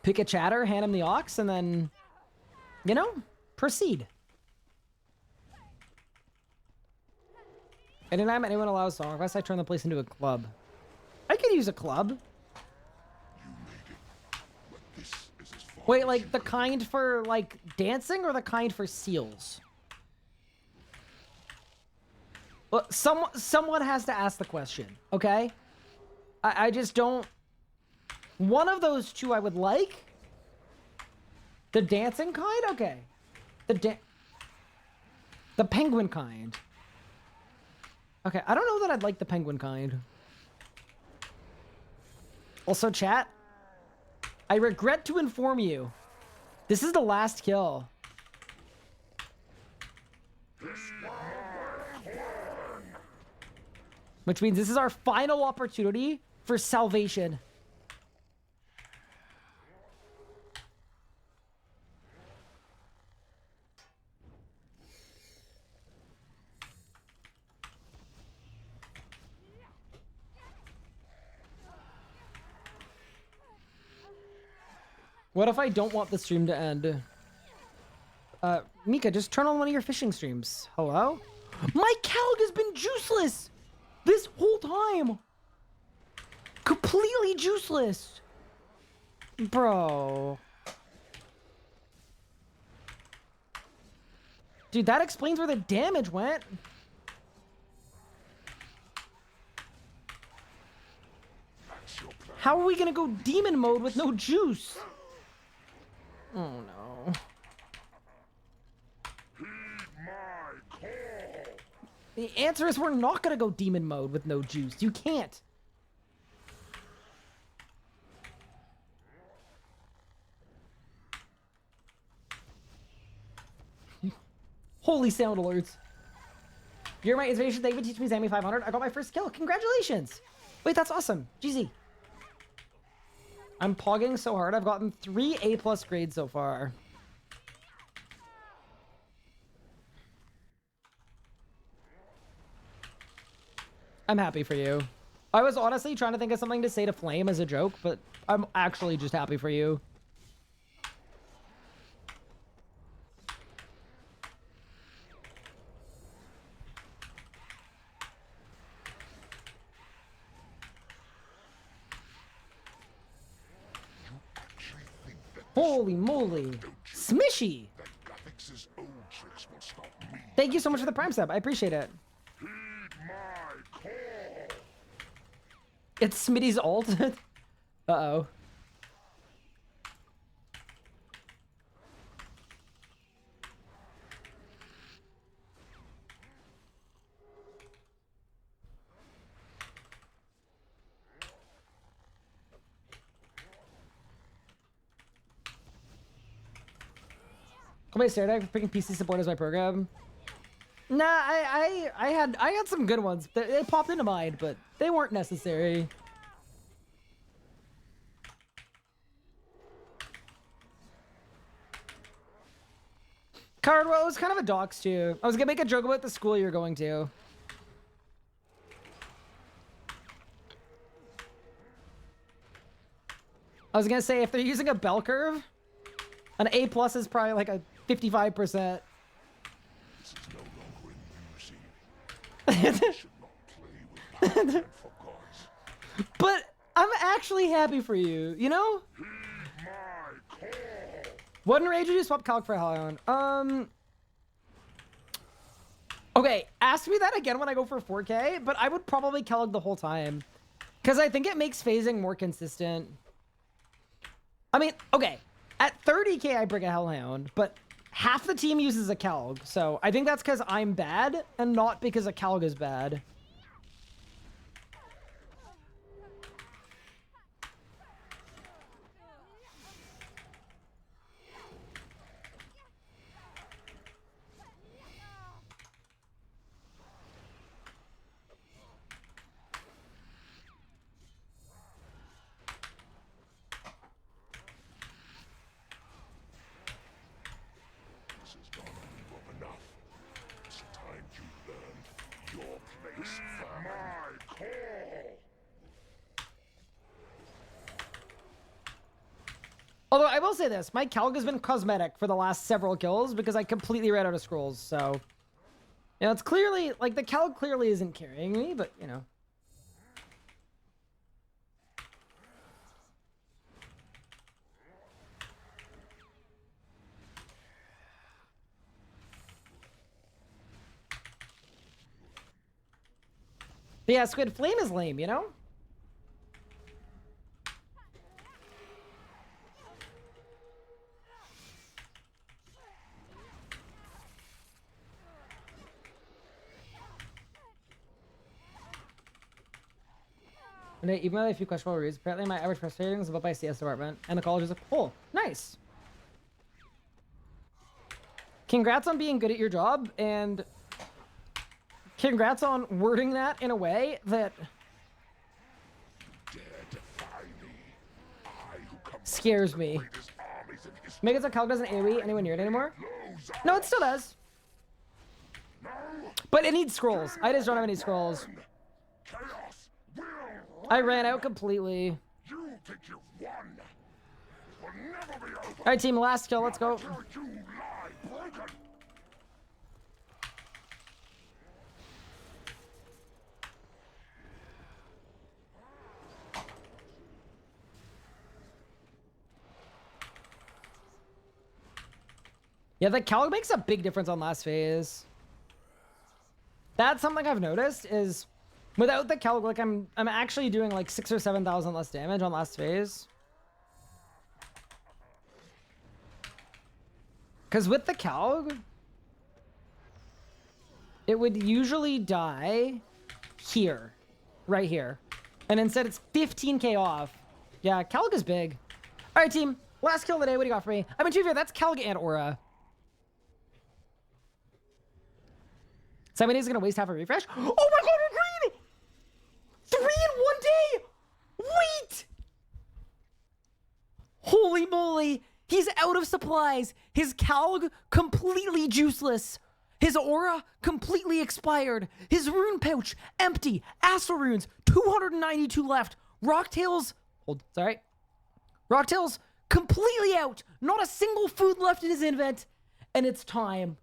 Pick a chatter, hand him the aux, and then, you know, proceed. Anytime anyone allows song requests, I turn the place into a club. I could use a club. Wait, like the kind for like dancing or the kind for seals? Well, someone has to ask the question, okay? I just don't... One of those two I would like. The dancing kind? Okay. The penguin kind. Okay, I don't know that I'd like the penguin kind. Also, chat, I regret to inform you, this is the last kill. Which means this is our final opportunity for salvation. What if I don't want the stream to end? Mika, just turn on one of your fishing streams. Hello? My Calg has been juiceless this whole time. Completely juiceless. Bro. Dude, that explains where the damage went. How are we gonna go demon mode with no juice? Oh no. The answer is we're not gonna go demon mode with no juice. You can't. Holy sound alerts. You're my inspiration. Thank you for teaching me Zammy 500. I got my first kill. Congratulations. Wait, that's awesome. GZ. I'm pogging so hard. I've gotten 3 A+ grades so far. I'm happy for you. I was honestly trying to think of something to say to Flame as a joke, but I'm actually just happy for you. Holy moly. Smishy! Thank you so much for the Prime sub. I appreciate it. It's Smitty's ult. Uh-oh. Come on, Sarah, freaking PC support as my program. Nah, I had some good ones. They popped into mind, but they weren't necessary. Cardwell, it was kind of a dox too. I was gonna make a joke about the school you're going to. I was gonna say, if they're using a bell curve, an A+ is probably like a 55%. It's should not play with power for gods. But I'm actually happy for you, you know? Heed my call. What enrage you swap Calc for Hellion? Okay, ask me that again when I go for 4K, but I would probably Calc the whole time. Because I think it makes phasing more consistent. I mean, okay, at 30K I bring a Hellhound, but half the team uses a Calc, so I think that's because I'm bad, and not because a Calc is bad. Although I will say this, my Calc has been cosmetic for the last several kills because I completely ran out of scrolls, so... You know, it's clearly, like, the Calc clearly isn't carrying me, but, you know. But yeah, Squid Flame is lame, you know? And even though a few questionable reads, apparently my average press rating is above my CS department, and the college is a oh, nice. Congrats on being good at your job, and congrats on wording that in a way that scares me. Make it so Calc doesn't AoE anywhere near it anymore? No, it still does. But it needs scrolls. I just don't have any scrolls. I ran out completely. Alright, team, last kill. Let's go. Yeah, the Calc makes a big difference on last phase. That's something I've noticed is without the Calc, like I'm actually doing like 6,000 or 7,000 less damage on last phase. Because with the Calc, it would usually die here, right here. And instead it's 15k off. Yeah, Calc is big. All right, team, last kill of the day. What do you got for me? I mean, to be fair, that's Calc and Aura. 7 days is gonna waste half a refresh. Oh my god, we're green! 3 in 1 day! Wait! Holy moly! He's out of supplies. His Calc completely juiceless. His aura completely expired. His rune pouch empty. Astral runes 292 left. Rocktails, sorry. Rocktails completely out. Not a single food left in his invent. And it's time.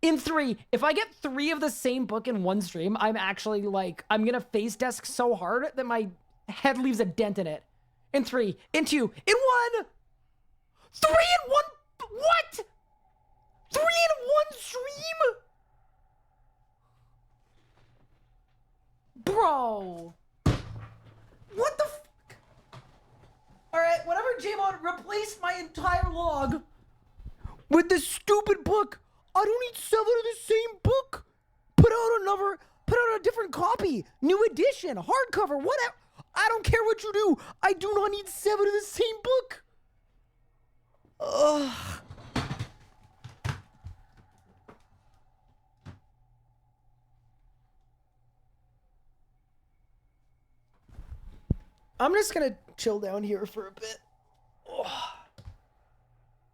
In 3, if I get 3 of the same book in one stream, I'm actually like, I'm gonna face desk so hard that my head leaves a dent in it. In 3, in 2, in 1! 3 in 1, what? 3 in 1 stream? Bro. What the fuck? Alright, whatever, Jamon, replace my entire log with this stupid book. I don't need 7 of the same book. Put out a different copy. New edition, hardcover, whatever. I don't care what you do. I do not need 7 of the same book. Ugh. I'm just gonna chill down here for a bit. Ugh.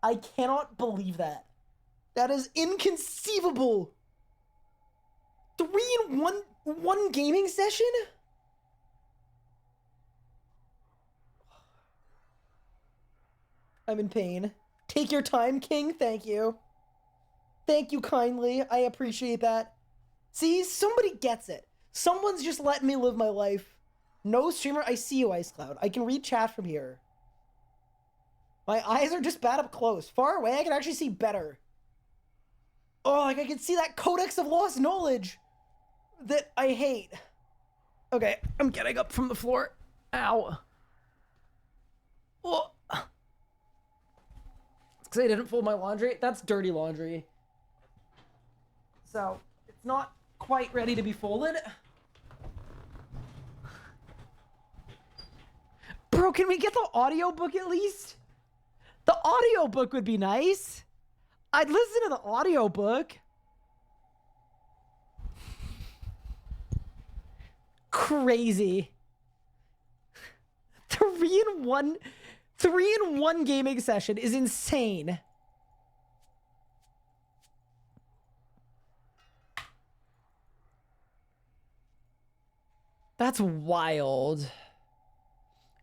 I cannot believe that. That is inconceivable. 3 in one gaming session? I'm in pain. Take your time, King. Thank you. Thank you kindly. I appreciate that. See, somebody gets it. Someone's just letting me live my life. No streamer, I see you, Ice Cloud. I can read chat from here. My eyes are just bad up close. Far away, I can actually see better. Oh, like I can see that Codex of Lost Knowledge that I hate. Okay, I'm getting up from the floor. Ow. Oh. It's because I didn't fold my laundry. That's dirty laundry. So, it's not quite ready to be folded. Bro, can we get the audiobook at least? The audiobook would be nice. I'd listen to the audiobook. Crazy. 3-in-1 gaming session is insane. That's wild.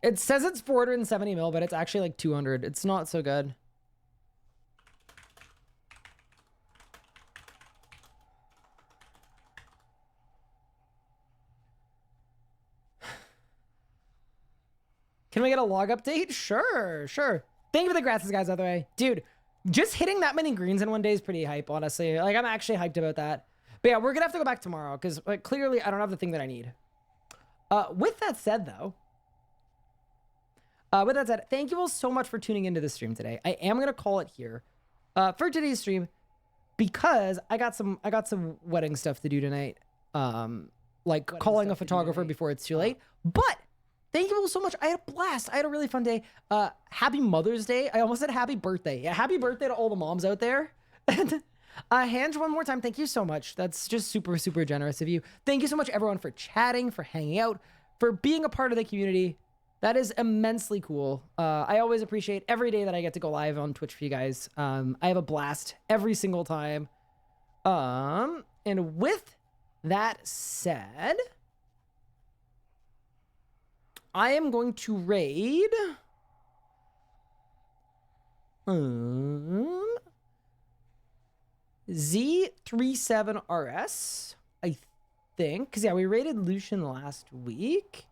It says it's 470 mil, but it's actually like 200. It's not so good. Can we get a log update? Sure, sure. Thank you for the grasses, guys, by the way. Dude, just hitting that many greens in one day is pretty hype, honestly. Like, I'm actually hyped about that. But yeah, we're gonna have to go back tomorrow because like, clearly I don't have the thing that I need. With that said, though, thank you all so much for tuning into the stream today. I am gonna call it here for today's stream because I got some wedding stuff to do tonight. Like calling a photographer before it's too late. But thank you all so much. I had a blast. I had a really fun day. Happy Mother's Day. I almost said happy birthday. Yeah, happy birthday to all the moms out there. Hanj, one more time, thank you so much. That's just super, super generous of you. Thank you so much, everyone, for chatting, for hanging out, for being a part of the community. That is immensely cool. I always appreciate every day that I get to go live on Twitch for you guys. I have a blast every single time. And with that said, I am going to raid Z37RS, I think. Because, yeah, we raided Lucian last week.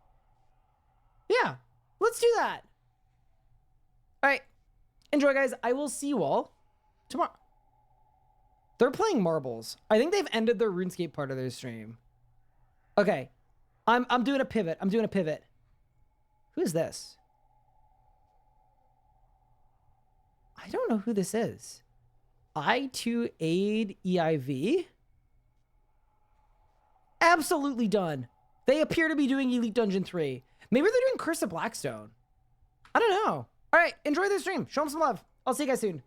Yeah, let's do that. All right. Enjoy, guys. I will see you all tomorrow. They're playing marbles. I think they've ended their RuneScape part of their stream. Okay. I'm doing a pivot. I'm doing a pivot. Who is this? I don't know who this is. I2 Aid EIV. Absolutely done. They appear to be doing Elite Dungeon 3. Maybe they're doing Curse of Blackstone. I don't know. All right, enjoy the stream. Show them some love. I'll see you guys soon.